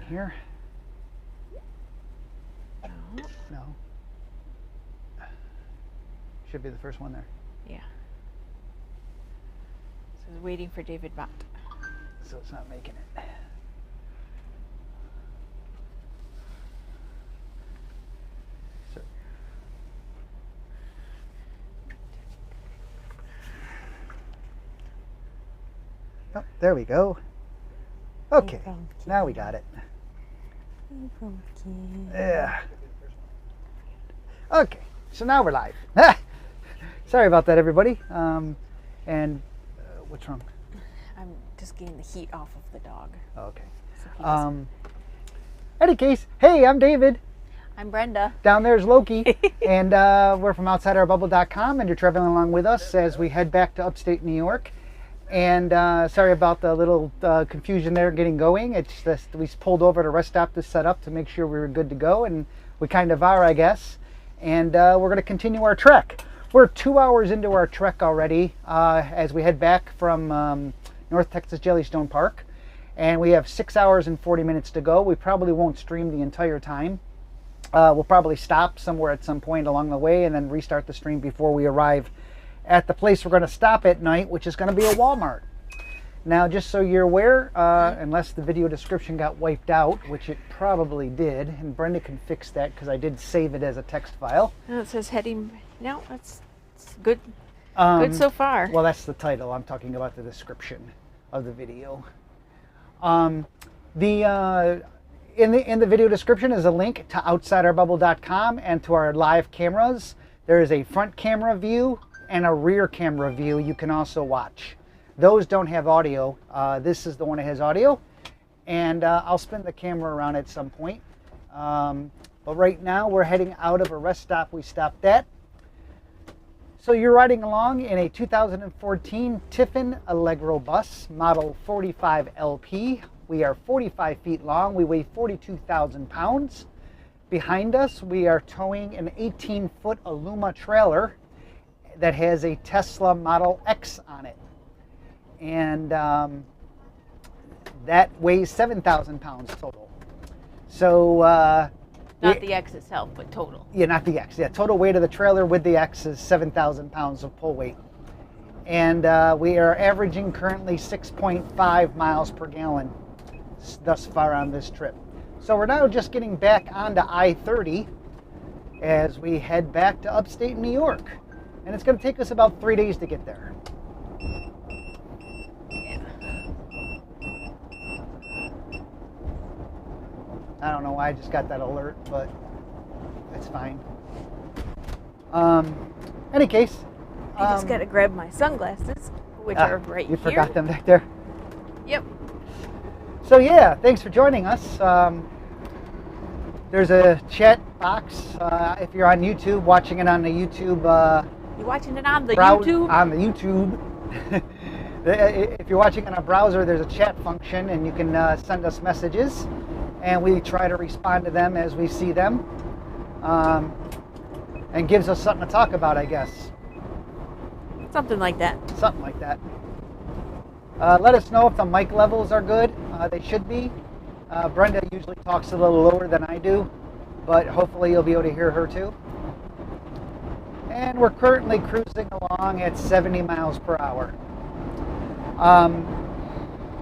here? No. No. Should be the first one there. Yeah. So I was waiting for David Bott. So it's not making it. So. Oh, there we go. Okay, now we got it. Yeah. Okay, so now we're live. Sorry about that, everybody. What's wrong? I'm just getting the heat off of the dog. Okay. Any case, hey, I'm David. I'm Brenda. Down there's Loki. And we're from OutsideOurBubble.com, and you're traveling along with us as we head back to upstate New York. And sorry about the little confusion there getting going. It's just we pulled over at a rest stop to set up to make sure we were good to go, and we kind of are, I guess. And we're going to continue our trek. We're 2 hours into our trek already as we head back from North Texas Jellystone Park. And we have 6 hours and 40 minutes to go. We probably won't stream the entire time. We'll probably stop somewhere at some point along the way and then restart the stream before we arrive at the place we're going to stop at night, which is going to be a Walmart. Now, just so you're aware, unless the video description got wiped out, which it probably did, and Brenda can fix that because I did save it as a text file. No, it says heading. No, it's good. Good so far. Well, that's the title. I'm talking about the description of the video. In the video description is a link to OutsideOurBubble.com and to our live cameras. There is a front camera view and a rear camera view you can also watch. Those don't have audio. This is the one that has audio, and I'll spin the camera around at some point. But right now we're heading out of a rest stop we stopped at. So you're riding along in a 2014 Tiffin Allegro bus, model 45LP. We are 45 feet long. We weigh 42,000 pounds. Behind us, we are towing an 18-foot Aluma trailer that has a Tesla Model X on it. And that weighs 7,000 pounds total. So Not the X itself, but total. Yeah, not the X. Yeah, total weight of the trailer with the X is 7,000 pounds of pull weight. And we are averaging currently 6.5 miles per gallon thus far on this trip. So we're now just getting back onto I-30 as we head back to upstate New York. And it's going to take us about 3 days to get there. I don't know why I just got that alert, but it's fine. Any case. I just got to grab my sunglasses, which are right you here. You forgot them back there? Yep. So yeah, thanks for joining us. There's a chat box if you're on YouTube, watching it on the YouTube. You're watching it on the YouTube? On the YouTube. If you're watching on a browser, there's a chat function, and you can send us messages. And we try to respond to them as we see them, and gives us something to talk about, I guess. Something like that. Something like that. Let us know if the mic levels are good. They should be. Brenda usually talks a little lower than I do, but hopefully you'll be able to hear her too. And we're currently cruising along at 70 miles per hour.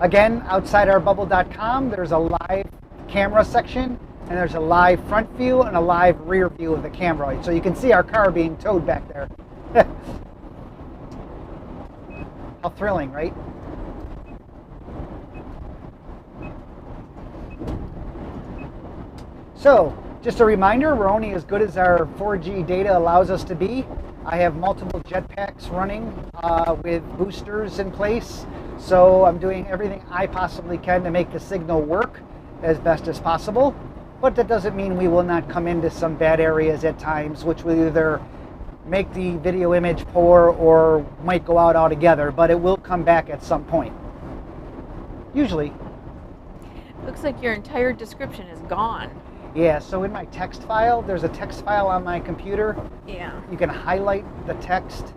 Again, OutsideOurBubble.com, there's a live camera section, and there's a live front view and a live rear view of the camera, so you can see our car being towed back there. How thrilling, right? So, just a reminder, we're only as good as our 4G data allows us to be. I have multiple jetpacks running with boosters in place, so I'm doing everything I possibly can to make the signal work as best as possible, but that doesn't mean we will not come into some bad areas at times, which will either make the video image poor or might go out altogether, but it will come back at some point. Usually. Looks like your entire description is gone. Yeah, so in my text file, there's a text file on my computer. Yeah. You can highlight the text.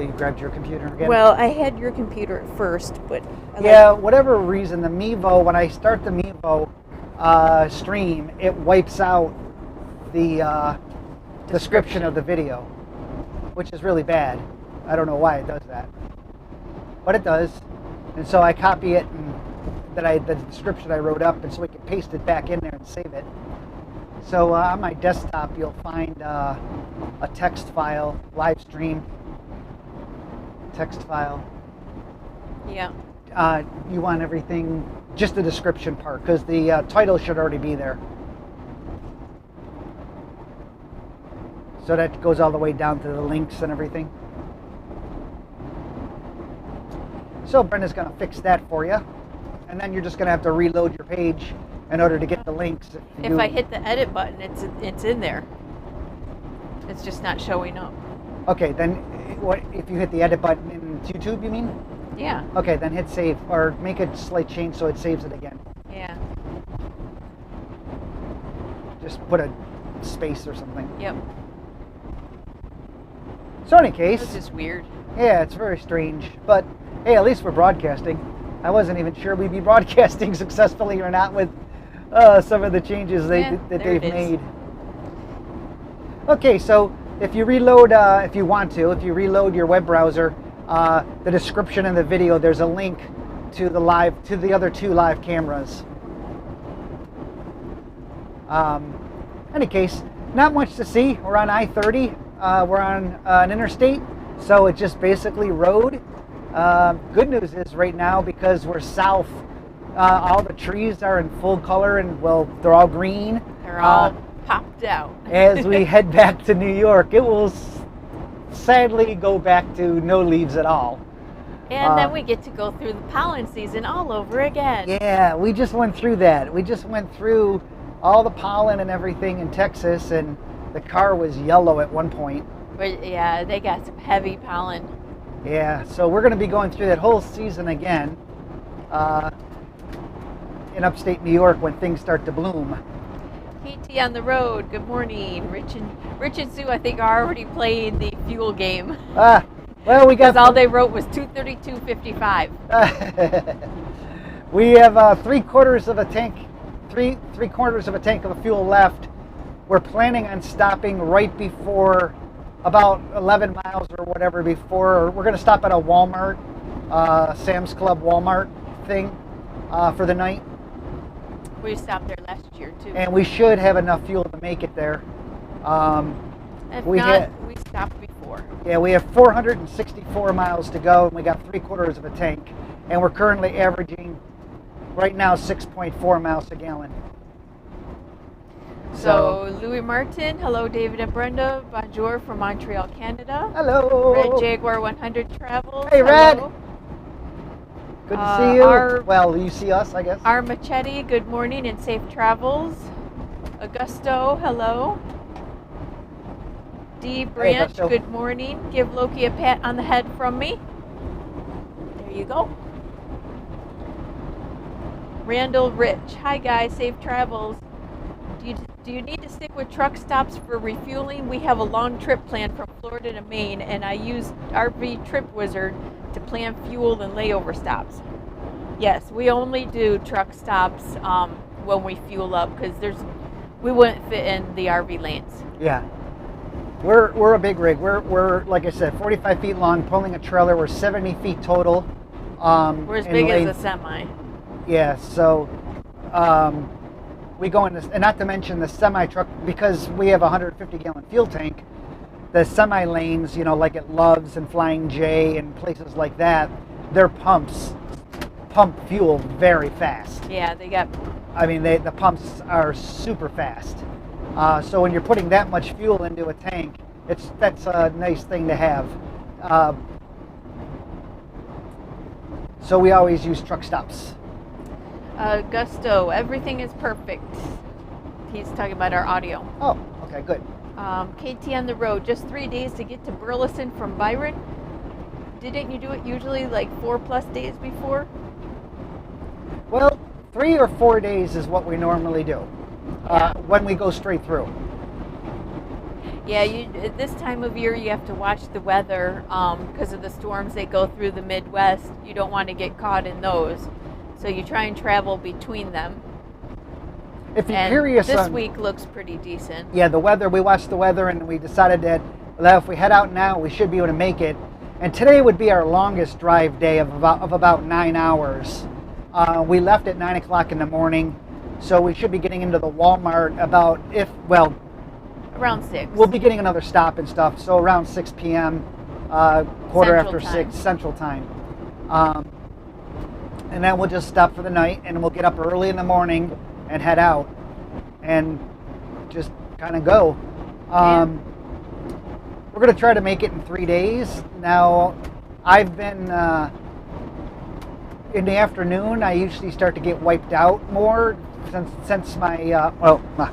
You grabbed your computer again? Well, I had your computer at first, but whatever reason, the Mevo, when I start the Mevo stream, it wipes out the description of the video, which is really bad. I don't know why it does that, but it does. And so I copy it, and the description I wrote up, and so we can paste it back in there and save it. So on my desktop, you'll find a text file, live stream text file. Yeah. You want everything, just the description part, because the title should already be there. So that goes all the way down to the links and everything. So Brenda's going to fix that for you. And then you're just going to have to reload your page in order to get the links. If I hit the edit button, it's in there. It's just not showing up. Okay, then what if you hit the edit button in YouTube, you mean? Yeah. Okay, then hit save, or make a slight change so it saves it again. Yeah. Just put a space or something. Yep. So in any case, This is weird. yeah, it's very strange, but hey, at least we're broadcasting. I wasn't even sure we'd be broadcasting successfully or not with some of the changes that they've made. Okay, so if you reload, if you reload your web browser, the description in the video, there's a link to the other two live cameras. Any case, not much to see. We're on I-30. We're on an interstate, so it's just basically road. Good news is right now, because we're south, all the trees are in full color, and well, they're all green. They're all popped out. As we head back to New York, it will sadly go back to no leaves at all. And then we get to go through the pollen season all over again. Yeah, we just went through that. We just went through all the pollen and everything in Texas, and the car was yellow at one point. But yeah, they got some heavy pollen. Yeah, so we're going to be going through that whole season again in upstate New York when things start to bloom. KT on the road, good morning. Rich and Sue, I think, are already playing the fuel game. Well, we got... Because all they wrote was 232.55. We have three quarters of a tank of fuel left. We're planning on stopping right before, about 11 miles or whatever before. We're going to stop at a Walmart, Sam's Club Walmart thing for the night. We stopped there last year too. And we should have enough fuel to make it there. If we stopped before. Yeah, we have 464 miles to go, and we got 3/4 of a tank. And we're currently averaging, right now, 6.4 miles a gallon. So Louis Martin, hello David and Brenda, bonjour from Montreal, Canada. Hello. Red Jaguar 100 Travels. Hey, Red. Hello. Good to see you. Well, you see us, I guess. R. Machete, good morning and safe travels. Augusto, hello. D. Branch, hey, good morning. Give Loki a pat on the head from me. There you go. Randall Rich, hi guys, safe travels. Do you need to stick with truck stops for refueling? We have a long trip planned from Florida to Maine, and I use RV Trip Wizard to plan fuel and layover stops. Yes, we only do truck stops when we fuel up, because we wouldn't fit in the RV lanes. Yeah, we're a big rig. We're like I said, 45 feet long, pulling a trailer. We're 70 feet total. We're as big as a semi. Yeah, so we go in this, and not to mention the semi truck, because we have a 150 gallon fuel tank. The semi lanes, like at Love's and Flying J and places like that, their pumps pump fuel very fast. Yeah, they got. I mean, the pumps are super fast. So when you're putting that much fuel into a tank, that's a nice thing to have. So we always use truck stops. Gusto, everything is perfect. He's talking about our audio. Oh, okay, good. KT on the road, just 3 days to get to Burleson from Byron. Didn't you do it usually like 4+ days before? Well, 3 or 4 days is what we normally do when we go straight through. Yeah, at this time of year you have to watch the weather because of the storms that go through the Midwest. You don't want to get caught in those, so you try and travel between them. If you're And curious, this week looks pretty decent. Yeah, the weather. We watched the weather and we decided that if we head out now, we should be able to make it. And today would be our longest drive day of about 9 hours. We left at 9 o'clock in the morning, so we should be getting into the Walmart Around 6. We'll be getting another stop and stuff, so around 6 p.m., quarter Central after time. 6 Central Time. And then we'll just stop for the night, and we'll get up early in the morning and head out and just kind of go. We're going to try to make it in 3 days. Now, I've been, in the afternoon, I usually start to get wiped out more since my,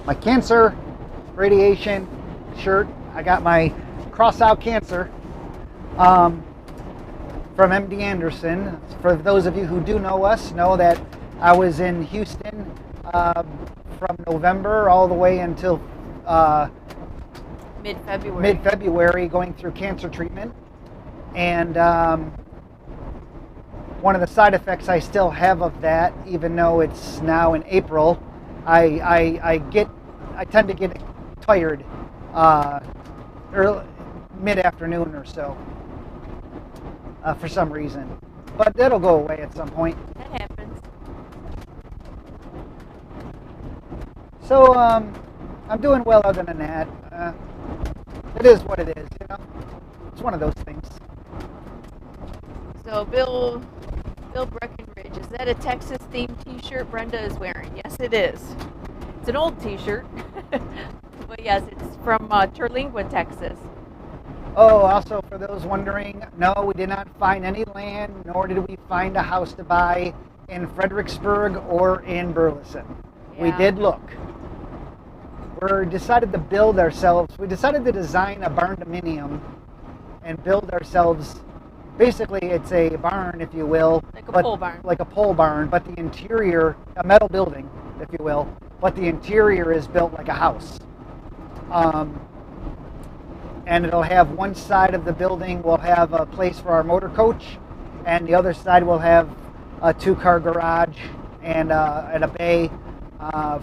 my cancer, radiation shirt. I got my cross out cancer from MD Anderson. For those of you who do know us, know that I was in Houston from November all the way until mid-February going through cancer treatment. And one of the side effects I still have of that, even though it's now in April, I tend to get tired mid-afternoon or so for some reason. But that'll go away at some point. That happens. So I'm doing well other than that. It is what it is, you know. It's one of those things. So Bill Breckenridge, is that a Texas themed t-shirt Brenda is wearing? Yes, it is. It's an old t-shirt, but yes, it's from Terlingua, Texas. Oh, also for those wondering, no, we did not find any land, nor did we find a house to buy in Fredericksburg or in Burleson. Yeah. We did look. We decided to build ourselves. We decided to design a barn dominium and build ourselves. Basically, it's a barn, if you will. Like a pole barn. Like a pole barn, but the interior, a metal building, if you will, but the interior is built like a house. And it'll have one side of the building will have a place for our motor coach, and the other side will have a 2-car garage and a bay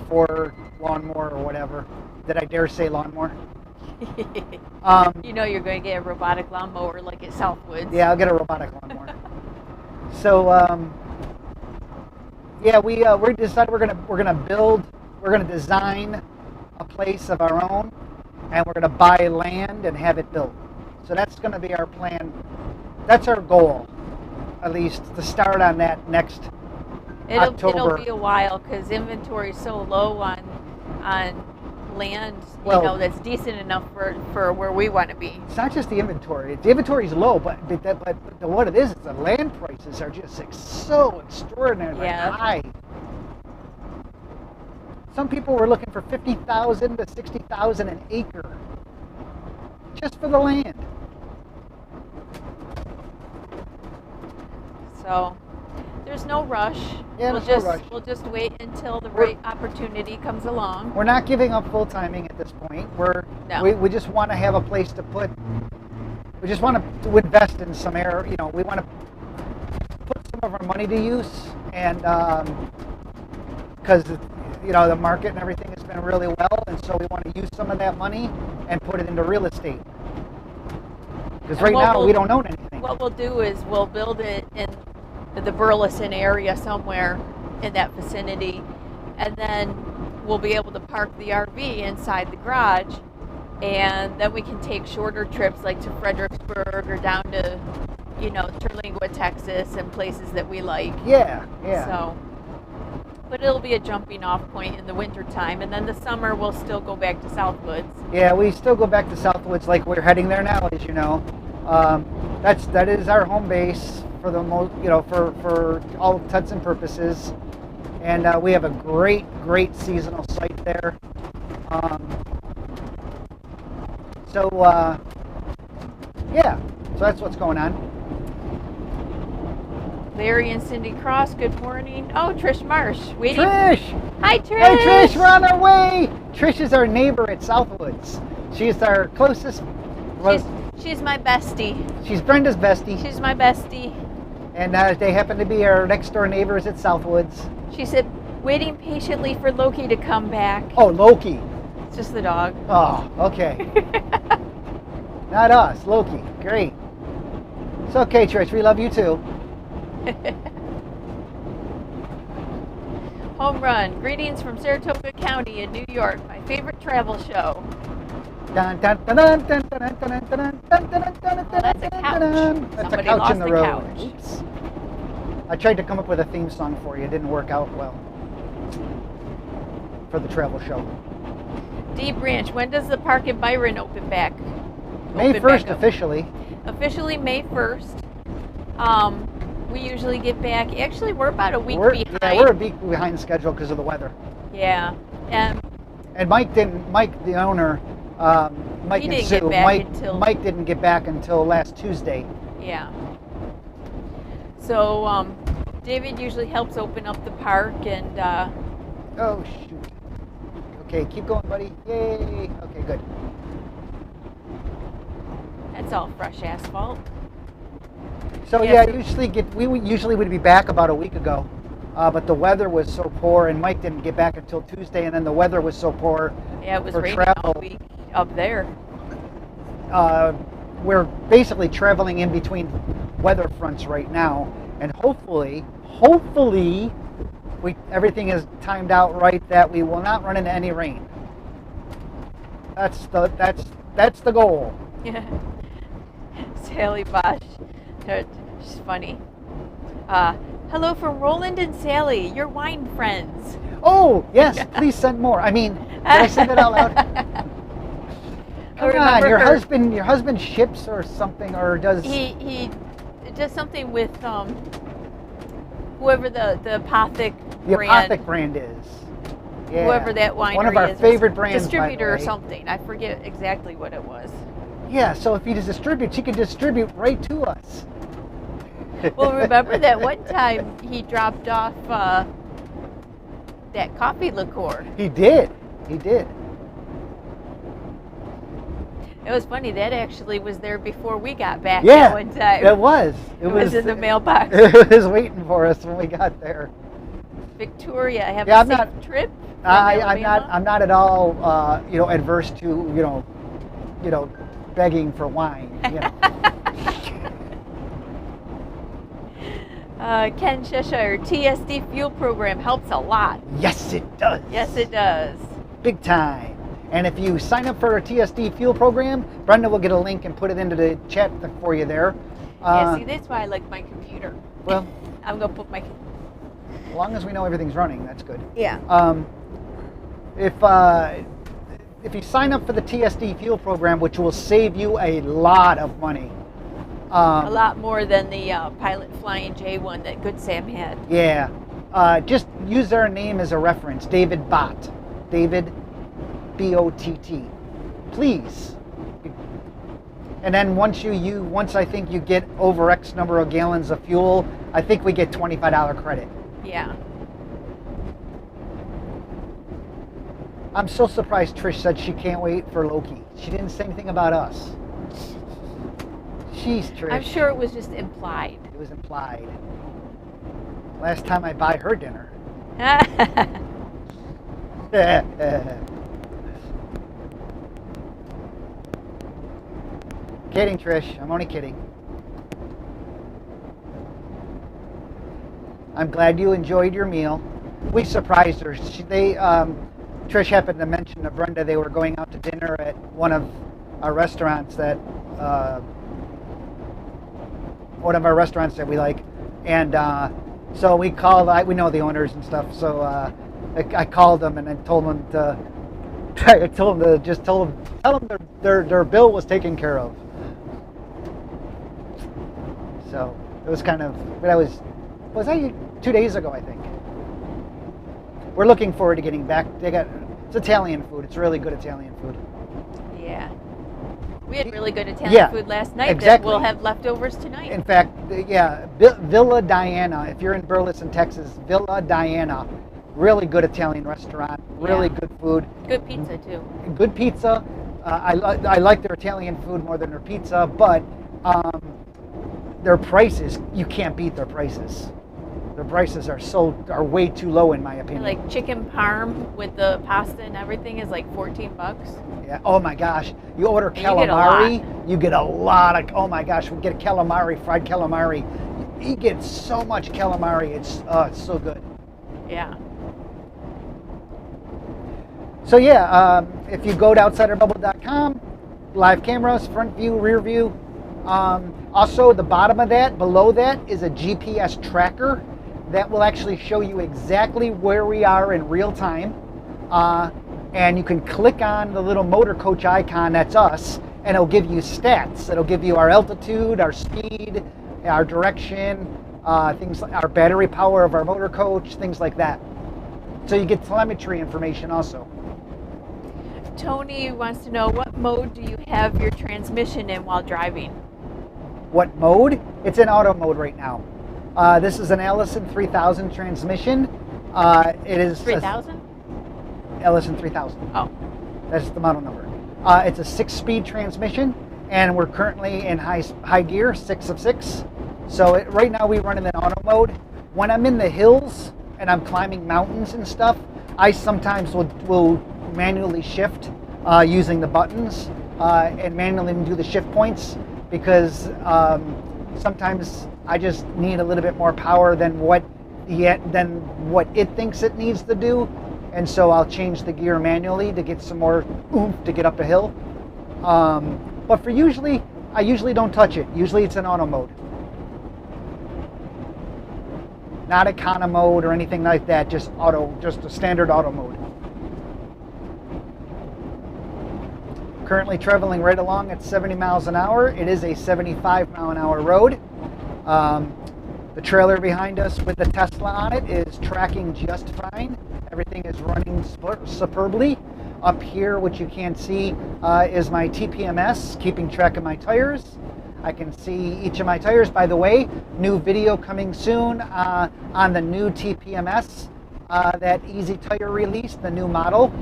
for lawnmower or whatever. Did I dare say lawnmower? You know you're going to get a robotic lawnmower like at Southwoods. Yeah, I'll get a robotic lawnmower. So we decided we're gonna design a place of our own, and we're gonna buy land and have it built. So that's gonna be our plan. That's our goal, at least, to start on that next October. It'll be a while because inventory is so low on land, that's decent enough for where we want to be. It's not just the inventory. The inventory is low, but what it is the land prices are just so extraordinarily high. Some people were looking for $50,000 to $60,000 an acre just for the land. So there's no rush. Yeah, We'll just wait until the right opportunity comes along. We're not giving up full timing at this point. We just want to have a place to put. We just want to invest in some area. We want to put some of our money to use, and because the market and everything has been really well, and so we want to use some of that money and put it into real estate. Because right now we don't own anything. What we'll do is we'll build it in the Burleson area somewhere in that vicinity, and then we'll be able to park the RV inside the garage, and then we can take shorter trips like to Fredericksburg or down to Terlingua, Texas, and places that we like. Yeah. So, but it'll be a jumping off point in the winter time, and then the summer we'll still go back to Southwoods. Yeah, we still go back to Southwoods, like we're heading there now, as you know. That is our home base for the most, for all intents and purposes, and we have a great seasonal site there. So that's what's going on. Larry and Cindy Cross, good morning. Oh, Trish Marsh. Trish! Hi, Trish! Hey, Trish, we're on our way! Trish is our neighbor at Southwoods. She's our closest. She's my bestie. She's Brenda's bestie. She's my bestie. And they happen to be our next door neighbors at Southwoods. She said, waiting patiently for Loki to come back. Oh, Loki. It's just the dog. Oh, okay. Not us, Loki. Great. It's okay, Trish. We love you too. Home run. Greetings from Saratoga County in New York, my favorite travel show. Dun, dun, dun, dun, dun, dun, dun, dun, dun, dun, dun, That's a couch. That's Somebody a couch lost in the the road. couch. Oops. I tried to come up with a theme song for you. It didn't work out well for the travel show. D Branch, when does the park in Byron open back? May Open 1st back up? officially. Officially May 1st. We usually get back. Actually, we're about a week behind. Yeah, we're a week behind schedule because of the weather. Yeah. And Mike, the owner, Mike He and didn't Sue, get back until- Mike didn't get back until last Tuesday. Yeah. So David usually helps open up the park, and Oh shoot. Okay, keep going, buddy. Yay. Okay, good. that's all fresh asphalt. So Yeah, yeah, we usually would be back about a week ago, but the weather was so poor, and Mike didn't get back until Tuesday, and then the weather was so poor. Yeah, it was For raining travel. all week up there. We're basically traveling in between weather fronts right now, and hopefully, everything is timed out right that we will not run into any rain. That's the goal. Yeah. Sally Bosch. She's funny. Hello from Roland and Sally, your wine friends. Oh yes, please send more. I mean, did I say that out loud? Come on, your husband ships or something, or does he does something with whoever the Apothic the brand. Apothic brand is? Yeah. Whoever that winery is. One of our favorite brands, distributor by or the way. something. I forget exactly what it was. Yeah, so if he distributes, he can distribute right to us. Well, remember that one time he dropped off that coffee liqueur. He did. It was funny. That actually was there before we got back Yeah, that one time. it was. It was in the mailbox. It was waiting for us when we got there. Victoria, have Yeah, a safe trip. from I'm Alabama? not at all, adverse to, begging for wine. You know. Ken Cheshire, TSD fuel program helps a lot. Yes, it does. Yes, it does. Big time. And if you sign up for a TSD fuel program, Brenda will get a link and put it into the chat for you there. Yeah, see, that's why I like my computer. Well, I'm going to put my... as long as we know everything's running, that's good. Yeah. If you sign up for the TSD fuel program, which will save you a lot of money. A lot more than the Pilot Flying J one that Good Sam had. Yeah. Just use our name as a reference, David Bott. David B-O-T-T. Please. And then once I think you get over X number of gallons of fuel, I think we get $25 credit. Yeah. I'm so surprised Trish said she can't wait for Loki. She didn't say anything about us. Jeez, Trish. I'm sure it was just implied. It was implied. Last time I buy her dinner. Kidding, Trish. I'm only kidding. I'm glad you enjoyed your meal. We surprised her. Trish happened to mention to Brenda they were going out to dinner at one of our restaurants that we like, and so we called. We know the owners and stuff, so I called them and I told them to. tell them their bill was taken care of. So it was kind of. But was that 2 days ago, I think. We're looking forward to getting back. It's Italian food. It's really good Italian food. Yeah. We had really good Italian food last night that we'll have leftovers tonight. In fact, Villa Diana, if you're in Burleson, Texas, Villa Diana, really good Italian restaurant, really good food. Good pizza, too. Good pizza, I like their Italian food more than their pizza, but their prices, you can't beat their prices. Their prices are way too low in my opinion. Like chicken parm with the pasta and everything is like $14. Yeah. Oh my gosh. You order You get a calamari, you get a lot of. Oh my gosh. We get a calamari, fried calamari. You get so much calamari. It's so good. Yeah. So yeah, if you go to outsiderbubble.com, live cameras, front view, rear view. Also, the bottom of that, below that, is a GPS tracker that will actually show you exactly where we are in real time. And you can click on the little motor coach icon, that's us, and it'll give you stats. It'll give you our altitude, our speed, our direction, things like our battery power of our motor coach, things like that. So you get telemetry information also. Tony wants to know, what mode do you have your transmission in while driving? What mode? It's in auto mode right now. This is an Allison 3000 transmission. It is 3000? Allison 3000. Oh. That's the model number. It's a 6-speed transmission, and we're currently in high gear, 6 of 6. So right now we run in auto mode. When I'm in the hills and I'm climbing mountains and stuff, I sometimes will manually shift using the buttons and manually do the shift points, because sometimes I just need a little bit more power than what it thinks it needs to do, and so I'll change the gear manually to get some more oomph to get up a hill. But for I usually don't touch it. Usually it's in auto mode, not econo mode or anything like that. Just a standard auto mode. Currently traveling right along at 70 miles an hour. It is a 75 mile an hour road. The trailer behind us with the Tesla on it is tracking just fine. Everything is running superbly. Up here, what you can't see is my TPMS, keeping track of my tires. I can see each of my tires. By the way, new video coming soon on the new TPMS, that Easy Tire release, the new model.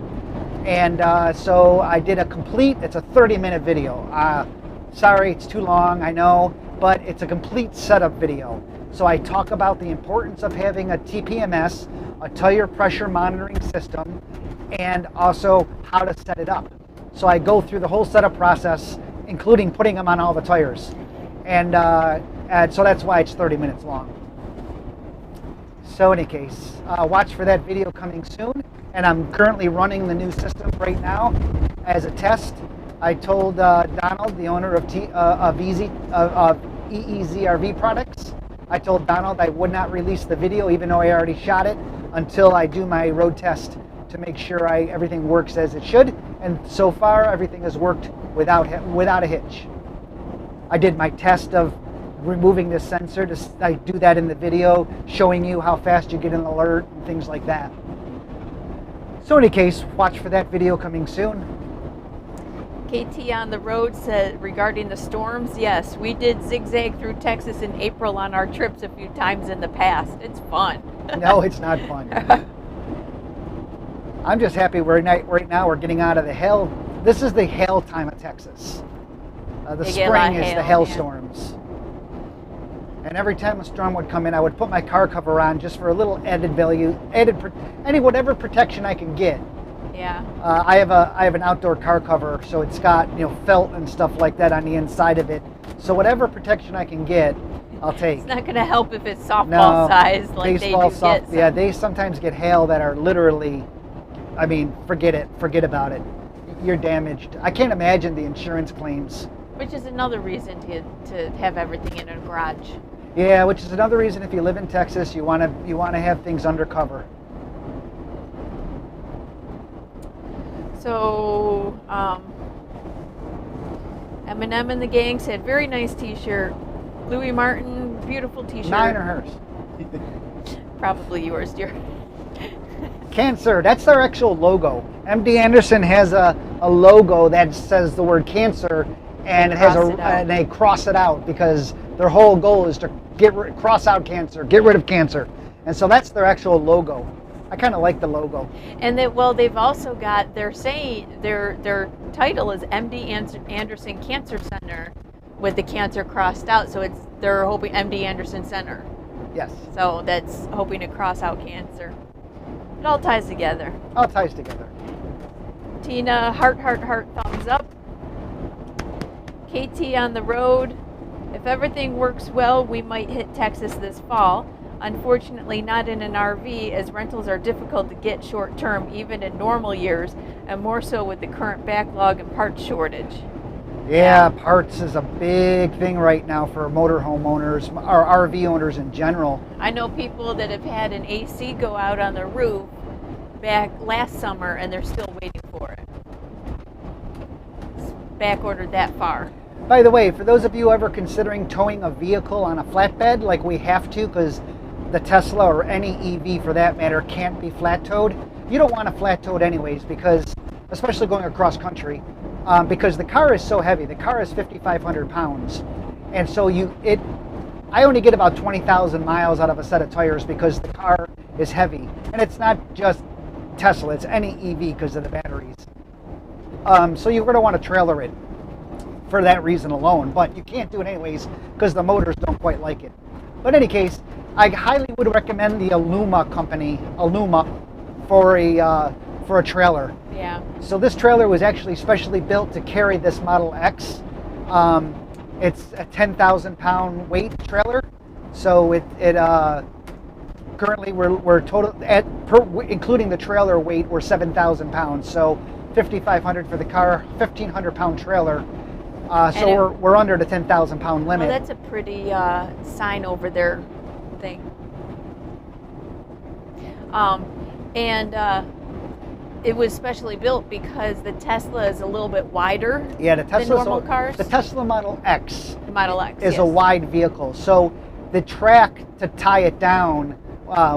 And so I did it's a 30-minute video. Sorry, it's too long, I know, but it's a complete setup video. So I talk about the importance of having a TPMS, a tire pressure monitoring system, and also how to set it up. So I go through the whole setup process, including putting them on all the tires. And so that's why it's 30 minutes long. So in any case, watch for that video coming soon. And I'm currently running the new system right now as a test. I told Donald, the owner of EEZ RV Products, I told Donald I would not release the video, even though I already shot it, until I do my road test to make sure everything works as it should. And so far, everything has worked without a hitch. I did my test of removing this sensor. I do that in the video, showing you how fast you get an alert and things like that. So in any case, watch for that video coming soon. KT on the road said regarding the storms, yes, we did zigzag through Texas in April on our trips a few times in the past. It's fun. No, it's not fun. I'm just happy right now we're getting out of the hail. This is the hail time of Texas. The spring is the hailstorms. And every time a storm would come in, I would put my car cover on just for a little added value, whatever protection I can get. Yeah. I have an outdoor car cover, so it's got felt and stuff like that on the inside of it. So whatever protection I can get, I'll take. It's not going to help if it's softball size like baseball, they do get. Yeah, they sometimes get hail that are literally, forget about it. You're damaged. I can't imagine the insurance claims. Which is another reason to have everything in a garage. Yeah, which is another reason if you live in Texas, you want to have things undercover. So, Eminem and the gang said, very nice t-shirt. Louis Martin, beautiful t-shirt. Mine or hers? Probably yours, dear. Cancer, that's their actual logo. MD Anderson has a logo that says the word cancer, and they cross it out because their whole goal is to cross out cancer, get rid of cancer. And so that's their actual logo. I kind of like the logo. And they've also got, they're saying their title is MD Anderson Cancer Center with the cancer crossed out. So they're hoping MD Anderson Center. Yes. So that's hoping to cross out cancer. It all ties together. All ties together. Tina, heart, thumbs up. KT on the road. If everything works well, we might hit Texas this fall. Unfortunately, not in an RV, as rentals are difficult to get short term, even in normal years, and more so with the current backlog and parts shortage. Yeah, parts is a big thing right now for motorhome owners, or RV owners in general. I know people that have had an AC go out on their roof back last summer, and they're still waiting for it. It's back ordered that far. By the way, for those of you ever considering towing a vehicle on a flatbed, like we have to because the Tesla or any EV for that matter can't be flat towed, you don't want to flat towed anyways, because especially going across country, because the car is so heavy. The car is 5,500 pounds, and so I only get about 20,000 miles out of a set of tires because the car is heavy, and it's not just Tesla, it's any EV because of the batteries. So you're going to want to trailer it for that reason alone, but you can't do it anyways because the motors don't quite like it. But in any case, I highly would recommend the Aluma company, for a trailer. Yeah. So this trailer was actually specially built to carry this Model X. It's a 10,000 pound weight trailer. So currently we're total including the trailer weight, we're 7,000 pounds. So 5,500 for the car, 1,500 pound trailer. So we're under the 10,000 pound limit. Well, that's a pretty sign over their thing. It was specially built because the Tesla is a little bit wider than normal cars. The Tesla Model X, is a wide vehicle. So the track to tie it down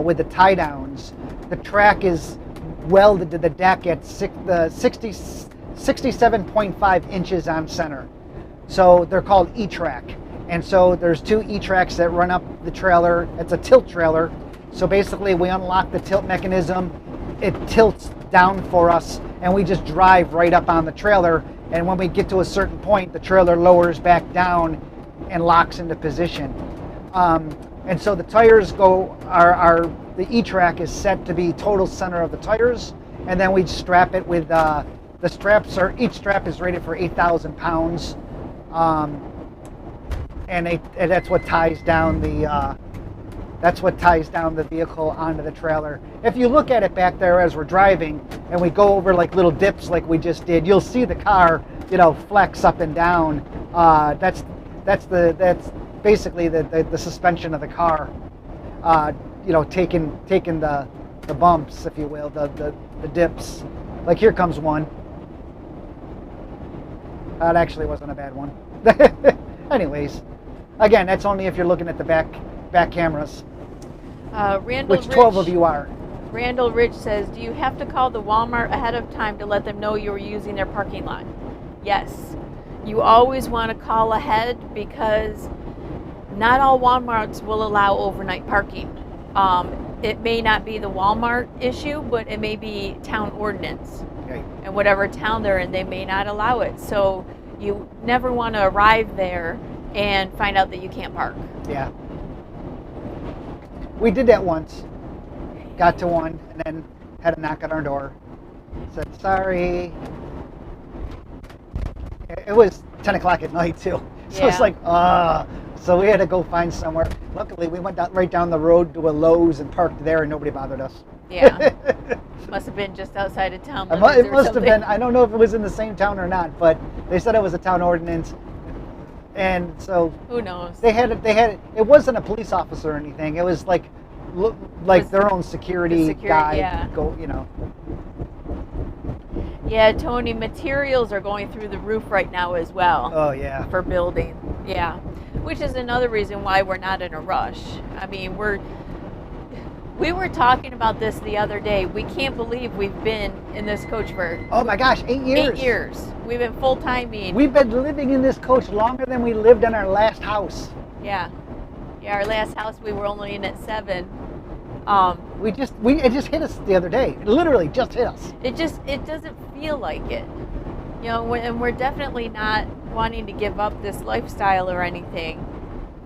with the tie downs, the track is welded to the deck at 67.5 inches on center. So they're called E-Track. And so there's two E-Tracks that run up the trailer. It's a tilt trailer. So basically we unlock the tilt mechanism, it tilts down for us, and we just drive right up on the trailer. And when we get to a certain point, the trailer lowers back down and locks into position. And so the tires the E-Track is set to be total center of the tires. And then we strap it with, each strap is rated for 8,000 pounds. And that's what ties down the vehicle onto the trailer. If you look at it back there as we're driving, and we go over like little dips like we just did, you'll see the car, flex up and down. That's basically the suspension of the car. Taking the bumps, if you will, the dips. Like here comes one. That actually wasn't a bad one. Anyways, again, that's only if you're looking at the back cameras, which 12 of you are. Randall Rich says, do you have to call the Walmart ahead of time to let them know you're using their parking lot? Yes. You always want to call ahead because not all Walmarts will allow overnight parking. It may not be the Walmart issue, but it may be town ordinance. Okay. And whatever town they're in, they may not allow it. So you never want to arrive there and find out that you can't park. Yeah. We did that once. Got to one and then had a knock on our door. Said, sorry. It was 10 o'clock at night too. So it's like, so we had to go find somewhere. Luckily, we went right down the road to a Lowe's and parked there, and nobody bothered us. Yeah. Must have been just outside of town. It must have been. I don't know if it was in the same town or not, but they said it was a town ordinance. And so who knows? They had it. It wasn't a police officer or anything. It was like their own security guy. Yeah. Yeah, Tony, materials are going through the roof right now as well. Oh yeah. For building. Yeah. Which is another reason why we're not in a rush. I mean, we were talking about this the other day. We can't believe we've been in this coach for, oh my gosh, 8 years. 8 years. We've been full-timing. We've been living in this coach longer than we lived in our last house. Yeah. Yeah, our last house we were only in at 7. It just hit us the other day. It literally just hit us. It doesn't feel like it. You know, and we're definitely not wanting to give up this lifestyle or anything.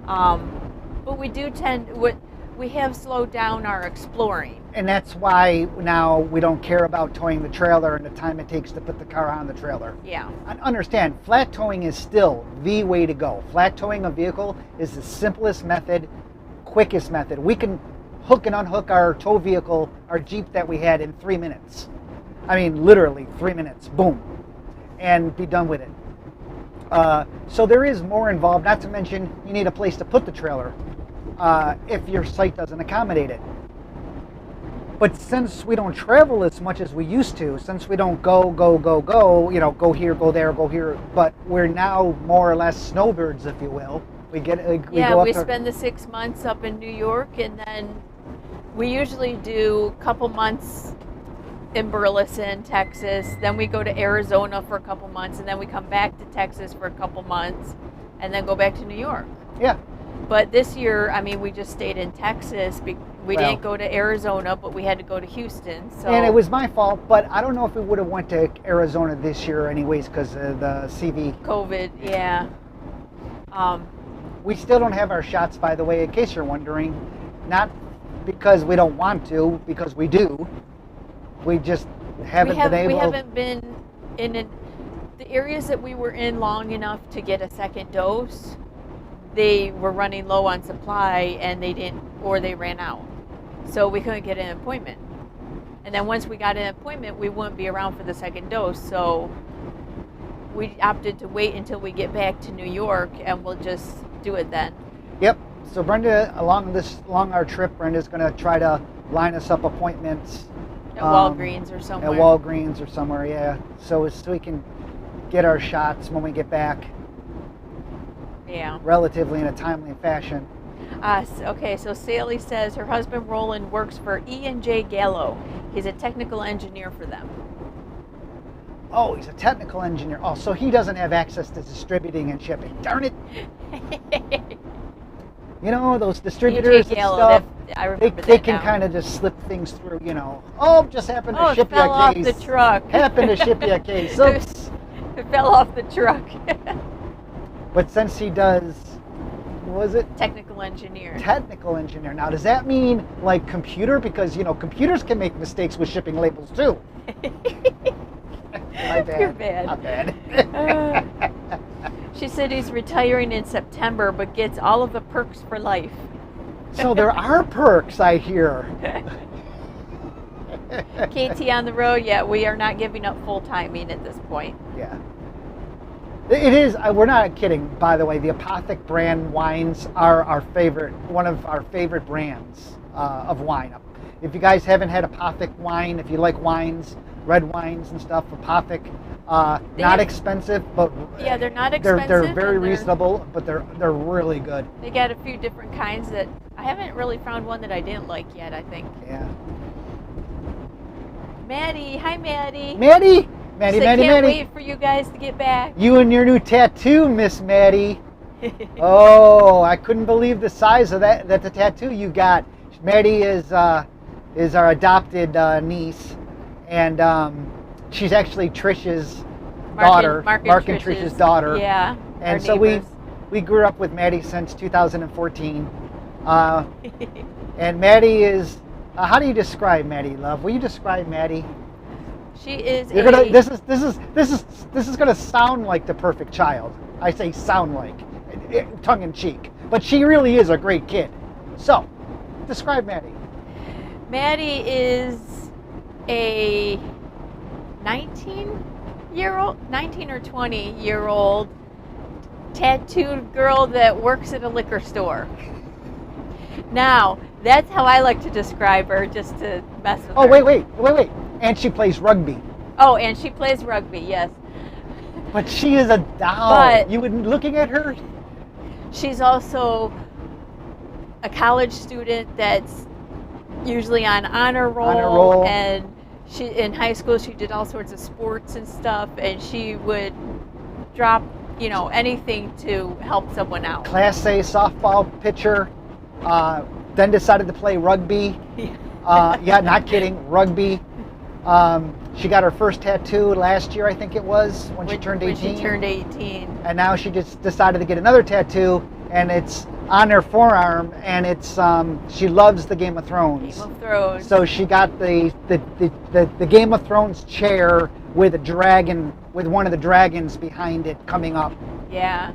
But we have slowed down our exploring. And that's why now we don't care about towing the trailer and the time it takes to put the car on the trailer. Yeah. And understand, flat towing is still the way to go. Flat towing a vehicle is the simplest method, quickest method. We can hook and unhook our tow vehicle, our Jeep that we had, in 3 minutes. I mean, literally 3 minutes, boom, and be done with it. So there is more involved, not to mention you need a place to put the trailer if your site doesn't accommodate it. But since we don't travel as much as we used to, since we don't go, you know, go here, go there, go here, but we're now more or less snowbirds, if you will. We spend the 6 months up in New York, and then we usually do a couple months in Burleson, Texas. Then we go to Arizona for a couple months, and then we come back to Texas for a couple months, and then go back to New York. Yeah. But this year, I mean, we just stayed in Texas. We didn't go to Arizona, but we had to go to Houston. So. And it was my fault, but I don't know if we would have went to Arizona this year anyways because of the COVID, yeah. We still don't have our shots, by the way, in case you're wondering. Not because we don't want to, because we do. We just haven't been able. We haven't been in the areas that we were in long enough to get a second dose. They were running low on supply, and they ran out. So we couldn't get an appointment. And then once we got an appointment, we wouldn't be around for the second dose. So we opted to wait until we get back to New York, and we'll just do it then. Yep. So Brenda, along our trip, Brenda's going to try to line us up appointments at Walgreens or somewhere. At Walgreens or somewhere, yeah. So we can get our shots when we get back. Yeah. Relatively in a timely fashion. Okay, so Sally says her husband Roland works for E&J Gallo. He's a technical engineer for them. Oh, he's a technical engineer. Oh, so he doesn't have access to distributing and shipping. Darn it. You know, those distributors and stuff, they can kind of just slip things through, you know. Oh, just happened to ship you a case. Fell off the truck. Happened to ship you a case. Oops. It fell off the truck. But since he does, what was it? Technical engineer. Technical engineer. Now, does that mean like computer? Because, you know, computers can make mistakes with shipping labels too. My bad. You're bad. Not bad. She said he's retiring in September, but gets all of the perks for life. So there are perks, I hear. KT on the road, yeah, we are not giving up full timing at this point. Yeah. It is, we're not kidding, by the way. The Apothic brand wines are one of our favorite brands of wine. If you guys haven't had Apothic wine, if you like wines, red wines and stuff, Apothic, not expensive, but yeah, they're not expensive. They're very reasonable, but they're really good. They got a few different kinds that I haven't really found one that I didn't like yet, I think. Yeah. Maddie, hi Maddie. Maddie. Maddie. Can't wait for you guys to get back. You and your new tattoo, Miss Maddie. Oh, I couldn't believe the size of the tattoo you got. Maddie is our adopted niece, and she's actually Trish's daughter, Mark and Trish's daughter. Yeah. And so we grew up with Maddie since 2014. And Maddie is. How do you describe Maddie, love? Will you describe Maddie? She is. This is gonna sound like the perfect child. I say sound like, tongue in cheek, but she really is a great kid. So, describe Maddie. Maddie is a 19 or 20-year-old tattooed girl that works at a liquor store. Now, that's how I like to describe her, just to mess with her. Oh, wait. And she plays rugby. Oh, and she plays rugby, yes. But she is a doll. You wouldn't looking at her? She's also a college student that's usually on honor roll. And she in high school she did all sorts of sports and stuff, and she would drop, anything to help someone out. Class A softball pitcher, then decided to play rugby. Yeah, not kidding. Rugby. She got her first tattoo last year, I think it was, when she turned 18. When she turned 18. And now she just decided to get another tattoo, and it's on her forearm, and it's she loves the Game of Thrones. Game of Thrones. So she got the Game of Thrones chair with a dragon, with one of the dragons behind it coming up. Yeah.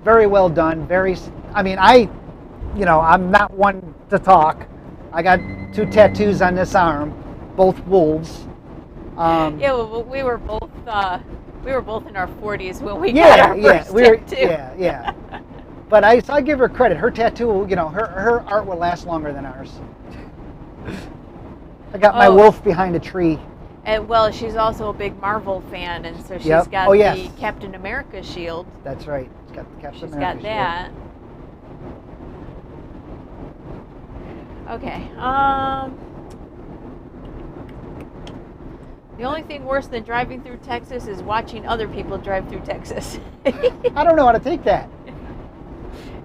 Very well done. I'm not one to talk. I got 2 tattoos on this arm, both wolves. Yeah, well, we were both in our 40s when we got our first tattoo. Yeah. But I give her credit. Her tattoo, her art will last longer than ours. I got my wolf behind a tree. And well, she's also a big Marvel fan, and so she's got the Captain America shield. That's right. She's got the Captain America shield. She's got that. Okay. The only thing worse than driving through Texas is watching other people drive through Texas. I don't know how to take that.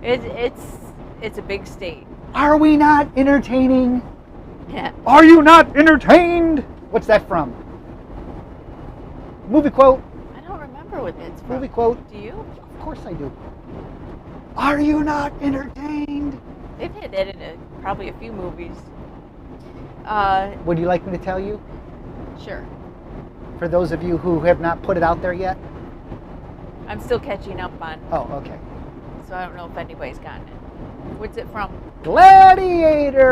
It's a big state. Are we not entertaining? Yeah. Are you not entertained? What's that from? Movie quote? I don't remember what it's from. Movie quote? Do you? Of course I do. Are you not entertained? They've had that in probably a few movies. Would you like me to tell you? Sure. For those of you who have not put it out there yet? I'm still catching up on. Oh, okay. So I don't know if anybody's gotten it. What's it from? Gladiator!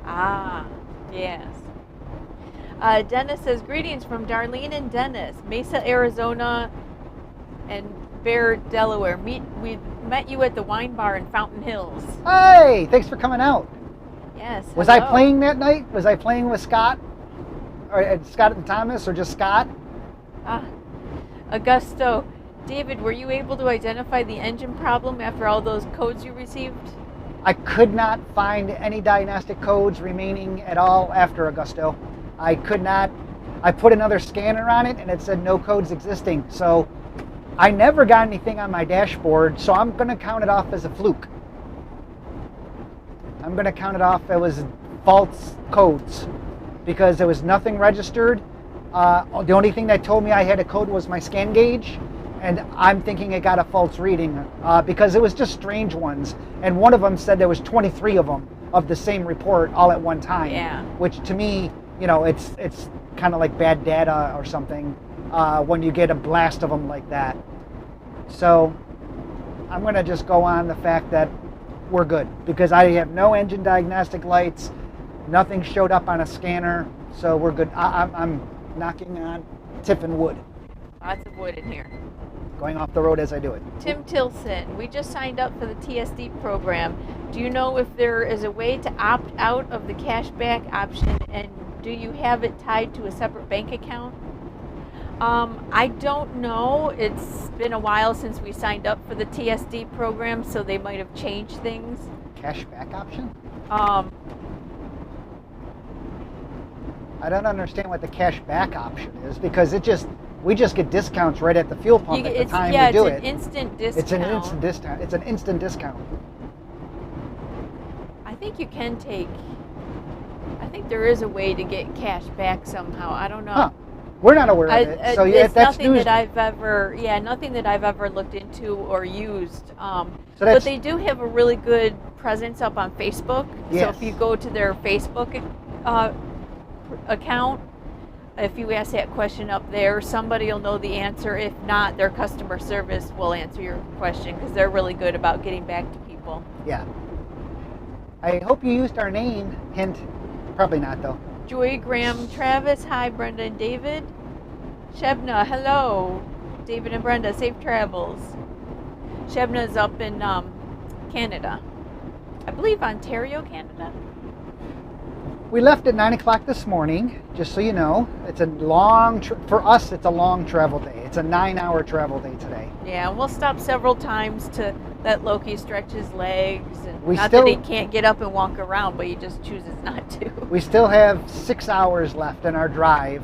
Ah, yes. Dennis says, greetings from Darlene and Dennis, Mesa, Arizona, and Bear, Delaware. We met you at the wine bar in Fountain Hills. Hey, thanks for coming out. Yes. Was I playing that night? Was I playing with Scott? Or Scott and Thomas, or just Scott? Augusto. David, were you able to identify the engine problem after all those codes you received? I could not find any diagnostic codes remaining at all after Augusto. I could not. I put another scanner on it and it said no codes existing. So I never got anything on my dashboard, so I'm going to count it off as a fluke. I'm going to count it off as false codes because there was nothing registered. The only thing that told me I had a code was my scan gauge. And I'm thinking it got a false reading because it was just strange ones. And one of them said there was 23 of them of the same report all at one time. Yeah. Which to me, it's kind of like bad data or something when you get a blast of them like that. So I'm going to just go on the fact that we're good because I have no engine diagnostic lights. Nothing showed up on a scanner. So we're good. I'm knocking on Tiffin wood. Lots of wood in here. Going off the road as I do it. Tim Tilson, we just signed up for the TSD program. Do you know if there is a way to opt out of the cash back option, and do you have it tied to a separate bank account? I don't know. It's been a while since we signed up for the TSD program, so they might have changed things. Cash back option? I don't understand what the cash back option is because we just get discounts right at the fuel pump at the time we do it. It's an instant discount. It's an instant discount. It's an instant discount. I think you can take. I think there is a way to get cash back somehow. I don't know. Huh. We're not aware of it. So it's that's nothing news. nothing that I've ever looked into or used. But they do have a really good presence up on Facebook. Yes. So if you go to their Facebook account, if you ask that question up there, somebody will know the answer. If not, their customer service will answer your question because they're really good about getting back to people. Yeah. I hope you used our name. Hint. Probably not, though. Joy Graham Travis. Hi, Brenda and David. Shebna. Hello. David and Brenda. Safe travels. Shebna's up in Canada. I believe Ontario, Canada. We left at 9 o'clock this morning, just so you know. It's a long, for us, it's a long travel day. It's a 9-hour travel day today. Yeah, and we'll stop several times to let Loki stretch his legs. And that he can't get up and walk around, but he just chooses not to. We still have 6 hours left in our drive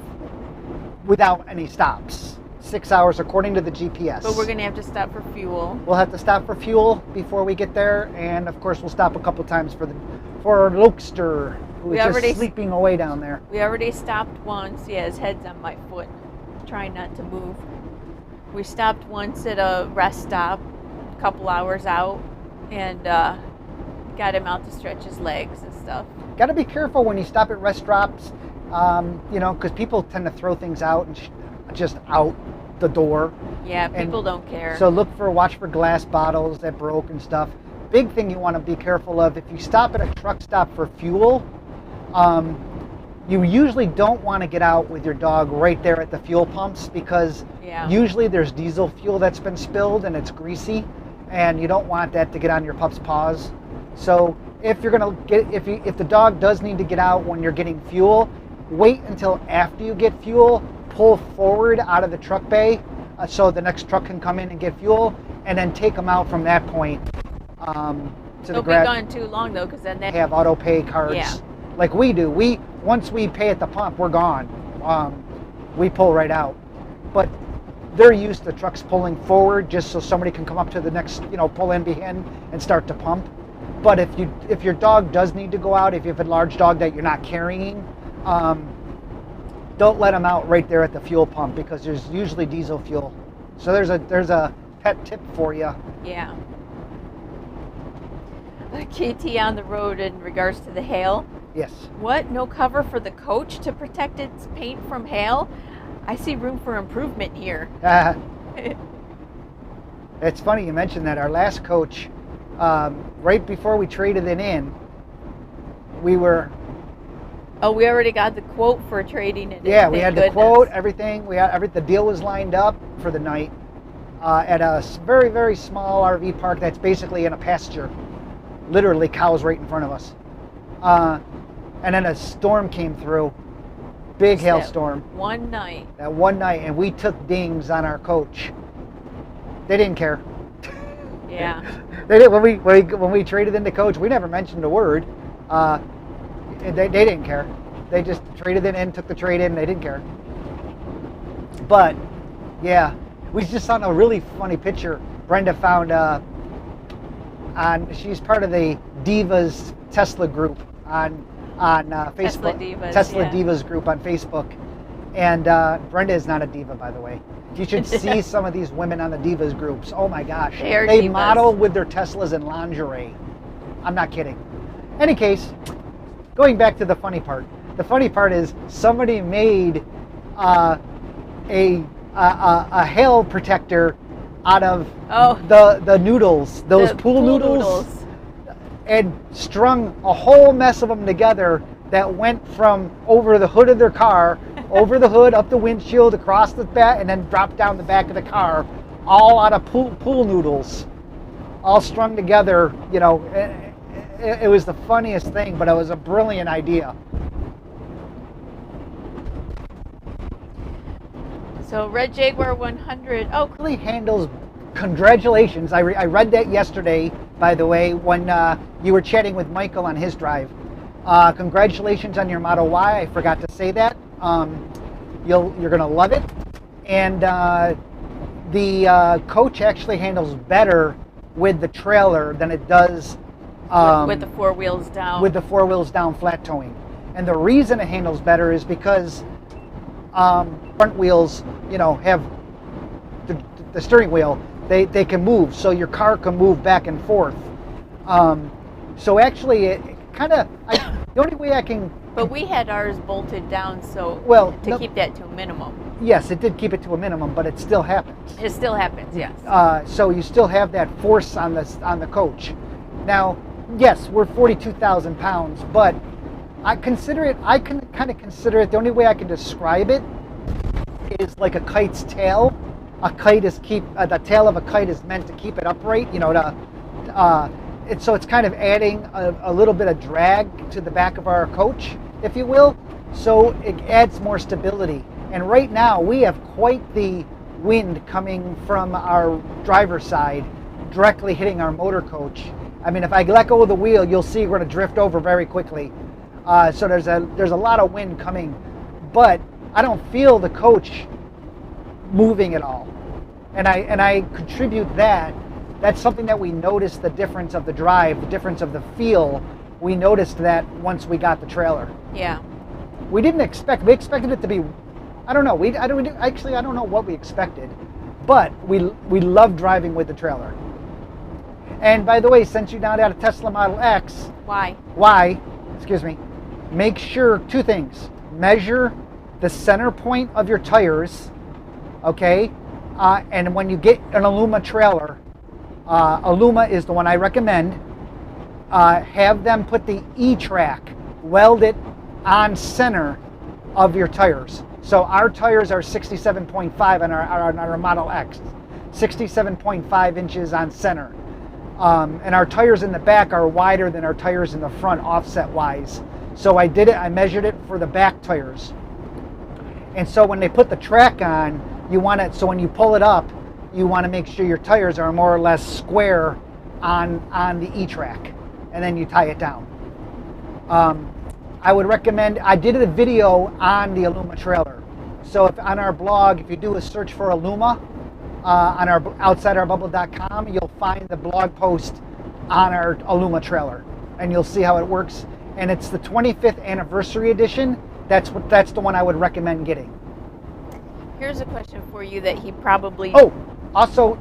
without any stops. 6 hours according to the GPS. But we're going to have to stop for fuel. We'll have to stop for fuel before we get there, and of course we'll stop a couple times for for Lokester, who We is already- just sleeping away down there. We already stopped once. Yeah, his head's on my foot, trying not to move. We stopped once at a rest stop, a couple hours out, and got him out to stretch his legs and stuff. Got to be careful when you stop at rest stops, because people tend to throw things out and just out the door. Yeah, And people don't care. So watch for glass bottles that broke and stuff. Big thing you want to be careful of, if you stop at a truck stop for fuel, you usually don't want to get out with your dog right there at the fuel pumps, because Yeah. usually there's diesel fuel that's been spilled and it's greasy, and you don't want that to get on your pup's paws. So if you're gonna if the dog does need to get out when you're getting fuel, wait until after you get fuel, pull forward out of the truck bay so the next truck can come in and get fuel, and then take them out from that point. To Don't the be gone too long though, because then they have auto pay cards, Yeah. like we do. Once we pay at the pump, we're gone. We pull right out, but they're used to trucks pulling forward just so somebody can come up to the next, pull in behind and start to pump. But if your dog does need to go out, if you have a large dog that you're not carrying, don't let them out right there at the fuel pump, because there's usually diesel fuel. So there's a pet tip for you. Yeah. KT on the road in regards to the hail. Yes. What? No cover for the coach to protect its paint from hail? I see room for improvement here. It's funny you mentioned that. Our last coach, right before we traded it in, we were... Oh, we already got the quote for trading it in. Yeah, we thank had the goodness. quote, everything. The deal was lined up for the night at a very, very small RV park that's basically in a pasture. Literally cows right in front of us. And then a storm came through, big Just hailstorm. That one night. And we took dings on our coach. They didn't care. Yeah. They did when we traded in the coach. We never mentioned a word. They didn't care. They just traded it in, took the trade in. They didn't care. But yeah, we just saw a really funny picture. Brenda found she's part of the Divas Tesla group on Facebook. Tesla Divas, Divas group on Facebook. And Brenda is not a diva, by the way. You should see some of these women on the Divas groups. Oh my gosh. They divas. model with their Teslas in lingerie. I'm not kidding. Any case, going back to the funny part. The funny part is somebody made a hail protector out of the noodles, those pool noodles, and strung a whole mess of them together that went from over the hood of their car, over the hood, up the windshield, across the back, and then dropped down the back of the car, all out of pool noodles, all strung together. It was the funniest thing, but it was a brilliant idea. So Red Jaguar 100. Oh, Really handles. Congratulations. I read that yesterday, by the way, when you were chatting with Michael on his drive. Congratulations on your Model Y. I forgot to say that. You're going to love it. And the coach actually handles better with the trailer than it does with the four wheels down. With the four wheels down flat towing. And the reason it handles better is because front wheels, have the steering wheel. They can move, so your car can move back and forth. So actually, it kind of, the only way I can... But we had ours bolted down, so keep that to a minimum. Yes, it did keep it to a minimum, but it still happens. It still happens, yes. So you still have that force on the coach. Now, yes, we're 42,000 pounds, but I can kind of consider it, the only way I can describe it is like a kite's tail. A kite is the tail of a kite is meant to keep it upright, so it's kind of adding a little bit of drag to the back of our coach, if you will, so it adds more stability. And right now we have quite the wind coming from our driver's side, directly hitting our motor coach. I mean, if I let go of the wheel, you'll see we're going to drift over very quickly. So there's a lot of wind coming, but I don't feel the coach moving at all, and I contribute that. That's something that we notice, the difference of the drive, the difference of the feel we noticed that once we got the trailer. Yeah. We expected it to be, I don't know, I don't know what we expected, but we love driving with the trailer. And by the way, since you now got a Tesla Model X, excuse me, make sure 2 things. Measure the center point of your tires, okay? And when you get an Aluma trailer, Aluma is the one I recommend, have them put the E-track, weld it on center of your tires. So our tires are 67.5 on our Model X, 67.5 inches on center. And our tires in the back are wider than our tires in the front, offset wise. So I measured it for the back tires. And so when they put the track on, you want it, so when you pull it up, you want to make sure your tires are more or less square on the E-track, and then you tie it down. I would recommend, I did a video on the Aluma trailer. So if on our blog, if you do a search for Aluma, on our outsideourbubble.com, you'll find the blog post on our Aluma trailer, and you'll see how it works. And it's the 25th anniversary edition. That's the one I would recommend getting. Here's a question for you that he probably... Oh, also,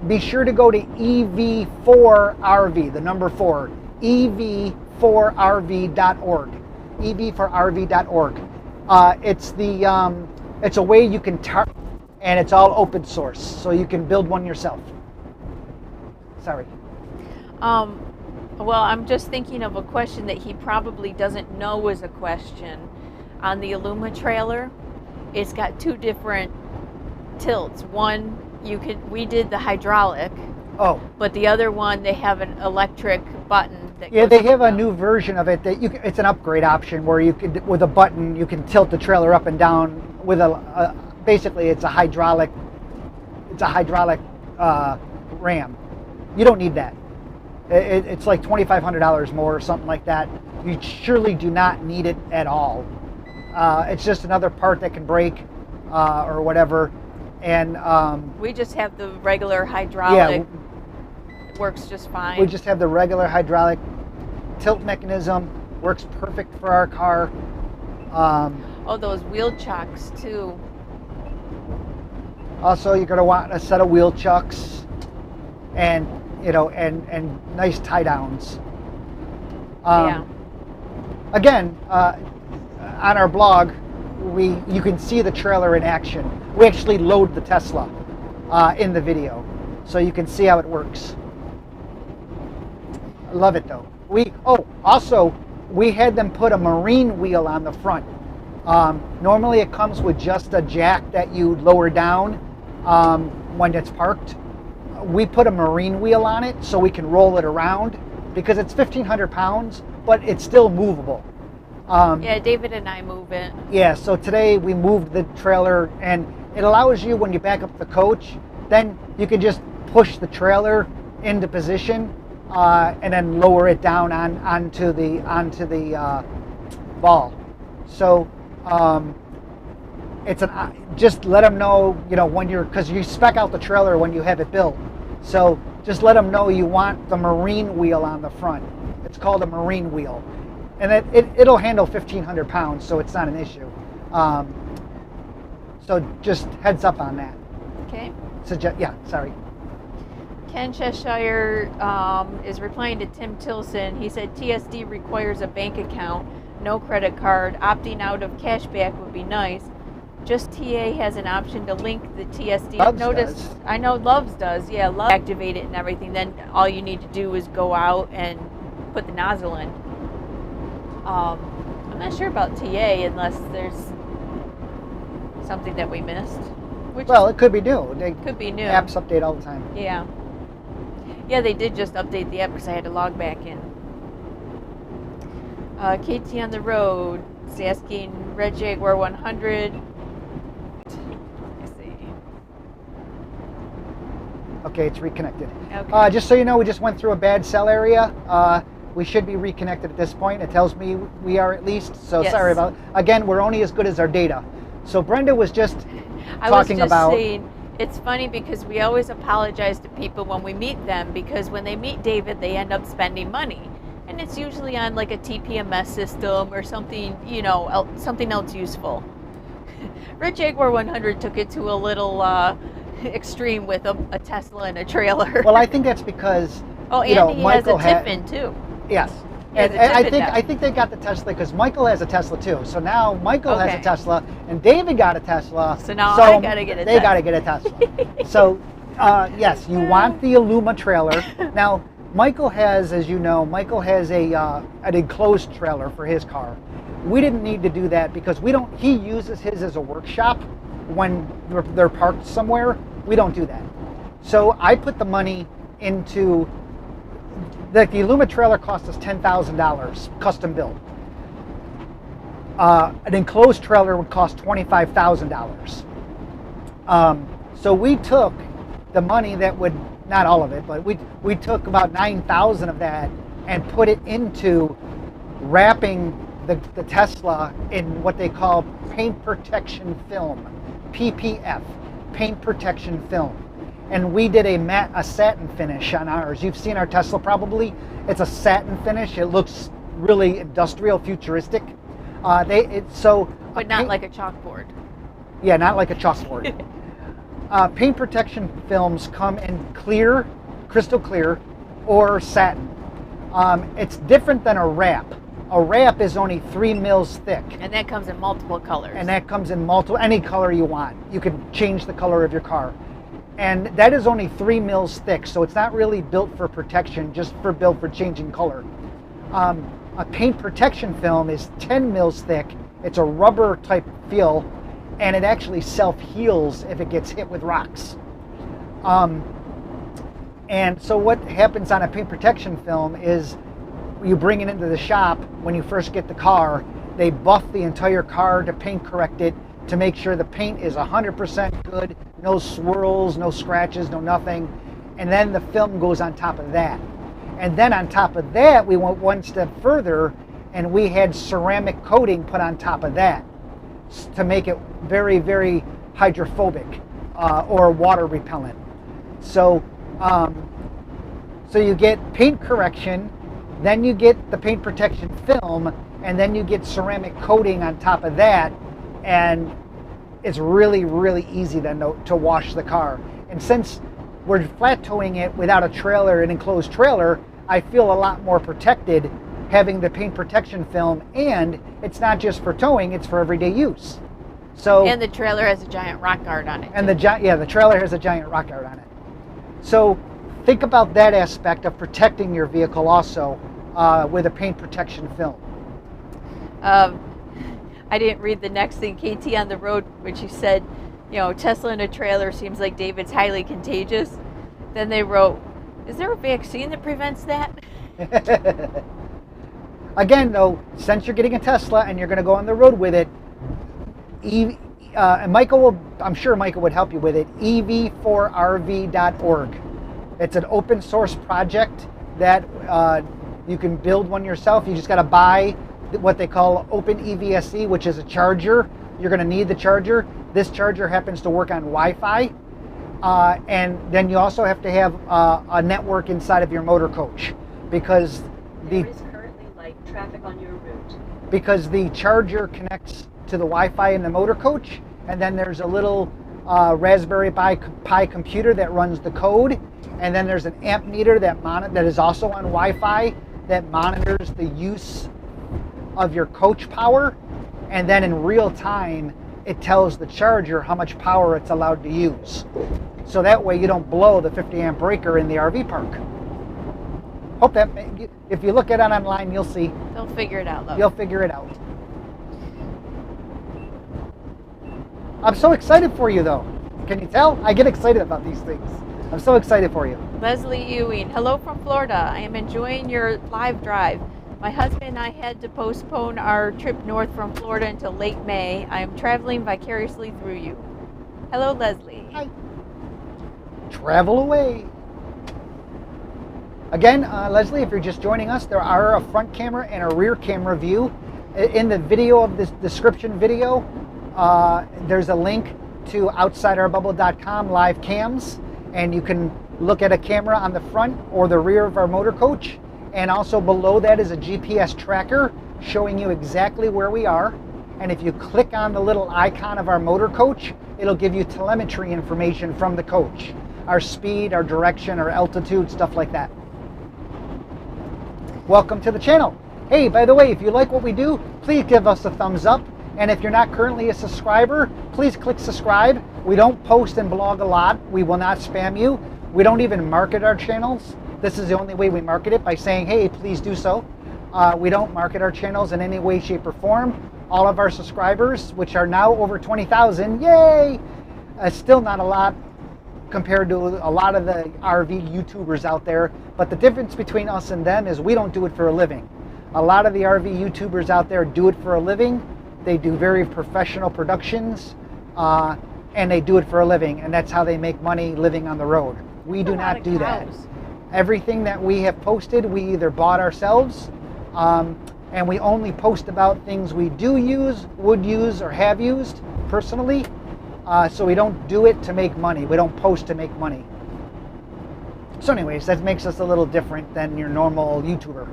be sure to go to EV4RV, the number 4, EV4RV.org, EV4RV.org. It's a way you can and it's all open source, so you can build one yourself. Sorry. Well, I'm just thinking of a question that he probably doesn't know is a question. On the Aluma trailer, it's got 2 different tilts. One, we did the hydraulic. Oh. But the other one, they have an electric button that goes they have a new version of it that it's an upgrade option where you could, with a button, you can tilt the trailer up and down with basically it's a hydraulic ram. You don't need that. It's like $2,500 more or something like that. You surely do not need it at all. It's just another part that can break or whatever. And we just have the regular hydraulic. Yeah, it works just fine. We just have the regular hydraulic tilt mechanism. Works perfect for our car. Oh, those wheel chocks too. Also, you're going to want a set of wheel chucks, and and nice tie downs. Yeah. Again, on our blog, you can see the trailer in action. We actually load the Tesla in the video, so you can see how it works. I love it though. Also we had them put a marine wheel on the front. Normally it comes with just a jack that you lower down when it's parked. We put a marine wheel on it so we can roll it around because it's 1,500 pounds, but it's still movable. Yeah, David and I move it. Yeah, so today we moved the trailer, and it allows you, when you back up the coach, then you can just push the trailer into position and then lower it down onto the ball. So just let them know, when because you spec out the trailer when you have it built. So just let them know you want the marine wheel on the front. It's called a marine wheel. And it'll handle 1,500 pounds, so it's not an issue. So just heads up on that. Okay. Sorry. Ken Cheshire is replying to Tim Tilson. He said TSD requires a bank account, no credit card. Opting out of cashback would be nice. Just TA has an option to link the TSD. I know Loves does. Yeah, Loves activate it and everything. Then all you need to do is go out and put the nozzle in. I'm not sure about TA unless there's something that we missed. It could be new. Could be new. Apps update all the time. Yeah. Yeah, they did just update the app because I had to log back in. KT on the road is asking Red Jaguar 100. Let's see. Okay, it's reconnected. Okay. Just so you know, we just went through a bad cell area. We should be reconnected at this point. It tells me we are at least. So yes. Sorry about it. Again, we're only as good as our data. So Brenda was just talking about. Saying, it's funny because we always apologize to people when we meet them because when they meet David, they end up spending money. And it's usually on like a TPMS system or something, you know, something else useful. Red Jaguar 100 took it to a little extreme with a Tesla and a trailer. Well, I think that's because he Michael has a Tiffin too. Yes. And I think they got the Tesla because Michael has a Tesla too. So now Michael has a Tesla and David got a Tesla. So now I gotta get a Tesla. They gotta get a Tesla. So yes, you want the Aluma trailer. Now Michael has, as you know, an enclosed trailer for his car. We didn't need to do that because he uses his as a workshop when they're parked somewhere. We don't do that. So I put the money into the Aluma trailer cost us $10,000 custom built. An enclosed trailer would cost $25,000. So we took the money that would, not all of it, but we took about $9,000 of that and put it into wrapping the Tesla in what they call paint protection film, PPF, paint protection film. And we did a satin finish on ours. You've seen our Tesla probably. It's a satin finish. It looks really industrial, futuristic. But not like a chalkboard. Yeah, not like a chalkboard. Paint protection films come in clear, crystal clear, or satin. It's different than a wrap. A wrap is only 3 mils thick. And that comes in multiple colors. And that comes in any color you want. You can change the color of your car. And that is only 3 mils thick, so it's not really built for protection, just built for changing color. A paint protection film is 10 mils thick. It's a rubber type feel, and it actually self-heals if it gets hit with rocks. And so what happens on a paint protection film is you bring it into the shop when you first get the car. They buff the entire car to paint correct it to make sure the paint is 100% good, no swirls, no scratches, no nothing. And then the film goes on top of that. And then on top of that, we went one step further and we had ceramic coating put on top of that to make it very, very hydrophobic or water repellent. So, so you get paint correction, then you get the paint protection film, and then you get ceramic coating on top of that, and it's really, really easy then to wash the car. And since we're flat towing it without a trailer, an enclosed trailer, I feel a lot more protected having the paint protection film, and it's not just for towing, it's for everyday use. So, and the trailer has a giant rock guard on it. And the trailer has a giant rock guard on it. So think about that aspect of protecting your vehicle also with a paint protection film. I didn't read the next thing, KT on the road, when she said, you know, Tesla in a trailer seems like David's highly contagious. Then they wrote, is there a vaccine that prevents that? Again, though, since you're getting a Tesla and you're going to go on the road with it, and I'm sure Michael would help you with it, ev4rv.org. It's an open source project that you can build one yourself. You just got to buy what they call Open EVSE, which is a charger. You're going to need the charger. This charger happens to work on Wi-Fi. And then you also have to have a network inside of your motor coach because there is currently light traffic on your route. Because the charger connects to the Wi-Fi in the motor coach, and then there's a little Raspberry Pi computer that runs the code, and then there's an amp meter that is also on Wi-Fi that monitors the use of your coach power, and then in real time it tells the charger how much power it's allowed to use. So that way you don't blow the 50 amp breaker in the RV park. Hope that, if you look at it online, you'll see. They'll figure it out, though. You'll figure it out. I'm so excited for you, though. Can you tell? I get excited about these things. I'm so excited for you. Leslie Ewing, hello from Florida. I am enjoying your live drive. My husband and I had to postpone our trip north from Florida until late May. I am traveling vicariously through you. Hello, Leslie. Hi. Travel away. Again, Leslie, if you're just joining us, there are a front camera and a rear camera view. In the video of this description video, there's a link to OutsideOurBubble.com live cams, and you can look at a camera on the front or the rear of our motor coach, And also below that is a GPS tracker showing you exactly where we are. And if you click on the little icon of our motor coach, it'll give you telemetry information from the coach. Our speed, our direction, our altitude, stuff like that. Welcome to the channel. Hey, by the way, if you like what we do, please give us a thumbs up. And if you're not currently a subscriber, please click subscribe. We don't post and blog a lot. We will not spam you. We don't even market our channels. This is the only way we market it, by saying, hey, please do so. We don't market our channels in any way, shape, or form. All of our subscribers, which are now over 20,000, yay! Still not a lot compared to a lot of the RV YouTubers out there. But the difference between us and them is we don't do it for a living. A lot of the RV YouTubers out there do it for a living. They do very professional productions, and they do it for a living, and that's how they make money living on the road. We do not do that. Everything that we have posted, we either bought ourselves, and we only post about things we do use, would use, or have used personally. So we don't do it to make money. We don't post to make money. So anyways, that makes us a little different than your normal YouTuber.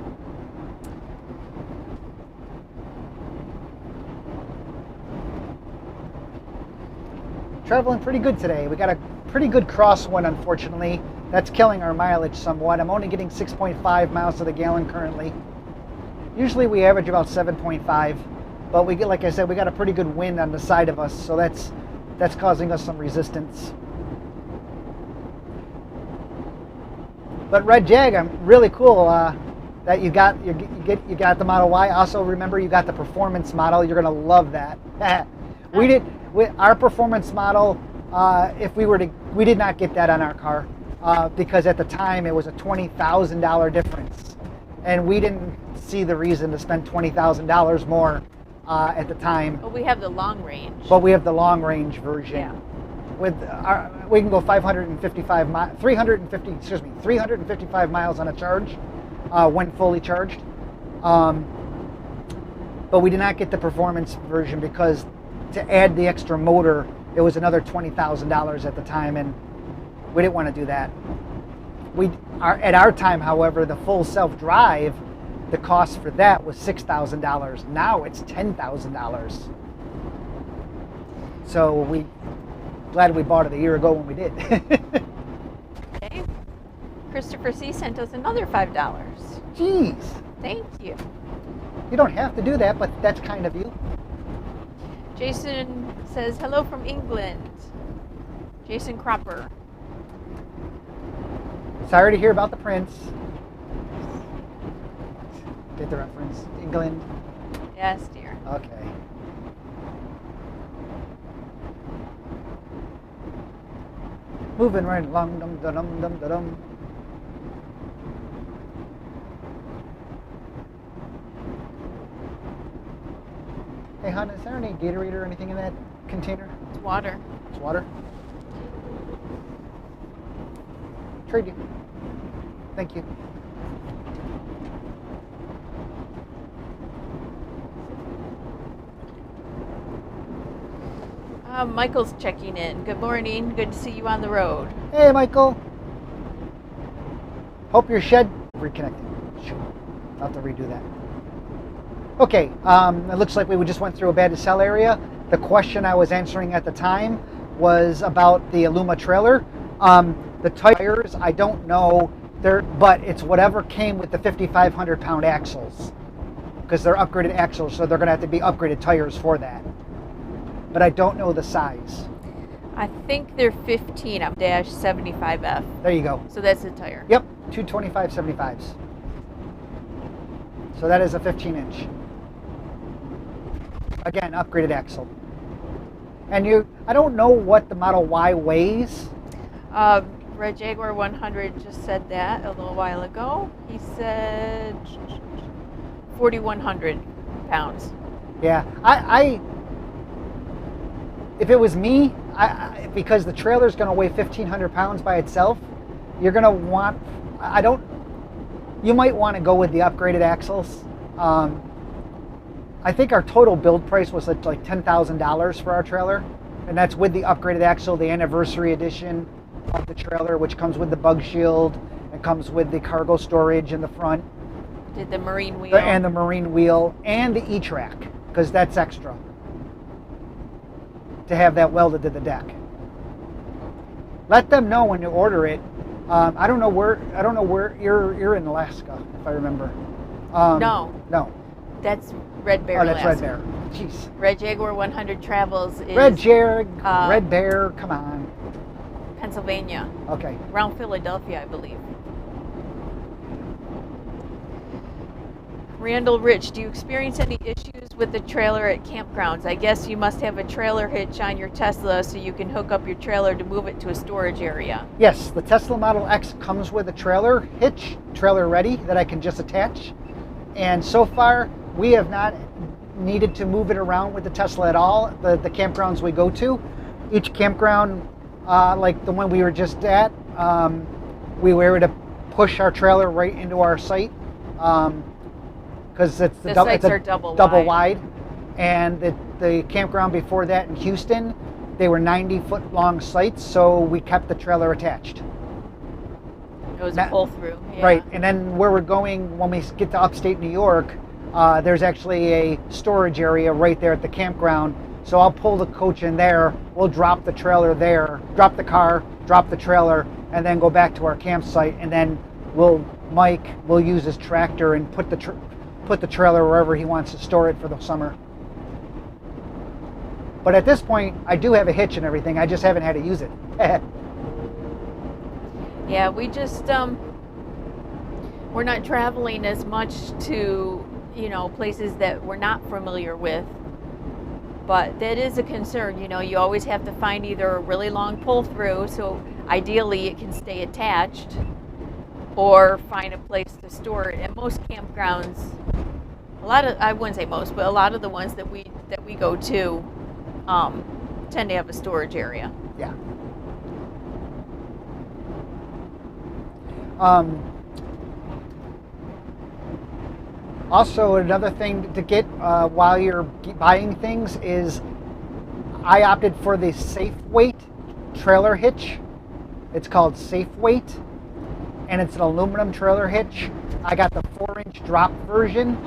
Traveling pretty good today. We got a pretty good crosswind, unfortunately. That's killing our mileage somewhat. I'm only getting 6.5 miles to the gallon currently. Usually we average about 7.5, but we get, like I said, we got a pretty good wind on the side of us, so that's causing us some resistance. But Red Jag, I'm really cool that you got the Model Y. Also, remember, you got the performance model. You're gonna love that. Our performance model, we did not get that on our car because at the time it was a $20,000 difference, and we didn't see the reason to spend $20,000 more at the time. But we have the long range. But we have the long range version. Yeah. We can go 355 miles on a charge when fully charged. But we did not get the performance version because to add the extra motor, it was another $20,000 at the time, and we didn't want to do that. At our time, however, the full self-drive, the cost for that was $6,000. Now it's $10,000. So glad we bought it a year ago when we did. Okay. Christopher C. sent us another $5. Jeez. Thank you. You don't have to do that, but that's kind of you. Jason says, hello from England. Jason Cropper. Sorry to hear about the prince. Get the reference. England. Yes, dear. Okay. Moving right along. Dum dum dum dum dum. Hey, hon, is there any Gatorade or anything in that container? It's water. It's water? Trade you. Thank you. Michael's checking in. Good morning. Good to see you on the road. Hey, Michael. Hope your shed reconnected. Shoot, I'll have to redo that. Okay, it looks like we just went through a bad to sell area. The question I was answering at the time was about the Aluma trailer. The tires, I don't know, but it's whatever came with the 5,500 pound axles, because they're upgraded axles, so they're going to have to be upgraded tires for that. But I don't know the size. I think they're 15 up dash 75F. There you go. So that's the tire. Yep, 225 75s. So that is a 15-inch. Again, upgraded axle. And I don't know what the Model Y weighs. Red Jaguar 100 just said that a little while ago. He said 4,100 pounds. Yeah, if it was me, because the trailer's going to weigh 1,500 pounds by itself, you're going to want, you might want to go with the upgraded axles. I think our total build price was like $10,000 for our trailer, and that's with the upgraded axle, the anniversary edition of the trailer, which comes with the bug shield, it comes with the cargo storage in the front. Did the marine wheel. and the marine wheel and the E-track, because that's extra to have that welded to the deck. Let them know when you order it. I don't know where you're in Alaska, if I remember. No. That's Red Bear. Oh, that's Alaska. Red Bear. Jeez. Red Jaguar 100 Travels is Red Bear, come on. Pennsylvania. Okay. Around Philadelphia, I believe. Randall Rich, do you experience any issues with the trailer at campgrounds? I guess you must have a trailer hitch on your Tesla so you can hook up your trailer to move it to a storage area. Yes, the Tesla Model X comes with a trailer hitch, trailer ready, that I can just attach. And so far, we have not needed to move it around with the Tesla at all, the campgrounds we go to. Each campground, like the one we were just at, we were able to push our trailer right into our site. Because it's double wide, and the campground before that in Houston, they were 90-foot long sites, so we kept the trailer attached. It was a pull through. Yeah. Right, and then where we're going when we get to upstate New York, there's actually a storage area right there at the campground. So I'll pull the coach in there. We'll drop the trailer there, drop the car, drop the trailer, and then go back to our campsite. And then Mike will use his tractor and put the trailer wherever he wants to store it for the summer. But at this point, I do have a hitch and everything. I just haven't had to use it. Yeah, we just we're not traveling as much to, places that we're not familiar with. But that is a concern. You always have to find either a really long pull through, so ideally it can stay attached, or find a place to store it. And most campgrounds, I wouldn't say most, but a lot of the ones that we go to tend to have a storage area. Yeah. Also, another thing to get while you're buying things is I opted for the Safe Weight trailer hitch. It's called Safe Weight, and it's an aluminum trailer hitch. I got the 4-inch drop version,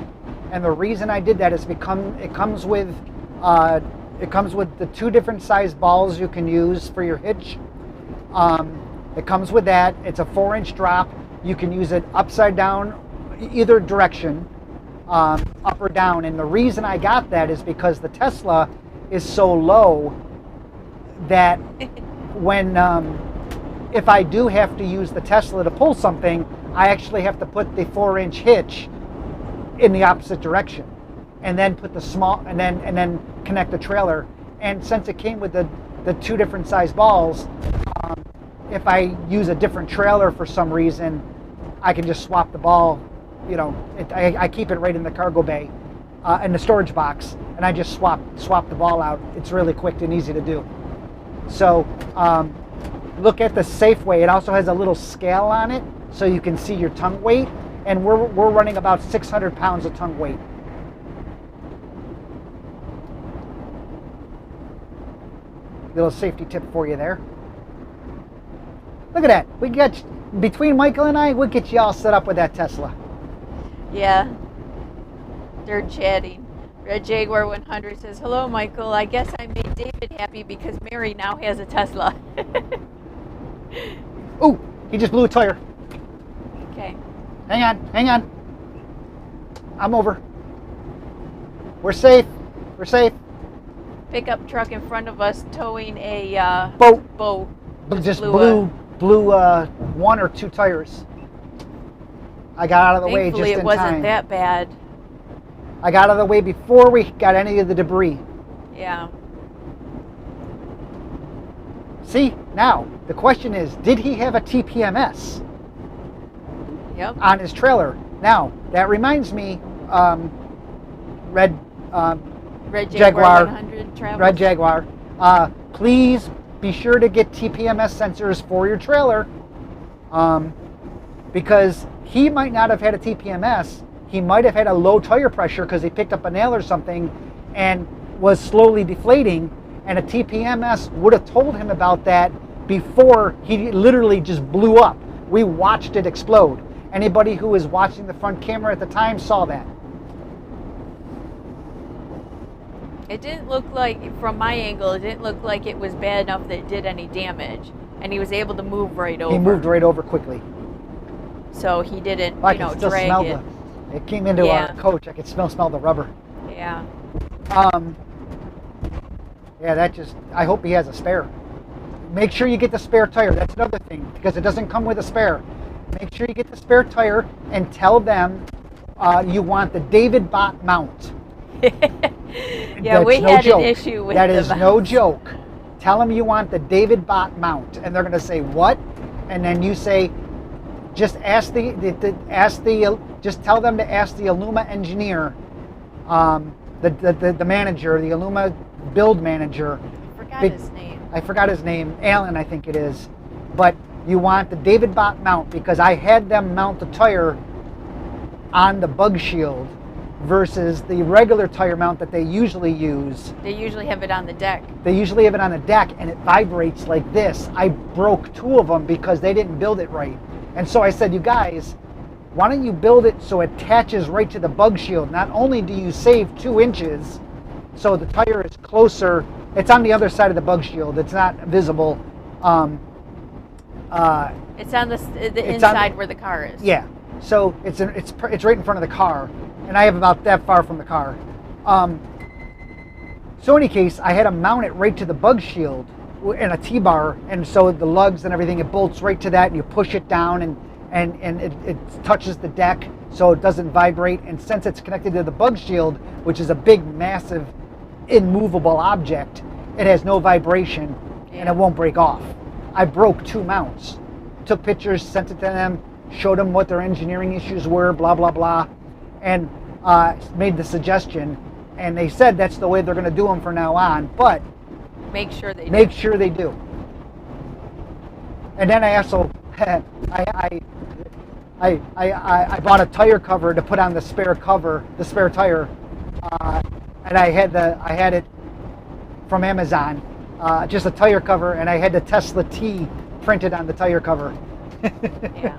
and the reason I did that is because it comes with the 2 different size balls you can use for your hitch. It comes with that. It's a 4-inch drop. You can use it upside down, either direction, up or down. And the reason I got that is because the Tesla is so low that when if I do have to use the Tesla to pull something, I actually have to put the 4-inch hitch in the opposite direction, and then put the small, and then connect the trailer. And since it came with the 2 different size balls, if I use a different trailer for some reason, I can just swap the ball. I keep it right in the cargo bay, in the storage box, and I just swap the ball out. It's really quick and easy to do. So look at the Safeway. It also has a little scale on it, so you can see your tongue weight. And we're running about 600 pounds of tongue weight. Little safety tip for you there. Look at that. We got, between Michael and I, we'll get you all set up with that Tesla. Yeah. They're chatting. Red Jaguar 100 says, hello, Michael. I guess I made David happy because Mary now has a Tesla. Ooh, he just blew a tire. Okay. Hang on. I'm over. We're safe. Pickup truck in front of us towing a boat. Just blew 1 or 2 tires. I got out of the way just in time. Thankfully, it wasn't that bad. I got out of the way before we got any of the debris. Yeah. See, now, the question is, did he have a TPMS? Yep. On his trailer? Now, that reminds me, Red Jaguar 100 Travels. Red Jaguar, please be sure to get TPMS sensors for your trailer, because he might not have had a TPMS. He might have had a low tire pressure because he picked up a nail or something and was slowly deflating, and a TPMS would have told him about that before he literally just blew up. We watched it explode. Anybody who was watching the front camera at the time saw that. It didn't look like, from my angle, it didn't look like it was bad enough that it did any damage. And he was able to move right over. He moved right over quickly. So he didn't, I can still drag smell it. It came into our coach. I could smell the rubber. Yeah. Yeah, that just, I hope he has a spare. Make sure you get the spare tire. That's another thing, because it doesn't come with a spare. Make sure you get the spare tire and tell them you want the David Bott mount. Yeah, That's we no had joke. an issue with that. the Is mount. no joke. Tell them you want the David Bott mount, and they're going to say what, and then you say, just ask just tell them to ask the Aluma engineer, the manager, the Aluma build manager. I forgot his name. Alan, I think it is. But you want the David Bott mount, because I had them mount the tire on the bug shield versus the regular tire mount that they usually use. They usually have it on the deck. They usually have it on the deck, and it vibrates like this. I broke 2 of them because they didn't build it right. And so I said, you guys, why don't you build it so it attaches right to the bug shield? Not only do you save 2 inches, so the tire is closer. It's on the other side of the bug shield. It's not visible. It's on the inside where the car is. Yeah. So it's right in front of the car, and I have about that far from the car. So in any case, I had to mount it right to the bug shield in a T-bar, and so the lugs and everything, it bolts right to that, and you push it down, and it touches the deck so it doesn't vibrate. And since it's connected to the bug shield, which is a big, massive, immovable object, it has no vibration, and it won't break off. I broke 2 mounts, took pictures, sent it to them, showed them what their engineering issues were, blah, blah, blah, and made the suggestion, and they said that's the way they're going to do them from now on, but make sure they do. And then I also, I bought a tire cover to put on the spare tire, and I had it from Amazon, just a tire cover, and I had the Tesla T printed on the tire cover. Yeah.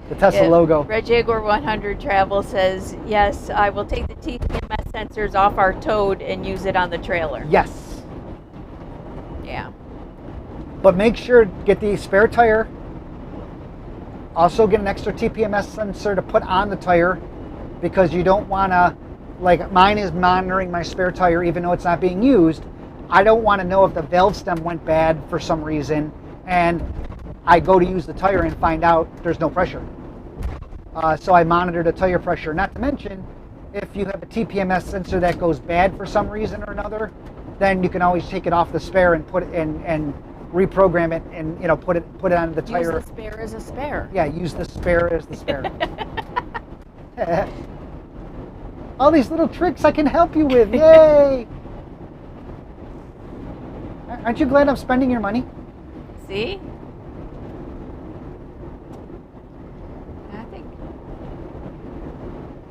The Tesla logo. Red Jaguar 100 Travel says, yes, I will take the TPMS sensors off our Toad and use it on the trailer. Yes. Yeah. But make sure, get the spare tire. Also get an extra TPMS sensor to put on the tire, because you don't want to, like mine is monitoring my spare tire even though it's not being used. I don't want to know if the valve stem went bad for some reason, and I go to use the tire and find out there's no pressure. So I monitor the tire pressure. Not to mention, if you have a TPMS sensor that goes bad for some reason or another, then you can always take it off the spare and put it and reprogram it, and put it on the tire. Use the spare as a spare. Yeah, use the spare as the spare. All these little tricks I can help you with. Yay! Aren't you glad I'm spending your money? See? I think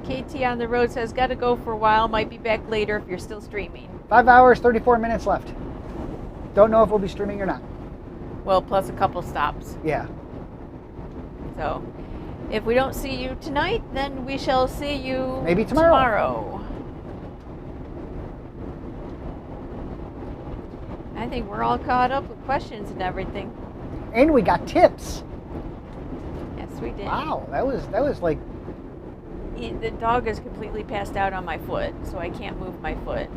KT on the road says, gotta go for a while, might be back later if you're still streaming. 5 hours, 34 minutes left. Don't know if we'll be streaming or not. Well, plus a couple stops. Yeah. So, if we don't see you tonight, then we shall see you maybe tomorrow. I think we're all caught up with questions and everything. And we got tips. Yes, we did. Wow, that was like... The dog is completely passed out on my foot, so I can't move my foot.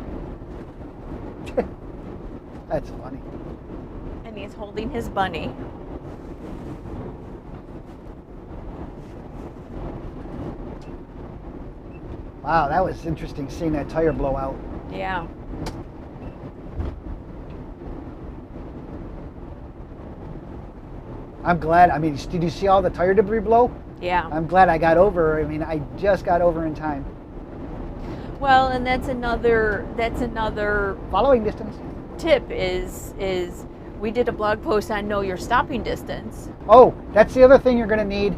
That's funny. And he's holding his bunny. Wow, that was interesting seeing that tire blow out. Yeah. I'm glad. I mean, did you see all the tire debris blow? Yeah. I'm glad I got over. I mean, I just got over in time. Well, and that's another Following distance. tip is we did a blog post on know your stopping distance. Oh, that's the other thing you're going to need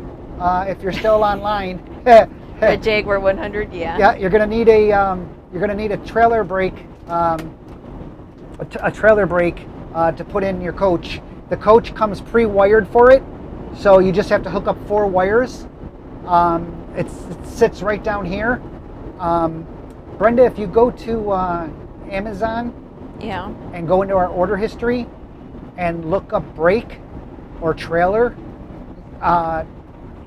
if you're still online. The Jaguar 100, yeah. Yeah, you're going to need a trailer brake, a trailer brake to put in your coach. The coach comes pre-wired for it, so you just have to hook up 4 wires, It sits right down here. Brenda, if you go to Amazon Yeah. and go into our order history and look up brake or trailer,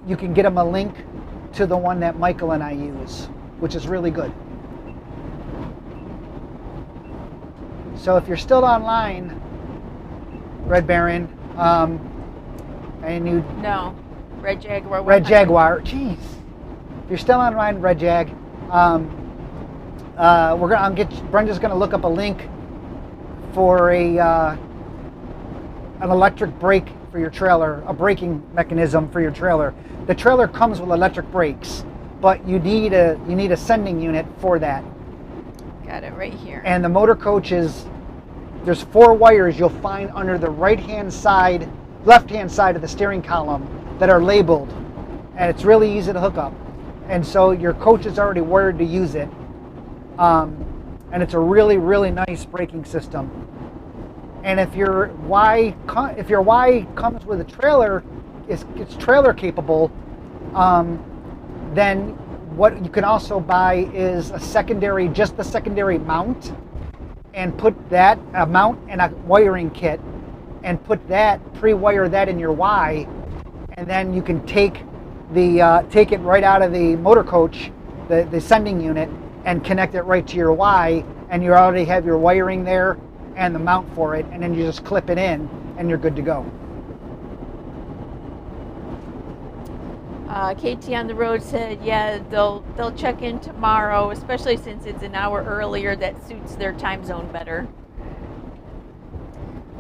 you can get them a link to the one that Michael and I use, which is really good. So if you're still online, Red Baron, and you No. Red Jaguar. Red 100. Jaguar, jeez. If you're still online, Red Jag, Brenda's gonna look up a link for an electric brake for your trailer, a braking mechanism for your trailer. The trailer comes with electric brakes, but you need a sending unit for that. Got it right here. And the motor coach there's 4 wires you'll find under the left-hand side of the steering column that are labeled, and it's really easy to hook up. And so your coach is already wired to use it, and it's a really, really nice braking system. And if your Y comes with a trailer, it's trailer capable, then what you can also buy is just the secondary mount, and put that mount in a wiring kit, and pre-wire that in your Y, and then you can take it right out of the motor coach, the sending unit, and connect it right to your Y, and you already have your wiring there and the mount for it, and then you just clip it in, and you're good to go. KT on the road said, yeah, they'll check in tomorrow, especially since it's an hour earlier. That suits their time zone better.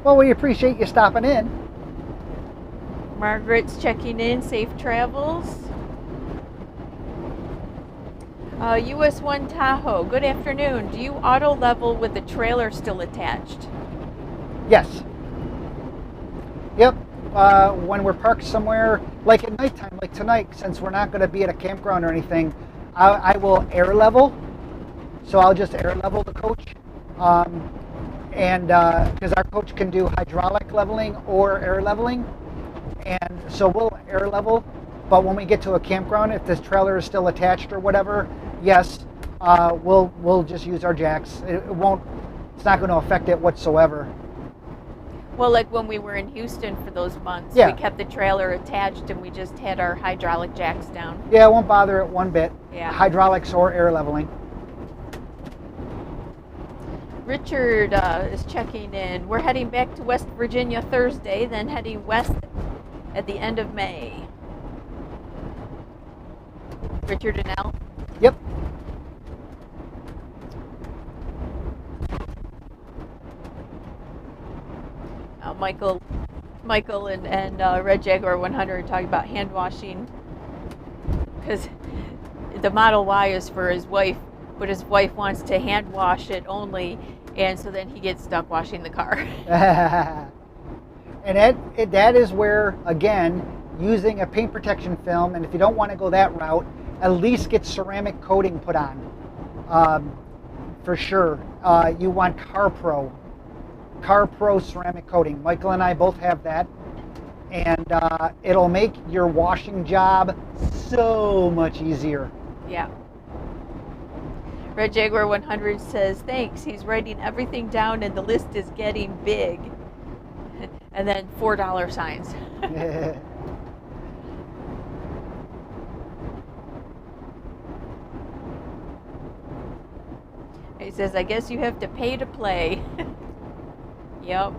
Well, we appreciate you stopping in. Margaret's checking in. Safe travels. US 1 Tahoe. Good afternoon. Do you auto level with the trailer still attached? Yes. Yep. When we're parked somewhere, like at nighttime, like tonight, since we're not going to be at a campground or anything, I will air level. So I'll just air level the coach. And because our coach can do hydraulic leveling or air leveling. And so we'll air level. But when we get to a campground, if this trailer is still attached or whatever, yes, we'll just use our jacks. It's not going to affect it whatsoever. Well, like when we were in Houston for those months, Yeah. we kept the trailer attached and we just had our hydraulic jacks down. Yeah, it won't bother it one bit. Yeah. Hydraulics or air leveling. Richard is checking in. We're heading back to West Virginia Thursday, then heading west at the end of May. Richard and Al? Yep. Michael and Red Jaguar 100 are talking about hand washing, because the Model Y is for his wife, but his wife wants to hand wash it only, and so then he gets stuck washing the car. And that is where, again, using a paint protection film, and if you don't want to go that route, at least get ceramic coating put on. For sure. You want CarPro ceramic coating. Michael and I both have that, and it'll make your washing job so much easier. Yeah. Red Jaguar 100 says, thanks, he's writing everything down and the list is getting big. And then $4 signs. He says, I guess you have to pay to play. Yep.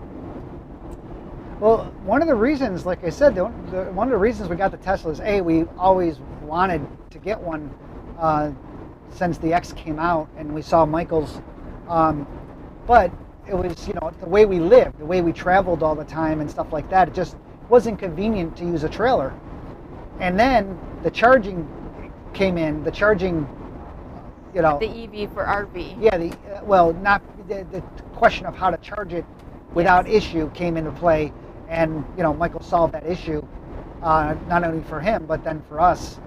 Well, one of the reasons, like I said, one of the reasons we got the Tesla is, A, we always wanted to get one since the X came out, and we saw Michael's. But it was, the way we lived, the way we traveled all the time and stuff like that, it just wasn't convenient to use a trailer. And then the charging came in, the EV for RV. Yeah, not the question of how to charge it without issue came into play, and Michael solved that issue, not only for him but then for us.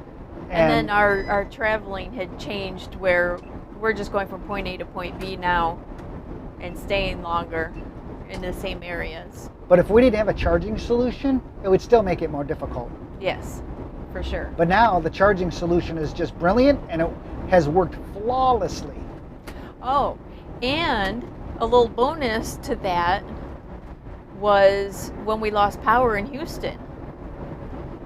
And then our traveling had changed, where we're just going from point A to point B now and staying longer in the same areas. But if we didn't have a charging solution, it would still make it more difficult. Yes, for sure. But now the charging solution is just brilliant, and it has worked flawlessly. Oh, and a little bonus to that was when we lost power in Houston.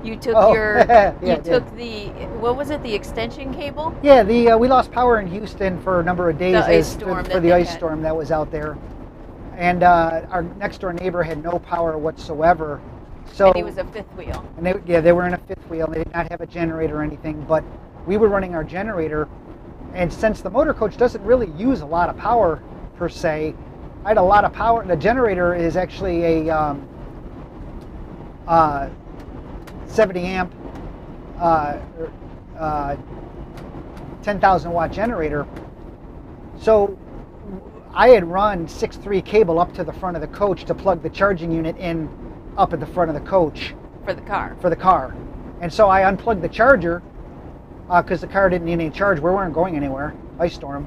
You took the what was it? The extension cable? Yeah, we lost power in Houston for a number of days for the ice storm that was out there, and our next door neighbor had no power whatsoever. So And he was a fifth wheel. And they were in a fifth wheel. They did not have a generator or anything, but we were running our generator, and since the motor coach doesn't really use a lot of power per se, I had a lot of power. The generator is actually a 70 amp 10,000 watt generator. So I had run 6-3 cable up to the front of the coach to plug the charging unit in up at the front of the coach. For the car. And so I unplugged the charger because the car didn't need any charge. We weren't going anywhere, ice storm.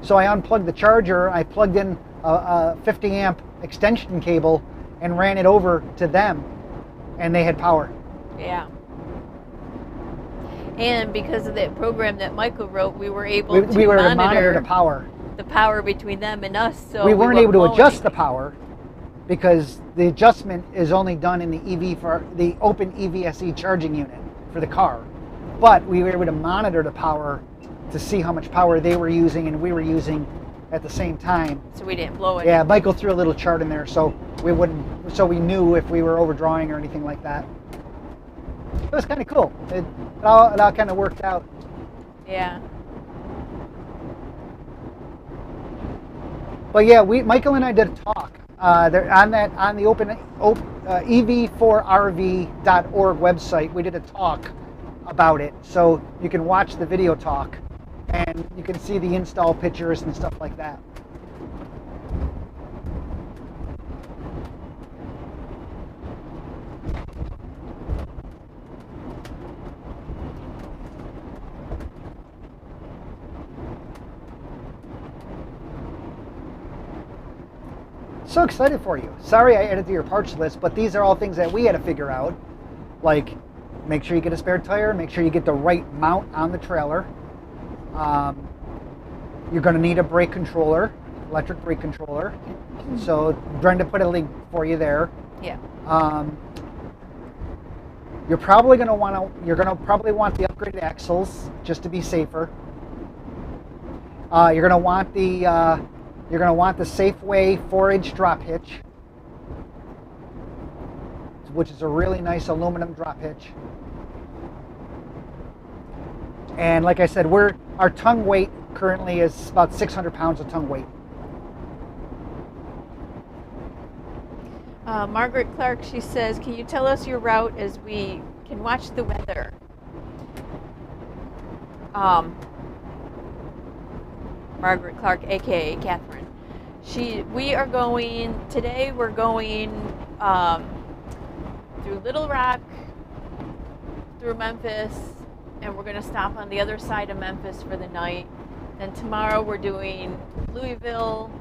So I unplugged the charger, I plugged in a 50 amp extension cable and ran it over to them, and they had power. Yeah. And because of that program that Michael wrote, we were able to monitor the power between them and us. So we weren't able to adjust the power because the adjustment is only done in the open EVSE charging unit for the car. But we were able to monitor the power to see how much power they were using and we were using at the same time. So we didn't blow it. Yeah, Michael threw a little chart in there so we knew if we were overdrawing or anything like that. It was kind of cool. It all kind of worked out. Yeah. But yeah, Michael and I did a talk on the open ev4rv.org website. We did a talk about it, so you can watch the video talk and you can see the install pictures and stuff like that. So excited for you. Sorry I added to your parts list, but these are all things that we had to figure out. Like, make sure you get a spare tire, make sure you get the right mount on the trailer. You're going to need a brake controller, electric brake controller. So Brenda put a link for you there. Yeah. You're probably going to want the upgraded axles just to be safer. You're going to want the Safeway 4-inch drop hitch, which is a really nice aluminum drop hitch. And like I said, our tongue weight currently is about 600 pounds of tongue weight. Margaret Clark, she says, can you tell us your route as we can watch the weather? Margaret Clark, aka Catherine. We're going through Little Rock, through Memphis, and we're going to stop on the other side of Memphis for the night. Then tomorrow we're doing Louisville,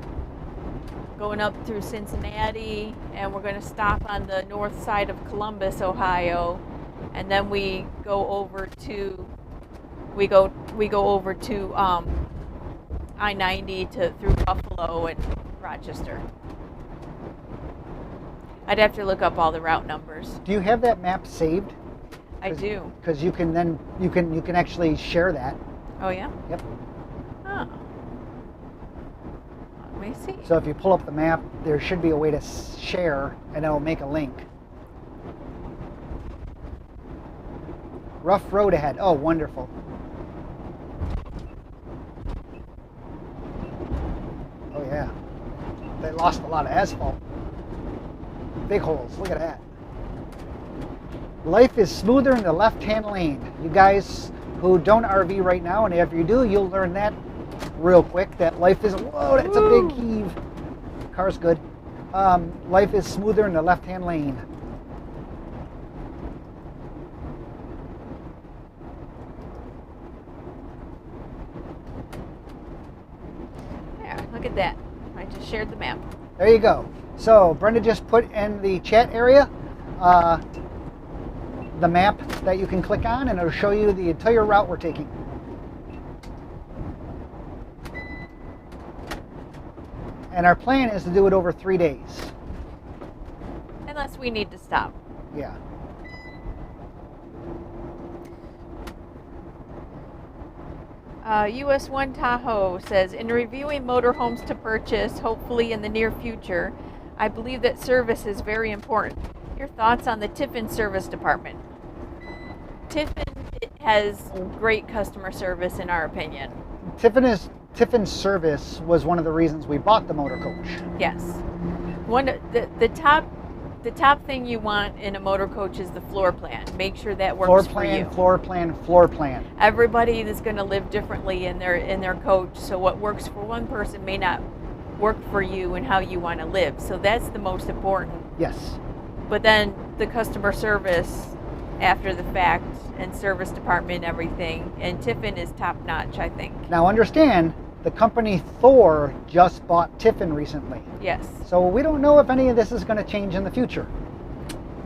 going up through Cincinnati, and we're going to stop on the north side of Columbus, Ohio, and then we go over to I-90 through Buffalo and Rochester. I'd have to look up all the route numbers. Do you have that map saved? I do. Because you can actually share that. Oh yeah? Yep. Oh. Let me see. So if you pull up the map, there should be a way to share, and it'll make a link. Rough road ahead. Oh, wonderful. Oh yeah. They lost a lot of asphalt. Big holes. Look at that. Life is smoother in the left-hand lane. You guys who don't RV right now, and if you do, you'll learn that real quick. That life is, whoa, that's a big heave. Car's good. Life is smoother in the left-hand lane. There, look at that. I just shared the map. There you go. So Brenda just put in the chat area the map that you can click on, and it'll show you the entire route we're taking. And our plan is to do it over 3 days. Unless we need to stop. Yeah. US 1 Tahoe says, in reviewing motorhomes to purchase, hopefully in the near future, I believe that service is very important. Your thoughts on the Tiffin service department? Tiffin has great customer service in our opinion. Tiffin's service was one of the reasons we bought the motor coach. Yes. The top thing you want in a motor coach is the floor plan. Make sure that works for you. Floor plan. Everybody is going to live differently in their coach, so what works for one person may not work for you and how you want to live. So that's the most important. Yes. But then the customer service after the fact and service department and everything, and Tiffin is top notch, I think. Now understand, the company Thor just bought Tiffin recently. Yes. So we don't know if any of this is going to change in the future.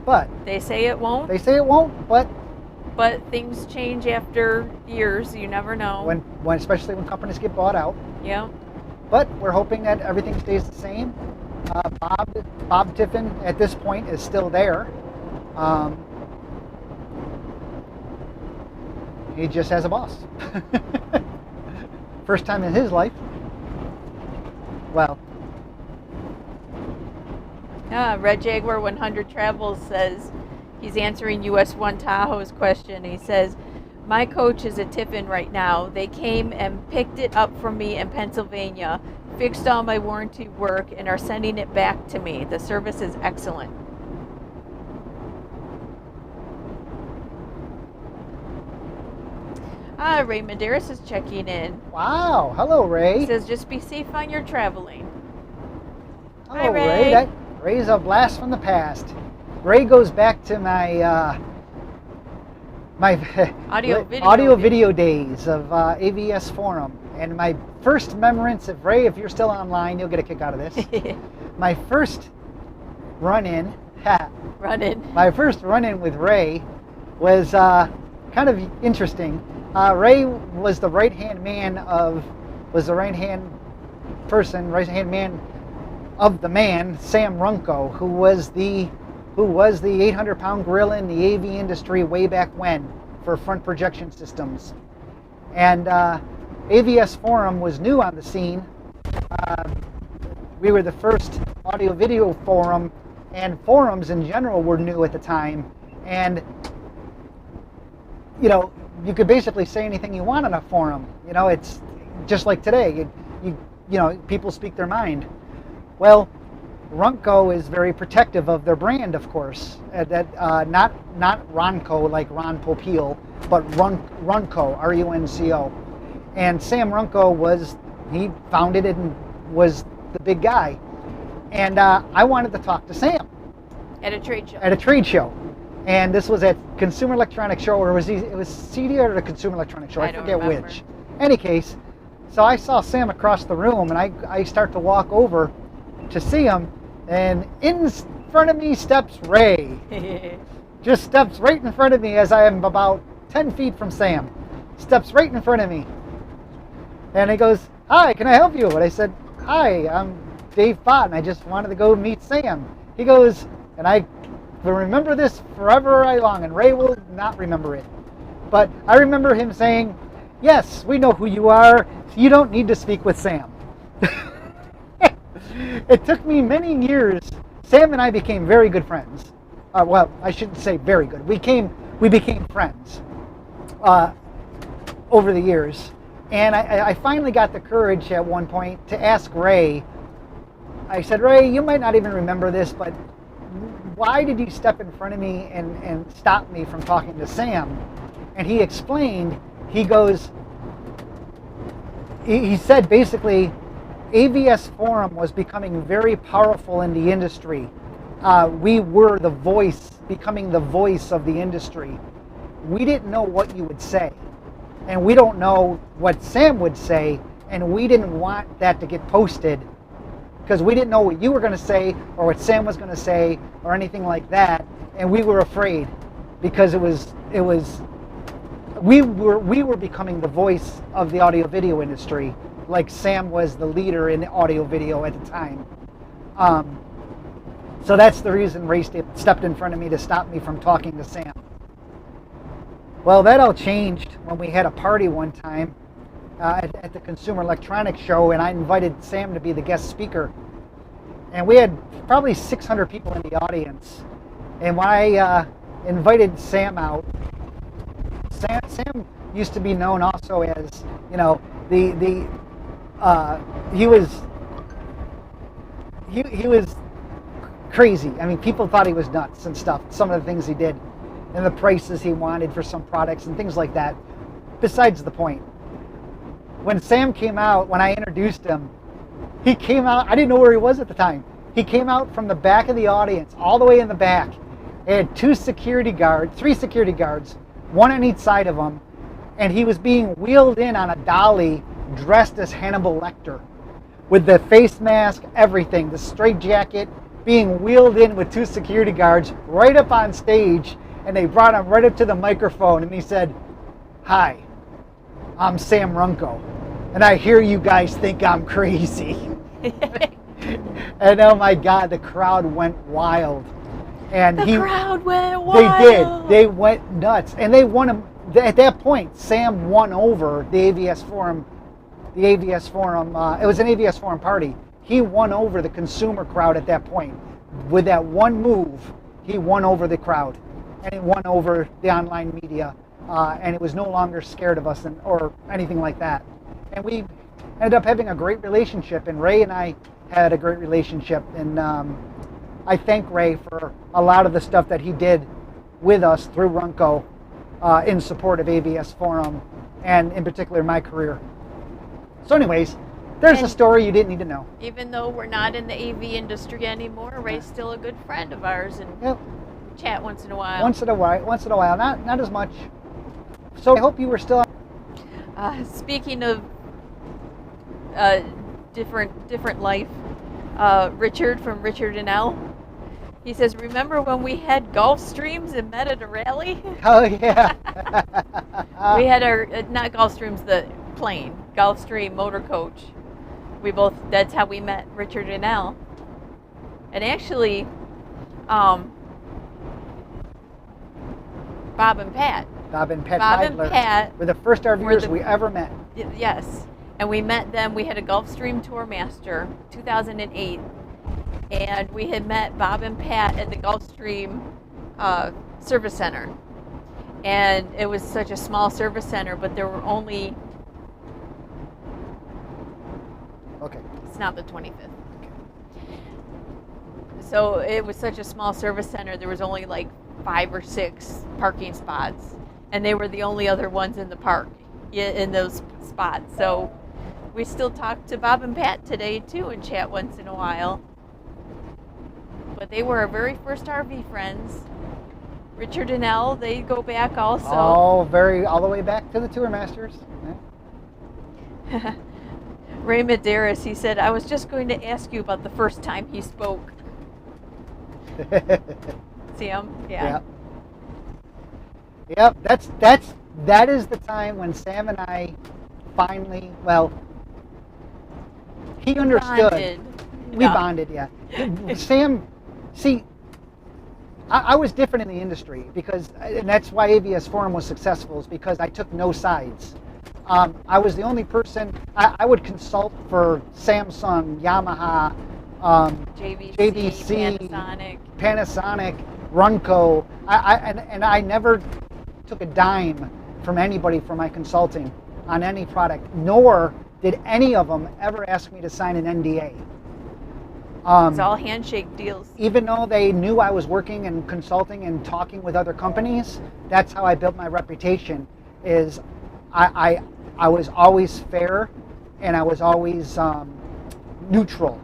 But they say it won't. But things change after years. You never know. When especially when companies get bought out. Yeah. But we're hoping that everything stays the same. Bob Tiffin at this point is still there. He just has a boss. First time in his life. Well. Red Jaguar 100 Travels says he's answering US 1 Tahoe's question. He says, my coach is a Tiffin right now. They came and picked it up from me in Pennsylvania, fixed all my warranty work, and are sending it back to me. The service is excellent. Ray Medeiros is checking in. Wow. Hello, Ray. He says, just be safe on your traveling. Hello, Hi, Ray. Ray's a blast from the past. Ray goes back to my audio video days of AVS Forum. And my first remembrance of Ray, if you're still online, you'll get a kick out of this. My first run-in with Ray was kind of interesting. Ray was the right-hand man of the man, Sam Runco, who was the 800-pound gorilla in the AV industry way back when for front projection systems. And AVS Forum was new on the scene. We were the first audio-video forum, and forums in general were new at the time. And you could basically say anything you want on a forum. It's just like today. People speak their mind. Well, Runco is very protective of their brand, of course. Not Ronco like Ron Popeil, but Runco, R-U-N-C-O. And Sam Runco he founded it and was the big guy. And I wanted to talk to Sam. At a trade show. And this was at Consumer Electronics Show, or it was CEDIA or the Consumer Electronics Show? I forget remember. Which. Any case, so I saw Sam across the room, and I start to walk over to see him, and in front of me steps Ray. Just steps right in front of me as I am about 10 feet from Sam. Steps right in front of me. And he goes, hi, can I help you? And I said, hi, I'm Dave Bott, and I just wanted to go meet Sam. He goes, and I will remember this forever I long, and Ray will not remember it. But I remember him saying, yes, we know who you are. You don't need to speak with Sam. It took me many years. Sam and I became very good friends. Well, I shouldn't say very good. We became friends over the years. And I finally got the courage at one point to ask Ray. I said, Ray, you might not even remember this, but why did you step in front of me and stop me from talking to Sam? And he explained, he said basically, AVS Forum was becoming very powerful in the industry. We were becoming the voice of the industry. We didn't know what you would say. And we don't know what Sam would say, and we didn't want that to get posted because we didn't know what you were going to say or what Sam was going to say or anything like that, and we were afraid. because we were becoming the voice of the audio video industry, like Sam was the leader in the audio video at the time. So that's the reason Ray stepped in front of me to stop me from talking to Sam. Well, that all changed when we had a party one time at the Consumer Electronics Show, and I invited Sam to be the guest speaker. And we had probably 600 people in the audience. And when I invited Sam out, Sam used to be known also as, you know, he was crazy. I mean, people thought he was nuts and stuff, some of the things he did and the prices he wanted for some products and things like that. Besides the point. When Sam came out, when I introduced him, he came out, I didn't know where he was at the time. He came out from the back of the audience, all the way in the back. He had three security guards, one on each side of him, and he was being wheeled in on a dolly dressed as Hannibal Lecter with the face mask, everything, the straight jacket, being wheeled in with two security guards right up on stage, and they brought him right up to the microphone, and he said, "Hi, I'm Sam Runco, and I hear you guys think I'm crazy." And oh my God, the crowd went wild. And the crowd went wild. They did. They went nuts. And they won him. At that point, Sam won over the AVS Forum. It was an AVS Forum party. He won over the consumer crowd at that point. With that one move, he won over the crowd. And he won over the online media. And it was no longer scared of us or anything like that. And we ended up having a great relationship. And Ray and I had a great relationship. And I thank Ray for a lot of the stuff that he did with us through Runco in support of AVS Forum and in particular my career. So anyways, there's a story you didn't need to know. Even though we're not in the AV industry anymore, Ray's still a good friend of ours, and yep. Chat once in a while. Once in a while, not as much. So I hope you were still. Speaking of different life, Richard from Richard and L. He says, "Remember when we had Gulfstreams and met at a rally?" Oh yeah. We had our not Gulfstreams, the plane, Gulfstream motor coach. That's how we met Richard and L. And actually, Bob and Pat. Bob and Pat were the first RVers we ever met. Yes. And we met them. We had a Gulfstream Tourmaster, 2008. And we had met Bob and Pat at the Gulfstream Service Center. And it was such a small service center, but there were only... Okay. It's not the 25th. Okay. So it was such a small service center, there was only like 5 or 6 parking spots. And they were the only other ones in the park, in those spots. So we still talk to Bob and Pat today too and chat once in a while. But they were our very first RV friends. Richard and Elle, they go back also. All the way back to the Tourmasters. Yeah. Ray Medeiros, he said, "I was just going to ask you about the first time he spoke." See him? Yeah. Yep. That is the time when Sam and I finally, he understood. Bonded. We bonded, yeah. Sam, see, I was different in the industry and that's why AVS Forum was successful, is because I took no sides. I was the only person, I would consult for Samsung, Yamaha, JVC, Panasonic, Runco, and I never took a dime from anybody for my consulting on any product, nor did any of them ever ask me to sign an NDA. It's all handshake deals. Even though they knew I was working and consulting and talking with other companies, that's how I built my reputation. Is I was always fair, and I was always neutral.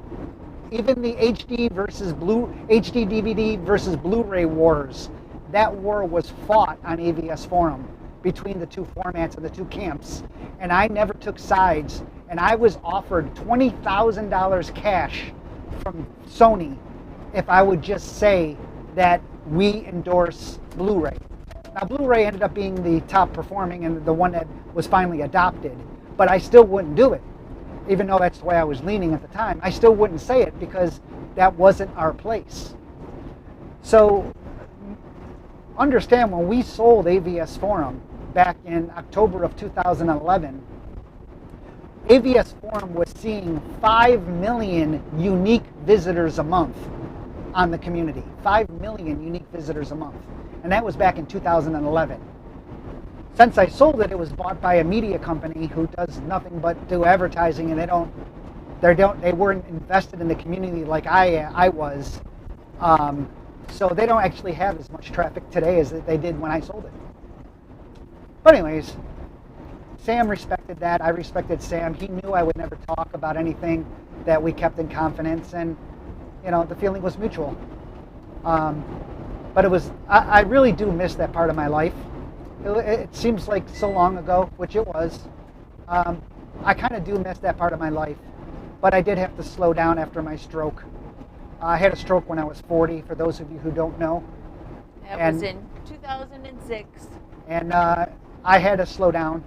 Even the HD DVD versus Blu-ray wars, that war was fought on AVS Forum between the two formats and the two camps, and I never took sides. And I was offered $20,000 cash from Sony if I would just say that we endorse Blu-ray. Now, Blu-ray ended up being the top performing and the one that was finally adopted, but I still wouldn't do it. Even though that's the way I was leaning at the time, I still wouldn't say it because that wasn't our place. So understand, when we sold AVS Forum back in October of 2011, AVS Forum was seeing 5 million unique visitors a month on the community. 5 million unique visitors a month. And that was back in 2011. Since I sold it, it was bought by a media company who does nothing but do advertising, and they weren't invested in the community like I was. So they don't actually have as much traffic today as they did when I sold it. But anyways, Sam respected that. I respected Sam. He knew I would never talk about anything that we kept in confidence, and the feeling was mutual. But it was, I really do miss that part of my life. It seems like so long ago, which it was. I kind of do miss that part of my life, but I did have to slow down after my stroke. I had a stroke when I was 40, for those of you who don't know. That was in 2006. And I had to slow down.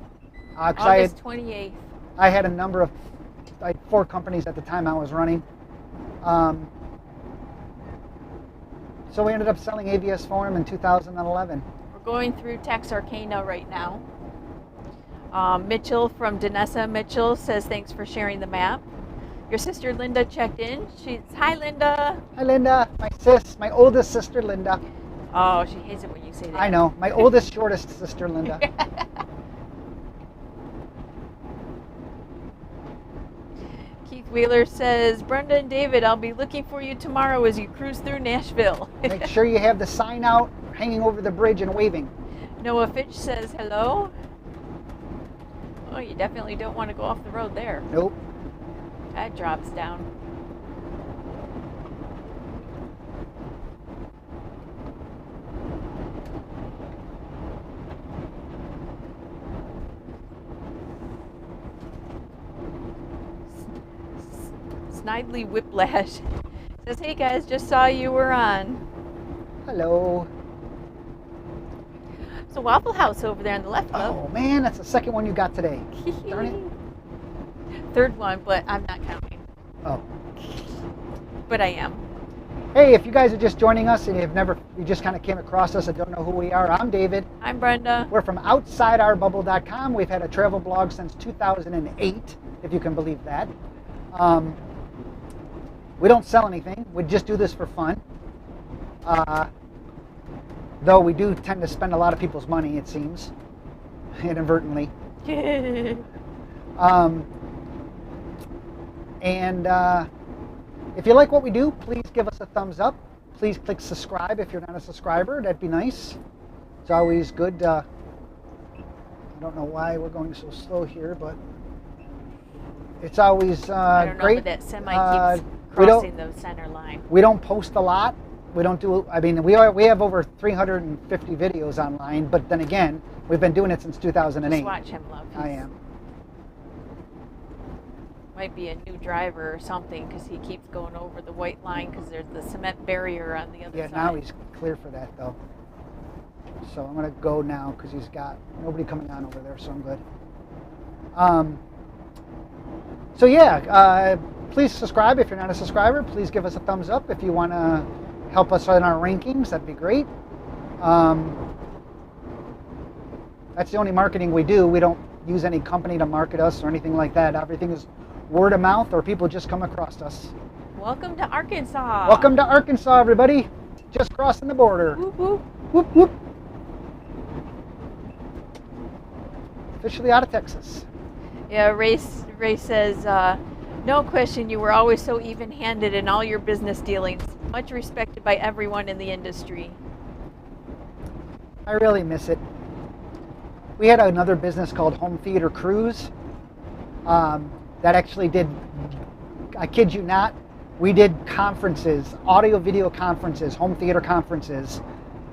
August 28th. I had a number of, 4 companies at the time I was running. So we ended up selling AVS Forum in 2011. We're going through Texarkana right now. Mitchell from Danessa Mitchell says, thanks for sharing the map. Your sister Linda checked in. She's, hi Linda. Hi Linda, my oldest sister Linda. Oh, she hates it when you say that. I know, my oldest, shortest sister Linda. Keith Wheeler says, Brenda and David, I'll be looking for you tomorrow as you cruise through Nashville. Make sure you have the sign out, hanging over the bridge and waving. Noah Fitch says, hello. Oh, you definitely don't want to go off the road there. Nope. That drops down. Snidely Whiplash says, hey guys, just saw you were on. Hello. It's a Waffle House over there on the left, love. Oh man, that's the second one you got today. Darn it. Third one, but I'm not counting. Oh. But I am. Hey, if you guys are just joining us and you just kind of came across us and don't know who we are, I'm David. I'm Brenda. We're from OutsideOurBubble.com. We've had a travel blog since 2008, if you can believe that. We don't sell anything. We just do this for fun. Though we do tend to spend a lot of people's money, it seems, inadvertently. If you like what we do, please give us a thumbs up. Please click subscribe if you're not a subscriber. That'd be nice. It's always good. I don't know why we're going so slow here, but it's always I don't know, great. but that semi keeps crossing the center line. We don't post a lot. We don't do. I mean, we have over 350 videos online, but then again, we've been doing it since 2008. Just watch him, love. I am. Might be a new driver or something because he keeps going over the white line because there's the cement barrier on the other side. Yeah, now he's clear for that though. So I'm gonna go now because he's got nobody coming on over there, so I'm good. So yeah, please subscribe if you're not a subscriber. Please give us a thumbs up if you want to help us in our rankings. That'd be great. That's the only marketing we do. We don't use any company to market us or anything like that. Everything is word of mouth or people just come across us. Welcome to Arkansas. Welcome to Arkansas, everybody. Just crossing the border. Whoop, whoop. Whoop, whoop. Officially out of Texas. Yeah, Ray says, no question, you were always so even-handed in all your business dealings. Much respected by everyone in the industry. I really miss it. We had another business called Home Theater Cruise that actually did, I kid you not, we did conferences, audio-video conferences, home theater conferences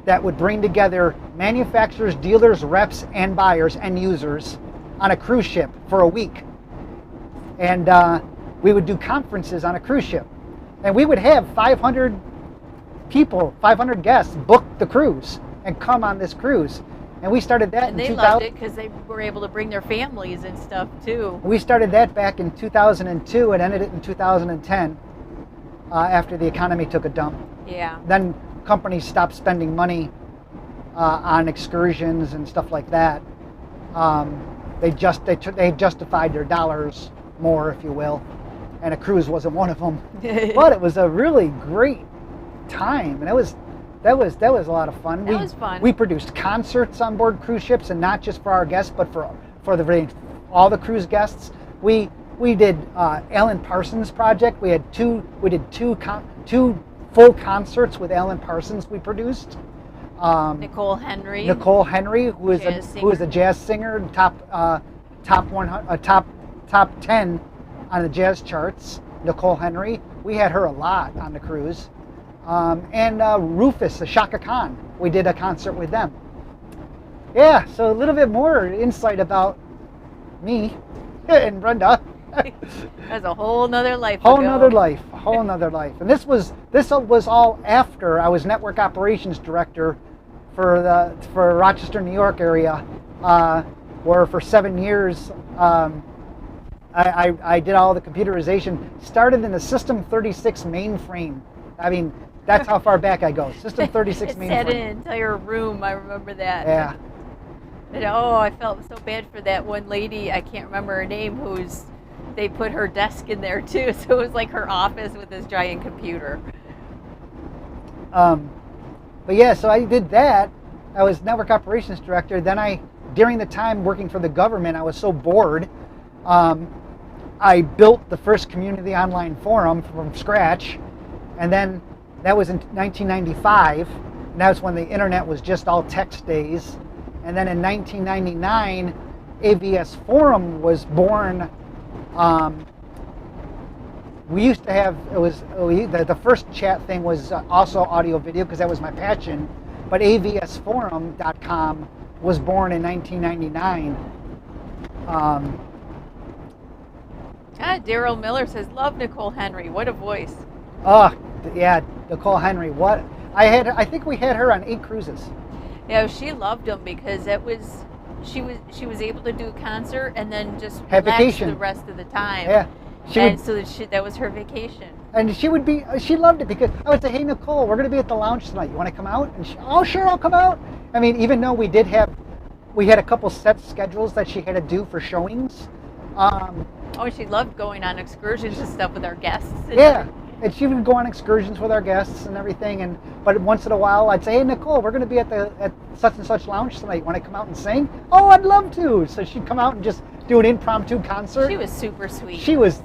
that would bring together manufacturers, dealers, reps, and buyers and users on a cruise ship for a week. And we would do conferences on a cruise ship. And we would have 500 people, 500 guests book the cruise. and come on this cruise. And we started that And in they 2000. loved it because they were able to bring their families and stuff too. We started that back in 2002 and ended it in 2010 after the economy took a dump. Yeah. Then companies stopped spending money on excursions and stuff like that. They justified their dollars more, if you will, and a cruise wasn't one of them. But it was a really great time, and that was a lot of fun. That was fun. We produced concerts on board cruise ships, and not just for our guests, but for all the cruise guests. We did Alan Parsons Project. We did two full concerts with Alan Parsons. We produced. Nicole Henry. Nicole Henry, who is a jazz singer, top 10 on the jazz charts. Nicole Henry, we had her a lot on the cruise, and Rufus, the Shaka Khan. We did a concert with them. Yeah, so a little bit more insight about me and Brenda. That's a whole nother life. Whole nother life. And this was all after I was network operations director for Rochester, New York area, where for 7 years I did all the computerization. Started in the System 36 mainframe. I mean, that's how far back I go. System 36 it mainframe. had an entire room. I remember that. Yeah. And, I felt so bad for that one lady. I can't remember her name. They put her desk in there too, so it was like her office with this giant computer. But yeah, so I did that. I was network operations director. Then during the time working for the government, I was so bored. I built the first community online forum from scratch, and then that was in 1995. And that was when the internet was just all text days. And then in 1999, AVS Forum was born. We used to have, the first chat thing was also audio video because that was my passion, but avsforum.com was born in 1999. Daryl Miller says, love Nicole Henry. What a voice. Oh, yeah, Nicole Henry. What? I think we had her on 8 cruises. Yeah, she loved them because she was able to do a concert and then just have relax vacation the rest of the time. Yeah. That was her vacation. And she loved it because I would say, hey, Nicole, we're going to be at the lounge tonight. You want to come out? And oh, sure, I'll come out. I mean, even though we had a couple set schedules that she had to do for showings. She loved going on excursions and stuff with our guests. Yeah. And she would go on excursions with our guests and everything. But once in a while, I'd say, hey, Nicole, we're going to be at such and such lounge tonight. Want to come out and sing? Oh, I'd love to. So she'd come out and just do an impromptu concert. She was super sweet. She was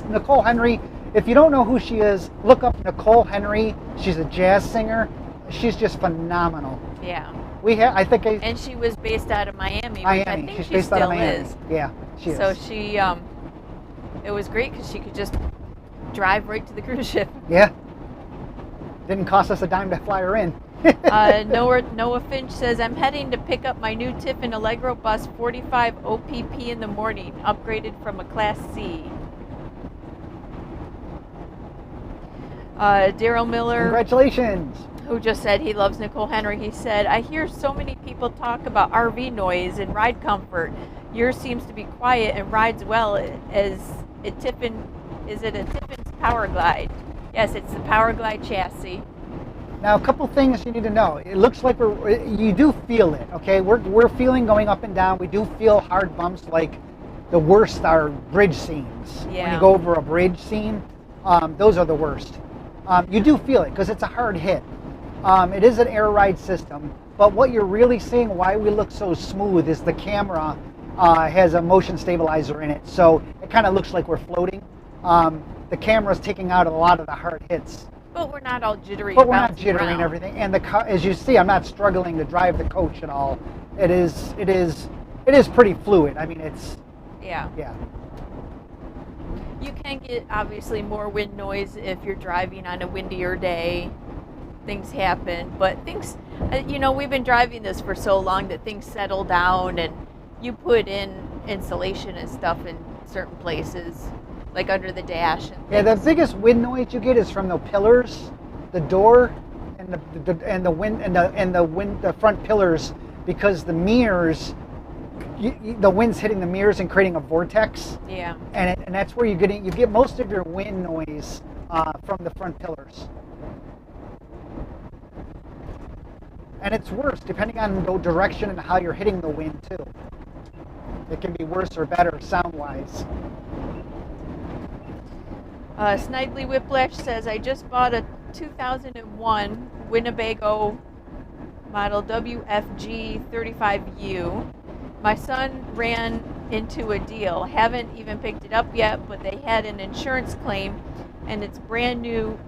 Nicole Henry. If you don't know who she is, look up Nicole Henry. She's a jazz singer. She's just phenomenal. Yeah. And she was based out of Miami. Miami. Which I think She's she based still out of Miami. is. Yeah, she is. So she, it was great because she could just drive right to the cruise ship. Yeah. Didn't cost us a dime to fly her in. Noah Finch says, I'm heading to pick up my new Tiffin Allegro bus 45 OPP in the morning, upgraded from a Class C. Daryl Miller. Congratulations. Who just said he loves Nicole Henry. He said, I hear so many people talk about RV noise and ride comfort. Yours seems to be quiet and rides well as a Tiffin. Is it a Tiffin's Power Glide? Yes, it's the Power Glide chassis. Now, a couple things you need to know. It looks like you do feel it, okay? We're feeling going up and down. We do feel hard bumps, like the worst are bridge scenes. Yeah. When you go over a bridge scene, those are the worst. You do feel it because it's a hard hit. It is an air ride system, but what you're really seeing, why we look so smooth, is the camera has a motion stabilizer in it, so it kind of looks like we're floating. The camera's taking out a lot of the hard hits. But we're not all jittery. But we're not jittering around. and everything. And the car, as you see, I'm not struggling to drive the coach at all. It is pretty fluid. I mean, it's yeah. You can get obviously more wind noise if you're driving on a windier day. Things happen, but things, we've been driving this for so long that things settle down, and you put in insulation and stuff in certain places, like under the dash. And yeah, the biggest wind noise you get is from the pillars, the door, and the front pillars, because the mirrors, the wind's hitting the mirrors and creating a vortex. Yeah. And that's where you get most of your wind noise from the front pillars. And it's worse depending on the direction and how you're hitting the wind too. It can be worse or better sound-wise. Snidely Whiplash says, I just bought a 2001 Winnebago model WFG 35U. My son ran into a deal. Haven't even picked it up yet, but they had an insurance claim, and it's brand new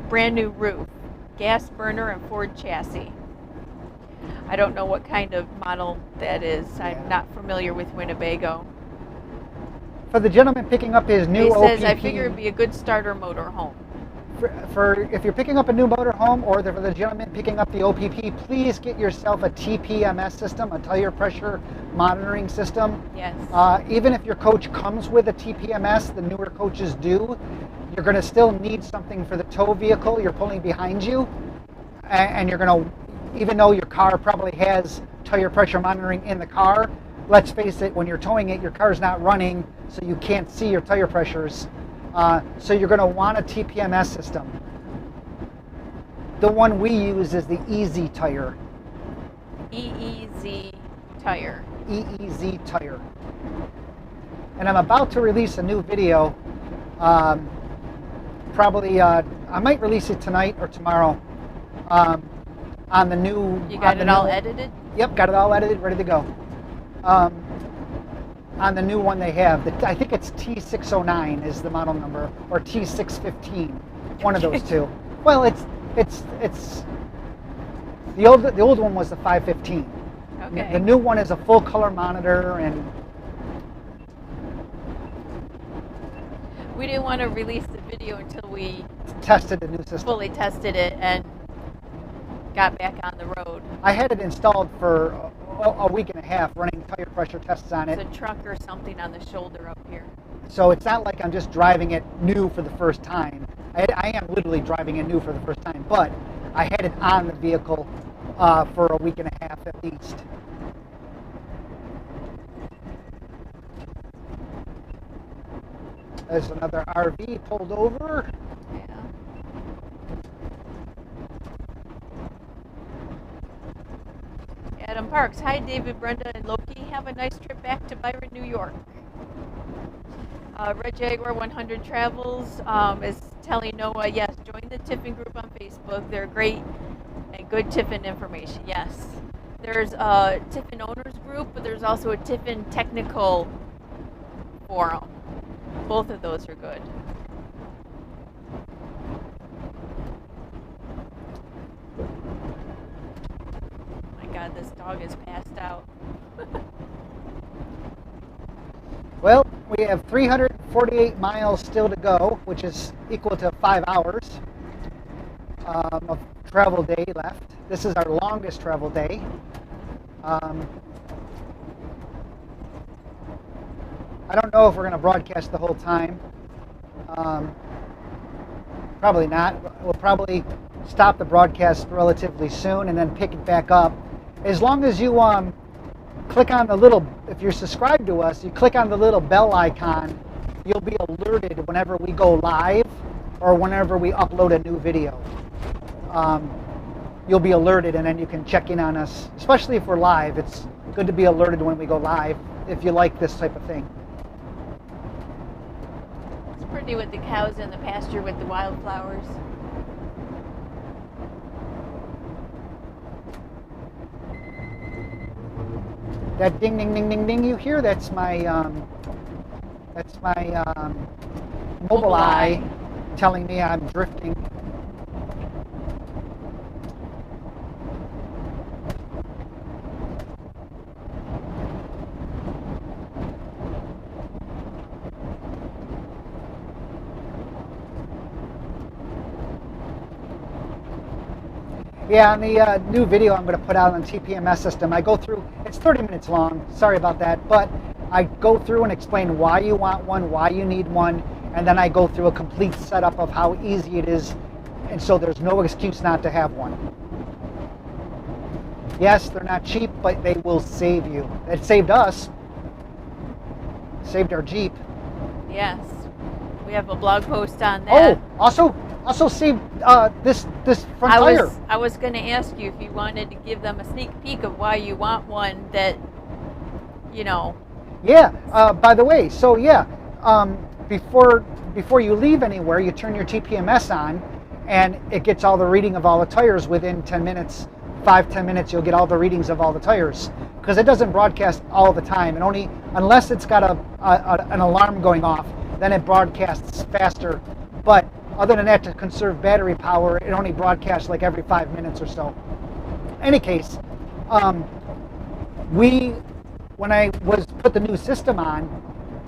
roof, gas burner, and Ford chassis. I don't know what kind of model that is. I'm not familiar with Winnebago. For the gentleman picking up his new OPP, says, I figure it'd be a good starter motor home. For if you're picking up a new motor home, or for the gentleman picking up the OPP, please get yourself a TPMS system, a tire pressure monitoring system. Yes. Even if your coach comes with a TPMS, the newer coaches do, you're going to still need something for the tow vehicle you're pulling behind you, and you're going to, even though your car probably has tire pressure monitoring in the car, let's face it, when you're towing it, your car's not running, so you can't see your tire pressures. So you're going to want a TPMS system. The one we use is the EZ tire. EEZ tire. EEZ tire. And I'm about to release a new video. Probably, I might release it tonight or tomorrow. On the new. You got it all edited? Yep, got it all edited, ready to go. On the new one they have, I think it's T609 is the model number, or T615, one of those two. Well, it's the old one was the 515. Okay. The new one is a full color monitor, and we didn't want to release the video until we tested the new system. fully tested it and got back on the road. I had it installed for a week and a half, running tire pressure tests on it. It's a truck or something on the shoulder up here. So it's not like I'm just driving it new for the first time. I am literally driving it new for the first time, but I had it on the vehicle for a week and a half at least. There's another RV pulled over. Yeah. Adam Parks. Hi, David, Brenda, and Loki. Have a nice trip back to Byron, New York. Red Jaguar 100 Travels is telling Noah, yes, join the Tiffin group on Facebook. They're great and good Tiffin information. Yes. There's a Tiffin owners group, but there's also a Tiffin technical forum. Both of those are good. God, this dog is passed out. Well, we have 348 miles still to go, which is equal to 5 hours of travel day left. This is our longest travel day. I don't know if we're going to broadcast the whole time. Probably not. We'll probably stop the broadcast relatively soon and then pick it back up. As long as you click on the little, if you're subscribed to us, you click on the little bell icon, you'll be alerted whenever we go live or whenever we upload a new video. You'll be alerted, and then you can check in on us, especially if we're live. It's good to be alerted when we go live if you like this type of thing. It's pretty with the cows in the pasture with the wildflowers. That ding, ding, ding, ding, ding you hear, that's my mobile eye telling me I'm drifting. Yeah, on the new video I'm going to put out on the TPMS system, I go through, it's 30 minutes long, sorry about that, but I go through and explain why you want one, why you need one, and then I go through a complete setup of how easy it is And so there's no excuse not to have one. Yes, they're not cheap, but they will save you. It saved us. Saved our Jeep. Yes. We have a blog post on that. Oh, also saved this front tire. I was going to ask you if you wanted to give them a sneak peek of why you want one that, you know. Yeah. By the way, so yeah, before you leave anywhere, you turn your TPMS on, and it gets all the reading of all the tires within 10 minutes. 5-10 minutes, you'll get all the readings of all the tires, because it doesn't broadcast all the time, and only unless it's got an alarm going off, then it broadcasts faster. But other than that, to conserve battery power, it only broadcasts like every 5 minutes or so. Any case, when I put the new system on,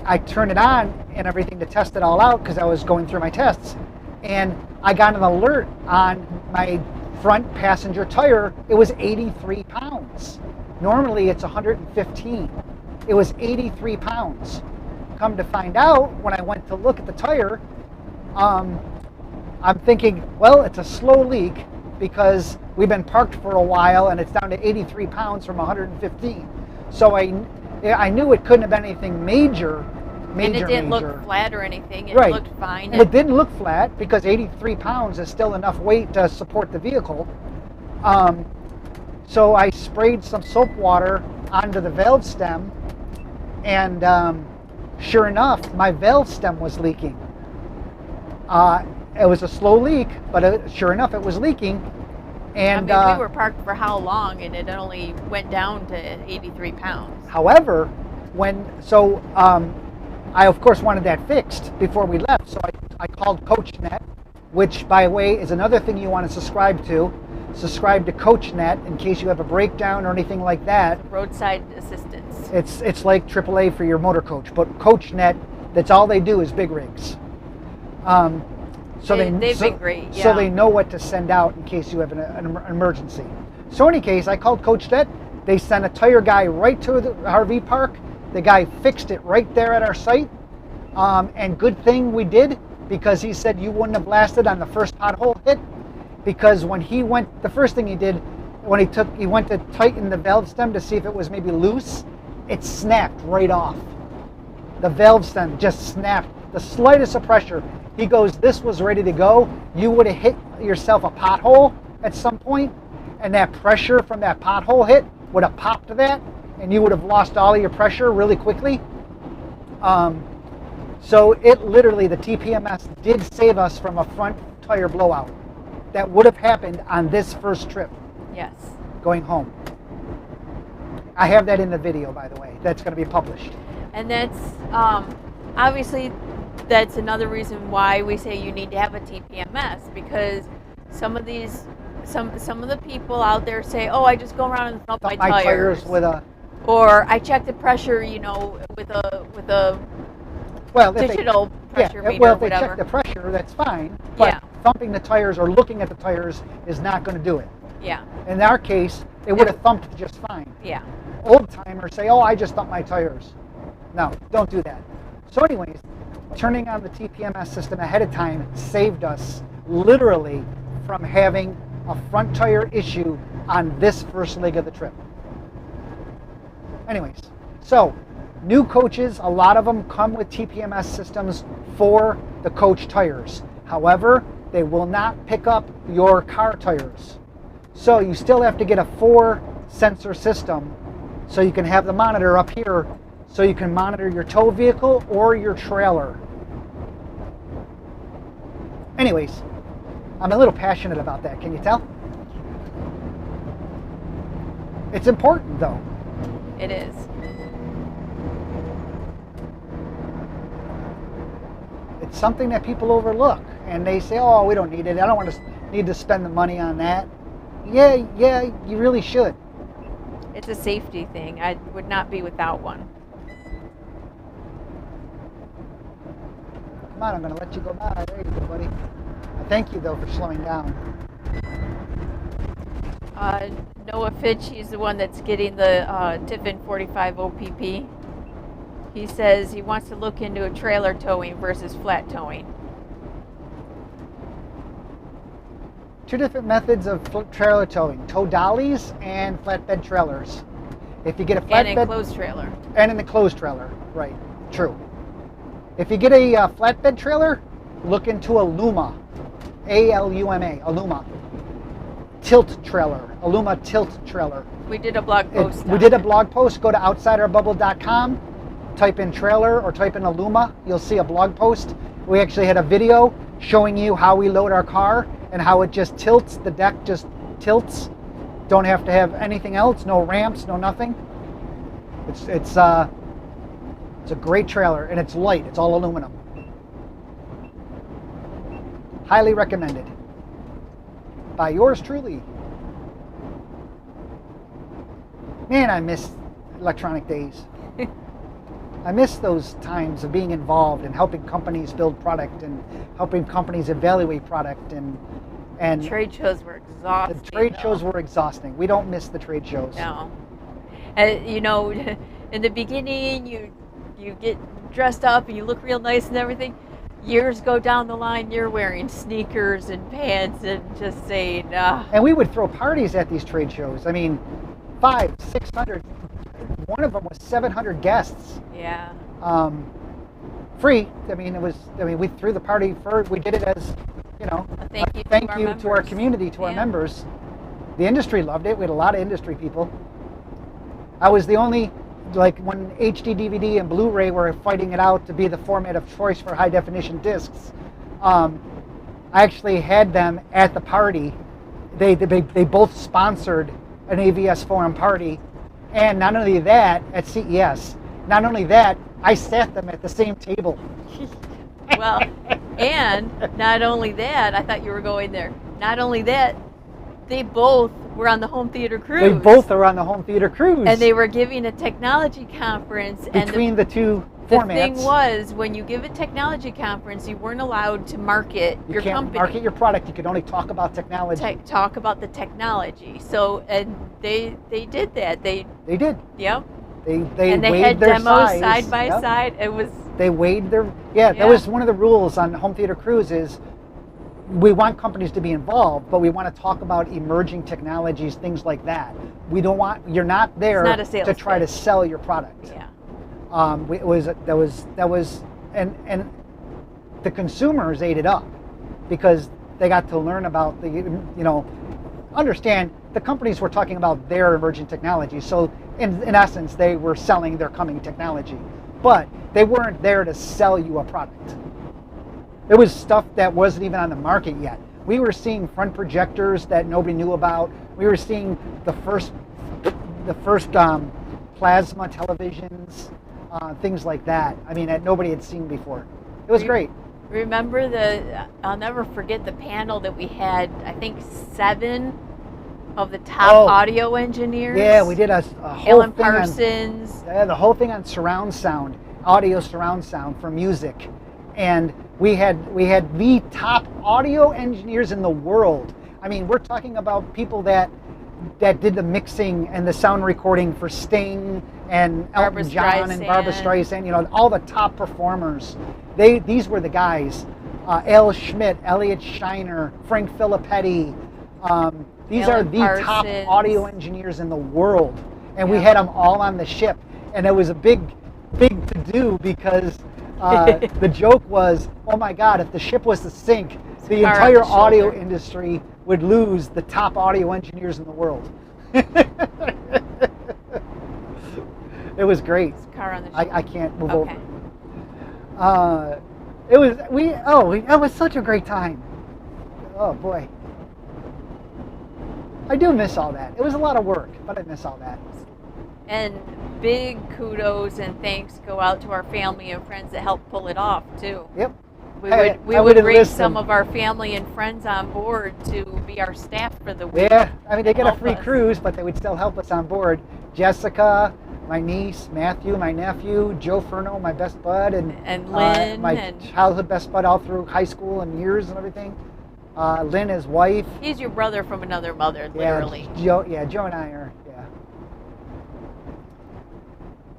I turned it on and everything to test it all out because I was going through my tests, and I got an alert on my front passenger tire. It was 83 pounds. Normally it's 115. It was 83 pounds. Come to find out, when I went to look at the tire, I'm thinking, well, it's a slow leak because we've been parked for a while and it's down to 83 pounds from 115. So I knew it couldn't have been anything major. And it didn't look flat or anything. It right. looked fine. It didn't look flat because 83 pounds is still enough weight to support the vehicle. So I sprayed some soap water onto the valve stem, and sure enough, my valve stem was leaking. It was a slow leak, but sure enough, it was leaking. And I mean, we were parked for how long, and it only went down to 83 pounds. However, I, of course, wanted that fixed before we left, so I called CoachNet, which, by the way, is another thing you want to subscribe to. Subscribe to CoachNet in case you have a breakdown or anything like that. Roadside assistance. It's like AAA for your motor coach, but CoachNet, that's all they do is big rigs. They've been great, yeah. So they know what to send out in case you have an emergency. So in any case, I called CoachNet. They sent a tire guy right to the RV park. The guy fixed it right there at our site, and good thing we did, because he said you wouldn't have lasted on the first pothole hit, because when he went, the first thing he did, when he went to tighten the valve stem to see if it was maybe loose, it snapped right off. The valve stem just snapped. The slightest of pressure, he goes, this was ready to go. You would have hit yourself a pothole at some point, and that pressure from that pothole hit would have popped to that, and you would have lost all of your pressure really quickly. So it literally, the TPMS did save us from a front tire blowout that would have happened on this first trip. Yes. Going home. I have that in the video, by the way. That's going to be published. And that's, obviously, that's another reason why we say you need to have a TPMS, because some of the people out there say, oh, I just go around and thump my tires with a... Or I check the pressure, with a digital pressure meter well, or if they whatever. check the pressure, that's fine. But thumping the tires or looking at the tires is not going to do it. Yeah. In our case, it would have thumped just fine. Yeah. Old timers say, oh, I just thumped my tires. No, don't do that. So anyways, turning on the TPMS system ahead of time saved us literally from having a front tire issue on this first leg of the trip. Anyways, so new coaches, a lot of them come with TPMS systems for the coach tires. However, they will not pick up your car tires. So you still have to get a 4-sensor system so you can have the monitor up here so you can monitor your tow vehicle or your trailer. Anyways, I'm a little passionate about that, can you tell? It's important though. It is. It's something that people overlook, and they say, oh, we don't need it. I don't want to need to spend the money on that. Yeah, you really should. It's a safety thing. I would not be without one. Come on, I'm going to let you go by. There you go, buddy. Thank you, though, for slowing down. Noah Fitch, he's the one that's getting the Tiffin 45 OPP. He says he wants to look into a trailer towing versus flat towing. two different methods of trailer towing: tow dollies and flatbed trailers. If you get a flatbed And enclosed trailer. and an enclosed trailer, right? True. If you get a flatbed trailer, look into Aluma, A-L-U-M-A, Aluma tilt trailer, Aluma tilt trailer. We did a blog post. We did a blog post. Go to outsiderdourbubble.com, type in trailer or type in Aluma. You'll see a blog post. We actually had a video showing you how we load our car and how it just tilts. The deck just tilts. Don't have to have anything else. No ramps. No nothing. It's a great trailer and it's light. It's all aluminum. Highly recommended. By yours truly. Man, I miss electronic days. I miss those times of being involved and helping companies build product and helping companies evaluate product and trade shows were exhausting. the trade shows were exhausting. We don't miss the trade shows. No. You know, in the beginning, you get dressed up and you look real nice and everything. Years go down the line, you're wearing sneakers and pants and just saying, And we would throw parties at these trade shows. I mean, 500, 600. One of them was 700 guests. yeah. Free. I mean, we threw the party for. We did it as, you know, A thank you to thank our you to our members. community, to our Yeah. members. The industry loved it. We had a lot of industry people. I was the only, like when HD DVD and Blu-ray were fighting it out to be the format of choice for high definition discs. I actually had them at the party. They both sponsored an AVS forum party, and not only that, at CES. Not only that, I sat them at the same table. Well, and not only that, I thought you were going there. Not only that, they both were on the home theater cruise. They both are on the home theater cruise. And they were giving a technology conference. Between the two the formats. thing was, when you give a technology conference, you weren't allowed to market You your can't company. market your product. You could only talk about technology. Talk about the technology. So, and they did that. They They did. Yep. They And they weighed had their demos size. side by Yep. side. It was They weighed their. Yeah, that Yeah. was one of the rules on home theater cruise. Is we want companies to be involved, but we want to talk about emerging technologies, things like that. We don't want. You're not there not a sales to try to pitch. sell your product. yeah. That was and the consumers ate it up because they got to learn about understand the companies were talking about their emerging technology. So in essence, they were selling their coming technology, but they weren't there to sell you a product. There was stuff that wasn't even on the market yet. We were seeing front projectors that nobody knew about. We were seeing the first plasma televisions, things like that. I mean, that nobody had seen before. It was great. Remember I'll never forget the panel that we had, I think 7 of the top audio engineers. Yeah, we did a whole Alan thing on, Parsons. the whole thing on surround sound, audio surround sound for music. And we had the top audio engineers in the world. I mean, we're talking about people that did the mixing and the sound recording for Sting and Elton John and Barbra Streisand, all the top performers. These were the guys. Al Schmidt, Elliot Shiner, Frank Filippetti. These Alan are the Parsons. top audio engineers in the world. And we had them all on the ship. And it was a big to-do because the joke was, oh my God, if the ship was to sink, the entire audio industry would lose the top audio engineers in the world. It was great. Car on the I can't move Okay. over. It was such a great time. Oh boy. I do miss all that. It was a lot of work, but I miss all that. And big kudos and thanks go out to our family and friends that helped pull it off too. Yep. We I would would bring enlist some them. of our family and friends on board to be our staff for the week. Yeah, I mean, they get a Help free us. cruise, but they would still help us on board. Jessica, my niece, Matthew, my nephew, Joe Furno, my best bud, and Lynn my and childhood best bud all through high school and years and everything. Lynn, his wife. he's your brother from another mother, literally. Joe and I are, yeah.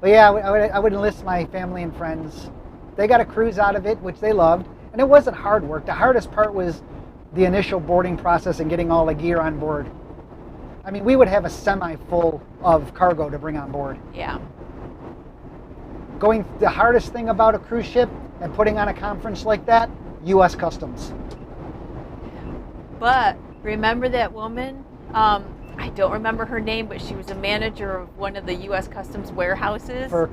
But yeah, I would enlist my family and friends. They got a cruise out of it, which they loved. And it wasn't hard work. The hardest part was the initial boarding process and getting all the gear on board. I mean, we would have a semi full of cargo to bring on board. Yeah. The hardest thing about a cruise ship and putting on a conference like that, U.S. Customs. But remember that woman? I don't remember her name, but she was a manager of one of the U.S. Customs warehouses. For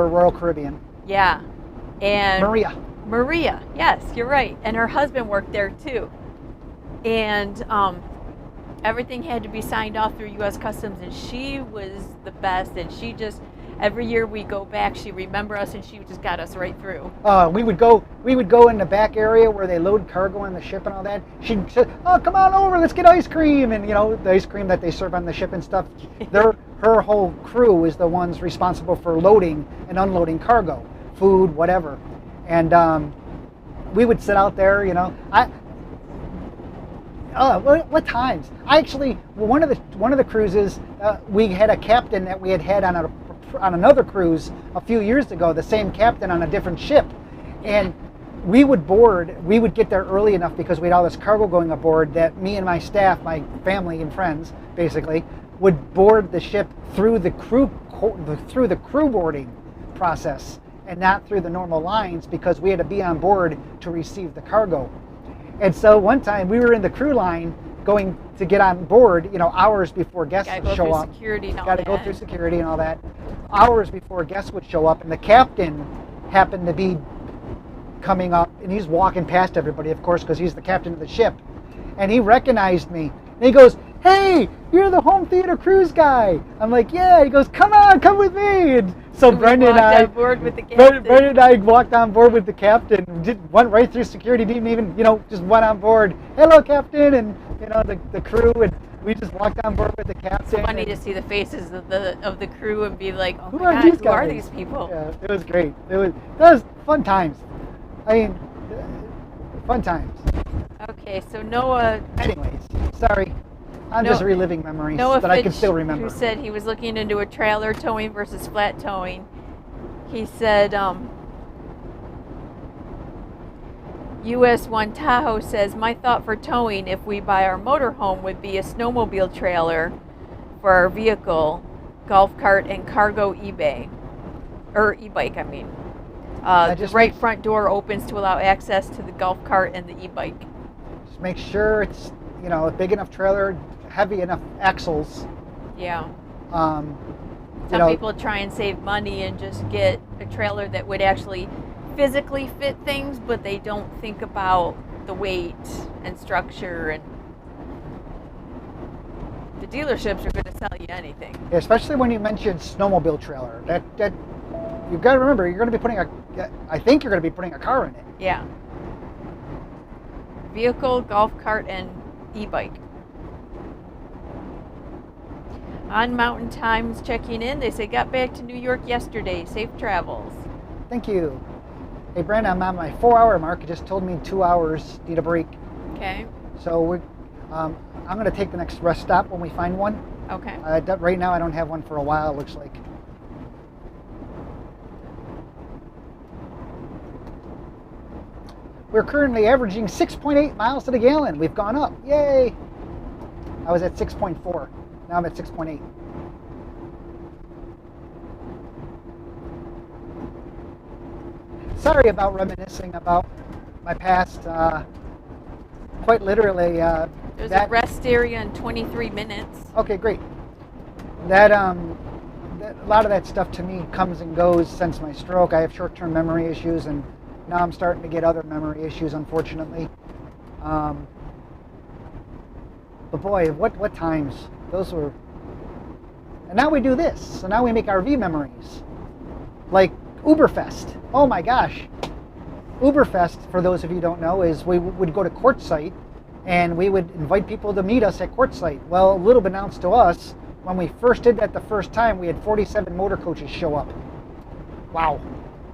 Royal Caribbean. Yeah. And Maria, yes, you're right. And her husband worked there too. And everything had to be signed off through U.S. Customs, and she was the best. And she just, every year we go back, she remember us, and she just got us right through. We would go in the back area where they load cargo on the ship and all that. She'd say, "Oh, come on over, let's get ice cream," and the ice cream that they serve on the ship and stuff. Her whole crew is the ones responsible for loading and unloading cargo, food, whatever. And we would sit out there, what times? One of the cruises, we had a captain that we had on another cruise a few years ago, the same captain on a different ship. And we would get there early enough because we had all this cargo going aboard that me and my staff, my family and friends, basically, would board the ship through the crew boarding process and not through the normal lines because we had to be on board to receive the cargo. And so one time we were in the crew line going to get on board, hours before guests would show up. Got to go through security and all that. Hours before guests would show up, and the captain happened to be coming up, and he's walking past everybody, of course, because he's the captain of the ship. And he recognized me. And he goes, "Hey, you're the home theater cruise guy." I'm like, "Yeah." He goes, "Come on, come with me." And so Brendan and I walked on board with the captain. Went right through security. Didn't even, just went on board. "Hello, captain," and the crew, and we just walked on board with the captain. It's funny to see the faces of the crew and be like, "Oh who my are God, these who guys?" are these people? Yeah, it was great. That was fun times. I mean, fun times. Okay, so Noah. Anyways, sorry. I'm just reliving memories that I can still remember. Who said he was looking into a trailer towing versus flat towing. He said, US 1 Tahoe says, "My thought for towing if we buy our motorhome would be a snowmobile trailer for our vehicle, golf cart, and cargo e-bike, I mean. The right front door opens to allow access to the golf cart and the e-bike." Just make sure it's, a big enough trailer, heavy enough axles. Yeah. Some people try and save money and just get a trailer that would actually physically fit things, but they don't think about the weight and structure, and the dealerships are going to sell you anything. Yeah, especially when you mentioned snowmobile trailer. That you've got to remember, you're going to be putting a car in it. Yeah. Vehicle, golf cart, and e-bike. On Mountain Times checking in, they say, "Got back to New York yesterday. Safe travels." Thank you. Hey, Brandon, I'm on my 4-hour mark. It just told me 2 hours, need a break. Okay. So I'm going to take the next rest stop when we find one. Okay. Right now, I don't have one for a while, it looks like. We're currently averaging 6.8 miles to the gallon. We've gone up. Yay! I was at 6.4. Now I'm at 6.8. Sorry about reminiscing about my past. Quite literally. There's a rest area in 23 minutes. Okay, great. A lot of that stuff to me comes and goes since my stroke. I have short-term memory issues, and now I'm starting to get other memory issues, unfortunately. But boy, what times those were. And now we do this. So now we make RV memories, like Uberfest. Oh my gosh, Uberfest, for those of you who don't know, is we would go to Quartzsite, and we would invite people to meet us at Quartzsite. Well, little announced to us, when we first did that the first time, we had 47 motor coaches show up. Wow.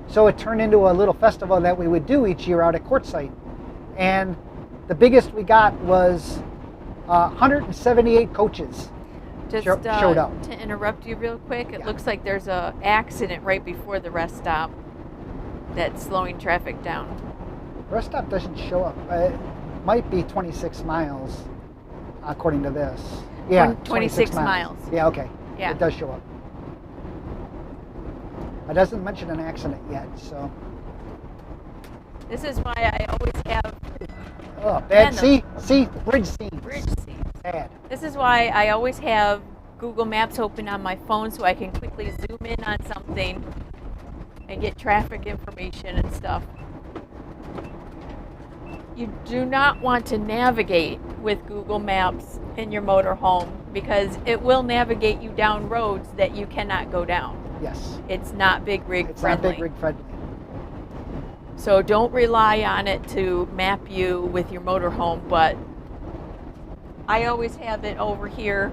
So it turned into a little festival that we would do each year out at Quartzsite. And the biggest we got was 178 coaches showed up. To interrupt you real quick, it looks like there's a accident right before the rest stop that's slowing traffic down. Rest stop doesn't show up. might be 26 miles, according to this. Yeah, 26 miles. Yeah, okay. Yeah. It does show up. It doesn't mention an accident yet, so. This is why I always have Oh, bad. Yeah, See, bridge scenes. bridge scenes. Bad. This is why I always have Google Maps open on my phone so I can quickly zoom in on something and get traffic information and stuff. You do not want to navigate with Google Maps in your motorhome because it will navigate you down roads that you cannot go down. Yes. It's not big rig It's friendly. not big rig friendly. So don't rely on it to map you with your motorhome, but I always have it over here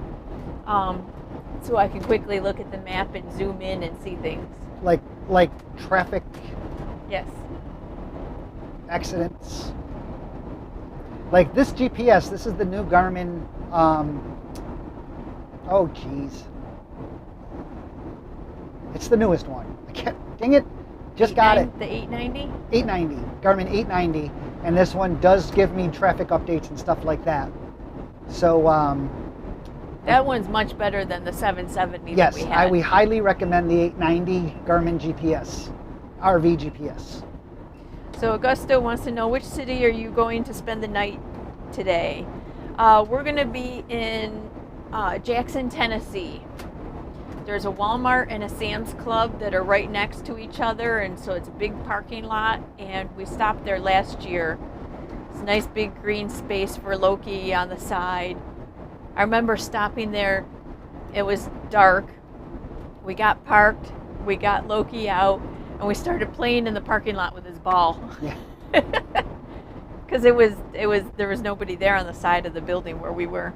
so I can quickly look at the map and zoom in and see things. Like traffic Yes. accidents. Like this GPS, this is the new Garmin. Oh, geez. It's the newest one. I can't, dang it, just got it. The 890? 890, Garmin 890. And this one does give me traffic updates and stuff like that. So, That one's much better than the 770 yes, that we had. we highly recommend the 890 Garmin GPS, RV GPS. So Augusto wants to know, which city are you going to spend the night today? We're going to be in Jackson, Tennessee. There's a Walmart and a Sam's Club that are right next to each other, and so it's a big parking lot, and we stopped there last year. It's a nice big green space for Loki on the side. I remember stopping there. It was dark. We got parked, we got Loki out, and we started playing in the parking lot with his ball. Yeah. Because there was nobody there on the side of the building where we were.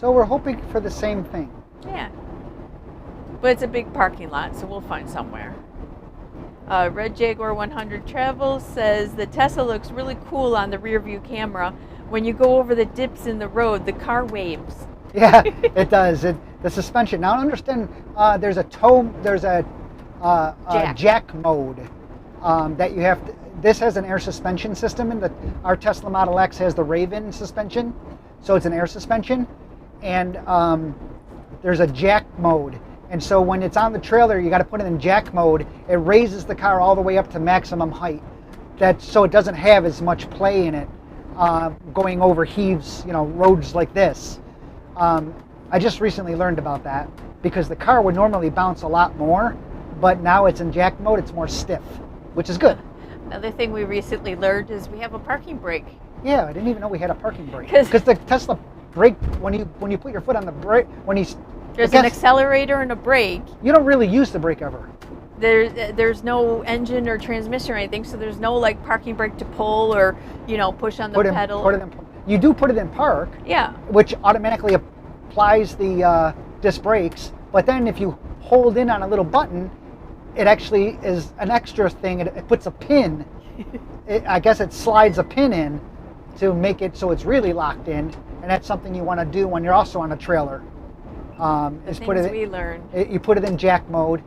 So we're hoping for the same thing. Yeah. But it's a big parking lot, so we'll find somewhere. Red Jaguar 100 Travels says the Tesla looks really cool on the rear view camera. When you go over the dips in the road, the car waves. Yeah, it does. The suspension. Now understand, there's a jack mode that you have to. This has an air suspension system, and our Tesla Model X has the Raven suspension, so it's an air suspension, and there's a jack mode. And so when it's on the trailer, you got to put it in jack mode. It raises the car all the way up to maximum height. So it doesn't have as much play in it going over heaves, roads like this. I just recently learned about that because the car would normally bounce a lot more, but now it's in jack mode. It's more stiff, which is good. Another thing we recently learned is we have a parking brake. Yeah, I didn't even know we had a parking brake because the Tesla brake, when you put your foot on the brake, There's an accelerator and a brake. You don't really use the brake ever. There's no engine or transmission or anything, so there's no like parking brake to pull or push on the pedal. You do put it in park. Yeah. Which automatically applies the disc brakes, but then if you hold in on a little button, it actually is an extra thing. It puts a pin. I guess it slides a pin in to make it so it's really locked in, and that's something you want to do when you're also on a trailer. We learned. You put it in jack mode,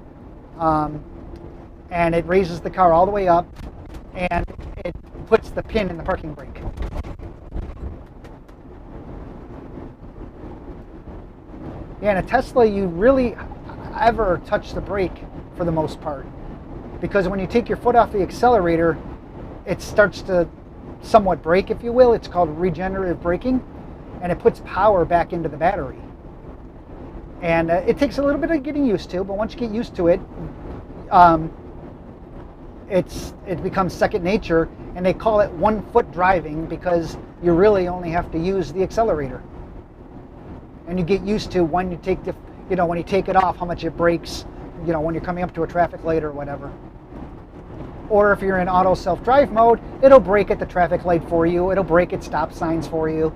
and it raises the car all the way up, and it puts the pin in the parking brake. Yeah, in a Tesla, you really ever touch the brake for the most part, because when you take your foot off the accelerator, it starts to somewhat brake, if you will. It's called regenerative braking, and it puts power back into the battery. And it takes a little bit of getting used to, but once you get used to it, it becomes second nature, and they call it 1 foot driving because you really only have to use the accelerator. And you get used to when you take when you take it off, how much it brakes, when you're coming up to a traffic light or whatever. Or if you're in auto self-drive mode, it'll brake at the traffic light for you. It'll brake at stop signs for you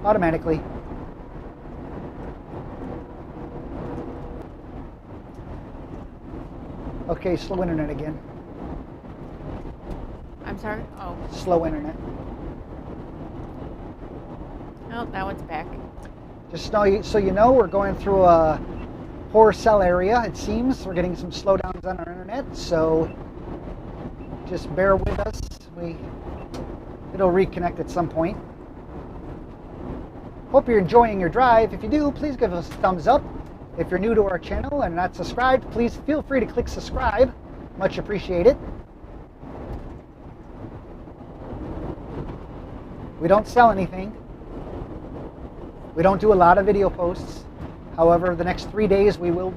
automatically. Okay, slow internet again. I'm sorry? Oh. Slow internet. Oh, that one's back. Just so you know, we're going through a poor cell area, it seems. We're getting some slowdowns on our internet, so just bear with us. it'll reconnect at some point. Hope you're enjoying your drive. If you do, please give us a thumbs up. If you're new to our channel and not subscribed, please feel free to click subscribe. Much appreciated. We don't sell anything. We don't do a lot of video posts. However, the next 3 days we will,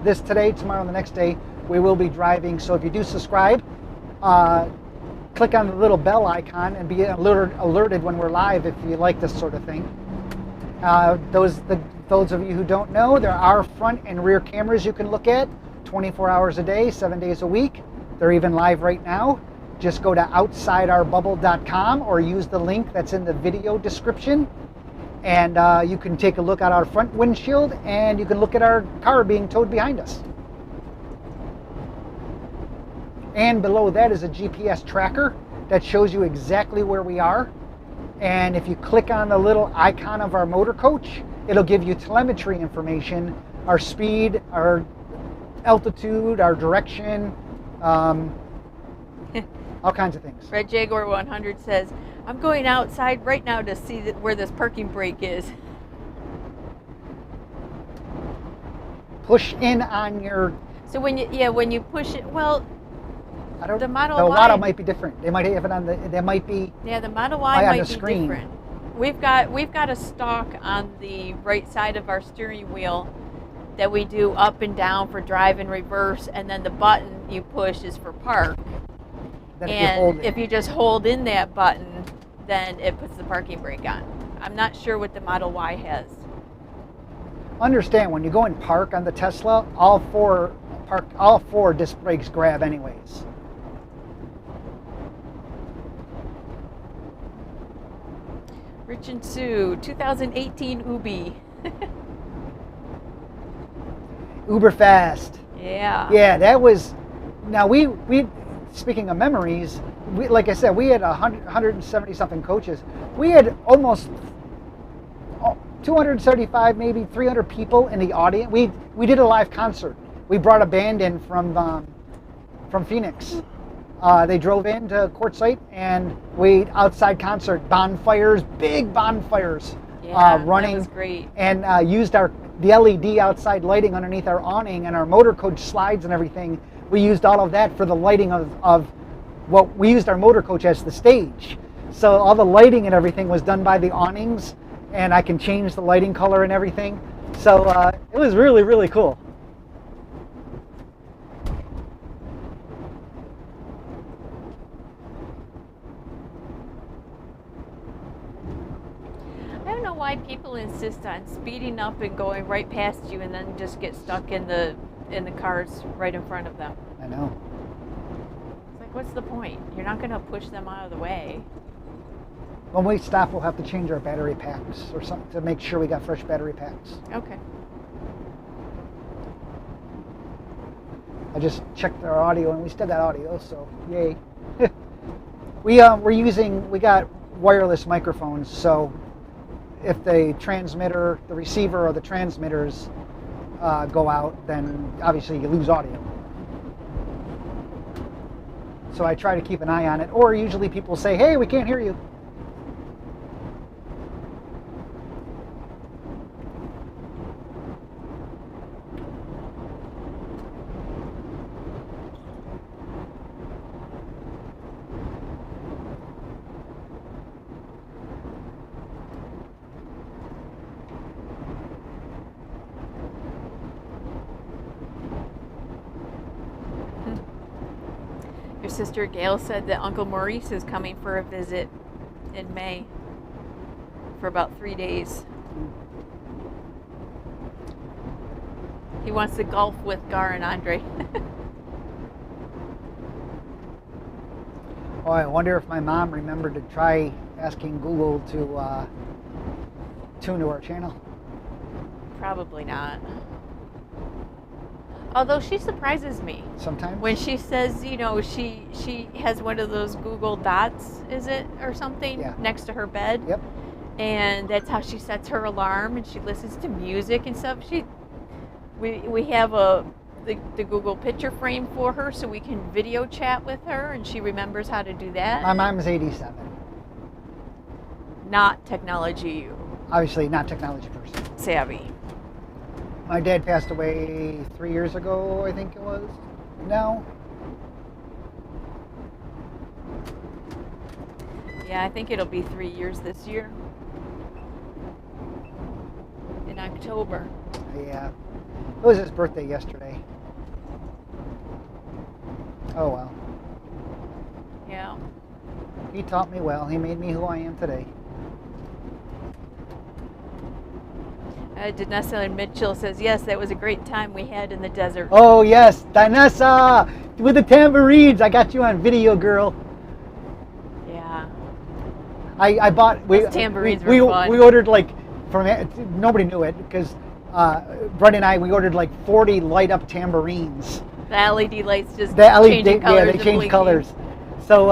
today, tomorrow, and the next day, we will be driving. So if you do subscribe, click on the little bell icon and be alerted when we're live if you like this sort of thing. Those of you who don't know, there are front and rear cameras you can look at 24 hours a day, 7 days a week. They're even live right now. Just go to outsideurbubble.com or use the link that's in the video description. And you can take a look at our front windshield and you can look at our car being towed behind us. And below that is a GPS tracker that shows you exactly where we are. And if you click on the little icon of our motor coach, it'll give you telemetry information, our speed, our altitude, our direction, all kinds of things. Red Jaguar 100 says, I'm going outside right now to see where this parking brake is. Push in on your... So when you push it, well, the Model Y... The Y Model might be different. They might have it on the... They might be... Yeah, the Model Y might be screen. different. We've got a stalk on the right side of our steering wheel that we do up and down for drive and reverse, and then the button you push is for park. And if you just hold in that button, then it puts the parking brake on. I'm not sure what the Model Y has. Understand, when you go in park on the Tesla, all four disc brakes grab anyways. Rich and Sue, 2018 Ubi. Uber fast. Yeah. Yeah, that was... Now, we speaking of memories, like I said, we had 170-something coaches. We had almost 275, maybe 300 people in the audience. We did a live concert. We brought a band in from Phoenix. They drove into Quartzsite, and we outside concert, bonfires, big bonfires, running. That was great. And used the LED outside lighting underneath our awning and our motor coach slides and everything. We used all of that for the lighting of what we used our motor coach as the stage. So all the lighting and everything was done by the awnings, and I can change the lighting color and everything. So it was really, really cool. I don't know why people insist on speeding up and going right past you and then just get stuck in the cars right in front of them. I know. It's like, what's the point? You're not going to push them out of the way. When we stop, we'll have to change our battery packs or something to make sure we got fresh battery packs. Okay. I just checked our audio and we still got audio, so yay. we got wireless microphones, so if the transmitter, the receiver or the transmitters go out, then obviously you lose audio. So I try to keep an eye on it, or usually people say, hey, we can't hear you. Your sister Gail said that Uncle Maurice is coming for a visit in May for about 3 days. He wants to golf with Gar and Andre. Oh, I wonder if my mom remembered to try asking Google to tune to our channel. Probably not. Although she surprises me. Sometimes? When she says, you know, she has one of those Google Dots, is it, or something, Yeah. next to her bed. Yep. And that's how she sets her alarm, and she listens to music and stuff. We have the Google picture frame for her so we can video chat with her, and she remembers how to do that. My mom is 87. not technology Obviously, not technology person. savvy. My dad passed away 3 years ago, I think it was. No? Yeah, I think it'll be 3 years this year. In October. Yeah. It was his birthday yesterday. Oh well. Yeah. He taught me well. He made me who I am today. Danessa and Mitchell says, yes, that was a great time we had in the desert. Oh yes, Dinessa with the tambourines. I got you on video, girl. Yeah. I bought. Those tambourines we were fun. We ordered like from nobody knew it because Brenda and I we ordered like 40 light up tambourines. The LED lights just The LED, changing colors. yeah, they and changed blinking. colors. So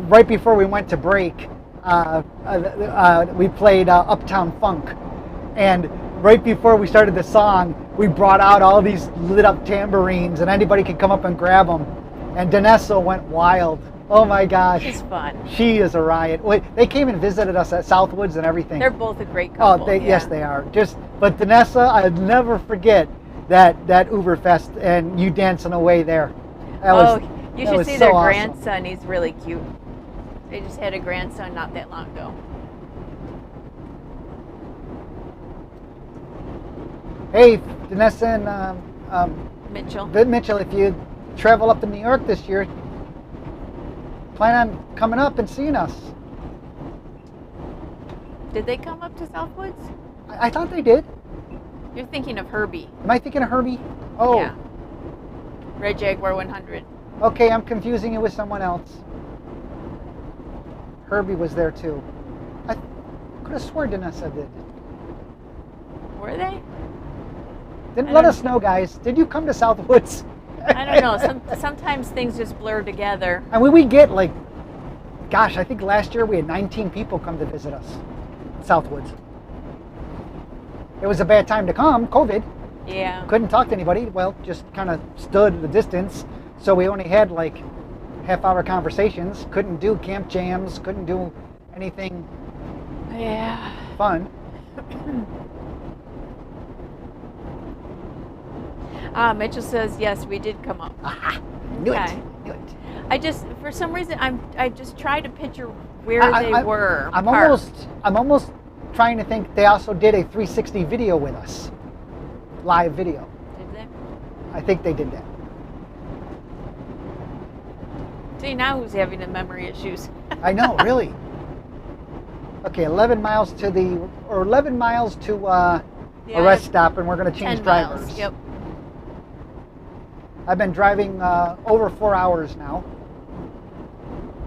right before we went to break, we played Uptown Funk, and right before we started the song, we brought out all these lit up tambourines, and anybody could come up and grab them. And Danessa went wild. Oh my gosh, It's fun. she is a riot. Wait, they came and visited us at Southwoods and everything. They're both a great couple. Yes, they are. But Danessa, I'll never forget that Uberfest and you dancing away there. You that should was see so their awesome. grandson. He's really cute. They just had a grandson not that long ago. Hey, Danessa and Mitchell. Mitchell, if you travel up to New York this year, plan on coming up and seeing us. Did they come up to Southwoods? I thought they did. You're thinking of Herbie. Am I thinking of Herbie? Oh, Yeah. Red Jaguar 100. okay, I'm confusing it with someone else. Herbie was there too. I could have sworn Danessa did. Were they? Didn't I let don't- us know, guys. Did you come to Southwoods? I don't know. Sometimes things just blur together. And we get like, gosh, I think last year we had 19 people come to visit us, Southwoods. It was a bad time to come, COVID. Yeah. Couldn't talk to anybody. Well, just kind of stood at a distance. So we only had like half-hour conversations. Couldn't do camp jams. Couldn't do anything Yeah. fun. Mitchell says, yes, we did come up. Aha, knew Okay. it. Knew it. I just, for some reason, I just try to picture where they were. I'm parked. almost trying to think they also did a 360 video with us, live video. Did they? I think they did that. See, now who's having the memory issues? I know, really. Okay, 11 miles to a Yeah, rest stop, and we're going to change 10 drivers. miles. Yep. I've been driving over 4 hours now.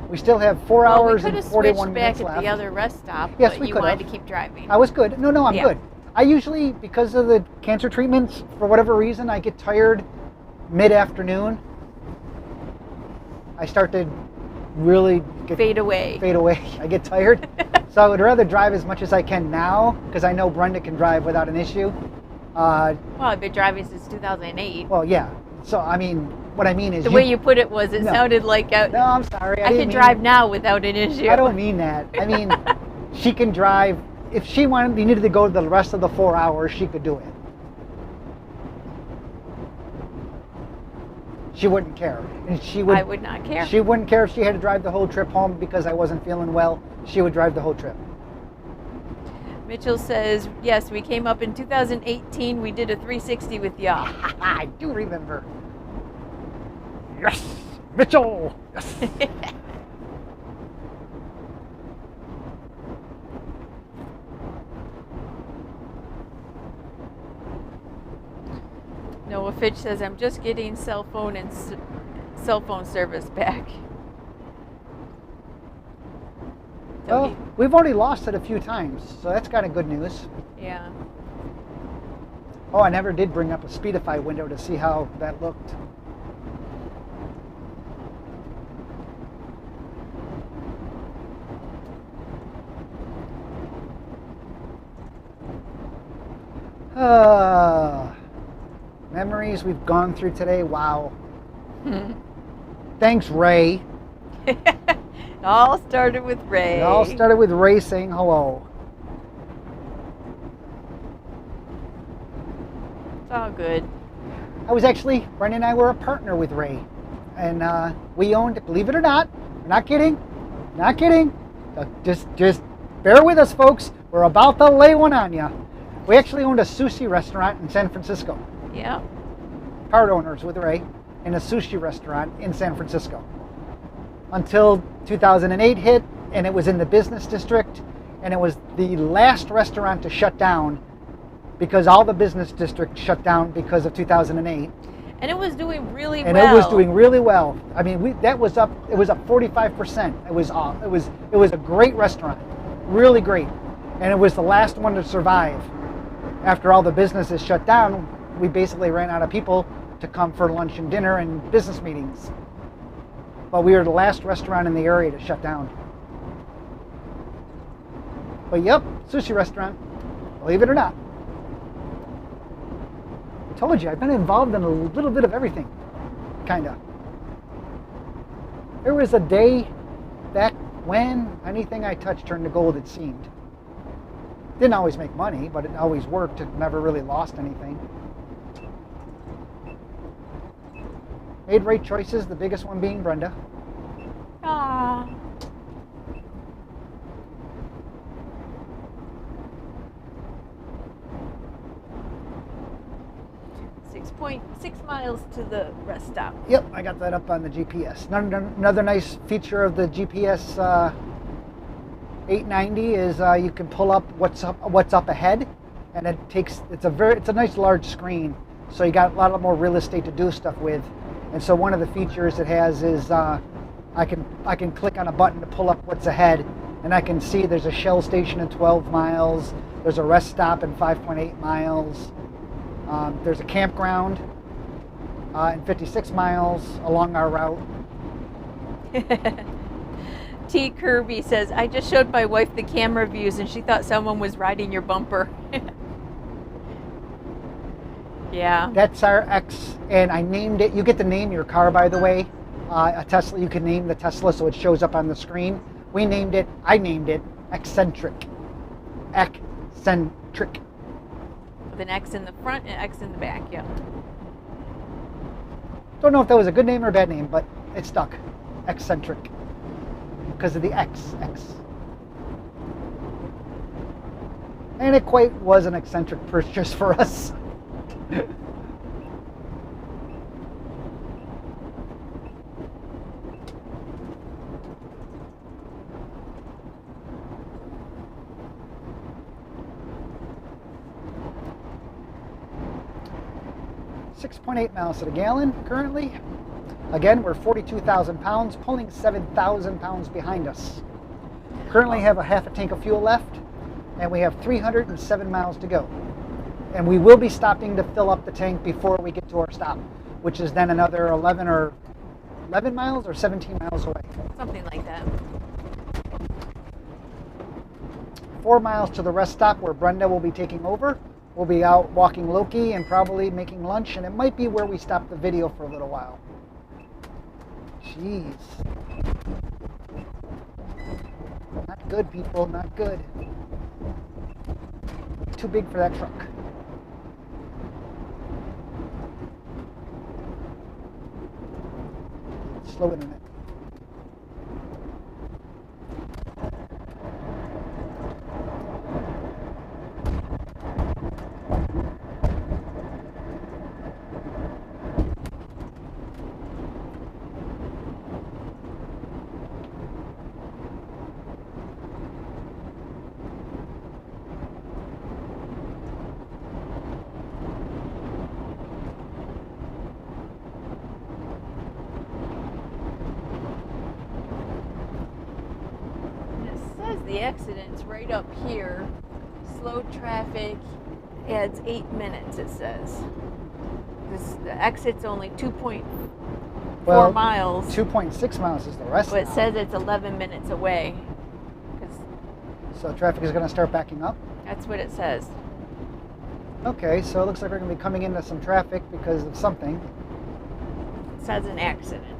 We still have 4 Well, hours we and could have 41 switched minutes back at left. the other rest stop, Yes, but we you could wanted have. to keep driving. I was good. No, I'm Yeah. good. I usually, because of the cancer treatments, for whatever reason, I get tired mid-afternoon. I start to really Fade away. fade away. I get tired. So I would rather drive as much as I can now, because I know Brenda can drive without an issue. Well, I've been driving since 2008. Well, yeah. So, I mean, what I mean is The way you put it was, it No. sounded like No, I'm sorry. I didn't could mean- drive now without an issue. I don't mean that. I mean, she can drive. If she needed to go the rest of the 4 hours, she could do it. She wouldn't care. And I would not care. She wouldn't care if she had to drive the whole trip home because I wasn't feeling well. She would drive the whole trip. Mitchell says, yes, we came up in 2018. We did a 360 with y'all. I do remember. Yes, Mitchell. Yes. Noah Fitch says, I'm just getting cell phone service back. So Well, we've already lost it a few times, so that's kind of good news. yeah. Oh, I never did bring up a Speedify window to see how that looked. Memories we've gone through today. Wow. Thanks, Ray. All started with Ray. It all started with Ray saying hello. It's all good. Brenda and I were a partner with Ray. And we owned, believe it or not, we're not kidding, just bear with us, folks. We're about to lay one on you. We actually owned a sushi restaurant in San Francisco. Yeah. Part owners with Ray in a sushi restaurant in San Francisco. Until 2008 hit, and it was in the business district, and it was the last restaurant to shut down because all the business district shut down because of 2008. And it was doing really well. And it was doing really well. I mean, it was up 45%. It was a great restaurant, really great. And it was the last one to survive. After all the businesses shut down, we basically ran out of people to come for lunch and dinner and business meetings. But we were the last restaurant in the area to shut down. But yep, sushi restaurant, believe it or not. I told you, I've been involved in a little bit of everything, kinda. There was a day back when anything I touched turned to gold, it seemed. Didn't always make money, but it always worked. It never really lost anything. Made right choices, the biggest one being Brenda. Aww. 6.6 miles to the rest stop. Yep, I got that up on the GPS. Another nice feature of the GPS 890 is you can pull up what's up ahead, and it's a nice large screen, so you got a lot more real estate to do stuff with. And so one of the features it has is I can click on a button to pull up what's ahead, and I can see there's a Shell station in 12 miles, there's a rest stop in 5.8 miles, there's a campground in 56 miles along our route. T. Kirby says, I just showed my wife the camera views and she thought someone was riding your bumper. Yeah. That's our X, and I named it. You get to name your car, by the way. A Tesla, you can name the Tesla so it shows up on the screen. I named it Eccentric. Eccentric. With an X in the front and an X in the back, yeah. Don't know if that was a good name or a bad name, but it stuck. Eccentric. Because of the X. And it quite was an eccentric purchase for us. .8 miles to the gallon currently. Again, we're 42,000 pounds, pulling 7,000 pounds behind us. Currently have a half a tank of fuel left, and we have 307 miles to go. And we will be stopping to fill up the tank before we get to our stop, which is then another 11 miles or 17 miles away. Something like that. 4 miles to the rest stop where Brenda will be taking over. We'll be out walking Loki and probably making lunch, and it might be where we stop the video for a little while. Jeez. Not good, people, not good. Too big for that truck. Slow internet. The accident's right up here. Slow traffic adds 8 minutes, it says. The exit's only 2.4 miles. 2.6 miles is the rest. But it says it's 11 minutes away. So traffic is going to start backing up? That's what it says. Okay, so it looks like we're going to be coming into some traffic because of something. It says an accident.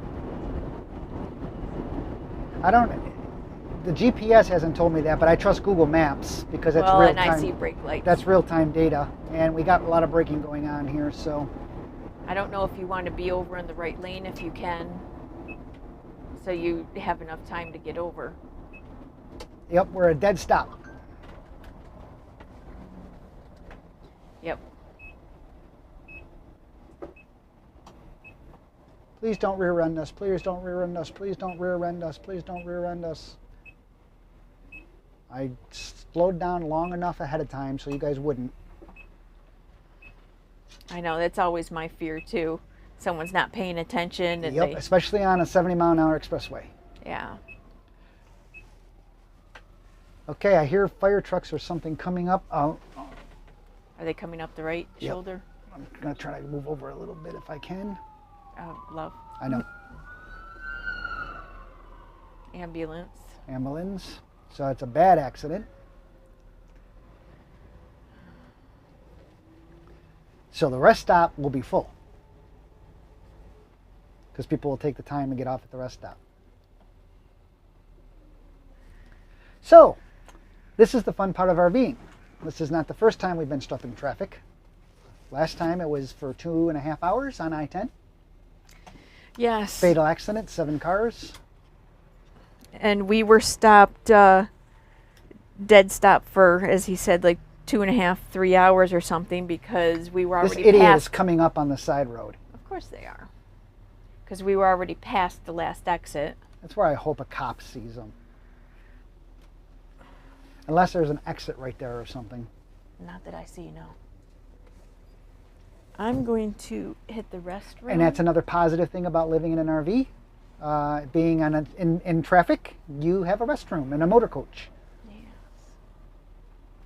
the GPS hasn't told me that, but I trust Google Maps because that's well, real and time. I see brake lights. That's real-time data, and we got a lot of braking going on here, so. I don't know if you want to be over in the right lane if you can, so you have enough time to get over. Yep, we're a dead stop. Yep. Please don't rear-end us. Please don't rear-end us. Please don't rear-end us. Please don't rear-end us. I slowed down long enough ahead of time so you guys wouldn't. I know, that's always my fear too. Someone's not paying attention. And Yep, especially on a 70-mile-an-hour expressway. Yeah. Okay, I hear fire trucks or something coming up. Are they coming up the right Yep. shoulder? I'm going to try to move over a little bit if I can. Oh, love. I know. Ambulance. Ambulance. So it's a bad accident. So the rest stop will be full because people will take the time to get off at the rest stop. So this is the fun part of RVing. This is not the first time we've been stuck in traffic. Last time it was for 2.5 hours on I-10. Yes. Fatal accident, 7 cars. And we were stopped, dead stop for, as he said, like 2.5, 3 hours or something because we were This already idiot past. is coming up on the side road. Of course they are. Because we were already past the last exit. That's where I hope a cop sees him. Unless there's an exit right there or something. Not that I see, no. I'm going to hit the restroom. And that's another positive thing about living in an RV. Being in traffic, you have a restroom and a motor coach. Yes.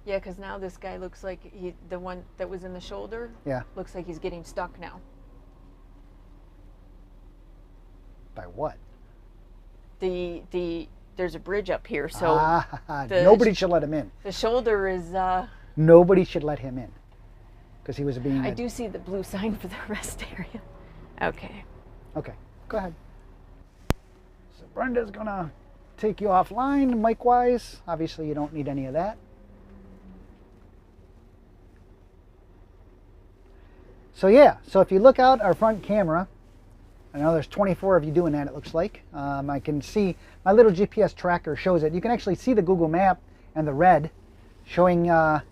Yeah, because now this guy looks like the one that was in the shoulder. Yeah. Looks like he's getting stuck now. By what? There's a bridge up here, so nobody should let him in. the shoulder is. Nobody should let him in because he was being. I do see the blue sign for the rest area. Okay. Okay, go ahead. So Brenda's gonna take you offline, mic-wise. Obviously, you don't need any of that. So yeah, so if you look out our front camera, I know there's 24 of you doing that, it looks like. I can see, my little GPS tracker shows it. You can actually see the Google map and the red showing the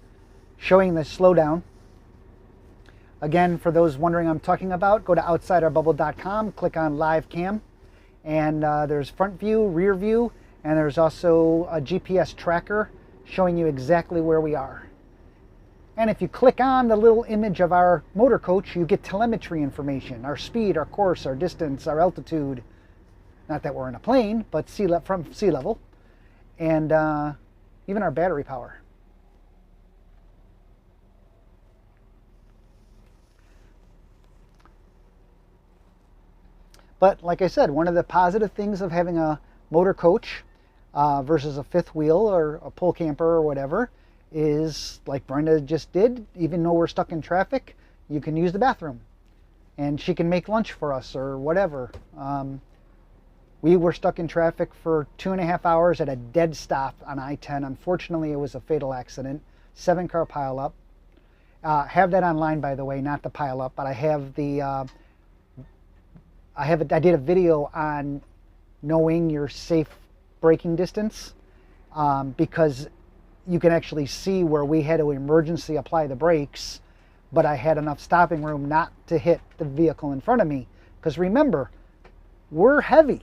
slowdown. Again, for those wondering I'm talking about, go to outsideurbubble.com, click on live cam, and there's front view, rear view, and there's also a GPS tracker showing you exactly where we are. And if you click on the little image of our motor coach, you get telemetry information, our speed, our course, our distance, our altitude. Not that we're in a plane, but from sea level. And even our battery power. But like I said, one of the positive things of having a motor coach versus a fifth wheel or a pull camper or whatever is, like Brenda just did, even though we're stuck in traffic, you can use the bathroom. And she can make lunch for us or whatever. We were stuck in traffic for 2.5 hours at a dead stop on I-10. Unfortunately, it was a fatal accident. 7-car pileup. Have that online, by the way, not the pileup, but I have the... I did a video on knowing your safe braking distance because you can actually see where we had to emergency apply the brakes, but I had enough stopping room not to hit the vehicle in front of me. Because remember, we're heavy,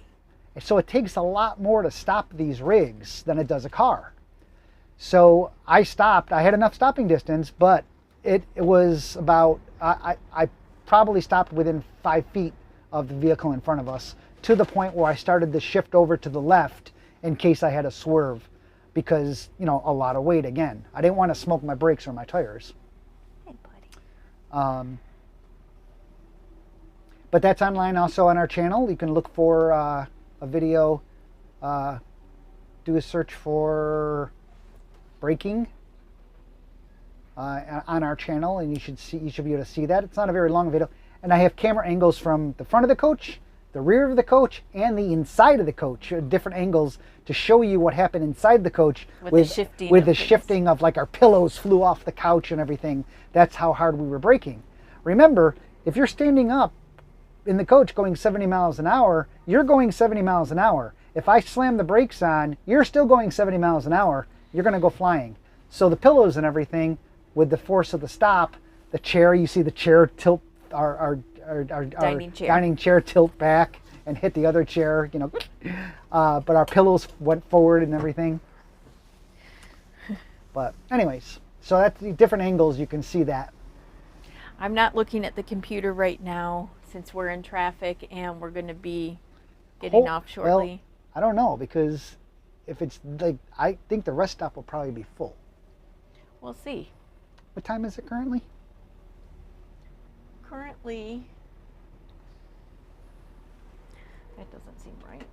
so it takes a lot more to stop these rigs than it does a car. So I stopped. I had enough stopping distance, but it was about, I probably stopped within 5 feet of the vehicle in front of us, to the point where I started to shift over to the left in case I had to swerve, because, you know, a lot of weight again. I didn't want to smoke my brakes or my tires. Hey, buddy. But that's online also on our channel. You can look for a video, do a search for braking on our channel, and you should be able to see that. It's not a very long video. And I have camera angles from the front of the coach, the rear of the coach and the inside of the coach at different angles to show you what happened inside the coach with the shifting of like our pillows flew off the couch and everything. That's how hard we were braking. Remember, if you're standing up in the coach going 70 miles an hour, you're going 70 miles an hour. If I slam the brakes on, you're still going 70 miles an hour. You're going to go flying. So the pillows and everything, with the force of the stop, the chair, you see the chair tilt, our dining chair tilt back and hit the other chair, you know. But our pillows went forward and everything. But anyways, so that's the different angles. You can see that. I'm not looking at the computer right now since we're in traffic and we're going to be getting off shortly. Well, I don't know, because if it's like, I think the rest stop will probably be full. We'll see. What time is it currently? Currently, that doesn't seem right.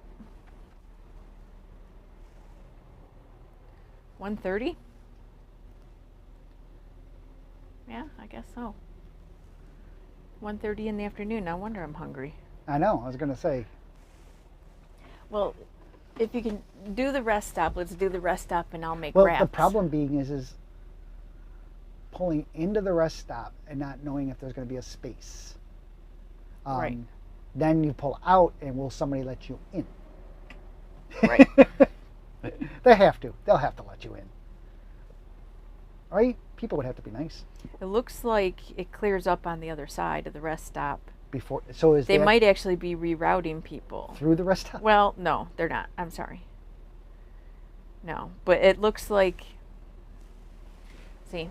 1:30? Yeah, I guess so. 1:30 in the afternoon. No wonder I'm hungry. I know, I was going to say. Well, if you can do the rest stop, let's do the rest stop and I'll make Well, wraps. the problem being is pulling into the rest stop and not knowing if there's going to be a space. Right. Then you pull out and will somebody let you in? Right. They have to. They'll have to let you in. Right? People would have to be nice. It looks like it clears up on the other side of the rest stop. Before, so is They might actually be rerouting people. through the rest stop? Well, no, they're not. I'm sorry. No, but it looks like, see,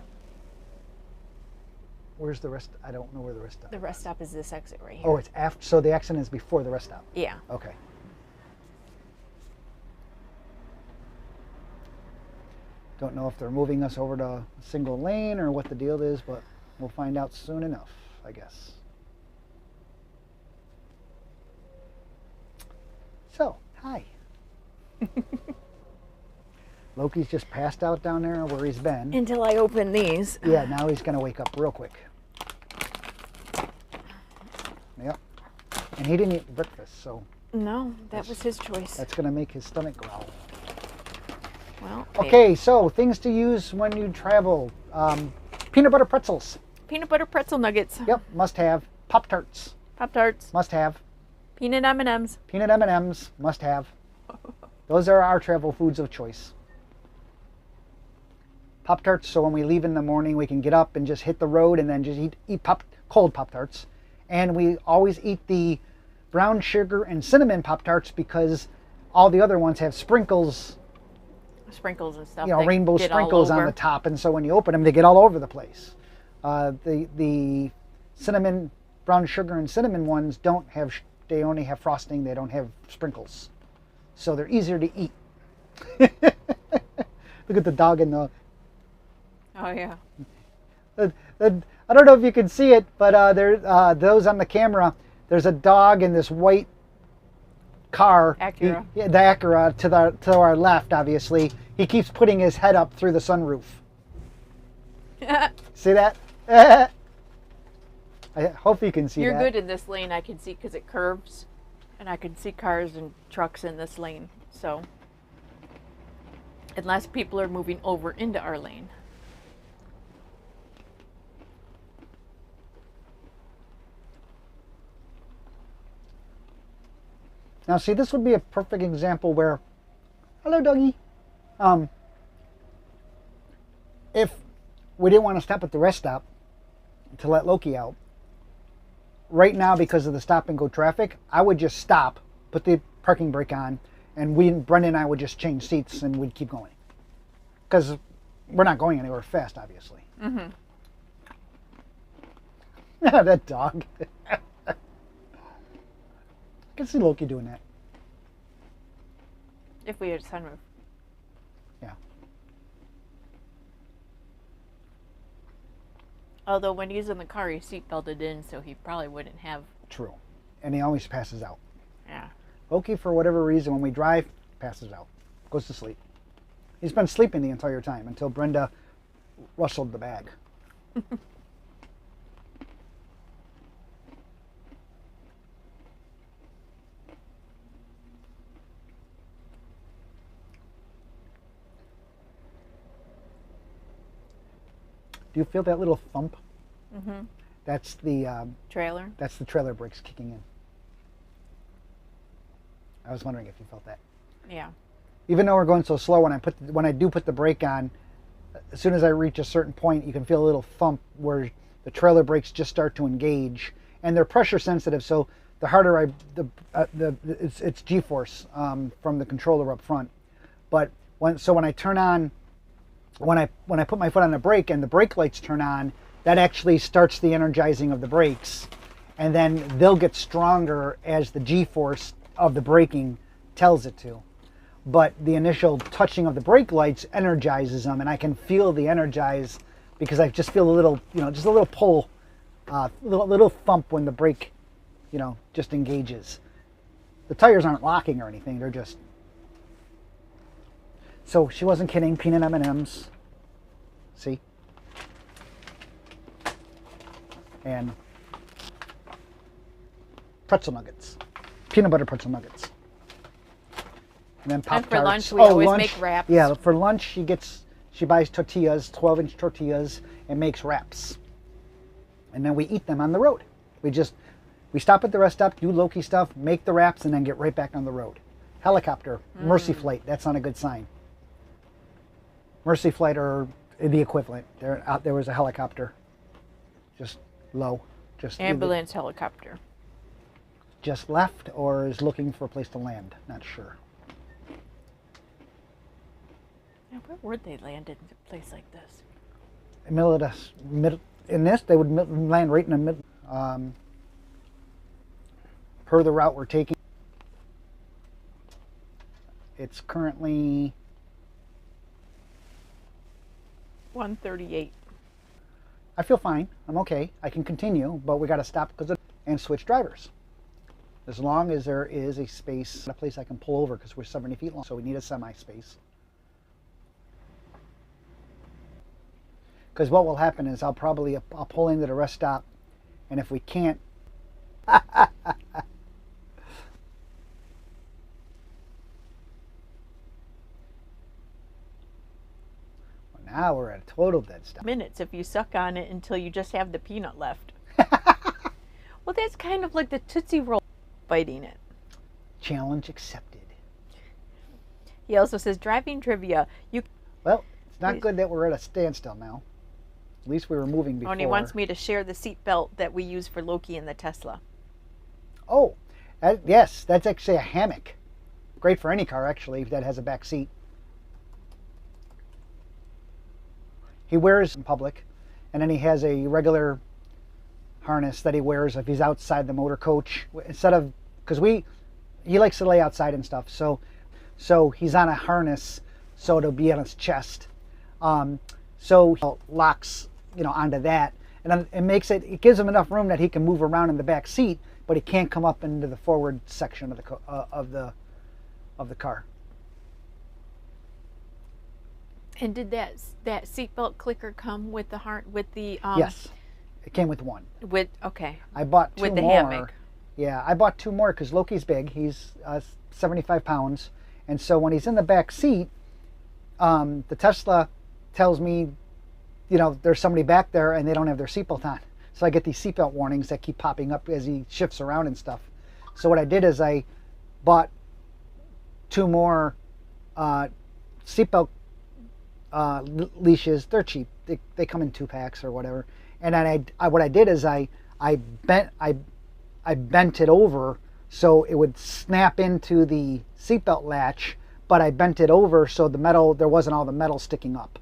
Where's the rest? I don't know where the rest stop the is. rest stop is this exit right here. Oh, it's after. So the accident is before the rest stop. Yeah. Okay. Don't know if they're moving us over to a single lane or what the deal is, but we'll find out soon enough, I guess. So, hi. Loki's just passed out down there where he's been. Until I open these. Yeah, now he's going to wake up real quick. Yep. And he didn't eat breakfast, so No, that was his choice. that's going to make his stomach growl. Well, Okay, so things to use when you travel. Peanut butter pretzels. peanut butter pretzel nuggets. Yep, must have. Pop-Tarts. Pop-Tarts. Must have. Peanut M&Ms. Peanut M&Ms. Must have. Those are our travel foods of choice. Pop-Tarts, so when we leave in the morning, we can get up and just hit the road and then just eat cold Pop-Tarts. And we always eat the brown sugar and cinnamon Pop-Tarts because all the other ones have sprinkles, Sprinkles and stuff. you know, that rainbow get all sprinkles on over. the top. And so when you open them, they get all over the place. The cinnamon, brown sugar and cinnamon ones don't have, they only have frosting, they don't have sprinkles. So they're easier to eat. Look at the dog in the... Oh, yeah. I don't know if you can see it, but those on the camera, there's a dog in this white car. Acura. The Acura to our left, obviously. He keeps putting his head up through the sunroof. See that? I hope you can see You're that. good in this lane, I can see, because it curves. And I can see cars and trucks in this lane. So, unless people are moving over into our lane. Now, see, this would be a perfect example where, hello, doggy. If we didn't want to stop at the rest stop to let Loki out, right now, because of the stop and go traffic, I would just stop, put the parking brake on, and Brendan and I would just change seats and we'd keep going. Because we're not going anywhere fast, obviously. Mm-hmm. That dog. I can see Loki doing that. If we had a sunroof. Yeah. Although when he's in the car, he's seatbelted in, so he probably wouldn't have. True. And he always passes out. Yeah. Loki, for whatever reason, when we drive, passes out. Goes to sleep. He's been sleeping the entire time until Brenda rustled the bag. Do you feel that little thump? Mm-hmm. That's the Trailer. that's the trailer brakes kicking in. I was wondering if you felt that. Yeah. Even though we're going so slow, when I do put the brake on, as soon as I reach a certain point, you can feel a little thump where the trailer brakes just start to engage, and they're pressure sensitive. So the harder it's G-force from the controller up front. But when I turn on, when I put my foot on the brake and the brake lights turn on, that actually starts the energizing of the brakes, and then they'll get stronger as the G-force of the braking tells it to. But the initial touching of the brake lights energizes them, and I can feel the energize because I just feel a little, just a little pull, little thump when the brake, just engages. The tires aren't locking or anything; they're just. So she wasn't kidding. Peanut M&Ms, see, and pretzel nuggets, peanut butter pretzel nuggets. And then Pop-Tarts. And for lunch, we always make wraps. Yeah, for lunch she buys tortillas, 12-inch tortillas, and makes wraps. And then we eat them on the road. We stop at the rest stop, do low-key stuff, make the wraps, and then get right back on the road. Helicopter, Mercy Flight, that's not a good sign. Mercy Flight are the equivalent. There was a helicopter, just low. Just Ambulance helicopter. Just left or is looking for a place to land, not sure. Now, where would they land in a place like this? They would land right in the middle. Per the route we're taking, it's currently 1:38. I feel fine. I'm okay. I can continue, but we got to stop and switch drivers. As long as there is a space, a place I can pull over because we're 70 feet long, so we need a semi-space. Because what will happen is I'll pull into the rest stop, and if we can't, now we're at a total dead stop. Minutes if you suck on it until you just have the peanut left. Well, that's kind of like the Tootsie Roll biting it. Challenge accepted. He also says driving trivia. Well, it's not good that we're at a standstill now. At least we were moving before. And he wants me to share the seat belt that we use for Loki in the Tesla. Oh, yes, that's actually a hammock. Great for any car, actually, that has a back seat. He wears in public, and then he has a regular harness that he wears if he's outside the motor coach. Instead of, because he likes to lay outside and stuff, so he's on a harness, so it'll be on his chest. So he locks, onto that, and then it gives him enough room that he can move around in the back seat, but he can't come up into the forward section of the car. And did that seatbelt clicker come with the Yes, it came with one. Okay. I bought two with the more. hammock. Yeah, I bought two more because Loki's big. He's 75 pounds, and so when he's in the back seat, the Tesla tells me, there's somebody back there and they don't have their seatbelt on. So I get these seatbelt warnings that keep popping up as he shifts around and stuff. So what I did is I bought two more seatbelt leashes. They're cheap. They come in 2-packs or whatever. And then what I did is I bent it over so it would snap into the seatbelt latch, but I bent it over so there wasn't all the metal sticking up.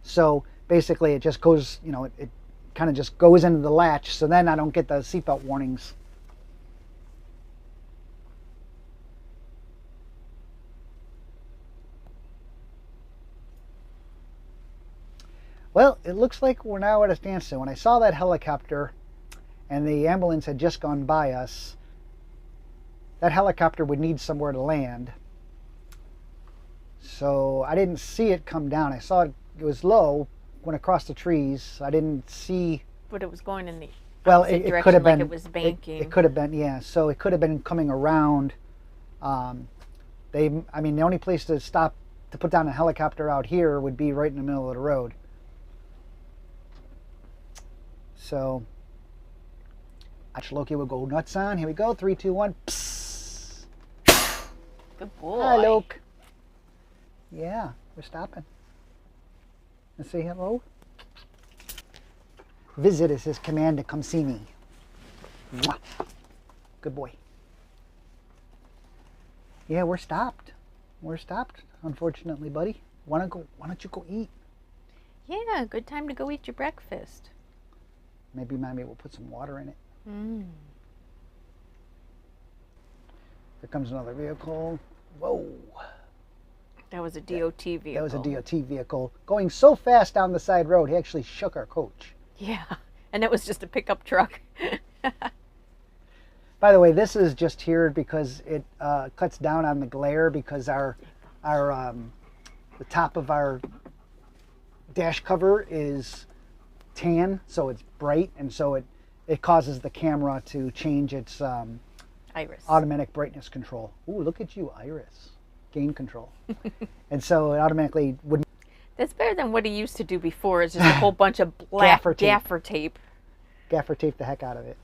So basically it just goes, it kind of just goes into the latch, so then I don't get the seatbelt warnings. Well, it looks like we're now at a standstill. When I saw that helicopter and the ambulance had just gone by us, that helicopter would need somewhere to land. So I didn't see it come down. I saw it was low, went across the trees. I didn't see. But it was going in the it could have been. Like it was banking. It could have been, yeah. So it could have been coming around. The only place to stop to put down a helicopter out here would be right in the middle of the road. So, watch Loki will go nuts on. Here we go. 3, 2, 1. Psst. Good boy. Hi, Loke. Yeah, we're stopping. Let's say hello. Visit is his command to come see me. Mwah. Good boy. Yeah, we're stopped. We're stopped, unfortunately, buddy. Why don't you go eat? Yeah, good time to go eat your breakfast. Maybe Mommy will put some water in it. Here comes another vehicle. Whoa. That was a DOT vehicle. That was a DOT vehicle going so fast down the side road, he actually shook our coach. Yeah, and it was just a pickup truck. By the way, this is just here because it cuts down on the glare because the top of our dash cover is tan, so it's bright, and so it causes the camera to change its Iris. automatic brightness control. Ooh, look at you, Iris. Gain control. And so it automatically wouldn't. That's better than what he used to do before. It's just a whole bunch of black gaffer tape. Gaffer tape the heck out of it.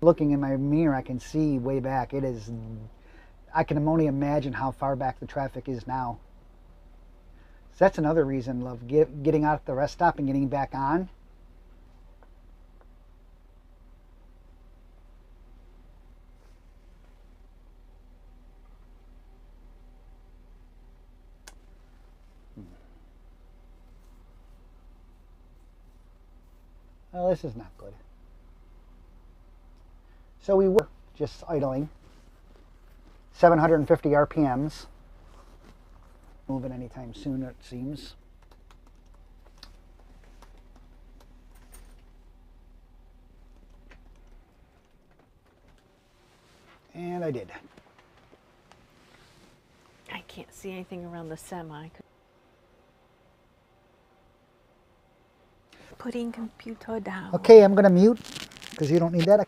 Looking in my mirror, I can see way back. It is. I can only imagine how far back the traffic is now. So that's another reason, love, getting out at the rest stop and getting back on. Well, this is not good. So we were just idling, 750 RPMs. Moving anytime soon, it seems. And I did. I can't see anything around the semi. Putting computer down. Okay, I'm going to mute because you don't need that.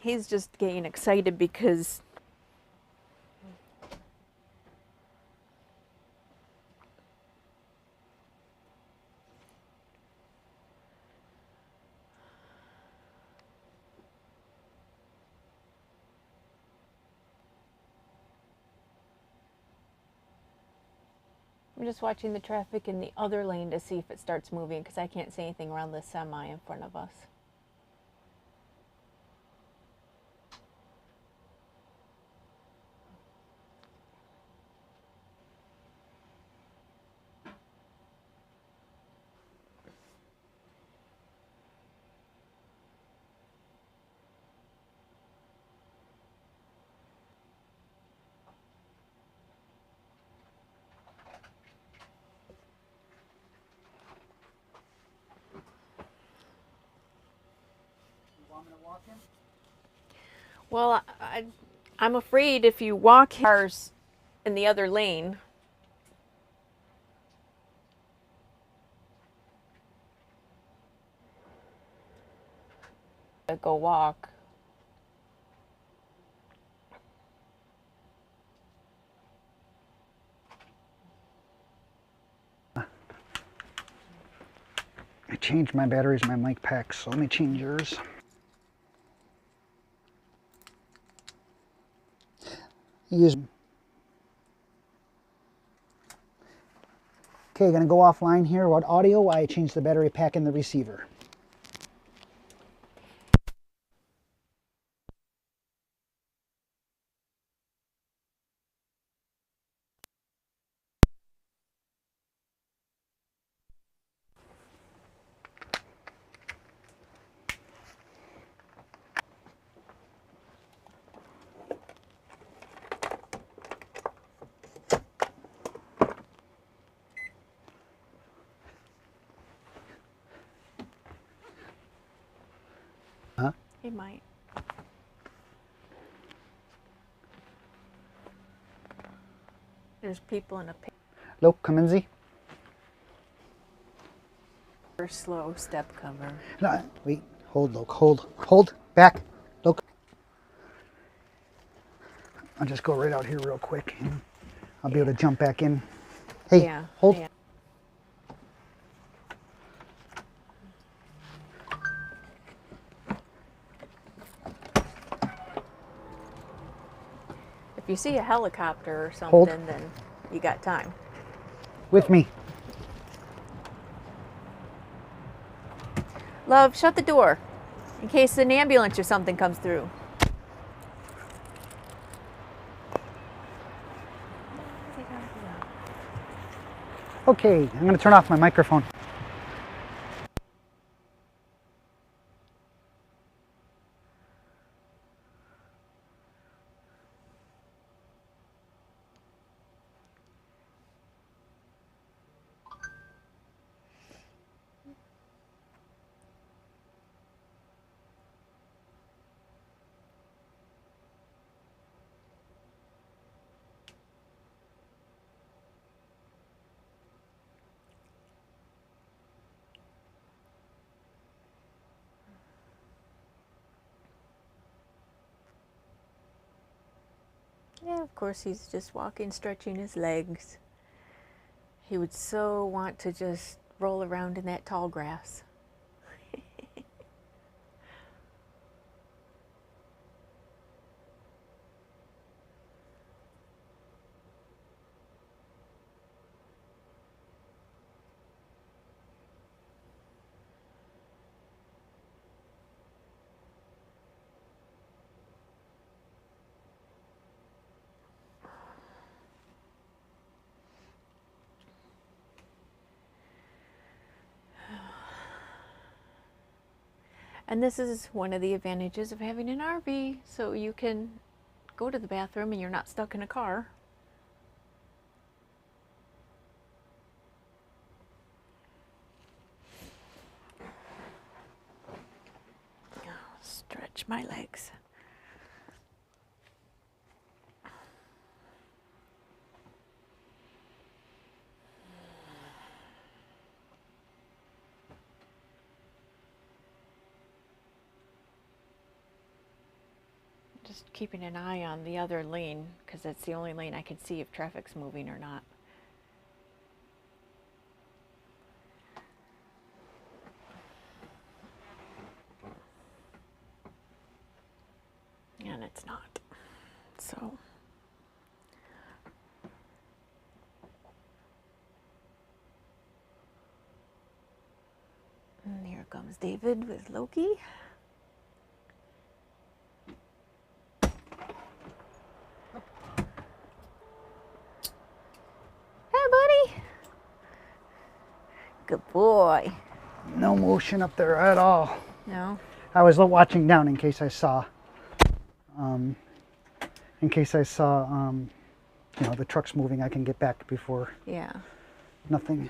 He's just getting excited because I'm just watching the traffic in the other lane to see if it starts moving because I can't see anything around the semi in front of us. Well, I'm afraid if you walk cars in the other lane, go walk. I changed my batteries in my mic packs, so let me change yours. Okay, gonna go offline here. What audio? I changed the battery pack in the receiver. Huh? He might. There's people in a Look, come in, Z. slow step cover. No, wait, hold, Look, hold, back, Look. I'll just go right out here real quick and I'll be able to jump back in. Hey, Yeah, hold. yeah. If you see a helicopter or something, Hold. then you got time. With me. Love, shut the door in case an ambulance or something comes through. Okay, I'm going to turn off my microphone. Yeah, of course, he's just walking, stretching his legs. He would so want to just roll around in that tall grass. And this is one of the advantages of having an RV, so you can go to the bathroom and you're not stuck in a car. Stretch my legs. Just keeping an eye on the other lane, because that's the only lane I can see if traffic's moving or not. And it's not. So. And here comes David with Loki. Good boy. No motion up there at all. No. I was watching down in case I saw, you know, the trucks moving. I can get back before. Yeah. Nothing.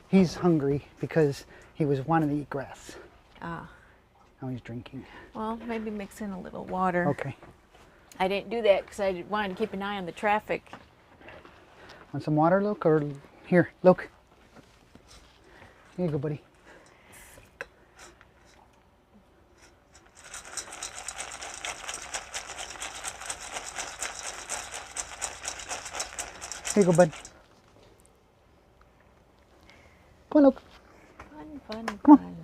He's hungry because he was wanting to eat grass. Ah. Now he's drinking. Well, maybe mix in a little water. Okay. I didn't do that because I wanted to keep an eye on the traffic. Want some water, Luke? Or here, Luke. Here you go, buddy. Here you go, bud. Come on, Luke. Fun. Come on.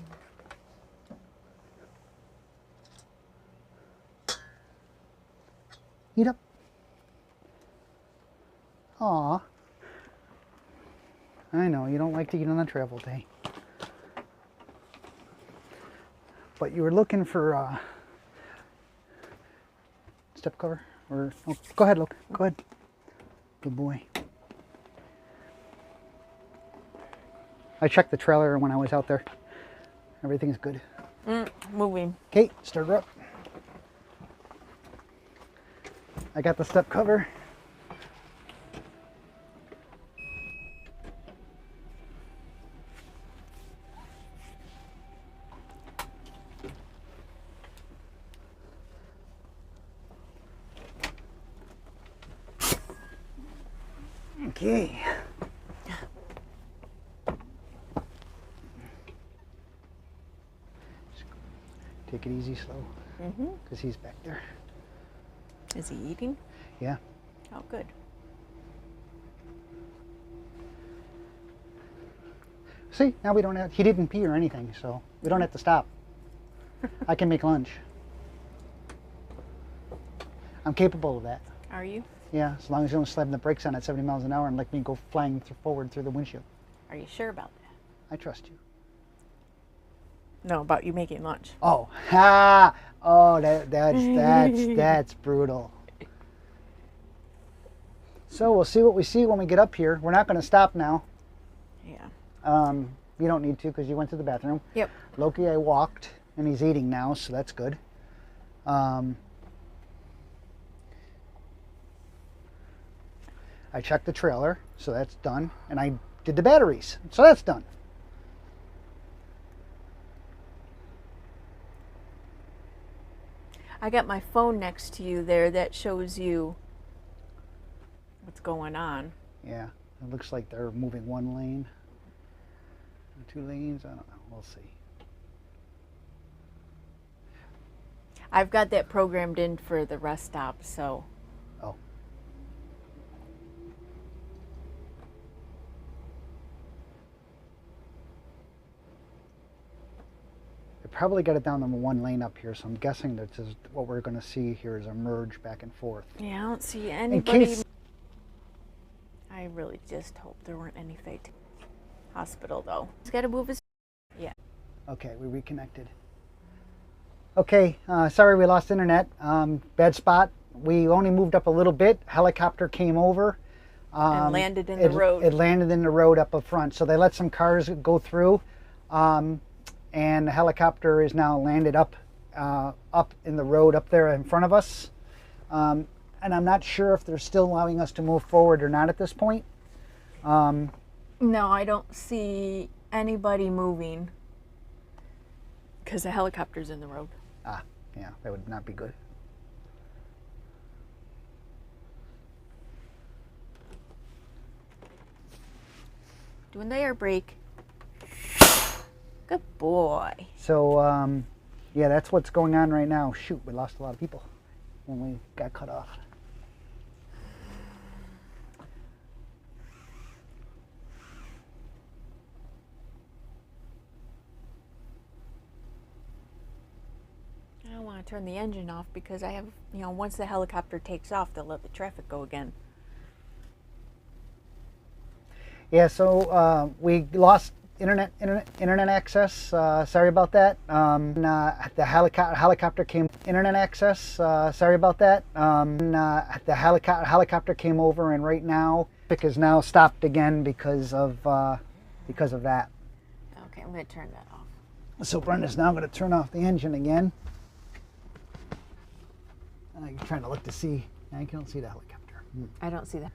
Eat up. Aw. I know, you don't like to eat on a travel day. But you were looking for step cover? Or oh, go ahead, Luke. Go ahead. Good boy. I checked the trailer when I was out there. Everything's good. Moving. Okay, start her up. I got the step cover. Okay. Take it easy, slow. Because he's back there. Is he eating? Yeah. Oh, good. See, now we don't have, he didn't pee or anything, so we don't have to stop. I can make lunch. I'm capable of that. Are you? Yeah, as long as you don't slam the brakes on at 70 miles an hour and let me go flying forward through the windshield. Are you sure about that? I trust you. No, about you making lunch. Oh, ha! Oh, that's brutal. So we'll see what we see when we get up here. We're not going to stop now. Yeah. You don't need to because you went to the bathroom. Yep. Loki, I walked, and he's eating now, so that's good. I checked the trailer, so that's done. And I did the batteries, so that's done. I got my phone next to you there that shows you what's going on. Yeah, it looks like they're moving one lane. 2 lanes, I don't know, we'll see. I've got that programmed in for the rest stop, so. Oh. They probably got it down to 1 lane up here, so I'm guessing that this is what we're going to see here is a merge back and forth. Yeah, I don't see anybody. Case... I really just hope there weren't any fake hospital, though. He's got to move his... Yeah. Okay, we reconnected. Okay, sorry we lost internet. Bad spot. We only moved up a little bit. Helicopter came over. And landed in the road. It landed in the road up front. So they let some cars go through. And the helicopter is now landed up in the road up there in front of us. And I'm not sure if they're still allowing us to move forward or not at this point. No, I don't see anybody moving because the helicopter's in the road. Ah, yeah, that would not be good. Doing the air brake. Good boy. So, yeah, that's what's going on right now. Shoot, we lost a lot of people when we got cut off. I don't want to turn the engine off because I have, once the helicopter takes off, they'll let the traffic go again. Yeah, so we lost internet access. Sorry about that. The helicopter came. Internet access. Sorry about that. The helicopter came over, and right now, traffic is now stopped again because of that. Okay, I'm going to turn that off. So Brenda's now going to turn off the engine again. I'm trying to look to see. I can't see the helicopter. I don't see that.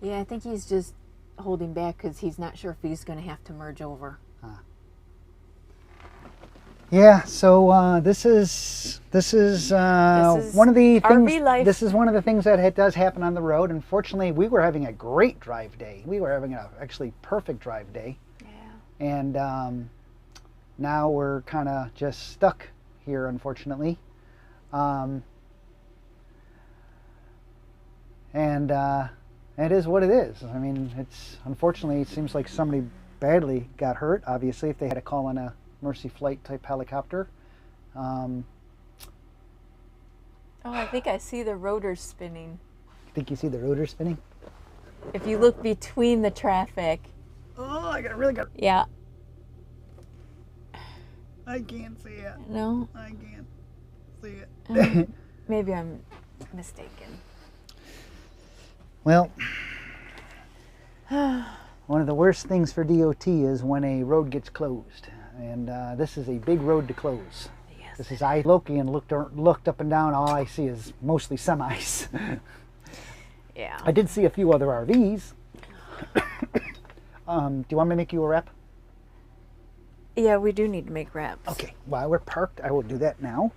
Yeah, I think he's just holding back because he's not sure if he's going to have to merge over. Yeah, so this is one of the things. RV life. This is one of the things that does happen on the road. Unfortunately, we were having a great drive day. We were having an actually perfect drive day. Yeah. And now we're kind of just stuck here, unfortunately. And it is what it is. I mean, unfortunately, it seems like somebody badly got hurt, obviously, if they had to call in a Mercy Flight type helicopter. Oh, I think I see the rotors spinning. Think you see the rotor spinning? If you look between the traffic. Oh, I really got. Yeah. I can't see it. No? I can't see it. Maybe I'm mistaken. Well, one of the worst things for DOT is when a road gets closed, and this is a big road to close. Yes. This is I Loki and looked up and down. All I see is mostly semis. Yeah. I did see a few other RVs. Do you want me to make you a wrap? Yeah, we do need to make wraps. Okay. While we're parked, I will do that now.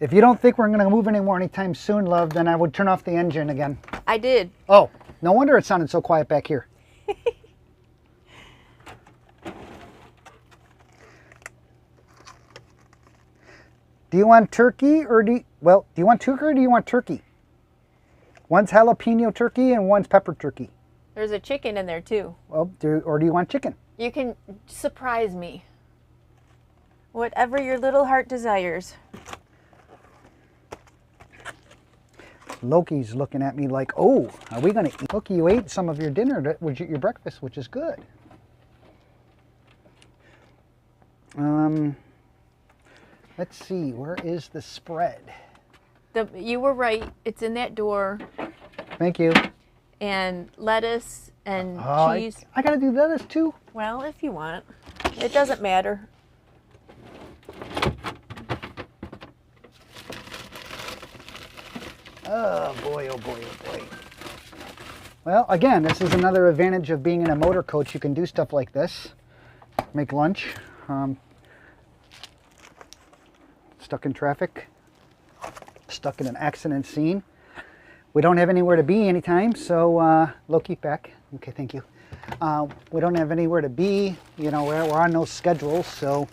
If you don't think we're going to move anymore anytime soon, love, then I would turn off the engine again. I did. Oh, no wonder it sounded so quiet back here. Do you want turkey or do you want turkey or do you want turkey? One's jalapeno turkey and one's pepper turkey. There's a chicken in there too. Well, or do you want chicken? You can surprise me. Whatever your little heart desires. Loki's looking at me like, oh, are we going to eat? Loki, you ate some of your dinner, your breakfast, which is good. Let's see, where is the spread? You were right. It's in that door. Thank you. And lettuce and cheese. I got to do lettuce too? Well, if you want. It doesn't matter. Oh boy, oh boy, oh boy. Well, again, this is another advantage of being in a motor coach. You can do stuff like this. Make lunch. Stuck in traffic. Stuck in an accident scene. We don't have anywhere to be anytime, so Loki, back. Okay, thank you. We don't have anywhere to be. You know, we're on no schedule, so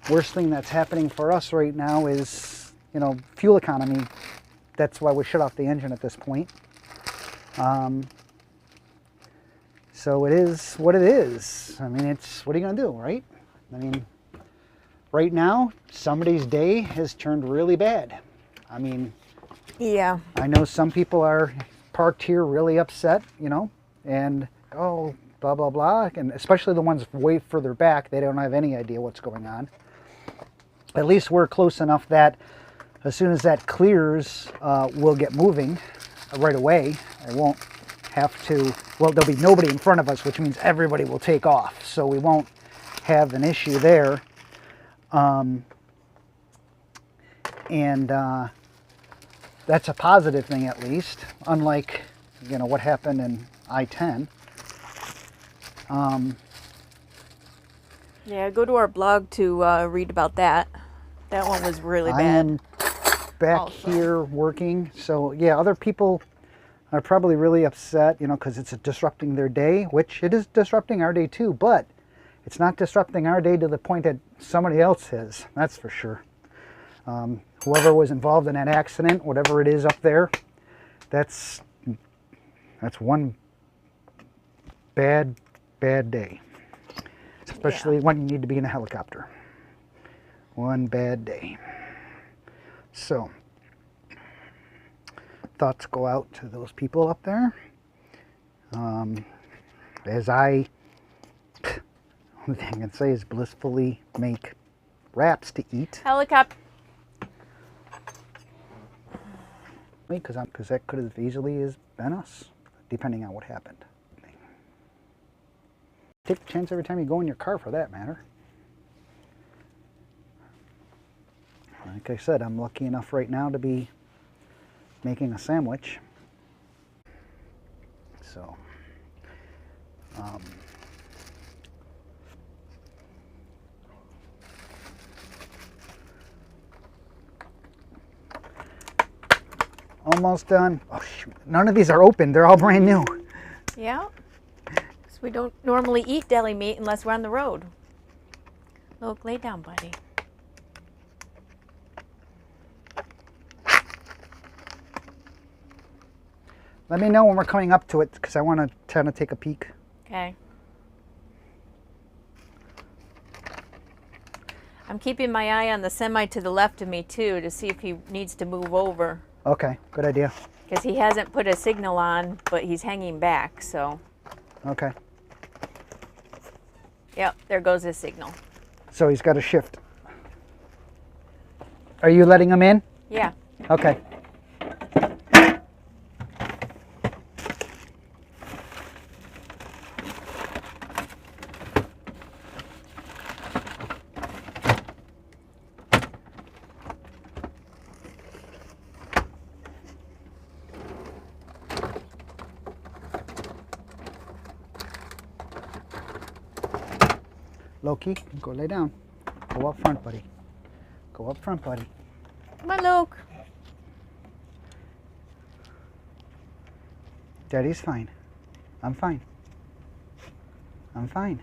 worst thing that's happening for us right now is, you know, fuel economy. That's why we shut off the engine at this point. So it is what it is. I mean, it's, what are you going to do, right? I mean, right now, somebody's day has turned really bad. I mean, yeah. I know some people are parked here really upset, you know, and, oh, blah, blah, blah. And especially the ones way further back, they don't have any idea what's going on. At least we're close enough that as soon as that clears, we'll get moving right away. I won't have to, well, there'll be nobody in front of us, which means everybody will take off. So we won't have an issue there. That's a positive thing, at least, unlike, you know, what happened in I-10. Yeah, go to our blog to read about that. That one was really bad. I am back here working, so yeah, other people are probably really upset, you know, because it's disrupting their day, which it is disrupting our day too, but it's not disrupting our day to the point that somebody else is, that's for sure. Whoever was involved in that accident, whatever it is up there, that's one bad day. Especially when you need to be in a helicopter. One bad day. So, thoughts go out to those people up there. As I, only thing I can say is blissfully make wraps to eat. Helicopter. Because that could have easily has been us, depending on what happened. Take the chance every time you go in your car, for that matter. Like I said, I'm lucky enough right now to be making a sandwich. So, almost done. Oh shoot, none of these are open. They're all brand new. Yeah. Because we don't normally eat deli meat unless we're on the road. Look, lay down, buddy. Let me know when we're coming up to it, because I want to kind of take a peek. Okay. I'm keeping my eye on the semi to the left of me too, to see if he needs to move over. Okay, good idea. Because he hasn't put a signal on, but he's hanging back, so. Okay. Yep, there goes his signal. So he's got to shift. Are you letting him in? Yeah. Okay. Loki, go lay down. Go up front, buddy. Go up front, buddy. Come on, Luke. Daddy's fine. I'm fine. I'm fine.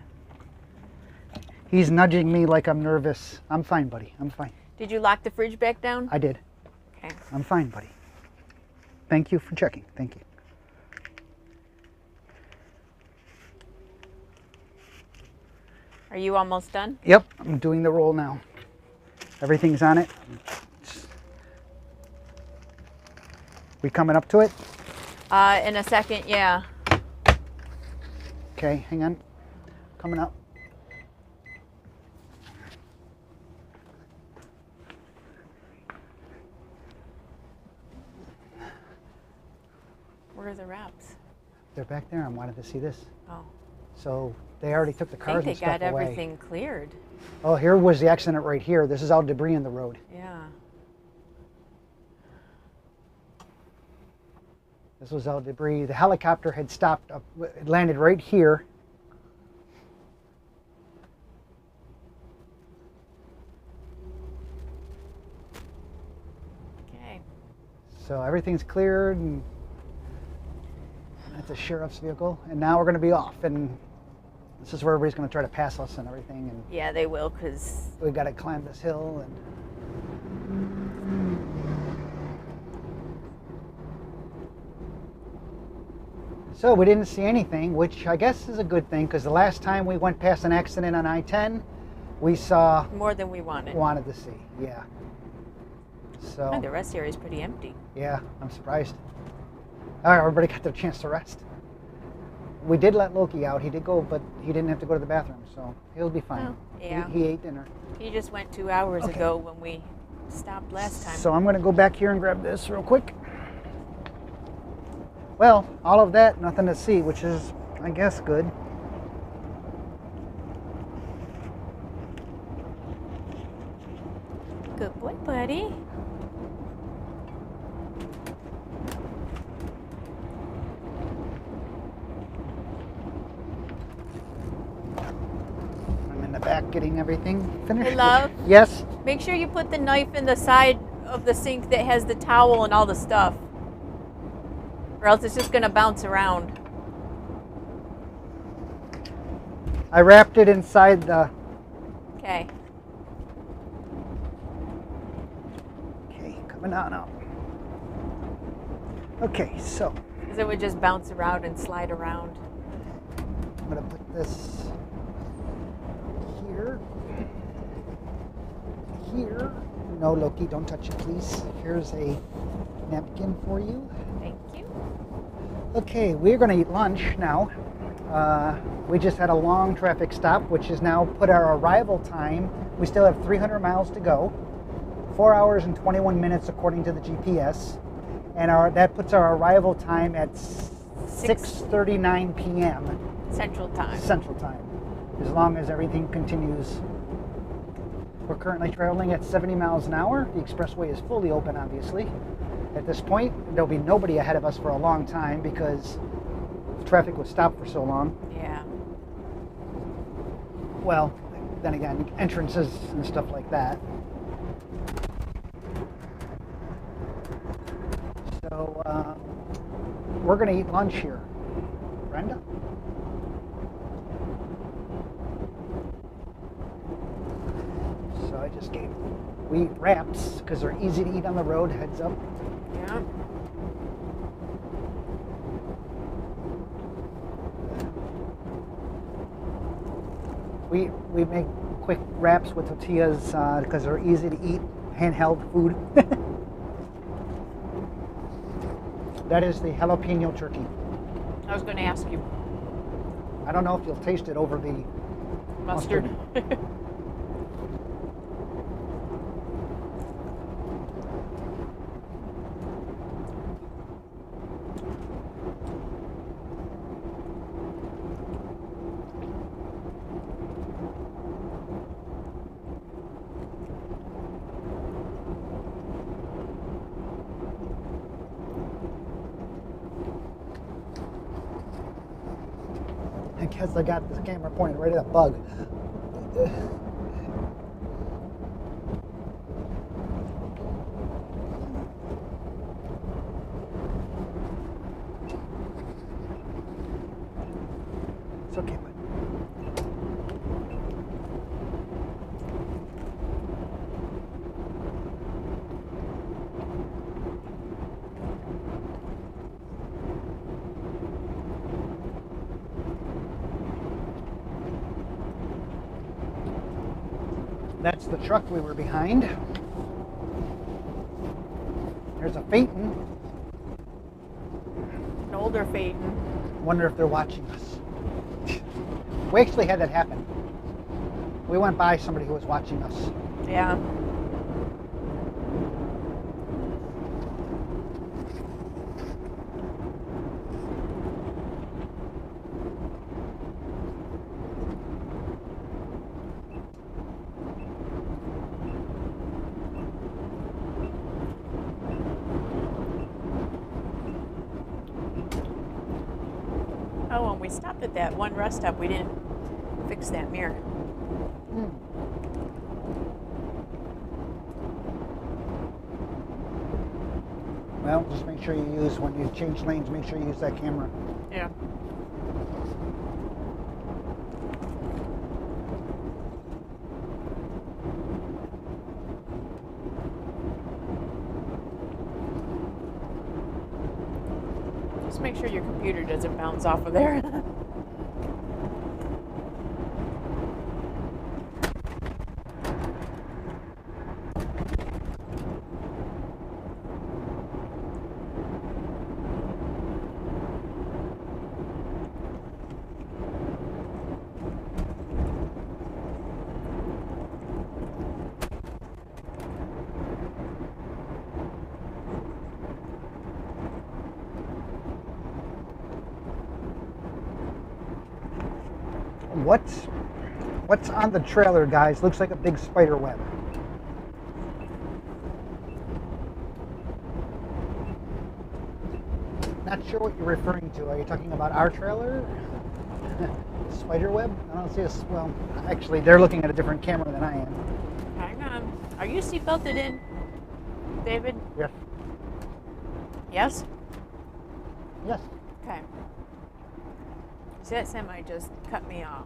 He's nudging me like I'm nervous. I'm fine, buddy. I'm fine. Did you lock the fridge back down? I did. Okay. I'm fine, buddy. Thank you for checking. Thank you. Are you almost done? Yep, I'm doing the roll now. Everything's on it. We coming up to it? In a second, yeah. Okay, hang on. Coming up. Where are the wraps? They're back there. I wanted to see this. Oh. So they already took the I cars think and they stuff got away. everything cleared. Oh, here was the accident right here. This is all debris in the road. Yeah. This was all debris. The helicopter had stopped, it landed right here. Okay. So everything's cleared, and that's a sheriff's vehicle. And now we're going to be off, and this is where everybody's going to try to pass us and everything. And Yeah, they will, because we got to climb this hill. And so we didn't see anything, which I guess is a good thing, because the last time we went past an accident on I-10, we saw more than we wanted. wanted to see. Yeah. So And the rest area is pretty empty. yeah, I'm surprised. All right, everybody got their chance to rest. We did let Loki out. He did go, but he didn't have to go to the bathroom, so he'll be fine. Oh, yeah. He ate dinner. He just went 2 hours Okay. ago when we stopped last time. So I'm going to go back here and grab this real quick. Well, all of that, nothing to see, which is, I guess, good. Good boy, buddy. I'm in the back getting everything finished. Hey, love. Yes? Make sure you put the knife in the side of the sink that has the towel and all the stuff. Or else it's just going to bounce around. I wrapped it inside the... Okay. Okay, coming on out. Okay, so Because it would just bounce around and slide around. I'm going to put this here. Here. No, Loki, don't touch it, please. Here's a napkin for you. Thank you. Okay, we're going to eat lunch now. We just had a long traffic stop, which has now put our arrival time. We still have 300 miles to go. 4 hours and 21 minutes according to the GPS. And that puts our arrival time at 6:39 p.m. Central time. Central Time, as long as everything continues. We're currently traveling at 70 miles an hour. The expressway is fully open, obviously. At this point, there'll be nobody ahead of us for a long time because traffic was stopped for so long. Yeah. Well, then again, entrances and stuff like that. So, we're going to eat lunch here. Brenda? So I just gave, we eat wraps because they're easy to eat on the road, heads up. Yeah. We make quick wraps with tortillas because they're easy to eat, handheld food. That is the jalapeno turkey. I was going to ask you. I don't know if you'll taste it over the Mustard. I guess I got this camera pointed right at a bug. It's okay, bud. That's the truck we were behind. There's a Phaeton. An older Phaeton. Wonder if they're watching us. We actually had that happen. We went by somebody who was watching us. Yeah. Oh, when we stopped at that one rest stop, we didn't fix that mirror. Well, just make sure you use, when you change lanes, make sure you use that camera. Yeah. Just make sure your computer doesn't bounce off of there. What's on the trailer, guys? Looks like a big spider web. Not sure what you're referring to. Are you talking about our trailer? Spider web? I don't see a... Well, actually, they're looking at a different camera than I am. Hang on. Are you seatbelted in, David? Yes. Yes? Yes. Okay. See, that semi just cut me off.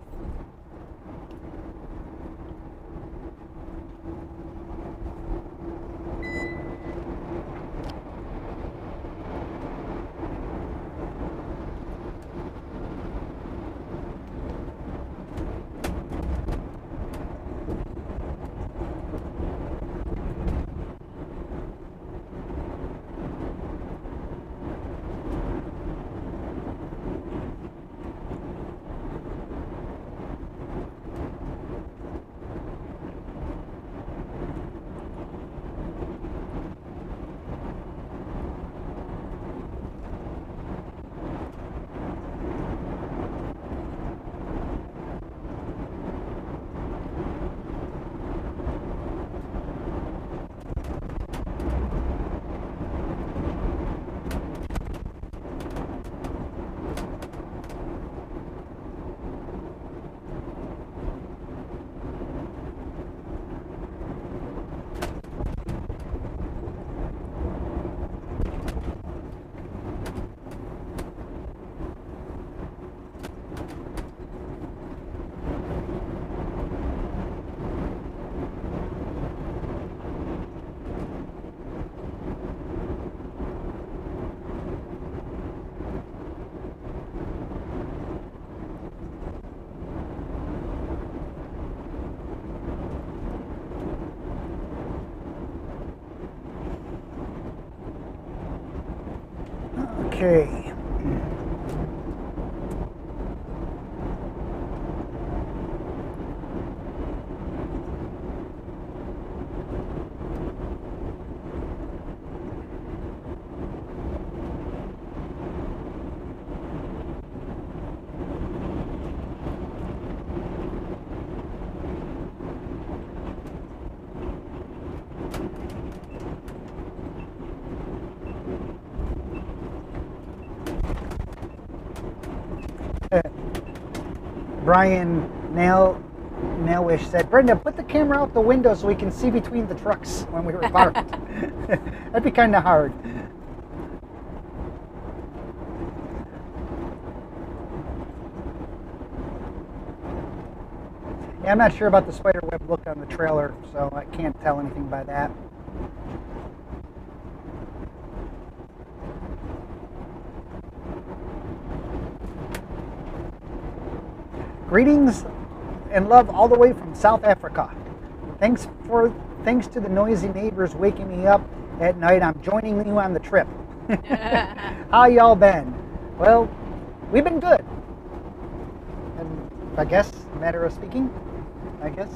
Okay. Brian Nailwish said, Brenda, put the camera out the window so we can see between the trucks when we were parked. That'd be kind of hard. Yeah, I'm not sure about the spider web look on the trailer, so I can't tell anything by that. Greetings and love all the way from South Africa. Thanks to the noisy neighbors waking me up at night. I'm joining you on the trip. How y'all been? Well, we've been good. And I guess, matter of speaking, I guess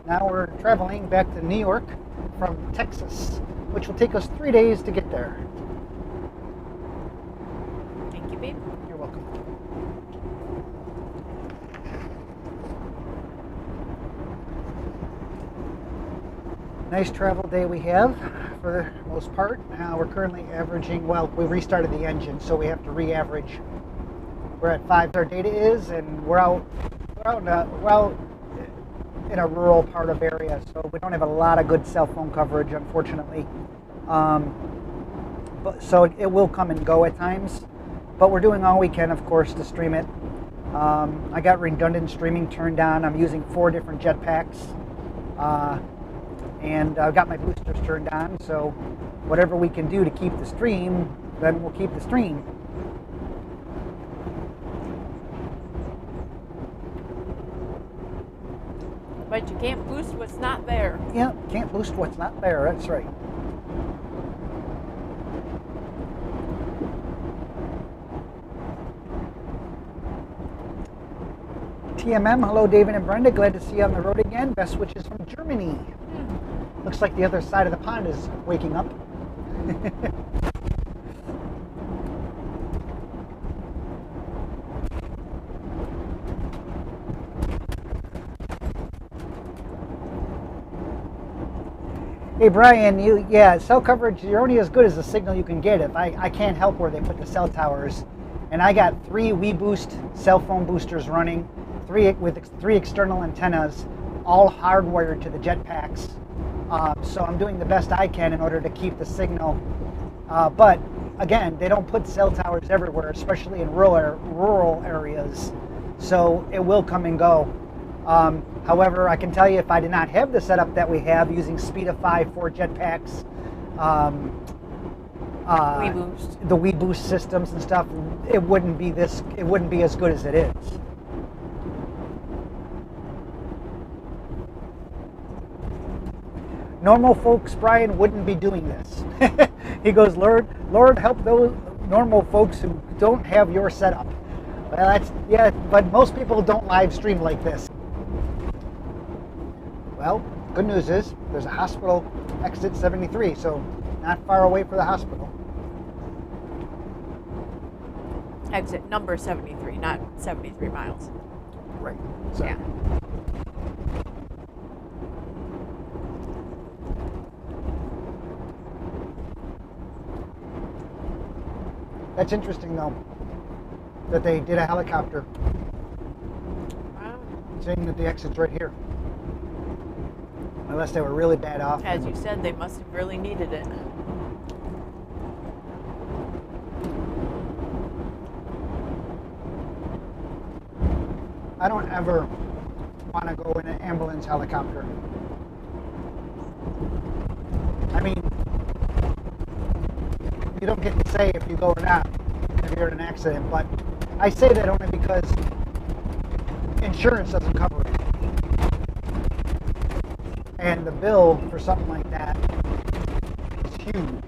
now we're traveling back to New York from Texas, which will take us 3 days to get there. Thank you, babe. You're welcome. Nice travel day we have for the most part. We're currently averaging, well, we restarted the engine, so we have to re-average. We're at 5 our data is, and we're out in a rural part of area, so we don't have a lot of good cell phone coverage, unfortunately. But so it will come and go at times, but we're doing all we can, of course, to stream it. I got redundant streaming turned on. I'm using 4 different jetpacks. And I've got my boosters turned on, so whatever we can do to keep the stream, then we'll keep the stream. But you can't boost what's not there. Yeah, can't boost what's not there, that's right. TMM, hello David and Brenda, glad to see you on the road again. Best wishes from Germany. Looks like the other side of the pond is waking up. Hey Brian, cell coverage, you're only as good as the signal you can get. If I can't help where they put the cell towers, and I got 3 WeBoost cell phone boosters running, 3 with 3 external antennas, all hardwired to the jetpacks. So I'm doing the best I can in order to keep the signal. But again, they don't put cell towers everywhere, especially in rural areas. So it will come and go. However, I can tell you if I did not have the setup that we have using speed of 5, 4 jetpacks, WeBoost. the WeBoost systems and stuff, it wouldn't be as good as it is. Normal folks, Brian, wouldn't be doing this. He goes, Lord, help those normal folks who don't have your setup. Well, but most people don't live stream like this. Well, good news is there's a hospital exit 73, so not far away for the hospital. Exit number 73, not 73 miles. Right. So. Yeah. That's interesting, though, that they did a helicopter. Wow. Saying that the exit's right here. Unless they were really bad off. As you said, they must have really needed it. I don't ever want to go in an ambulance helicopter. I mean, you don't get to say if you go or not if you're in an accident, but I say that only because insurance doesn't cover it. And the bill for something like that is huge.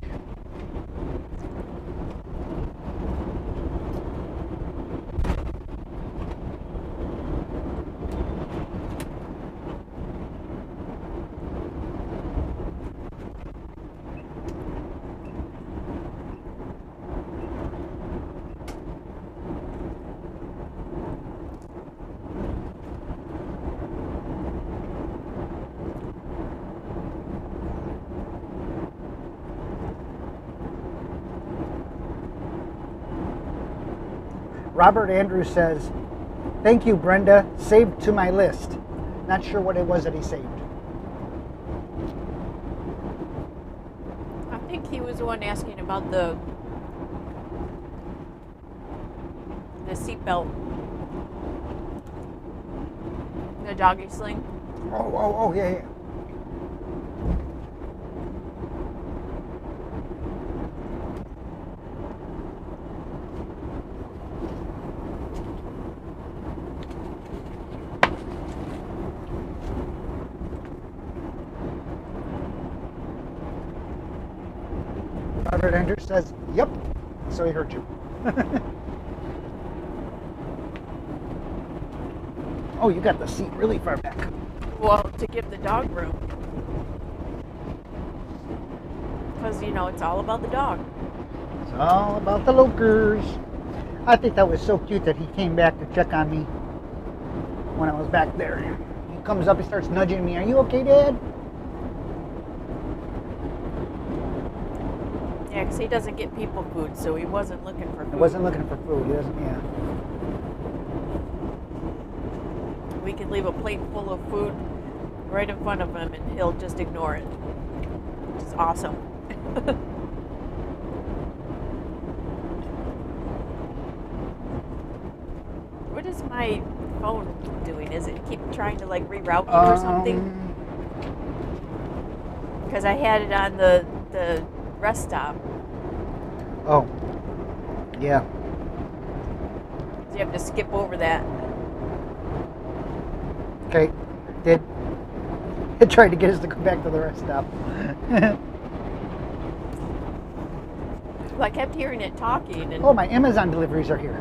Robert Andrews says, thank you, Brenda. Saved to my list. Not sure what it was that he saved. I think he was the one asking about the seatbelt. The doggy sling. Oh, yeah. Robert Ender says, yep. So he heard you. Oh, you got the seat really far back. Well, to give the dog room. Because, you know, it's all about the dog. It's all about the lokers. I think that was so cute that he came back to check on me when I was back there. He comes up, he starts nudging me. Are you okay, Dad? Yeah, because he doesn't get people food, so he wasn't looking for food. He wasn't looking for food. He doesn't, yeah. We could leave a plate full of food right in front of him and he'll just ignore it. Which is awesome. What is my phone doing? Is it keep trying to like reroute me or something? Because I had it on the rest stop. Oh. Yeah. So you have to skip over that. Okay. It tried to get us to go back to the rest stop. Well, I kept hearing it talking. And Oh, my Amazon deliveries are here.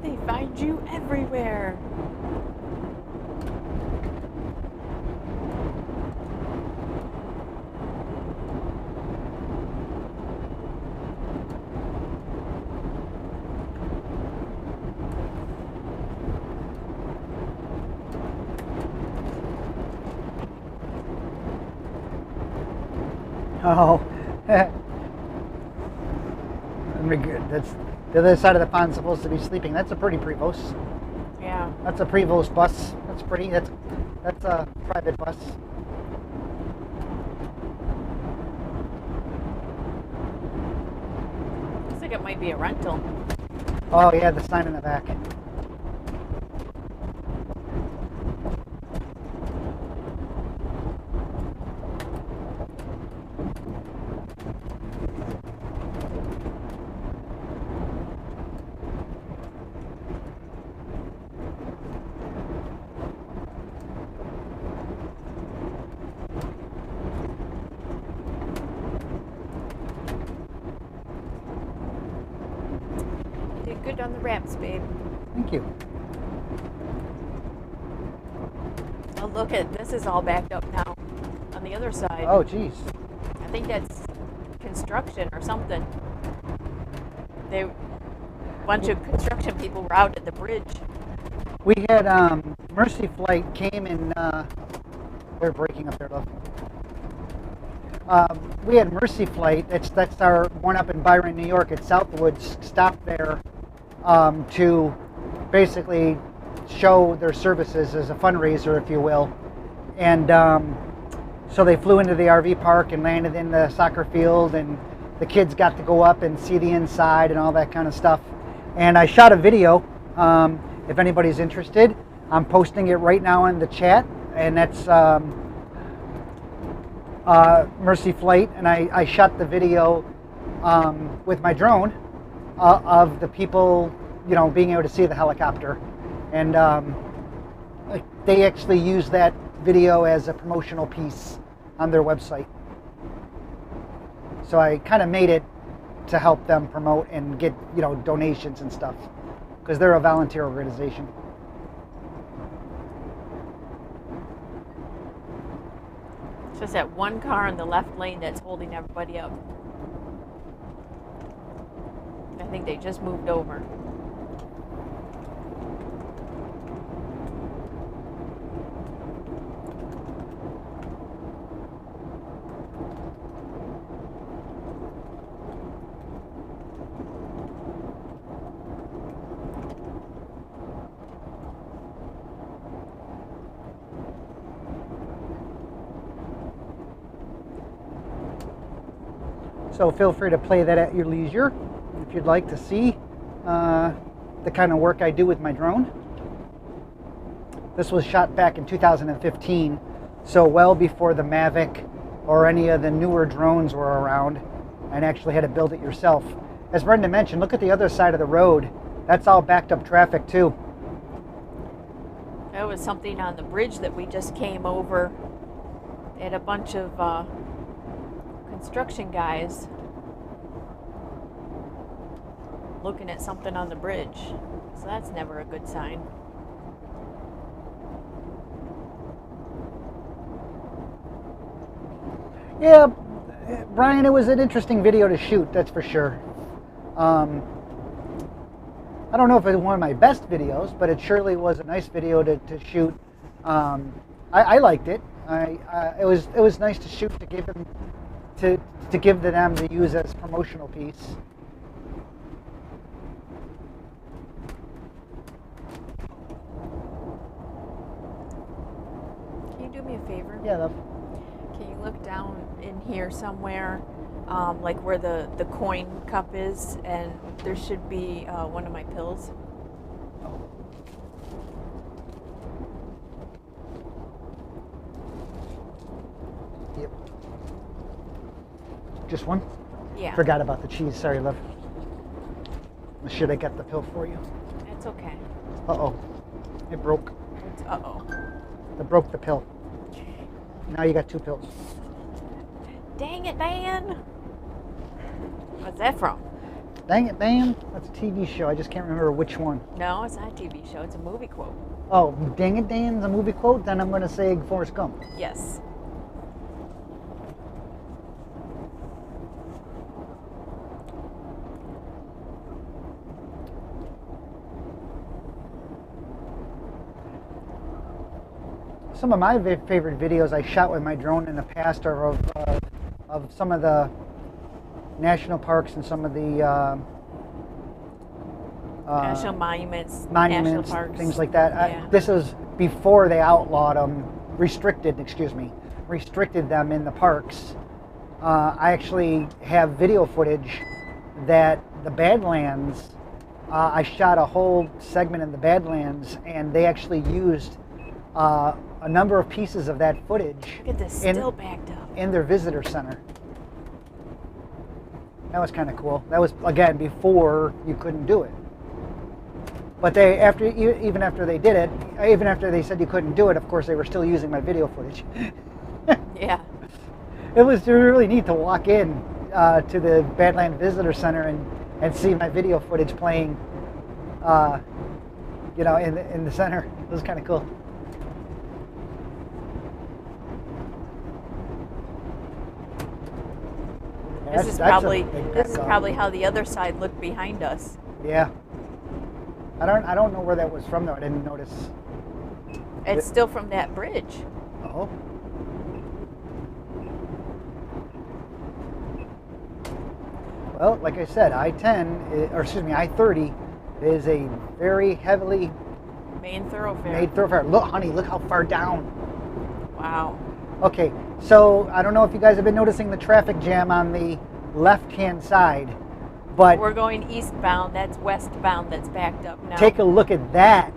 They find you everywhere. Oh. Very good. That's the other side of the pond supposed to be sleeping. That's a pretty Prevost. Yeah. That's a Prevost bus. That's pretty. That's a private bus. Looks like it might be a rental. Oh yeah, the sign in the back. Did good on the ramps, babe. Thank you. Oh, look at this is all backed up now on the other side. Oh geez. I think that's construction or something. A bunch of construction people were out at the bridge. We had Mercy Flight came and we're breaking up there, love. We had Mercy Flight. That's our one up in Byron, New York. At Southwoods, stopped there to basically show their services as a fundraiser, if you will. And so they flew into the RV park and landed in the soccer field, and the kids got to go up and see the inside and all that kind of stuff. And I shot a video. If anybody's interested, I'm posting it right now in the chat, and that's Mercy Flight, and I shot the video with my drone of the people, you know, being able to see the helicopter, and they actually use that video as a promotional piece on their website. So I kind of made it to help them promote and get, you know, donations and stuff, because they're a volunteer organization. It's just that one car in the left lane that's holding everybody up. I think they just moved over. So feel free to play that at your leisure if you'd like to see the kind of work I do with my drone. This was shot back in 2015, so well before the Mavic or any of the newer drones were around, and actually had to build it yourself. As Brenda mentioned, look at the other side of the road. That's all backed up traffic too. There was something on the bridge that we just came over. They had a bunch of construction guys looking at something on the bridge. So that's never a good sign. Yeah, Brian, it was an interesting video to shoot, that's for sure. I don't know if it's one of my best videos, but it surely was a nice video to shoot. I liked it. It was nice to shoot, to give them to give to them to use as promotional piece. Can you do me a favor? Yeah, love. Can you look down in here somewhere, like where the coin cup is, and there should be one of my pills. Yep. Just one? Yeah. Forgot about the cheese. Sorry, love. Should I get the pill for you? It's okay. Uh-oh. It broke. Uh-oh. It broke the pill. Now you got 2 pills. Dang it, Dan! What's that from? Dang it, Dan. That's a TV show. I just can't remember which one. No, it's not a TV show. It's a movie quote. Oh, dang it, Dan's a movie quote? Then I'm going to say Forrest Gump. Yes. Some of my favorite videos I shot with my drone in the past are of some of the national parks and some of the National monuments, national parks, things like that. Yeah. This is before they outlawed them, restricted them in the parks. I actually have video footage that the Badlands, I shot a whole segment in the Badlands, and they actually used a number of pieces of that footage Look at this, still backed up. in their visitor center. That was kind of cool. That was, again, before you couldn't do it. But they, even after they did it, even after they said you couldn't do it, of course they were still using my video footage. Yeah. It was really neat to walk in to the Badland Visitor Center and see my video footage playing, in the center. It was kind of cool. This is probably how the other side looked behind us. Yeah. I don't know where that was from though. I didn't notice. It's still from that bridge. Oh. Well, like I said, I-30 is a very heavily Main thoroughfare. made thoroughfare. Look, honey, look how far down. Wow. Okay, so I don't know if you guys have been noticing the traffic jam on the left-hand side, but We're going eastbound. That's westbound. That's backed up now. take a look at that.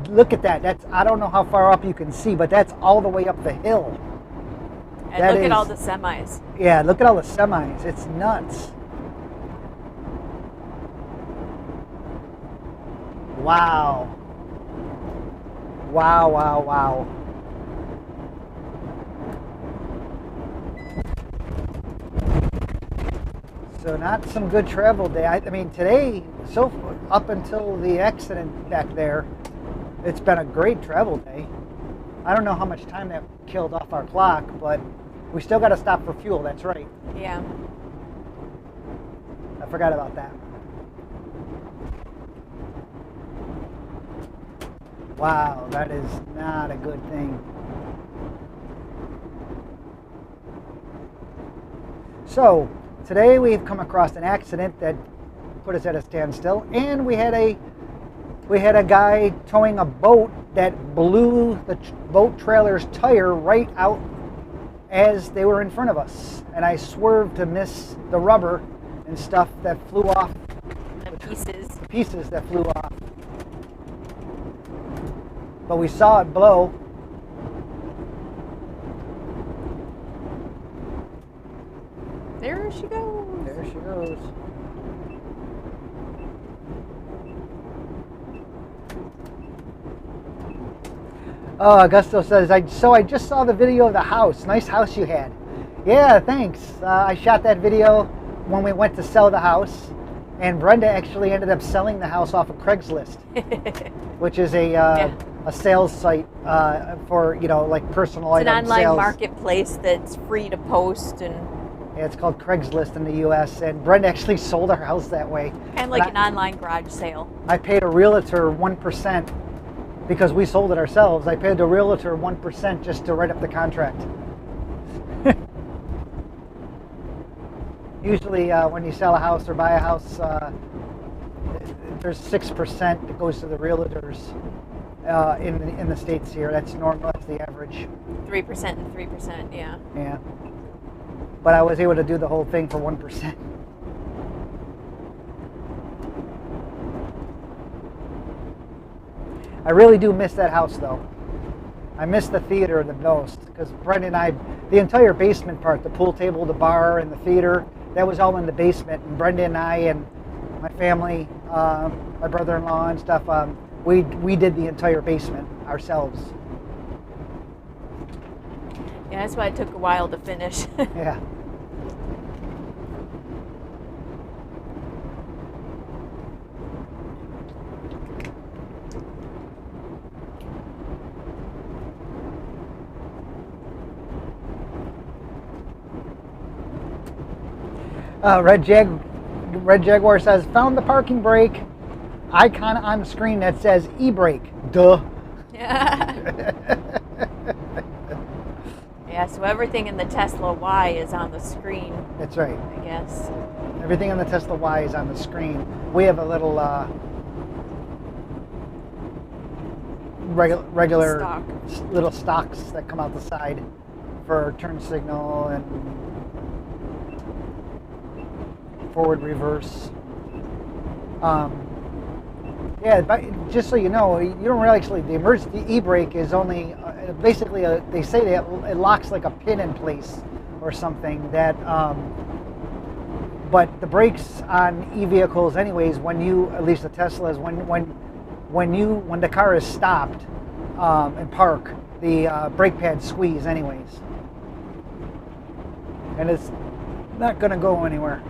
Look at that. That's, I don't know how far up you can see, but that's all the way up the hill. And that look at all is- the semis. Yeah, look at all the semis. It's nuts. Wow. Wow, wow, wow. So not some good travel day. I mean, today, so up until the accident back there, it's been a great travel day. I don't know how much time that killed off our clock, but we still got to stop for fuel. That's right. Yeah. I forgot about that. Wow, that is not a good thing. So, today we've come across an accident that put us at a standstill, and we had a guy towing a boat that blew the boat trailer's tire right out as they were in front of us. And I swerved to miss the rubber and stuff that flew off. The Pieces that flew off. But we saw it blow. There she goes. There she goes. Oh, Augusto says, I just saw the video of the house. Nice house you had. Yeah, thanks. I shot that video when we went to sell the house, and Brenda actually ended up selling the house off of Craigslist, which is a sales site for, you know, like personal It's an item online sales. marketplace that's free to post, and Yeah, it's called Craigslist in the U.S. And Brenda actually sold our house that way. kind of like an online garage sale. I paid a realtor 1% because we sold it ourselves. I paid the realtor 1% just to write up the contract. Usually, when you sell a house or buy a house, there's 6% that goes to the realtors in the States here. That's normal. That's the average. 3% and 3%, yeah. Yeah. But I was able to do the whole thing for 1%. I really do miss that house, though. I miss the theater the most because Brenda and I, the entire basement part, the pool table, the bar, and the theater, that was all in the basement. And Brenda and I and my family, my brother-in-law and stuff, we did the entire basement ourselves. Yeah, that's why it took a while to finish. Yeah. Red Jaguar says, found the parking brake icon on the screen that says e-brake. Duh. Yeah, so everything in the Tesla Y is on the screen. That's right. I guess. Everything on the Tesla Y is on the screen. We have a little regular Stock. little stocks that come out the side for turn signal and forward, reverse. Yeah, but just so you know, you don't really actually, the emergency e-brake is only basically they say that it locks like a pin in place or something that but the brakes on e-vehicles anyways, when you, at least the Teslas, when the car is stopped and park, the brake pads squeeze anyways, and it's not going to go anywhere.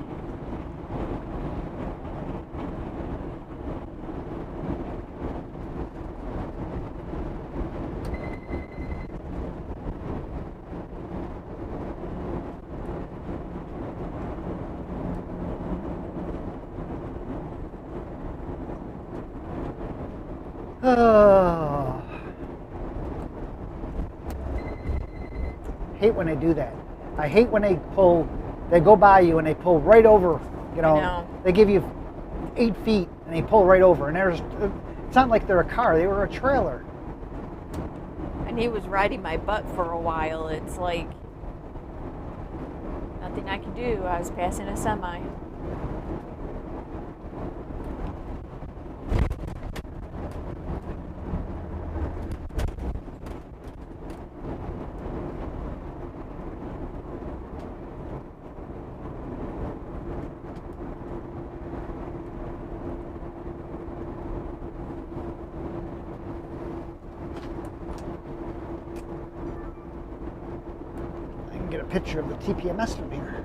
Oh. Hate when they do that. I hate when they go by you and they pull right over, you know. They give you 8 feet and they pull right over, and it's not like they're a car, they were a trailer. And he was riding my butt for a while. It's like nothing I could do. I was passing a semi. Get a picture of the TPMS from here.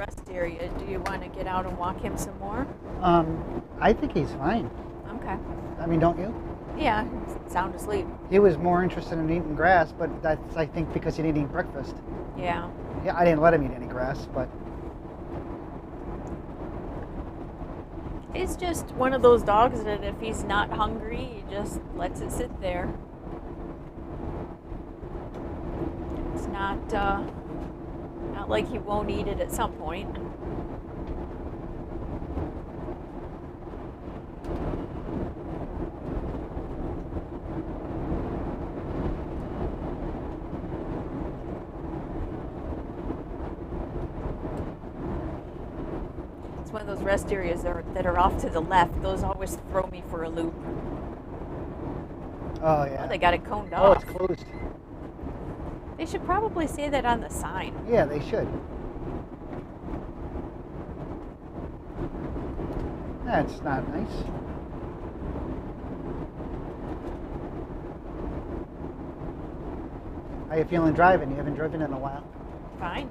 rest area. Do you want to get out and walk him some more? I think he's fine. Okay. I mean, don't you? Yeah, sound asleep. He was more interested in eating grass, but that's, I think, because he didn't eat breakfast. Yeah. Yeah, I didn't let him eat any grass, but He's just one of those dogs that if he's not hungry, he just lets it sit there. It's not like he won't eat it at some point. It's one of those rest areas that are off to the left. Those always throw me for a loop. oh yeah. Oh, they got it coned Oh, off. it's closed. They should probably say that on the sign. Yeah, they should. That's not nice. How you feeling driving? You haven't driven in a while. Fine.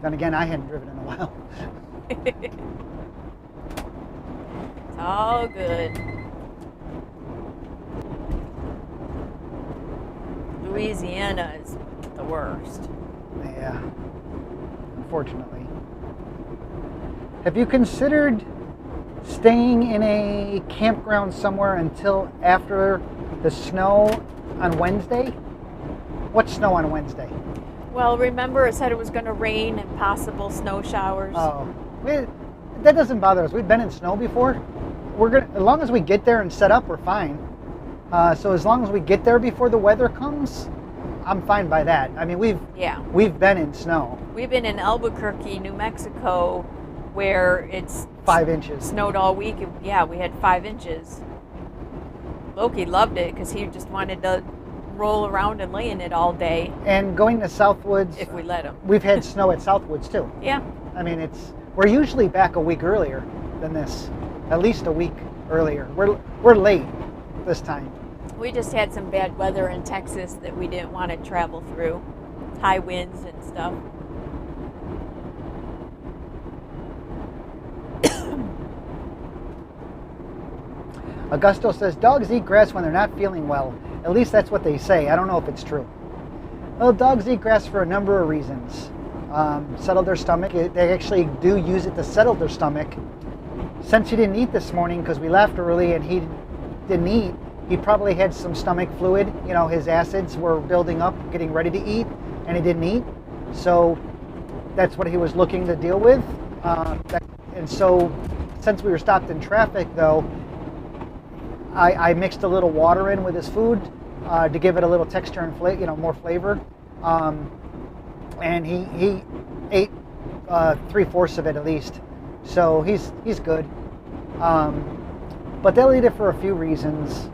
Then again, I hadn't driven in a while. It's all good. Louisiana is the worst. Yeah, unfortunately. Have you considered staying in a campground somewhere until after the snow on Wednesday? What's snow on Wednesday? Well, remember it said it was going to rain and possible snow showers. Oh, that doesn't bother us. We've been in snow before. As long as we get there and set up, we're fine. So as long as we get there before the weather comes, I'm fine by that. I mean, we've been in snow. We've been in Albuquerque, New Mexico, where it's 5 inches. snowed all week. Yeah, we had 5 inches. Loki loved it because he just wanted to roll around and lay in it all day. And going to Southwoods, if we let him. We've had snow at Southwoods too. Yeah. I mean, we're usually back a week earlier than this, at least a week earlier. We're late this time. We just had some bad weather in Texas that we didn't want to travel through. High winds and stuff. Augusto says, dogs eat grass when they're not feeling well. At least that's what they say. I don't know if it's true. Well, dogs eat grass for a number of reasons. Settle their stomach. They actually do use it to settle their stomach. Since he didn't eat this morning because we left early and he didn't eat, he probably had some stomach fluid. You know, his acids were building up, getting ready to eat, and he didn't eat. So that's what he was looking to deal with. And so since we were stopped in traffic, though, I mixed a little water in with his food to give it a little texture and more flavor. And he ate 3/4 of it at least, so he's good. But they'll eat it for a few reasons.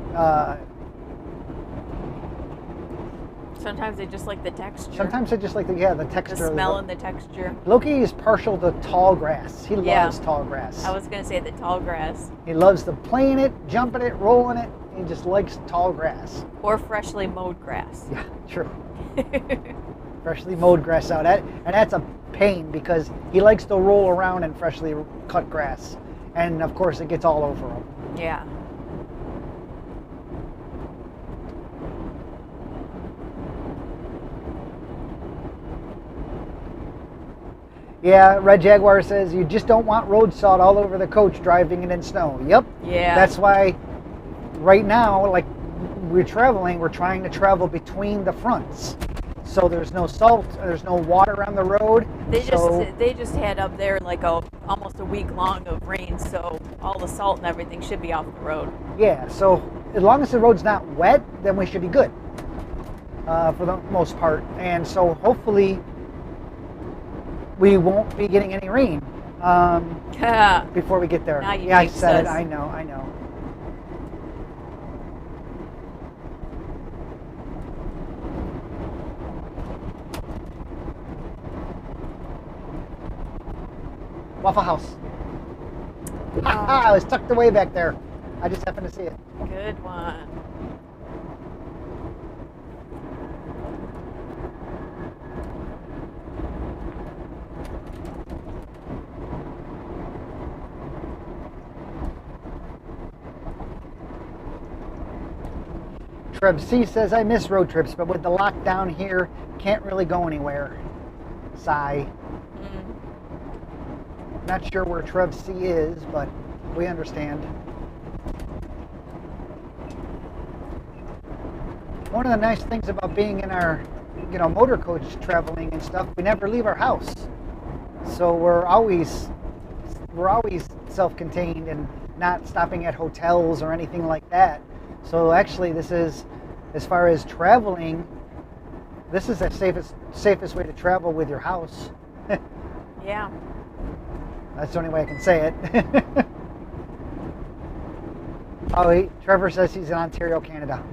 Sometimes they just like the texture. Sometimes they just like the texture. The smell and the texture. Loki is partial to tall grass. He loves tall grass. I was going to say the tall grass. He loves the playing it, jumping it, rolling it. He just likes tall grass. Or freshly mowed grass. Yeah, true. Freshly mowed grass out. And that's a pain because he likes to roll around in freshly cut grass. And of course it gets all over him. Yeah. Yeah, Red Jaguar says you just don't want road salt all over the coach driving it in snow. Yep. Yeah. That's why right now, like we're trying to travel between the fronts. So there's no salt, there's no water on the road. They just had up there like almost a week long of rain, so all the salt and everything should be off the road. Yeah, so as long as the road's not wet, then we should be good for the most part. And so hopefully we won't be getting any rain before we get there. Now you yeah, I jinxed said it. us. I know. Waffle House. I was tucked away back there. I just happened to see it. Good one. Trev C says, I miss road trips, but with the lockdown here, can't really go anywhere. Sigh. Not sure where Trev C is, but we understand. One of the nice things about being in our, motor coach traveling and stuff, we never leave our house. So we're always self-contained and not stopping at hotels or anything like that. So actually, this is, as far as traveling, this is the safest way to travel with your house. Yeah. That's the only way I can say it. Oh, Trevor says he's in Ontario, Canada.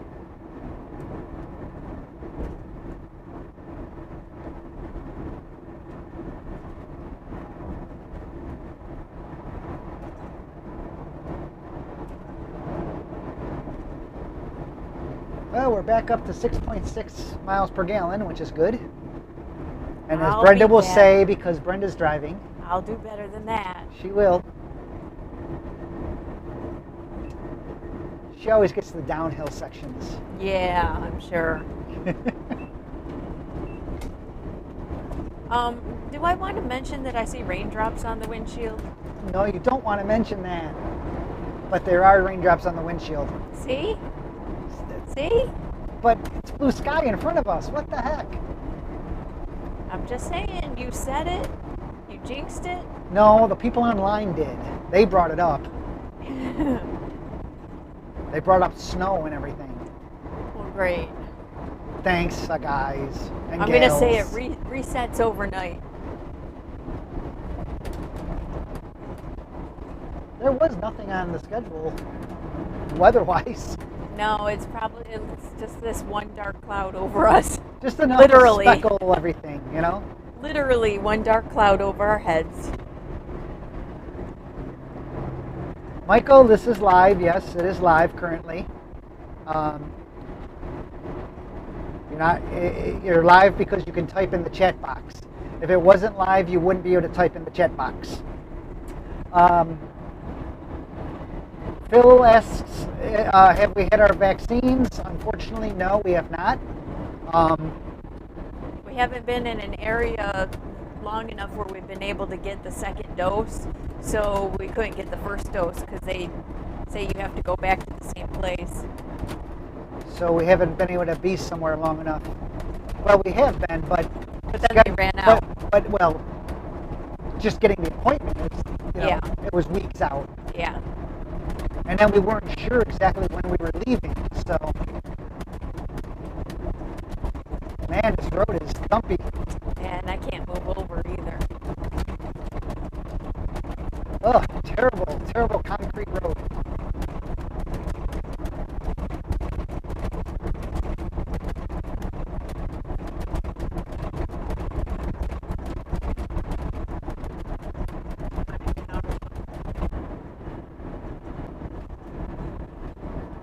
Well, we're back up to 6.6 miles per gallon, which is good. And as Brenda will say, because Brenda's driving, I'll do better than that. She will. She always gets to the downhill sections. Yeah, I'm sure. Do I want to mention that I see raindrops on the windshield? No, you don't want to mention that. But there are raindrops on the windshield. See? See? But it's blue sky in front of us. What the heck? I'm just saying, you said it. You jinxed it. No, the people online did. They brought it up. They brought up snow and everything. Well, great. Thanks, guys and I'm going to say it resets overnight. There was nothing on the schedule weather-wise. No, it's just this one dark cloud over us. Just enough Literally. to speckle everything, Literally one dark cloud over our heads. Michael, this is live. Yes, it is live currently. You're live because you can type in the chat box. If it wasn't live, you wouldn't be able to type in the chat box. Phil asks, have we had our vaccines? Unfortunately, no, we have not. We haven't been in an area long enough where we've been able to get the second dose, so we couldn't get the first dose because they say you have to go back to the same place. So we haven't been able to be somewhere long enough. Well, we have been, but then they ran out. But just getting the appointment was, it was weeks out. Yeah. And then we weren't sure exactly when we were leaving, so. Man, this road is dumpy. And I can't move over either. Ugh, terrible, terrible concrete road.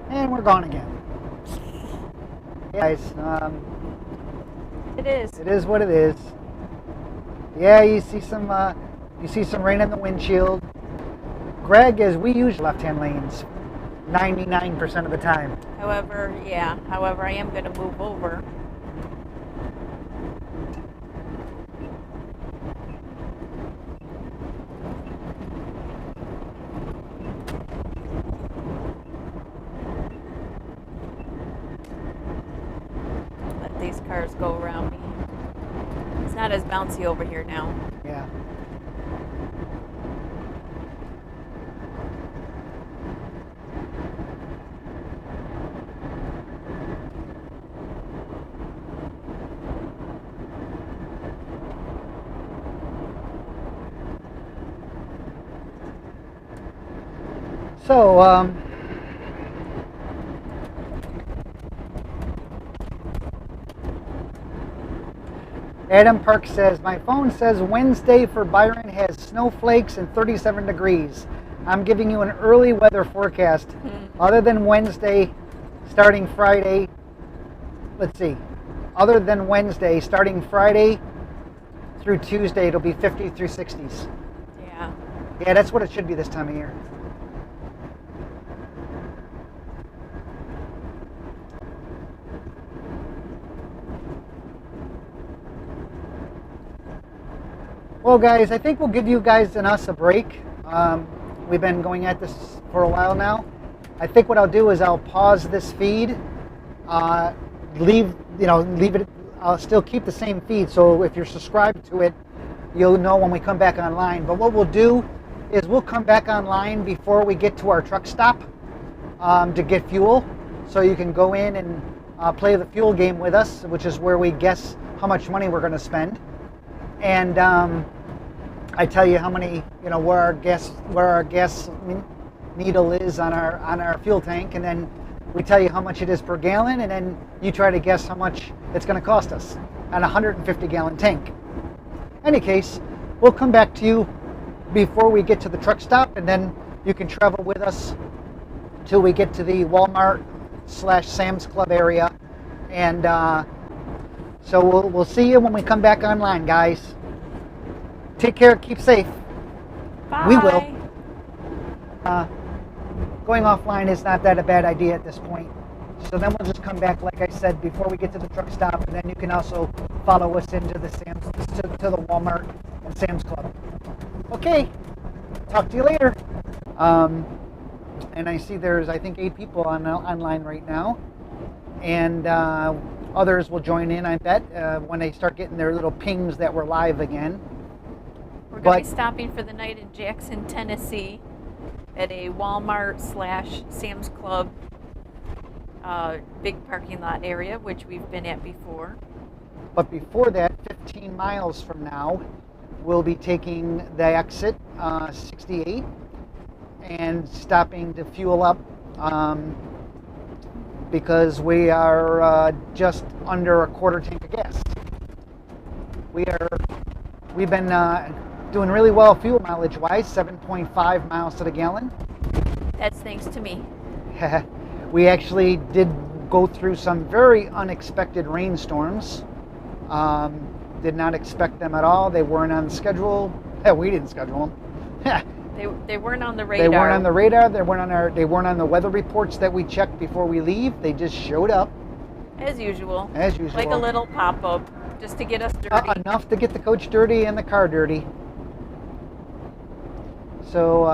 And we're gone again. Yeah, guys, it is. It is what it is. Yeah, you see some rain in the windshield. Greg, as we use left-hand lanes 99% of the time. However, I am going to move over. Let these cars go around me. It's not as bouncy over here now. Yeah. So, Adam Park says, my phone says Wednesday for Byron has snowflakes and 37 degrees. I'm giving you an early weather forecast. Other than Wednesday, starting Friday, other than Wednesday, starting Friday through Tuesday, it'll be 50 through 60s. Yeah. Yeah, that's what it should be this time of year. Well, guys, I think we'll give you guys and us a break. We've been going at this for a while now. I think what I'll do is I'll pause this feed, leave it. I'll still keep the same feed, so if you're subscribed to it, you'll know when we come back online. But what we'll do is we'll come back online before we get to our truck stop to get fuel, so you can go in and play the fuel game with us, which is where we guess how much money we're going to spend. And I tell you how many, where our gas needle is on our fuel tank, and then we tell you how much it is per gallon, and then you try to guess how much it's going to cost us on a 150-gallon tank. Any case, we'll come back to you before we get to the truck stop, and then you can travel with us till we get to the Walmart/Sam's Club area, and so we'll see you when we come back online, guys. Take care, keep safe. Bye. We will. Going offline is not that a bad idea at this point. So then we'll just come back, like I said, before we get to the truck stop, and then you can also follow us into the to the Walmart and Sam's Club. Okay, talk to you later. And I see there's, I think, 8 people online right now, and others will join in, I bet, when they start getting their little pings that we're live again. We're going to be stopping for the night in Jackson, Tennessee at a Walmart/Sam's Club big parking lot area, which we've been at before. But before that, 15 miles from now, we'll be taking the exit 68 and stopping to fuel up because we are just under a quarter tank of gas. We've been doing really well fuel mileage wise, 7.5 miles to the gallon. That's thanks to me. We actually did go through some very unexpected rainstorms. Did not expect them at all. They weren't on the schedule. We didn't schedule them. They weren't on the radar. They weren't on the radar. They weren't on the weather reports that we checked before we leave. They just showed up. As usual. As usual. Like a little pop-up, just to get us dirty. Enough to get the coach dirty and the car dirty. So.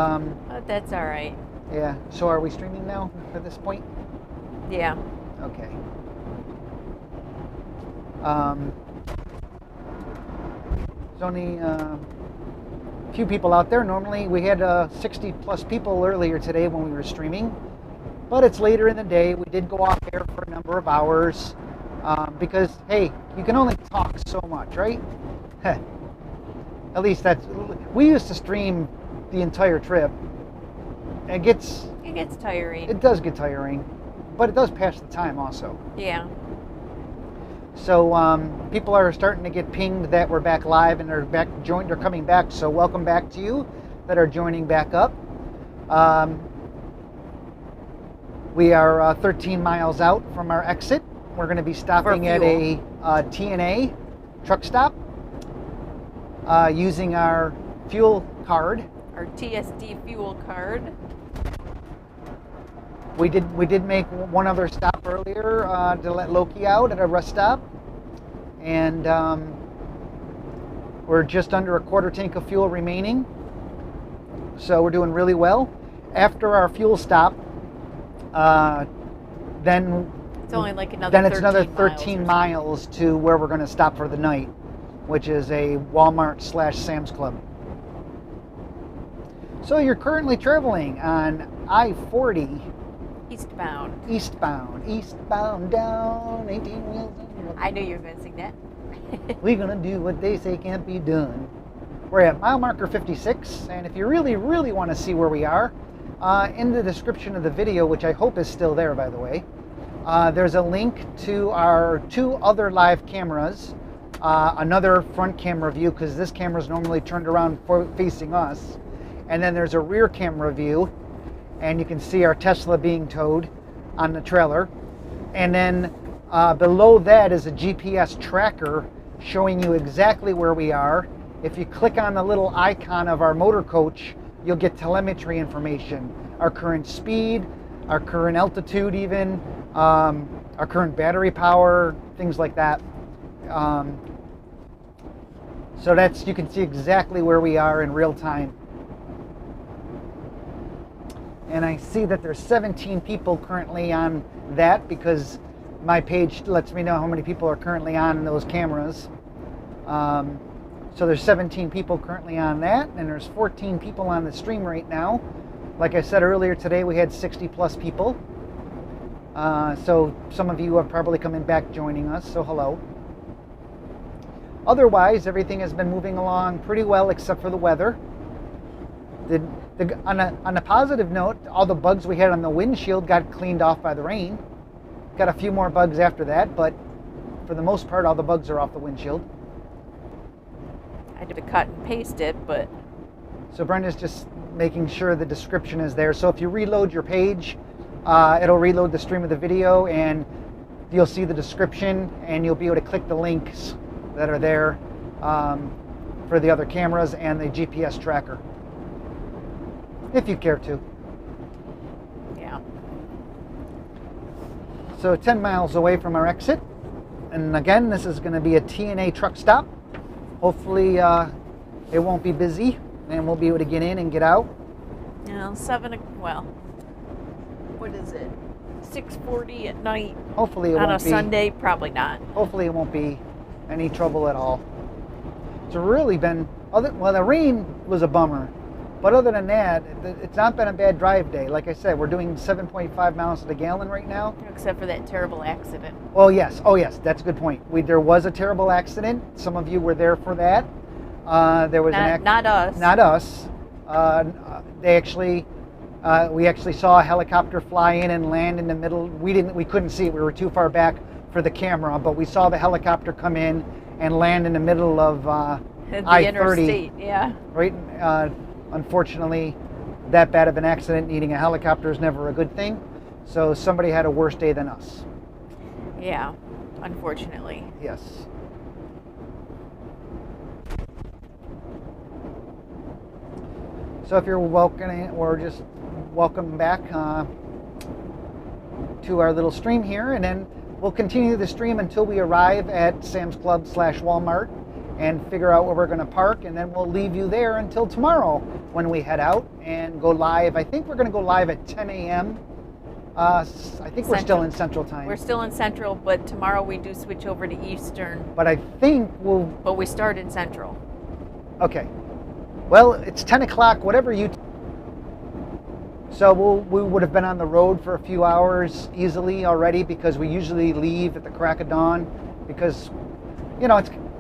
That's all right. Yeah. So are we streaming now at this point? Yeah. Okay. There's only a few people out there. Normally we had 60 plus people earlier today when we were streaming, but it's later in the day. We did go off air for a number of hours because, hey, you can only talk so much, right? At least we used to stream the entire trip. It gets tiring. It does get tiring, but it does pass the time also. Yeah. So people are starting to get pinged that we're back live and they're coming back. So welcome back to you that are joining back up. We are 13 miles out from our exit. We're going to be stopping at a TNA truck stop using our fuel card. Our TSD fuel card. We did make one other stop earlier to let Loki out at a rest stop, and we're just under a quarter tank of fuel remaining, so we're doing really well. After our fuel stop, then it's only like another 13 miles to where we're going to stop for the night, which is a Walmart/Sam's Club. So you're currently traveling on I-40. Eastbound down 18 wheels. I knew you were going to sing that. We're going to do what they say can't be done. We're at mile marker 56, and if you really, really want to see where we are, in the description of the video, which I hope is still there, by the way, there's a link to our 2 other live cameras, another front camera view, because this camera is normally turned around facing us, and then there's a rear camera view, and you can see our Tesla being towed on the trailer. And then below that is a GPS tracker showing you exactly where we are. If you click on the little icon of our motor coach, you'll get telemetry information, our current speed, our current altitude even, our current battery power, things like that. So you can see exactly where we are in real time. And I see that there's 17 people currently on that because my page lets me know how many people are currently on those cameras. So there's 17 people currently on that, and there's 14 people on the stream right now. Like I said earlier today, we had 60 plus people. So some of you are probably coming back joining us, so hello. Otherwise, everything has been moving along pretty well except for the weather. On a positive note, all the bugs we had on the windshield got cleaned off by the rain. Got a few more bugs after that, but for the most part, all the bugs are off the windshield. I had to cut and paste it, but... So Brenda's just making sure the description is there. So if you reload your page, it'll reload the stream of the video, and you'll see the description, and you'll be able to click the links that are there for the other cameras and the GPS tracker, if you care to. Yeah. So 10 miles away from our exit. And again, this is going to be a T&A truck stop. Hopefully it won't be busy and we'll be able to get in and get out. What is it? 6:40 at night. Hopefully it on won't a be. Sunday, probably not. Hopefully it won't be any trouble at all. It's really been, the rain was a bummer. But other than that, it's not been a bad drive day. Like I said, we're doing 7.5 miles to the gallon right now. Except for that terrible accident. Oh yes, that's a good point. There was a terrible accident. Some of you were there for that. There was not us. Not us. We actually saw a helicopter fly in and land in the middle. We couldn't see it. We were too far back for the camera, but we saw the helicopter come in and land in the middle of the I-30. Interstate, yeah. Right. Unfortunately, that bad of an accident needing a helicopter is never a good thing. So somebody had a worse day than us. Yeah, unfortunately. Yes. So if you're welcome back to our little stream here, and then we'll continue the stream until we arrive at Sam's Club / Walmart and figure out where we're going to park, and then we'll leave you there until tomorrow when we head out and go live. I think we're going to go live at 10 a.m. I think we're still in Central Time. We're still in Central, but tomorrow we do switch over to Eastern. But I think But we start in Central. Okay. Well, it's 10 o'clock, whatever you... So we would have been on the road for a few hours easily already, because we usually leave at the crack of dawn because,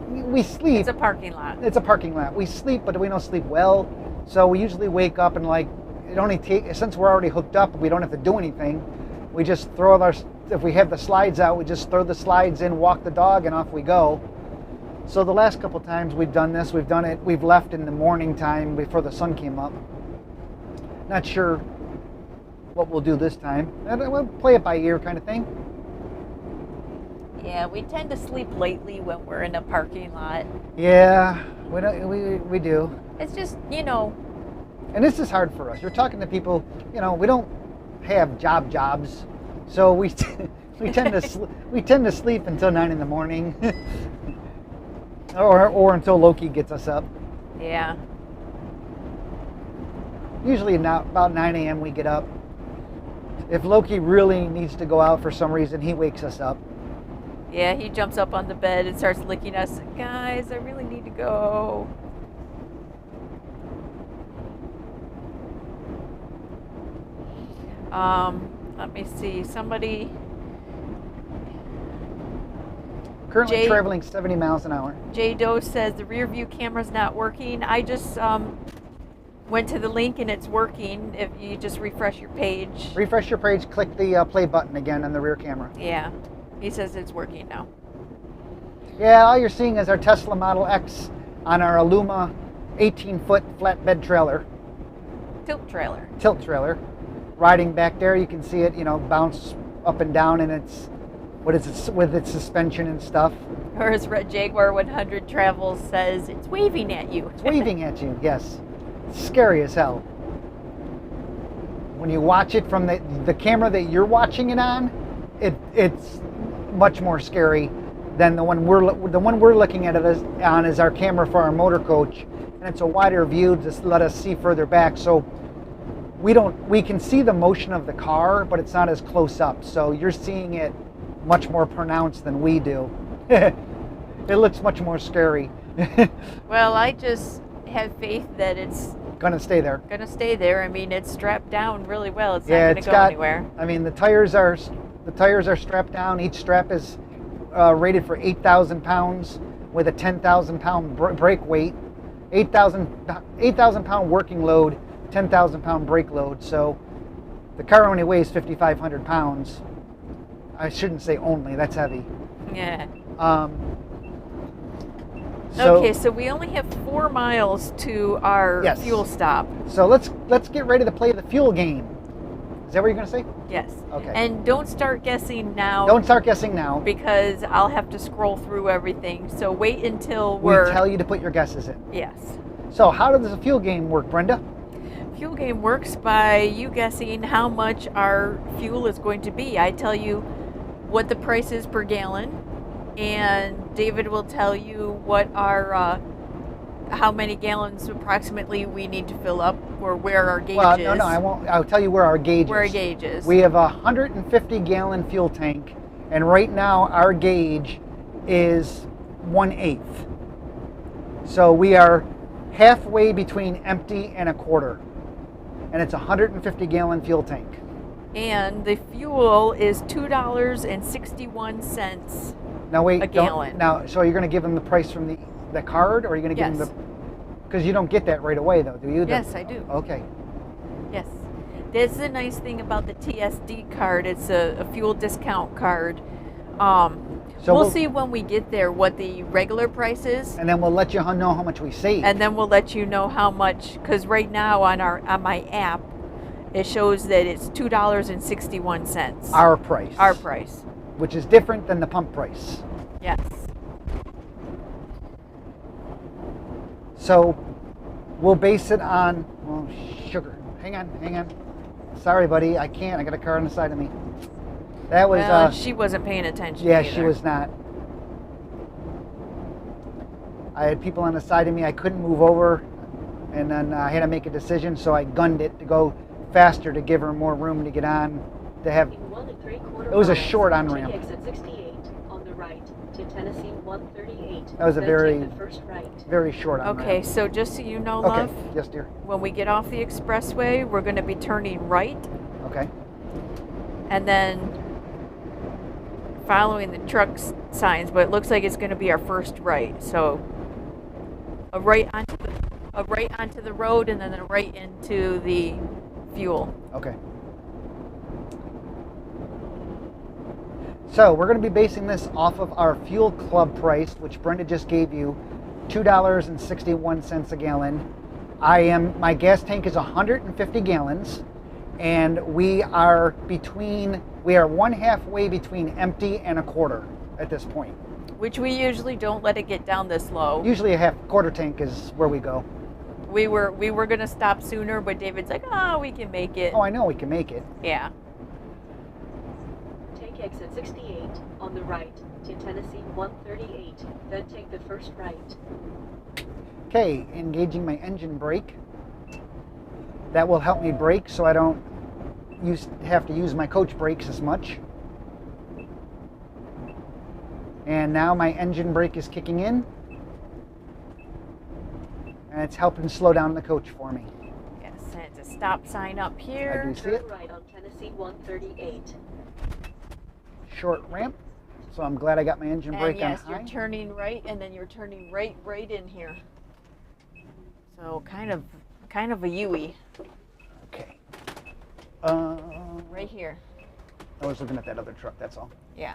we sleep. It's a parking lot. It's a parking lot. We sleep, but we don't sleep well. So we usually wake up and it only takes, since we're already hooked up, we don't have to do anything. We just if we have the slides out, we just throw the slides in, walk the dog, and off we go. So the last couple times we've done this, we've left in the morning time before the sun came up. Not sure what we'll do this time. We'll play it by ear kind of thing. Yeah, we tend to sleep lately when we're in a parking lot. Yeah, we do. It's just, And this is hard for us. You're talking to people, we don't have jobs, so we tend to sleep until 9 in the morning, or until Loki gets us up. Yeah. Usually about 9 a.m. we get up. If Loki really needs to go out for some reason, he wakes us up. Yeah, he jumps up on the bed and starts licking us. Guys, I really need to go. Let me see. Somebody... Currently traveling 70 miles an hour. J. Doe says the rear view camera's not working. I just went to the link and it's working. If you just refresh your page. Refresh your page, click the play button again on the rear camera. Yeah, he says it's working now. Yeah, all you're seeing is our Tesla Model X on our Aluma 18-foot flatbed trailer. Tilt trailer. Riding back there, you can see it, bounce up and down in with its suspension and stuff. Or as Red Jaguar 100 Travels says, it's waving at you. It's waving at you, yes. It's scary as hell. When you watch it from the camera that you're watching it on, it's much more scary then the one we're looking at is our camera for our motor coach, and it's a wider view to let us see further back. So we can see the motion of the car, but it's not as close up. So you're seeing it much more pronounced than we do. It looks much more scary. Well, I just have faith that it's Gonna stay there. gonna stay there. I mean, it's strapped down really well. It's Yeah, not gonna it's go got. anywhere. I mean, the tires are strapped down. Each strap is rated for 8,000 pounds with a 10,000 pound brake weight, 8,000 pound working load, 10,000 pound brake load. So the car only weighs 5,500 pounds. I shouldn't say only. That's heavy. Yeah. So, So we only have 4 miles to our Yes. fuel stop. So let's get ready to play the fuel game. Is that what you're gonna say? Yes. Okay. And don't start guessing now. Don't start guessing now. Because I'll have to scroll through everything. So wait until We we're. tell you to put your guesses in. Yes. So how does the fuel game work, Brenda? Fuel game works by you guessing how much our fuel is going to be. I tell you what the price is per gallon, and David will tell you what our how many gallons approximately we need to fill up, or where our gauge Well, is. no, I won't. I'll tell you where our gauge Where our is. gauge is. We have a 150 gallon fuel tank, and right now our gauge is 1/8. So we are halfway between empty and a quarter, and it's a 150 gallon fuel tank. And the fuel is $2.61. Now wait, A gallon. Now, so you're going to give them the price from the card, or are you going to give Yes. them the? Because you don't get that right away, though, do you? Yes, I do. Okay. Yes. That's the nice thing about the TSD card. It's a fuel discount card. So we'll see when we get there what the regular price is, And then we'll let you know how much we save. and then we'll let you know how much. Because right now on my app, it shows that it's $2.61. Our price. Our price. Which is different than the pump price. Yes. So we'll base it on, well, sugar. Hang on. Sorry, buddy, I can't. I got a car on the side of me. That was, Well, she wasn't paying attention. yeah, either. she was not. I had people on the side of me. I couldn't move over, and then I had to make a decision, so I gunned it to go faster to give her more room to get on, to have. In 1 3/4 It was a miles, short take on-ramp. exit 68 on the right to Tennessee 138. That was a then very- take the first right. Very short on Okay, so just so you know, Okay. love, Yes, dear. when we get off the expressway, we're going to be turning right, Okay. and then following the truck signs, but it looks like it's going to be our first right. So a right onto the road, and then a right into the fuel. Okay. So we're going to be basing this off of our fuel club price, which Brenda just gave you, $2.61 a gallon. My gas tank is 150 gallons, and we are one halfway between empty and a quarter at this point. Which we usually don't let it get down this low. Usually a quarter tank is where we go. We were going to stop sooner, but David's like, we can make it. Oh, I know we can make it. Yeah. Take exit 68 on the right to Tennessee 138. Then take the first right. Okay, engaging my engine brake. That will help me brake so I don't have to use my coach brakes as much. And now my engine brake is kicking in. And it's helping slow down the coach for me. Yes, and it's a stop sign up here. I do see Turn it. right on Tennessee 138. Short ramp. So I'm glad I got my engine And brake yes, on you're high. turning right, and then you're turning right in here. So kind of a U-ey Okay. right here. I was looking at that other truck, that's all. Yeah.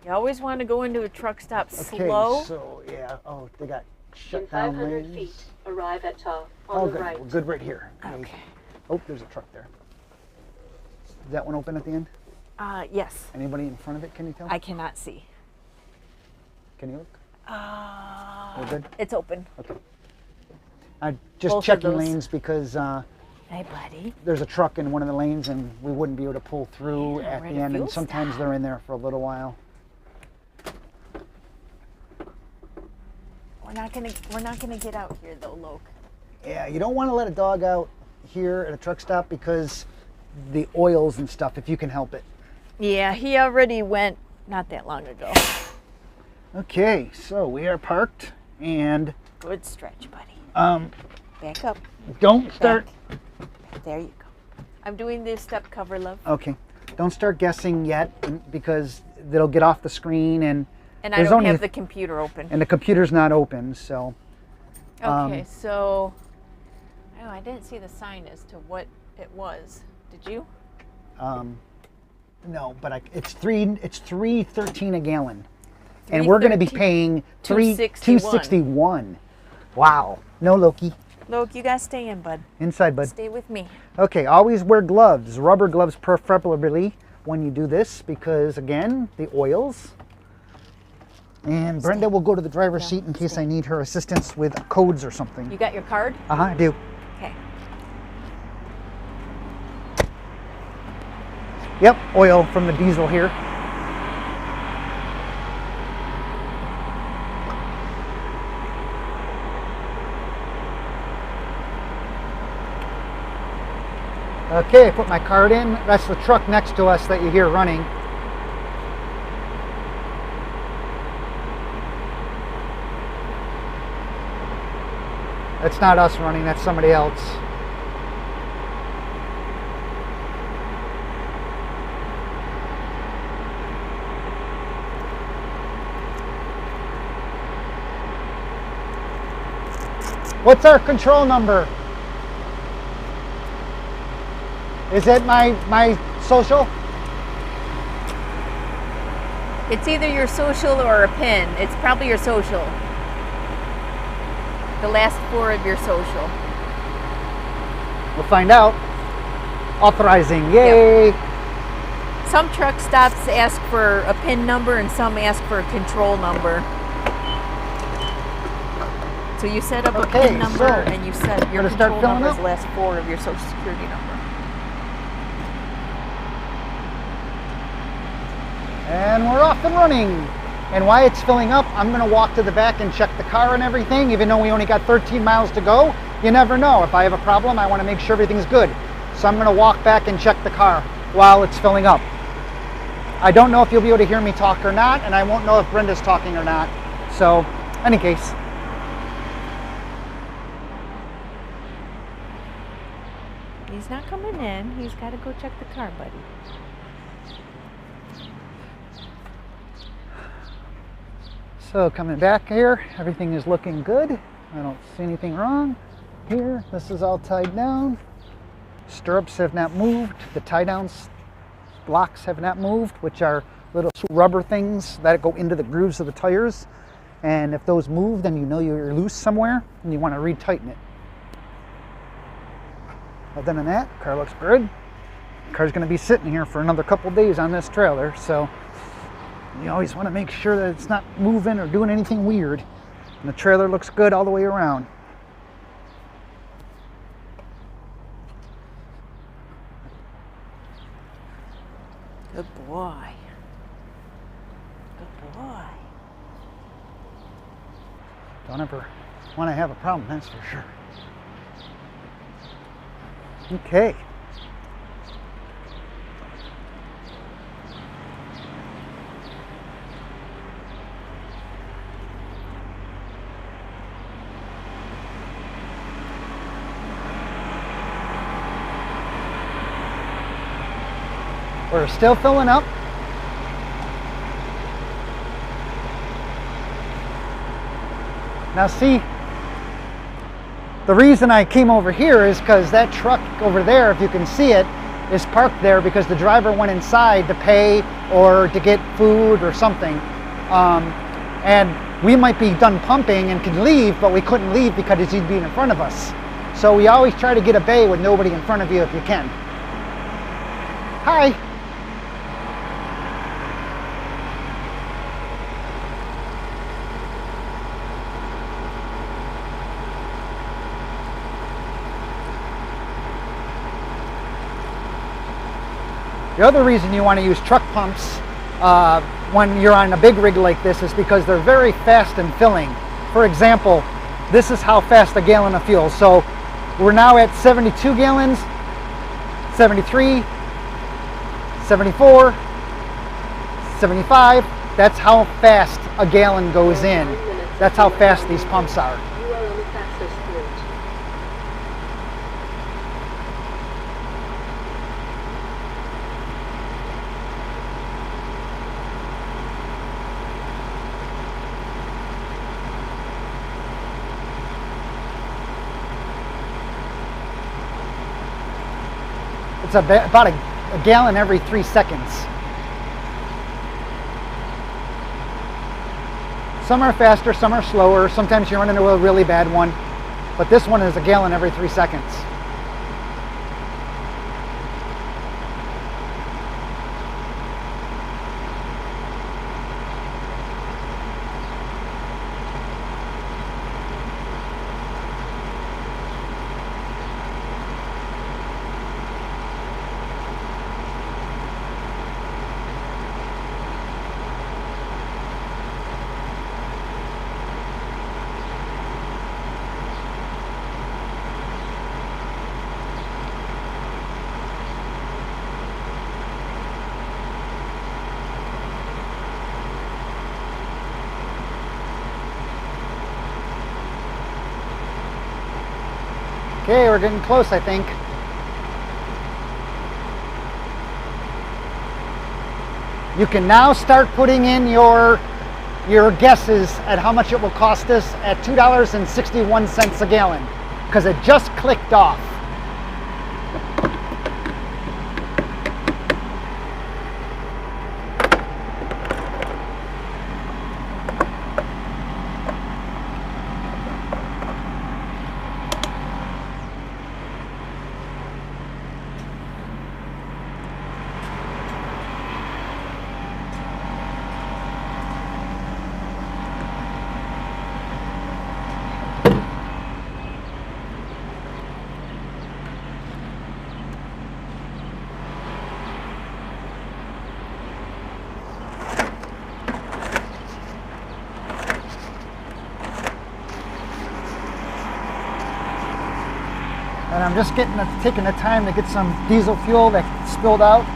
You always want to go into a truck stop Okay, slow. so yeah, they got In shut down 500 lanes. feet, arrive at top on Oh, the good. right. We're good right here. Okay. Oh, there's a truck there. Is that one open at the end? Yes. Anybody in front of it, can you tell? I cannot see. Can you look? We're good? It's open. Okay. Just Both of checking those. lanes because Hey, buddy. there's a truck in one of the lanes and we wouldn't be able to pull through Yeah, at we're the at a end, fuel and sometimes stop. they're in there for a little while. We're not gonna get out here though, Loke. Yeah, you don't want to let a dog out here at a truck stop because the oils and stuff, if you can help it. Yeah, he already went not that long ago. Okay, so we are parked and Good stretch, buddy. Back up. don't start. There you go. I'm doing this step cover, love. Okay, don't start guessing yet because they'll get off the screen and And I there's don't only have the computer open. and the computer's not open, so. Okay, so oh, I didn't see the sign as to what it was. Did you? No, but it's $3.13 a gallon, and we're going to be paying $2.61. Wow. No, Loki. Loke, you gotta stay in, bud. Inside, bud. Stay with me. Okay, always wear gloves, rubber gloves preferably when you do this because, again, the oils. And Brenda will go to the driver's seat in case I need her assistance with codes or something. You got your card? I do. Okay. Yep, oil from the diesel here. Okay, put my card in. That's the truck next to us that you hear running. That's not us running, that's somebody else. What's our control number? Is it my social? It's either your social or a PIN. It's probably your social. The last 4 of your social. We'll find out. Authorizing, yay! Some truck stops ask for a PIN number and some ask for a control number. So you set up a Okay, PIN number so and you set your gonna start control filling number as up? the last 4 of your social security number. And we're off and running. And while it's filling up, I'm gonna walk to the back and check the car and everything, even though we only got 13 miles to go. You never know. If I have a problem, I wanna make sure everything's good. So I'm gonna walk back and check the car while it's filling up. I don't know if you'll be able to hear me talk or not, and I won't know if Brenda's talking or not. So, any case. He's not coming in. He's got to go check the car, buddy. So coming back here, everything is looking good. I don't see anything wrong. Here, this is all tied down. Stirrups have not moved. The tie down blocks have not moved, which are little rubber things that go into the grooves of the tires. And if those move, then you know you're loose somewhere and you want to retighten it. Other than that, car looks good. The car's going to be sitting here for another couple days on this trailer, so you always want to make sure that it's not moving or doing anything weird. And the trailer looks good all the way around. Good boy. Good boy. Don't ever want to have a problem, that's for sure. Okay. We're still filling up. Now see, the reason I came over here is because that truck over there, if you can see it, is parked there because the driver went inside to pay or to get food or something. And we might be done pumping and can leave, but we couldn't leave because he'd be in front of us. So we always try to get a bay with nobody in front of you if you can. Hi. The other reason you want to use truck pumps when you're on a big rig like this is because they're very fast in filling. For example, this is how fast a gallon of fuel. So we're now at 72 gallons, 73, 74, 75. That's how fast a gallon goes in. That's how fast these pumps are. You are on the fastest route. It's about a gallon every 3 seconds. Some are faster, some are slower. Sometimes you run into a really bad one, but this one is a gallon every 3 seconds. Okay, we're getting close, I think. You can now start putting in your guesses at how much it will cost us at $2.61 a gallon, because it just clicked off. And I'm just taking the time to get some diesel fuel that spilled out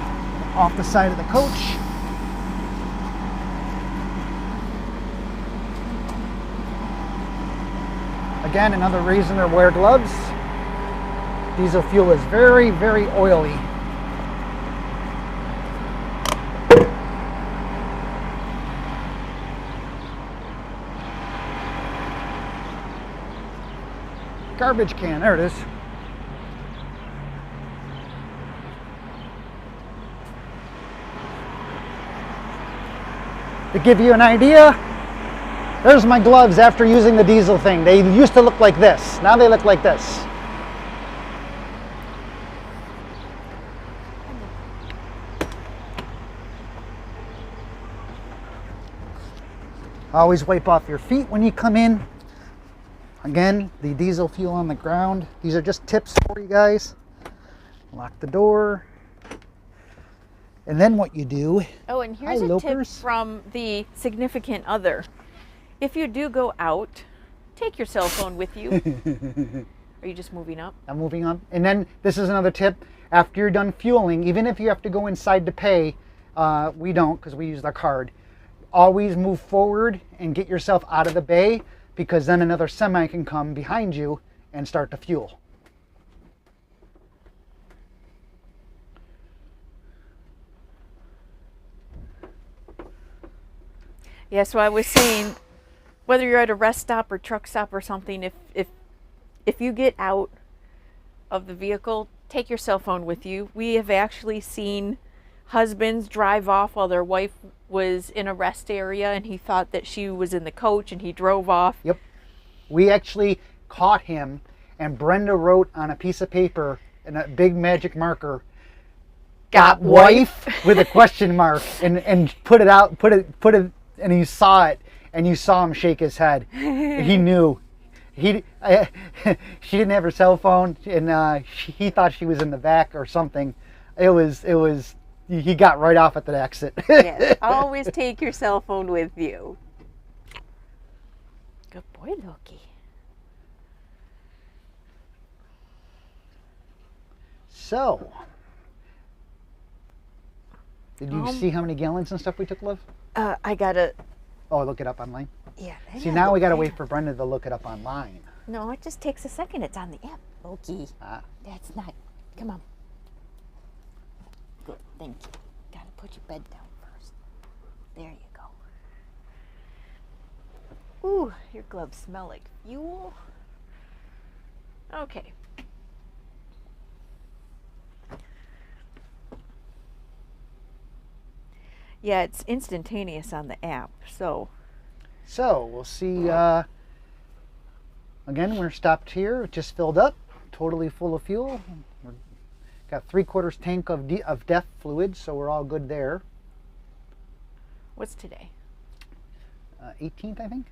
off the side of the coach. Again, another reason to wear gloves. Diesel fuel is very, very oily. Garbage can, there it is. To give you an idea, there's my gloves after using the diesel thing. They used to look like this. Now they look like this. Always wipe off your feet when you come in. Again, the diesel fuel on the ground. These are just tips for you guys. Lock the door. And then what you do... Oh, and here's a tip from the significant other. If you do go out, take your cell phone with you. Are you just moving up? I'm moving on. And then this is another tip. After you're done fueling, even if you have to go inside to pay, we don't because we use our card. Always move forward and get yourself out of the bay, because then another semi can come behind you and start to fuel. Yeah, so I was saying, whether you're at a rest stop or truck stop or something, if you get out of the vehicle, take your cell phone with you. We have actually seen husbands drive off while their wife was in a rest area and he thought that she was in the coach and he drove off. Yep. We actually caught him, and Brenda wrote on a piece of paper in a big magic marker, "Got wife?" with a question mark, and put it, and he saw it, and you saw him shake his head. He knew. She didn't have her cell phone, and he thought she was in the back or something. It was he got right off at the exit. Yes, always take your cell phone with you. Good boy, Loki. So, did you see how many gallons and stuff we took, love? I gotta. Oh, look it up online? Yeah. See, now we gotta wait for Brenda to look it up online. No, it just takes a second. It's on the app, Loki. Ah. That's not. Come on. Good, thank you. Gotta put your bed down first. There you go. Ooh, your gloves smell like fuel. Okay. Yeah, it's instantaneous on the app, so. So, we'll see, again, we're stopped here, it just filled up, totally full of fuel. We're got 3/4 tank of DEF fluid, so we're all good there. What's today? 18th, I think.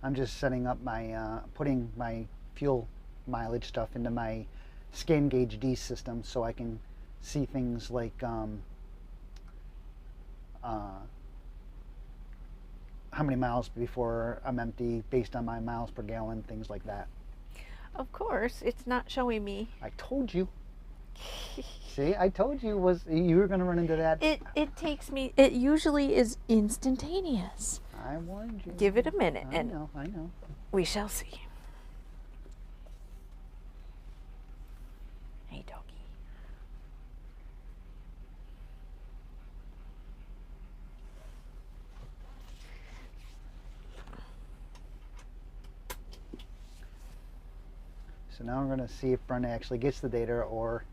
I'm just setting up my, putting my fuel mileage stuff into my scan gauge D system so I can see things like how many miles before I'm empty based on my miles per gallon, things like that. Of course, it's not showing me. I told you. See, I told you you were going to run into that. It takes me, it usually is instantaneous. I warned you. Give it a minute I know. we shall see. Hey, doggy. So now we're going to see if Brenda actually gets the data or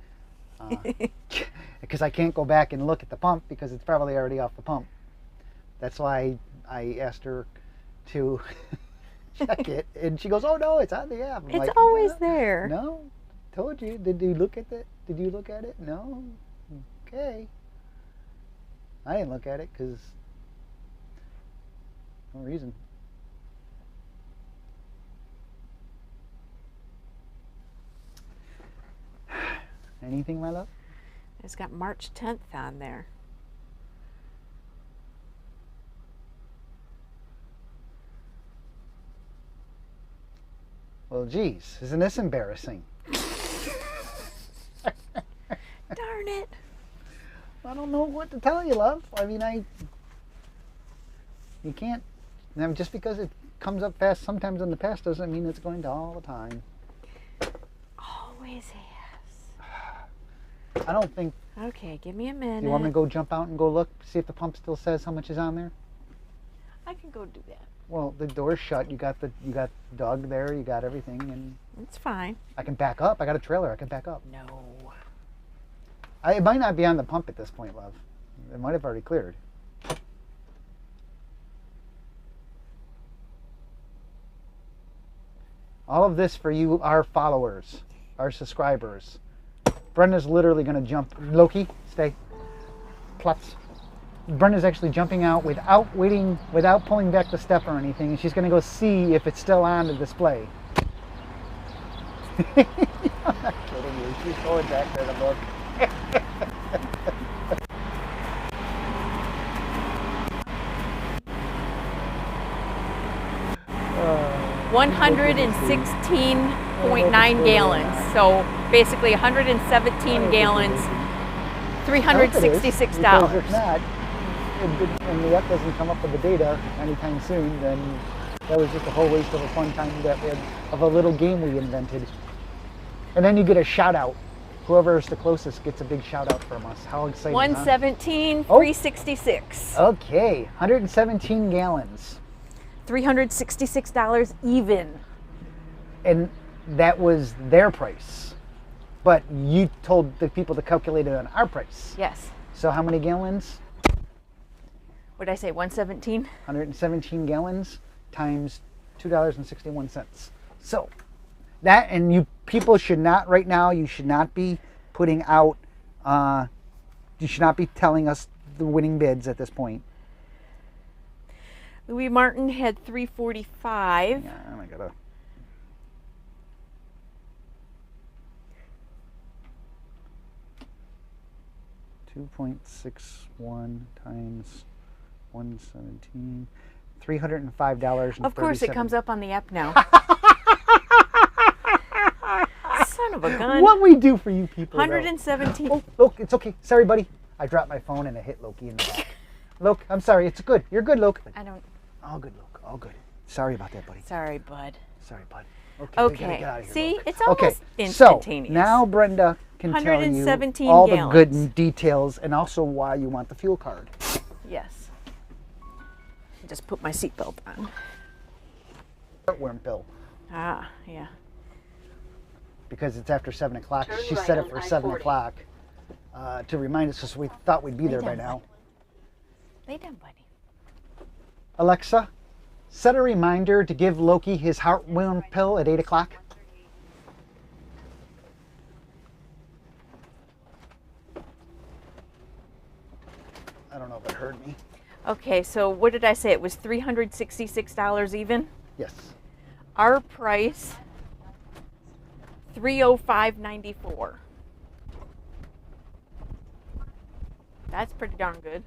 because I can't go back and look at the pump because it's probably already off the pump. That's why I asked her to check it, and she goes, "Oh no, it's on the app." I'm It's like, always no, there. No, told you. Did you look at it? Did you look at it? No. Okay. I didn't look at it because no reason. Anything, my love? It's got March 10th on there. Well, geez, isn't this embarrassing? Darn it. I don't know what to tell you, love. I mean, you can't, just because it comes up fast sometimes in the past doesn't mean it's going to all the time. Always has. I don't think. Okay, give me a minute. You want me to go jump out and go look, see if the pump still says how much is on there? I can go do that. Well, the door's shut. You got Doug there. You got everything, and It's fine. I can back up. I got a trailer. I can back up. No. It might not be on the pump at this point, love. It might have already cleared. All of this for you, our followers, our subscribers. Brenda's literally going to jump. Loki, stay. Klutz. Brenda's actually jumping out without waiting, without pulling back the step or anything, and she's going to go see if it's still on the display. I'm not kidding you. She's going back there to look. 116.9 gallons. So basically 117 gallons, $366. Because if not, and the app doesn't come up with the data anytime soon, then that was just a whole waste of a fun time that we had, of a little game we invented. And then you get a shout out. Whoever is the closest gets a big shout out from us. How exciting! 117, huh? 366. Okay, 117 gallons. $366 even. And that was their price. But you told the people to calculate it on our price. Yes. So how many gallons? What did I say, 117? 117 gallons times $2.61. So that, and you people should not right now, you should not be putting out, you should not be telling us the winning bids at this point. Louis Martin had 345. Yeah, I gotta. $2.61 times 117, $305. Of course, it comes up on the app now. Son of a gun. What we do for you people. 117. Oh, look, it's okay. Sorry, buddy. I dropped my phone and it hit Loki in the back. Loki, I'm sorry. It's good. You're good, Loki. I don't. All good, Loki. All good. Sorry about that, buddy. Sorry, bud. Sorry, bud. Okay. Get out of here, See, Loki. it's almost okay. instantaneous. So now Brenda can tell you 117 all gallons. the good details and also why you want the fuel card. Yes. Just put my seatbelt on. Heartworm pill. Ah, yeah. Because it's after 7 o'clock. Turn She right set it on for 7 I-40. o'clock to remind us because we thought we'd be there by down, now. Lay down, buddy. Alexa, set a reminder to give Loki his heartworm pill at 8 o'clock. I don't know if it heard me. Okay, so what did I say? It was $366 even? Yes. Our price, $305.94. That's pretty darn good.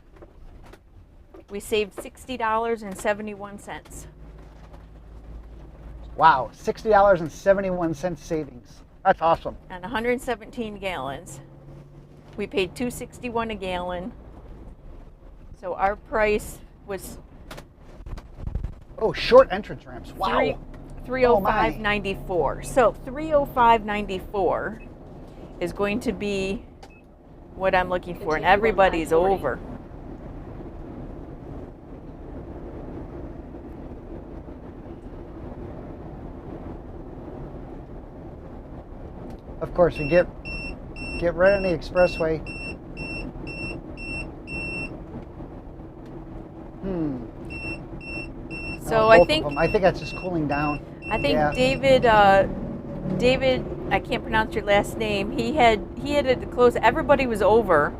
We saved $60.71. Wow, $60.71 savings. That's awesome. On 117 gallons. We paid $2.61 a gallon. So our price was short entrance ramps. Wow. $305.94. So $305.94 is going to be what I'm looking for, and everybody's over. Of course, you get right on the expressway. So Both I of think them. I think that's just cooling down. Yeah. David, I can't pronounce your last name. He had it close. Everybody was over,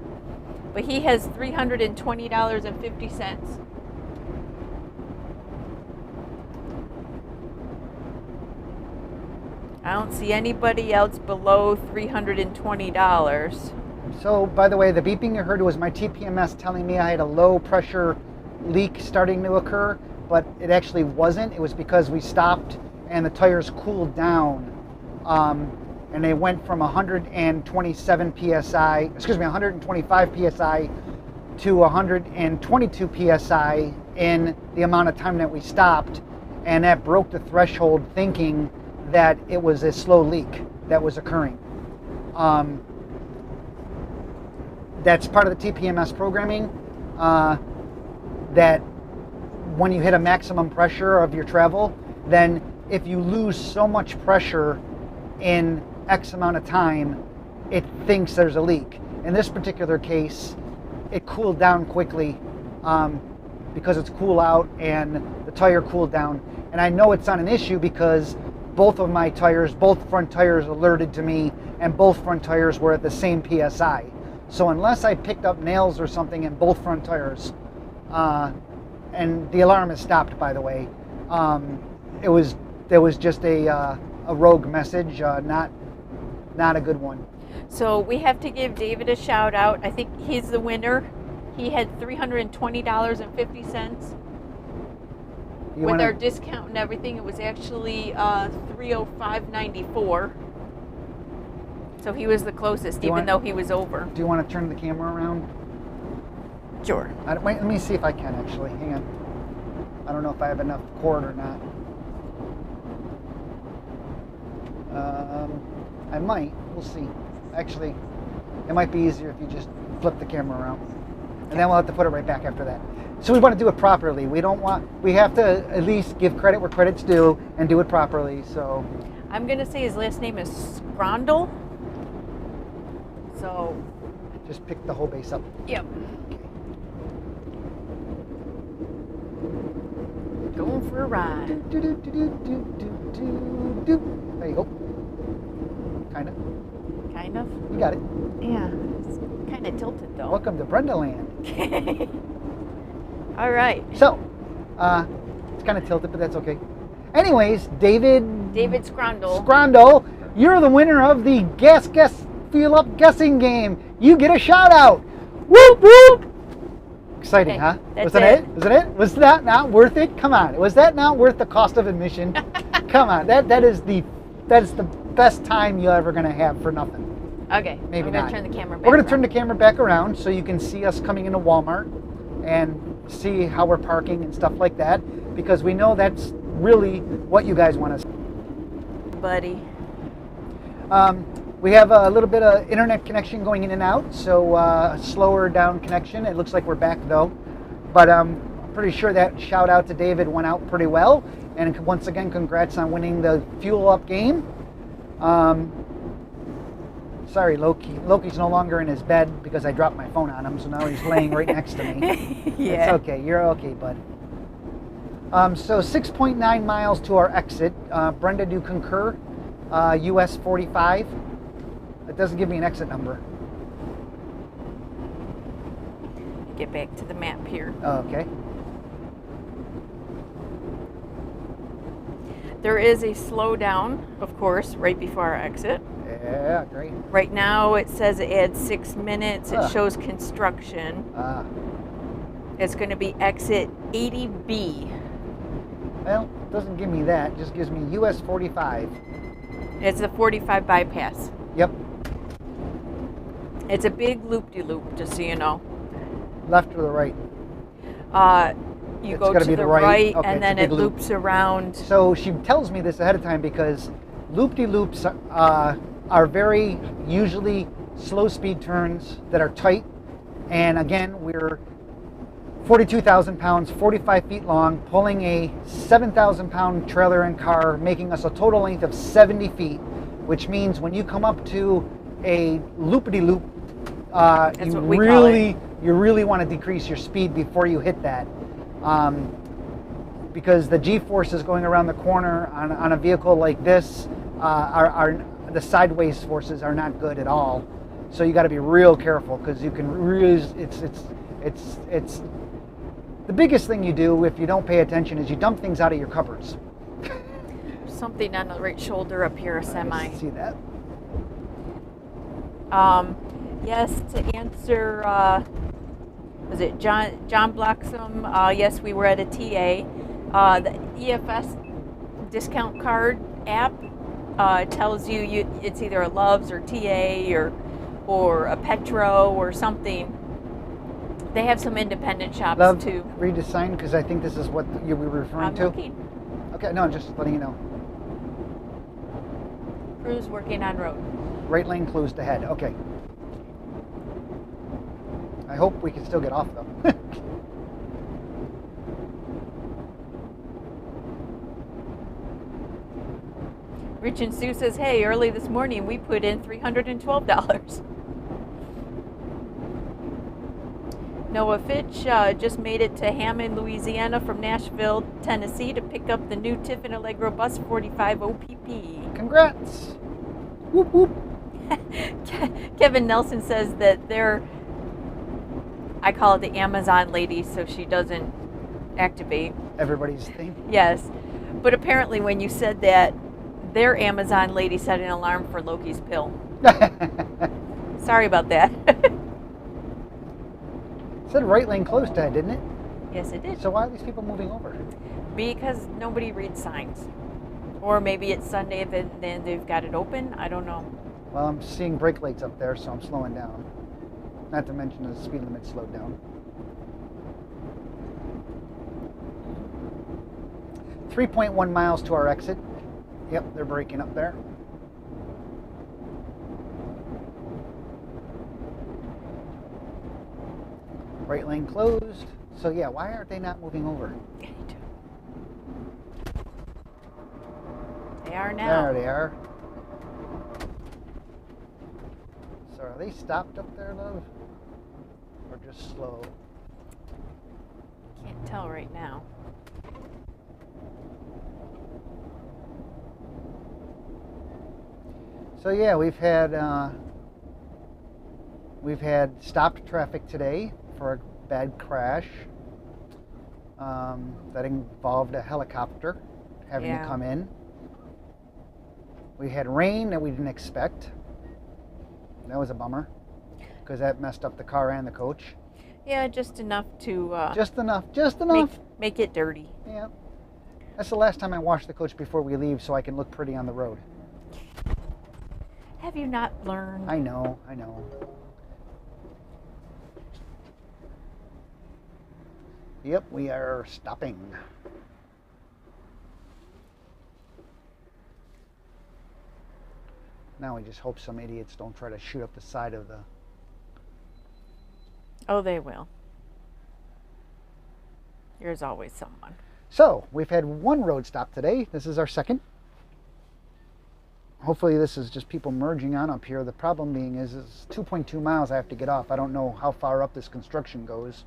but he has $320.50. I don't see anybody else below $320. So, by the way, the beeping you heard was my TPMS telling me I had a low pressure leak starting to occur, but it actually wasn't. It was because we stopped and the tires cooled down, and they went from 127 psi, 125 psi to 122 psi in the amount of time that we stopped, and that broke the threshold, thinking that it was a slow leak that was occurring. That's part of the TPMS programming, that when you hit a maximum pressure of your travel, then if you lose so much pressure in X amount of time, it thinks there's a leak. In this particular case, it cooled down quickly because it's cool out and the tire cooled down. And I know it's not an issue because both of my tires, both front tires alerted to me, and both front tires were at the same PSI. So unless I picked up nails or something in both front tires, and the alarm has stopped, by the way, there was just a rogue message, not a good one. So we have to give David a shout out. I think he's the winner. He had $320.50. With our discount and everything, it was actually $305.94. So he was the closest, even though he was over. Do you want to turn the camera around? Sure. Wait, let me see if I can actually. Hang on. I don't know if I have enough cord or not. I might. We'll see. Actually, it might be easier if you just flip the camera around. And then we'll have to put it right back after that. So we want to do it properly. We have to at least give credit where credit's due and do it properly. So I'm going to say his last name is Scrondle. So just pick the whole base up. yep. Going for a ride. There you go. Kind of. Kind of. You got it. Yeah. It's kind of tilted though. Welcome to Brenda Land. All right. So, it's kind of tilted, but that's okay. Anyways, David Scrondle, you're the winner of the Guess Feel Up guessing game. You get a shout out. Whoop whoop. Exciting, Okay, huh? that's Was that it? Was it? Was that not worth it? Come on. Was that not worth the cost of admission? Come on. That is the best time you're ever gonna have for nothing. Okay. Maybe I'm gonna not. turn the camera back. We're gonna turn the camera back around so you can see us coming into Walmart and see how we're parking and stuff like that, because we know that's really what you guys want to see. buddy. We have a little bit of internet connection going in and out, so slower down connection. It looks like we're back though, but I'm pretty sure that shout out to David went out pretty well. And once again, congrats on winning the Fuel Up game. Sorry, Loki. Loki's no longer in his bed because I dropped my phone on him, so now he's laying right next to me. Yeah. It's okay. You're okay, bud. So 6.9 miles to our exit. Brenda, do you concur? US 45. It doesn't give me an exit number. Get back to the map here. Okay. There is a slowdown, of course, right before our exit. Yeah, great. Right now it says it adds 6 minutes. It Ah. shows construction. It's going to be exit 80B. Well, it doesn't give me that. It just gives me US 45. It's a 45 bypass. Yep. It's a big loop-de-loop, just so you know. Left or the right? You It's go gotta to be the the right. right, Okay, and it's a then big it loop. loops around. So she tells me this ahead of time because loop-de-loops are very usually slow speed turns that are tight. And again, we're 42,000 pounds, 45 feet long, pulling a 7,000 pound trailer and car, making us a total length of 70 feet, which means when you come up to a loop-de-loop, That's what we call it. you really want to decrease your speed before you hit that. Because the G-forces going around the corner on a vehicle like this are the sideways forces are not good at all. So you got to be real careful because you can really it's the biggest thing you do if you don't pay attention is you dump things out of your cupboards. Something on the right shoulder up here, a semi. See that? Yes, to answer, was it John Bloxham? Yes, we were at a TA. The EFS discount card app tells you it's either a Love's or TA or a Petro or something. They have some independent shops Love, too. read the sign because I think this is what you were referring I'm to. looking. Okay, no, just letting you know. Crew's working on road. Right lane closed ahead. Okay. I hope we can still get off though. Rich and Sue says, hey, early this morning we put in $312. Noah Fitch just made it to Hammond, Louisiana from Nashville, Tennessee to pick up the new Tiffin Allegro Bus 45 OPP. Congrats. Whoop whoop. Kevin Nelson says that I call it the Amazon lady so she doesn't activate. Everybody's thing. Yes. But apparently when you said that, their Amazon lady set an alarm for Loki's pill. Sorry about that. It said right lane closed ahead, didn't it? Yes, it did. So why are these people moving over? Because nobody reads signs. Or maybe it's Sunday and then they've got it open. I don't know. Well, I'm seeing brake lights up there, so I'm slowing down. Not to mention the speed limit slowed down. 3.1 miles to our exit. Yep, they're braking up there. Right lane closed. So yeah, why aren't they not moving over? They are now. There they are. So are they stopped up there, love? Or just slow? Can't tell right now. So yeah, we've had stopped traffic today for a bad crash that involved a helicopter having to come in. We had rain that we didn't expect. That was a bummer because that messed up the car and the coach. Yeah, just enough to Just enough. make it dirty. Yeah. That's the last time I wash the coach before we leave so I can look pretty on the road. Have you not learned? I know. Yep, we are stopping. Now we just hope some idiots don't try to shoot up the side of the... Oh, they will. There's always someone. So, we've had one road stop today. This is our second. Hopefully this is just people merging on up here. The problem being is it's 2.2 miles I have to get off. I don't know how far up this construction goes.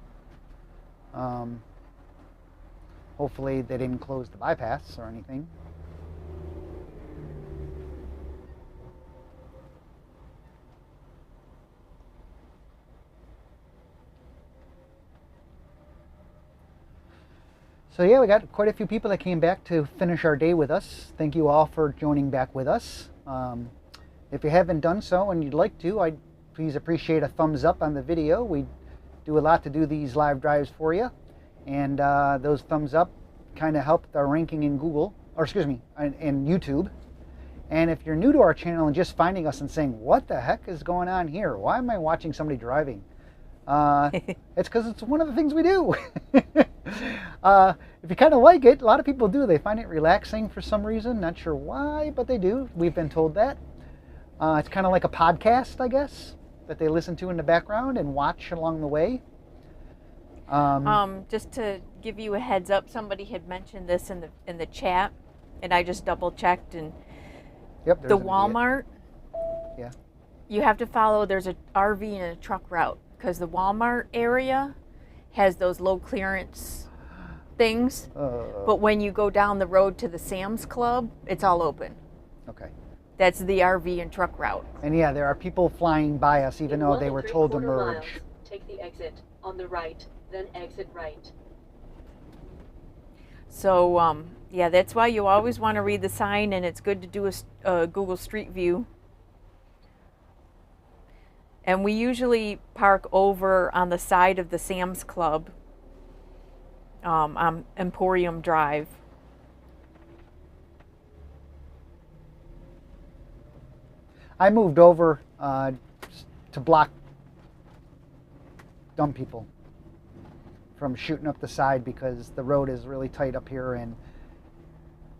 Hopefully they didn't close the bypass or anything. So yeah, we got quite a few people that came back to finish our day with us. Thank you all for joining back with us. If you haven't done so and you'd like to, I'd please appreciate a thumbs up on the video. We do a lot to do these live drives for you. And those thumbs up kind of help our ranking in Google, or excuse me, in YouTube. And if you're new to our channel and just finding us and saying, what the heck is going on here? Why am I watching somebody driving? It's because it's one of the things we do. If you kind of like it, a lot of people do. They find it relaxing for some reason. Not sure why, but they do. We've been told that. It's kind of like a podcast, I guess, that they listen to in the background and watch along the way. Just to give you a heads up, somebody had mentioned this in the chat, and I just double checked. And yep, the Walmart. Yeah. You have to follow. There's a RV and a truck route because the Walmart area has those low clearance things. But when you go down the road to the Sam's Club, it's all open. Okay. That's the RV and truck route. And yeah, there are people flying by us even though they were told to merge. Miles, take the exit on the right, then exit right. So, yeah, that's why you always want to read the sign, and it's good to do a Google Street View. And we usually park over on the side of the Sam's Club on Emporium Drive. I moved over to block dumb people from shooting up the side because the road is really tight up here and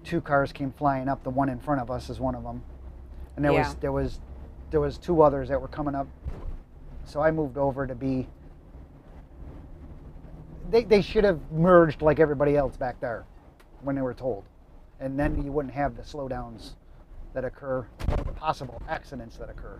two cars came flying up. The one in front of us is one of them. And there was two others that were coming up. So I moved over to be... They should have merged like everybody else back there when they were told. And then you wouldn't have the slowdowns that occur, or the possible accidents that occur.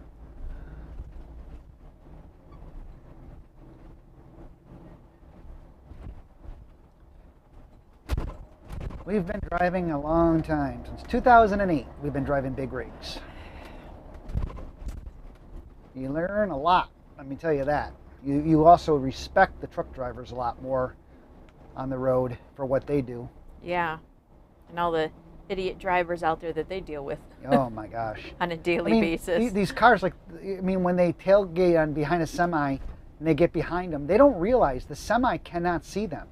We've been driving a long time. Since 2008, we've been driving big rigs. You learn a lot, let me tell you that. You also respect the truck drivers a lot more on the road for what they do. Yeah, and all the idiot drivers out there that they deal with. Oh my gosh. On a daily basis. These cars, like, I mean, when they tailgate on behind a semi and they get behind them, they don't realize the semi cannot see them.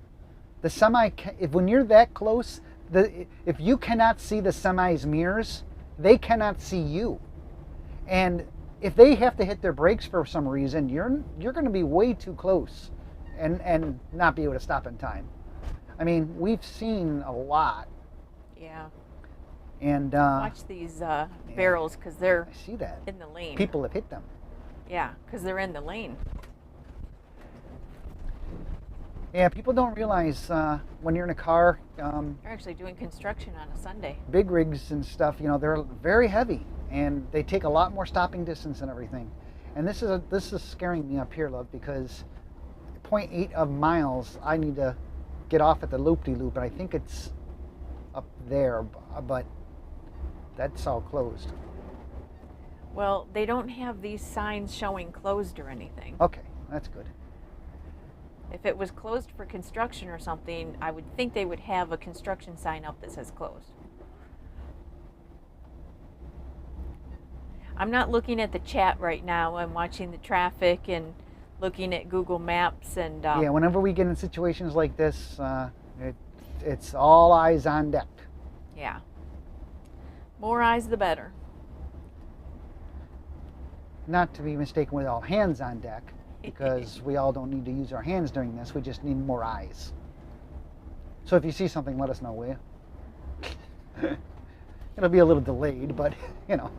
The semi, when you're that close, if you cannot see the semi's mirrors, they cannot see you. And if they have to hit their brakes for some reason, you're going to be way too close and not be able to stop in time. I mean, we've seen a lot. Yeah. And watch these barrels because they're I see that. in the lane. People have hit them. Yeah, because they're in the lane. Yeah, people don't realize when you're in a car. They're actually doing construction on a Sunday. Big rigs and stuff, you know, they're very heavy and they take a lot more stopping distance and everything. And this is scaring me up here, love, because 0.8 of miles I need to get off at the loop-de-loop, and I think it's up there, but that's all closed. Well, they don't have these signs showing closed or anything. Okay, that's good. If it was closed for construction or something, I would think they would have a construction sign up that says closed. I'm not looking at the chat right now. I'm watching the traffic and looking at Google Maps and Yeah, whenever we get in situations like this, it's all eyes on deck. yeah. More eyes the better. Not to be mistaken with all hands on deck, because we all don't need to use our hands during this. We just need more eyes. So if you see something, let us know, will you? It'll be a little delayed, but you know.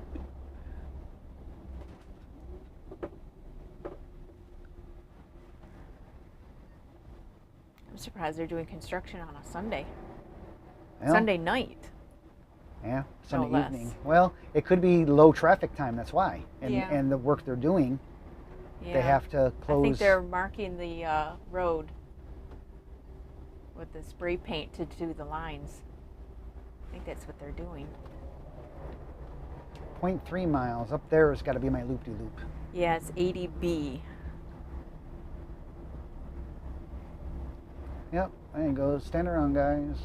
I'm surprised they're doing construction on a Sunday. Well, Sunday night. Yeah, Sunday less. evening. Well, it could be low traffic time, that's why. And, Yeah. and the work they're doing, Yeah. they have to close. I think they're marking the road with the spray paint to do the lines. I think that's what they're doing. 0.3 miles. Up there has got to be my loop-de-loop. Yeah, it's 80B. Yep, there you go. Stand around, guys.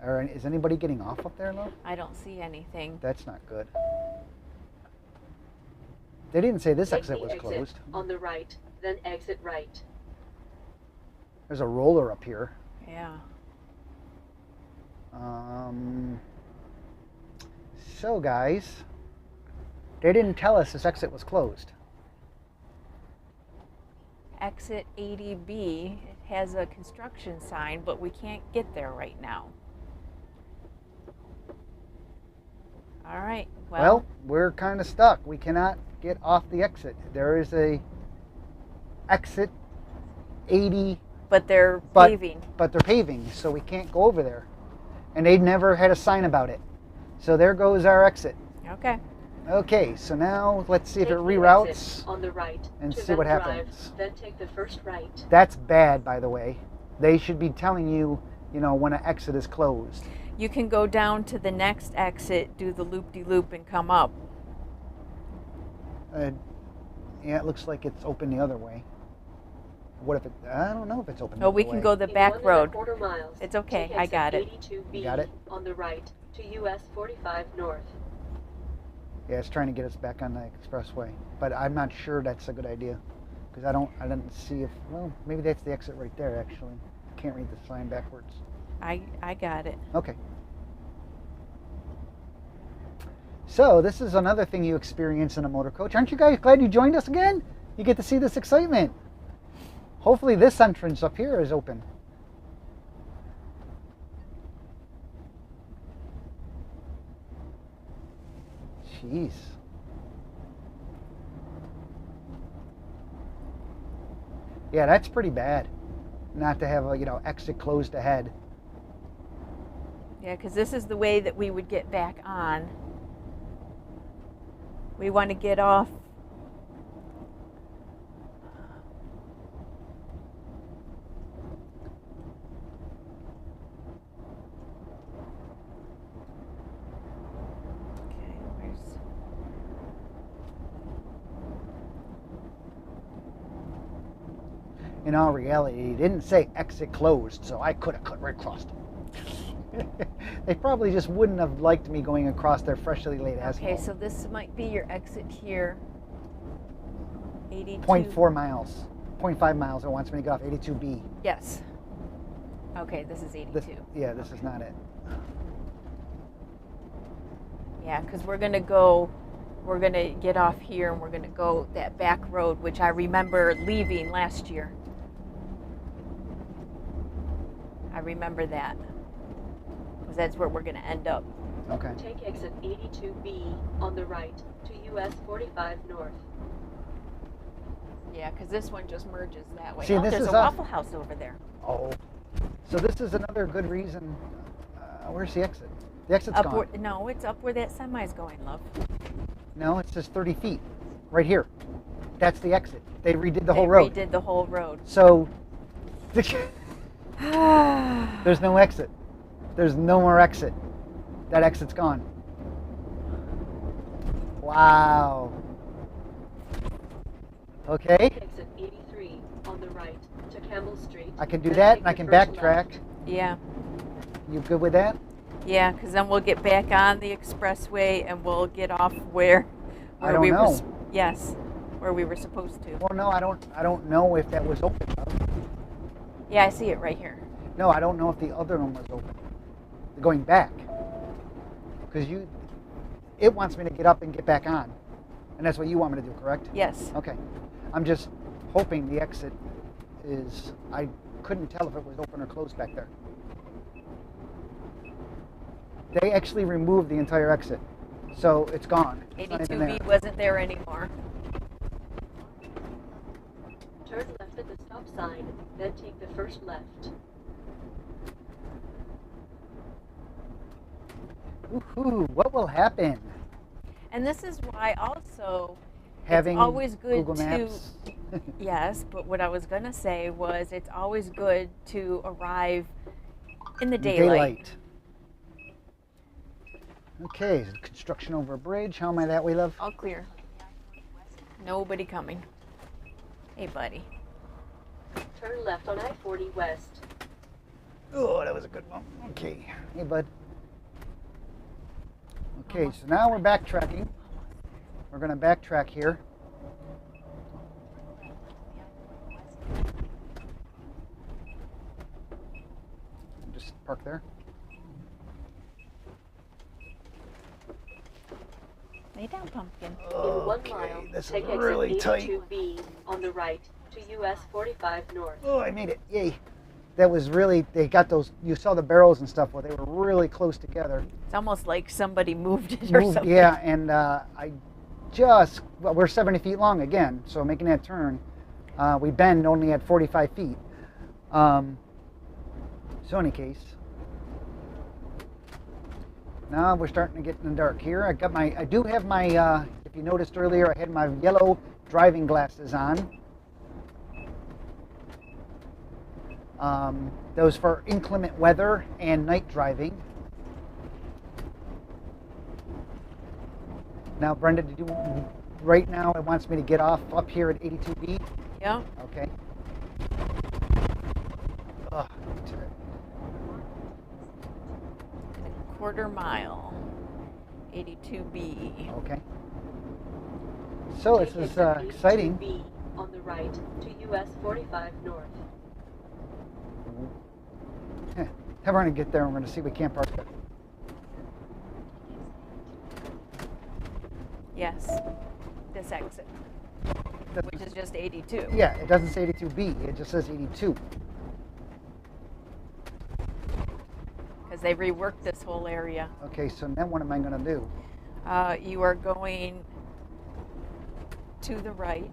All right, is anybody getting off up there, love? I don't see anything. That's not good. They didn't say this Take exit the was exit closed. on the right, then exit right. There's a roller up here. Yeah. So, guys, they didn't tell us this exit was closed. Exit 80B, it has a construction sign, but we can't get there right now. All right. Well, we're kind of stuck. We cannot get off the exit. There is a exit 80, but they're but- paving. but they're paving, so we can't go over there. And they never had a sign about it. So there goes our exit. Okay. Okay, so now let's see if it Take the reroutes. exit on the right and to see then what drive, happens. Then take the first right. That's bad, by the way. They should be telling you, when an exit is closed. You can go down to the next exit, do the loop-de-loop, and come up. Yeah, it looks like it's open the other way. What if it? I don't know if it's open. Oh, the we other can way. go the In back 1.25 road. miles, It's okay, take I exit got it. 82B You got it? on the right to US 45 north. Yeah, it's trying to get us back on the expressway, but I'm not sure that's a good idea because I didn't see if. Well, maybe that's the exit right there. Actually, can't read the sign backwards. I got it. Okay. So this is another thing you experience in a motor coach. Aren't you guys glad you joined us again? You get to see this excitement. Hopefully this entrance up here is open. Jeez. Yeah, that's pretty bad. Not to have a, exit closed ahead. Yeah, because this is the way that we would get back on. We want to get off. Okay, where's... In all reality, he didn't say exit closed, so I could have cut right across them. They probably just wouldn't have liked me going across their freshly laid asphalt. Okay, so this might be your exit here. 82. 0.4 miles, 0.5 miles. It wants me to get off 82B. Yes. Okay, this is 82. This is not it. Yeah, because we're going to get off here and we're going to go that back road, which I remember leaving last year. I remember that. Because that's where we're going to end up. Okay. Take exit 82B on the right to US 45 north. Yeah, because this one just merges that way. See, this there's is a Waffle House over there. Oh. So this is another good reason. Where's the exit? The exit's Up gone. where, no, it's up where that semi's going, love. No, it says 30 feet. Right here. That's the exit. They redid the whole road. They redid the whole road. So there's no exit. There's no more exit. That exit's gone. Wow. Okay. Exit 83 on the right to Campbell Street. I can do then that take and I the can first backtrack. left. Yeah. You good with that? Yeah, because then we'll get back on the expressway and we'll get off where I don't we know. were. Yes, where we were supposed to. Well, no, I don't know if that was open. Yeah, I see it right here. No, I don't know if the other one was open. Going back. Because it wants me to get up and get back on. And that's what you want me to do, correct? Yes. Okay. I'm just hoping the exit is, I couldn't tell if it was open or closed back there. They actually removed the entire exit. So it's gone. It's not even there. 82B wasn't there anymore. Turn left at the stop sign, then take the first left. Woohoo, what will happen? And this is why also Having it's always good Google to Maps. yes, but what I was going to say was it's always good to arrive in the daylight. Okay, construction over a bridge. How am I that way, love? All clear. Nobody coming. Hey, buddy. Turn left on I-40 West. Oh, that was a good one. Okay. Hey, bud. Okay, so now we're backtracking. We're going to backtrack here. Just park there. Lay down, pumpkin. In 1 Okay, mile, this is take exit really tight. 82B on the right to US 45 North. Oh, I made it. Yay. That was really, they got those, you saw the barrels and stuff, well, they were really close together. It's almost like somebody moved it or something. Yeah, and we're 70 feet long again, so making that turn, we bend only at 45 feet. So in any case, now we're starting to get in the dark here. I do have my, if you noticed earlier, I had my yellow driving glasses on. Those for inclement weather and night driving. Now, Brenda, right now it wants me to get off up here at 82B? Yeah. Okay. Ugh. Quarter mile. 82B. Okay. So this Take is exit exciting. 82B on the right to US 45 North. We're going to get there and we're going to see we can't park there. Yes. This exit, which is just 82. Yeah, it doesn't say 82B, it just says 82. Because they reworked this whole area. Okay, so then what am I going to do? You are going to the right.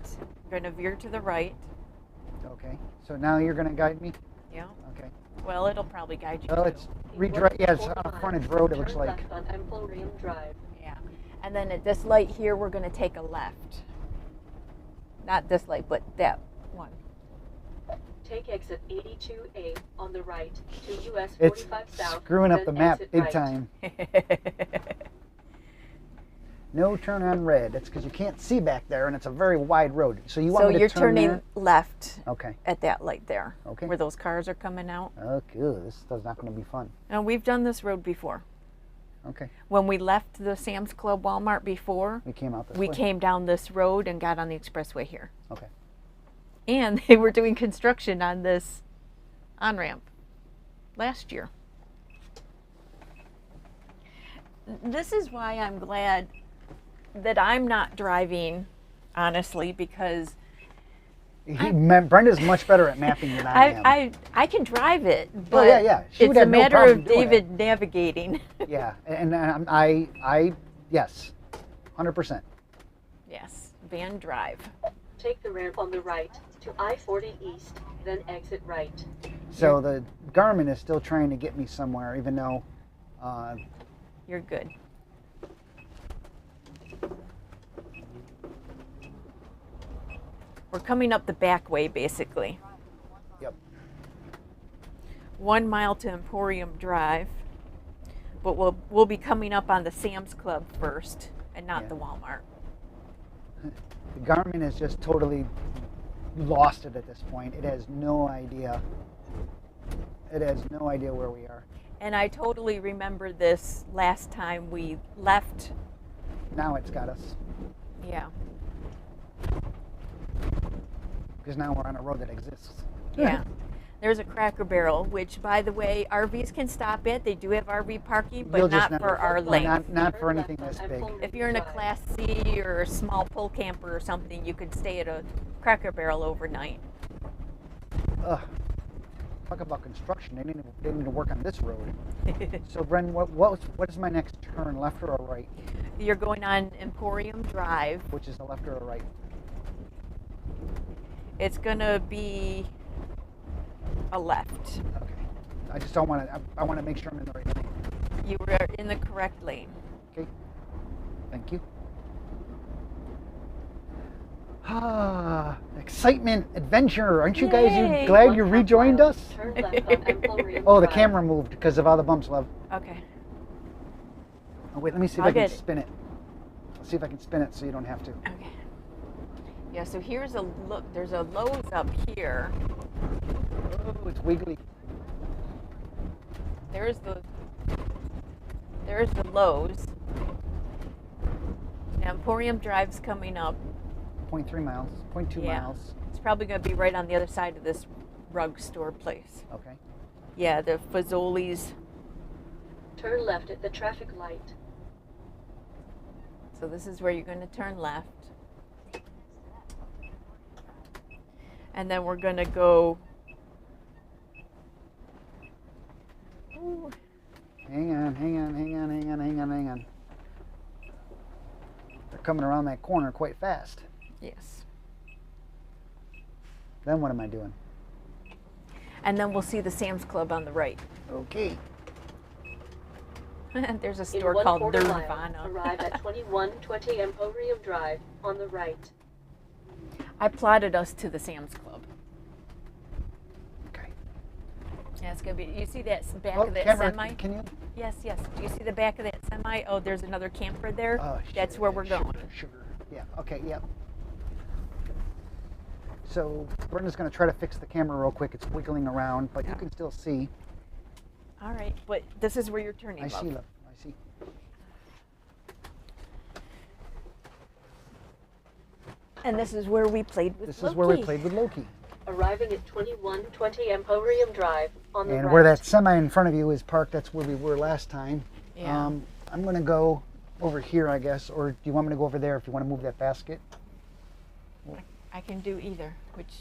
You're going to veer to the right. Okay, so now you're going to guide me? Yeah. Okay. Well, it'll probably guide you. Well, too. it's yeah, it's on a frontage road, it looks Turn like. left on Emporium Drive. Yeah. And then at this light here, we're going to take a left. Not this light, but that one. Take exit 82A on the right to US It's 45 South. screwing up then the map exit big right. time. No turn on red. It's because you can't see back there, and it's a very wide road. So you want So me to you're turn turning there? left Okay. at that light there. Okay. Where those cars are coming out. Okay, this is not going to be fun. And we've done this road before. Okay. When we left the Sam's Club Walmart before, We came out this we way. came down this road and got on the expressway here. Okay. And they were doing construction on this on-ramp last year. This is why I'm glad that I'm not driving, honestly, because Brenda's much better at mapping than I am. I can drive it, but Oh, yeah. She would it's a have no matter problem of doing David navigating. Yeah, and yes, 100%. Yes, van drive. Take the ramp on the right to I-40 East, then exit right. So the Garmin is still trying to get me somewhere, even though You're good. We're coming up the back way, basically. Yep. 1 mile to Emporium Drive, but we'll be coming up on the Sam's Club first. and not Yeah. the Walmart. The Garmin is just totally lost it at this point. It has no idea. It has no idea where we are. And I totally remember this last time we left. Now it's got us. Yeah. Because now we're on a road that exists. Yeah. There's a Cracker Barrel, which, by the way, RVs can stop at. They do have RV parking, but You'll just not for our length. Not for anything this big. If you're in a Class C or a small pull camper or something, you could stay at a Cracker Barrel overnight. Ugh. Talk about construction. They need to work on this road. So, Bren, what is my next turn, left or a right? You're going on Emporium Drive. Which is a left or a right? It's gonna be a left. Okay. I just don't want to. I want to make sure I'm in the right lane. You were in the correct lane. Okay. Thank you. Ah, excitement, adventure. Aren't you guys Yay. glad you rejoined us? Turn left on Emporium Oh, the Drive. camera moved because of all the bumps, love. Okay. Oh, wait, let me see if I'll I can get it. spin it. Let's see if I can spin it so you don't have to. Okay. Yeah, so here's a look. There's a Lowe's up here. Oh, it's wiggly. There's the Lowe's. Now Emporium Drive's coming up. 0.3 miles, 0.2 Yeah. miles. It's probably going to be right on the other side of this rug store place. Okay. Yeah, the Fazoli's. Turn left at the traffic light. So this is where you're going to turn left. And then we're going to go. Ooh, Hang on. They're coming around that corner quite fast. yes. Then what am I doing? And then we'll see the Sam's Club on the right. Okay. There's a In store 1/4 called mile, Nirvana. arrive at 2120 Emporium Drive on the right. I plotted us to the Sam's Club. Okay. Yeah, it's gonna be. You see that back Oh, of that camera, semi? can you? Yes. Do you see the back of that semi? Oh, there's another camper there. Oh, That's sugar, where we're going. Sugar. Yeah. Okay. Yep. So Brenda's going to try to fix the camera real quick. It's wiggling around, but you can still see. All right, but this is where you're turning. I love. see. Love. I see. And this is where we played with This Loki. is where we played with Loki. Arriving at 2120 Emporium Drive on the And right. where that semi in front of you is parked, that's where we were last time. Yeah. I'm going to go over here, I guess, or do you want me to go over there if you want to move that basket? I can do either. Which?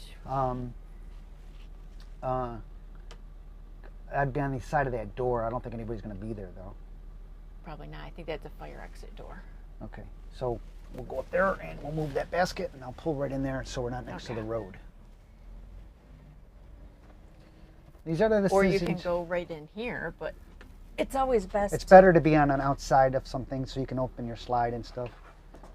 I'd be on the side of that door. I don't think anybody's going to be there, though. Probably not. I think that's a fire exit door. Okay, so we'll go up there and we'll move that basket, and I'll pull right in there so we're not next to the road. These are the Or you decisions. can go right in here, but it's always best. It's better to be on an outside of something so you can open your slide and stuff.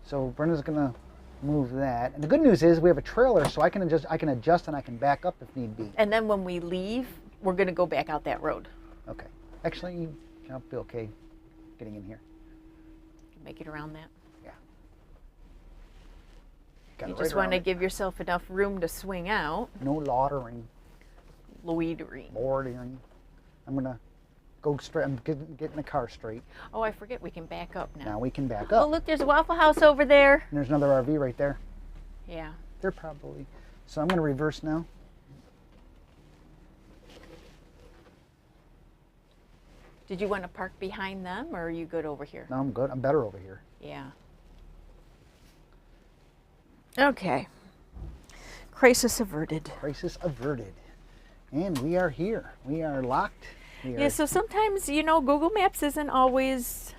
So Brenda's gonna move that. And the good news is we have a trailer, so I can adjust and I can back up if need be. And then when we leave, we're gonna go back out that road. Okay. Actually, I'll be okay getting in here. Make it around that. Yeah. Got You it just right want to around give yourself enough room to swing out. it. No loitering. Loitering. Loitering. I'm gonna go straight. I'm getting the car straight. Oh, I forget we can back up now. Now we can back Oh, up. look, there's a Waffle House over there. And there's another RV right there. Yeah. They're probably. So I'm gonna reverse now. Did you want to park behind them, or are you good over here? No, I'm good. I'm better over here. Yeah. Okay. Crisis averted. Crisis averted. And we are here. We are locked. We are, Yeah, so sometimes, Google Maps isn't always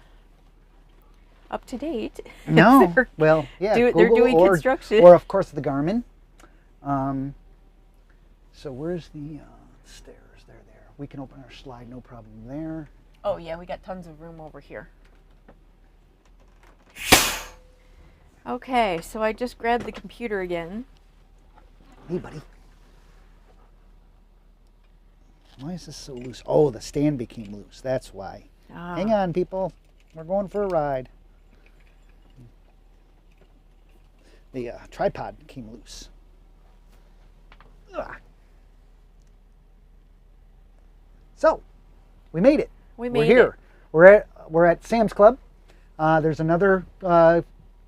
up to date. no. They're- Well, yeah. they're Google doing or, construction. Or of course the Garmin. So where's the stairs? They're there. We can open our slide, no problem there. Oh, yeah, we got tons of room over here. Okay, so I just grabbed the computer again. Hey, buddy. Why is this so loose? Oh, the stand became loose. That's why. Ah. Hang on, people. We're going for a ride. The tripod came loose. Ugh. So, we made it. We made We're here. it. We're at Sam's Club. There's another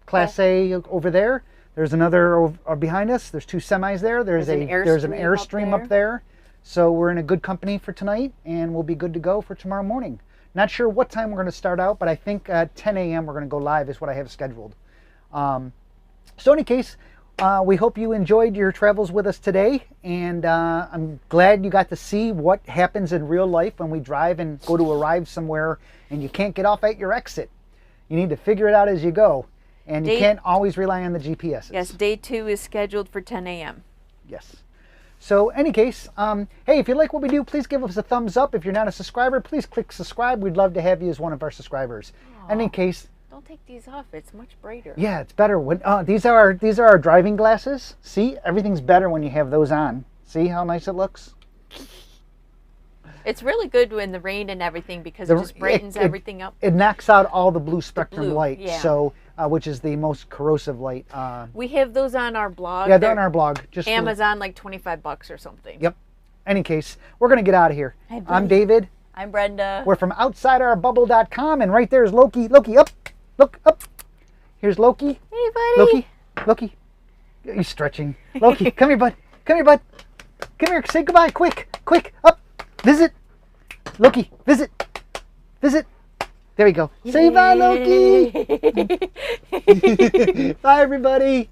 Class A over there. There's another behind us. There's 2 semis there. There's an Airstream up there. So we're in a good company for tonight, and we'll be good to go for tomorrow morning. Not sure what time we're going to start out, but I think at 10 a.m. we're going to go live is what I have scheduled. So in any case, we hope you enjoyed your travels with us today, and I'm glad you got to see what happens in real life when we drive and go to arrive somewhere and you can't get off at your exit. You need to figure it out as you go, and you can't always rely on the GPSs. Yes, day 2 is scheduled for 10 a.m. Yes. So, any case, hey, if you like what we do, please give us a thumbs up. If you're not a subscriber, please click subscribe. We'd love to have you as one of our subscribers. Aww. Any case, don't take these off. It's much brighter. yeah, it's better when these are our driving glasses. See, everything's better when you have those on. See how nice it looks? It's really good in the rain and everything because it just brightens everything up. It knocks out all the blue spectrum light, yeah. so which is the most corrosive light. We have those on our blog. Yeah, they're on our blog. Just Amazon, like $25 or something. Yep. Any case, we're gonna get out of here. Hi, I'm David. I'm Brenda. We're from OutsideOurBubble.com, and right there is Loki. Loki, up, look up. Here's Loki. Hey, buddy. Loki. He's stretching. Loki, come here, bud. Come here, bud. Come here. Say goodbye. Quick. Up. Visit. Loki, visit. There we go. Say bye, Loki. Bye, everybody.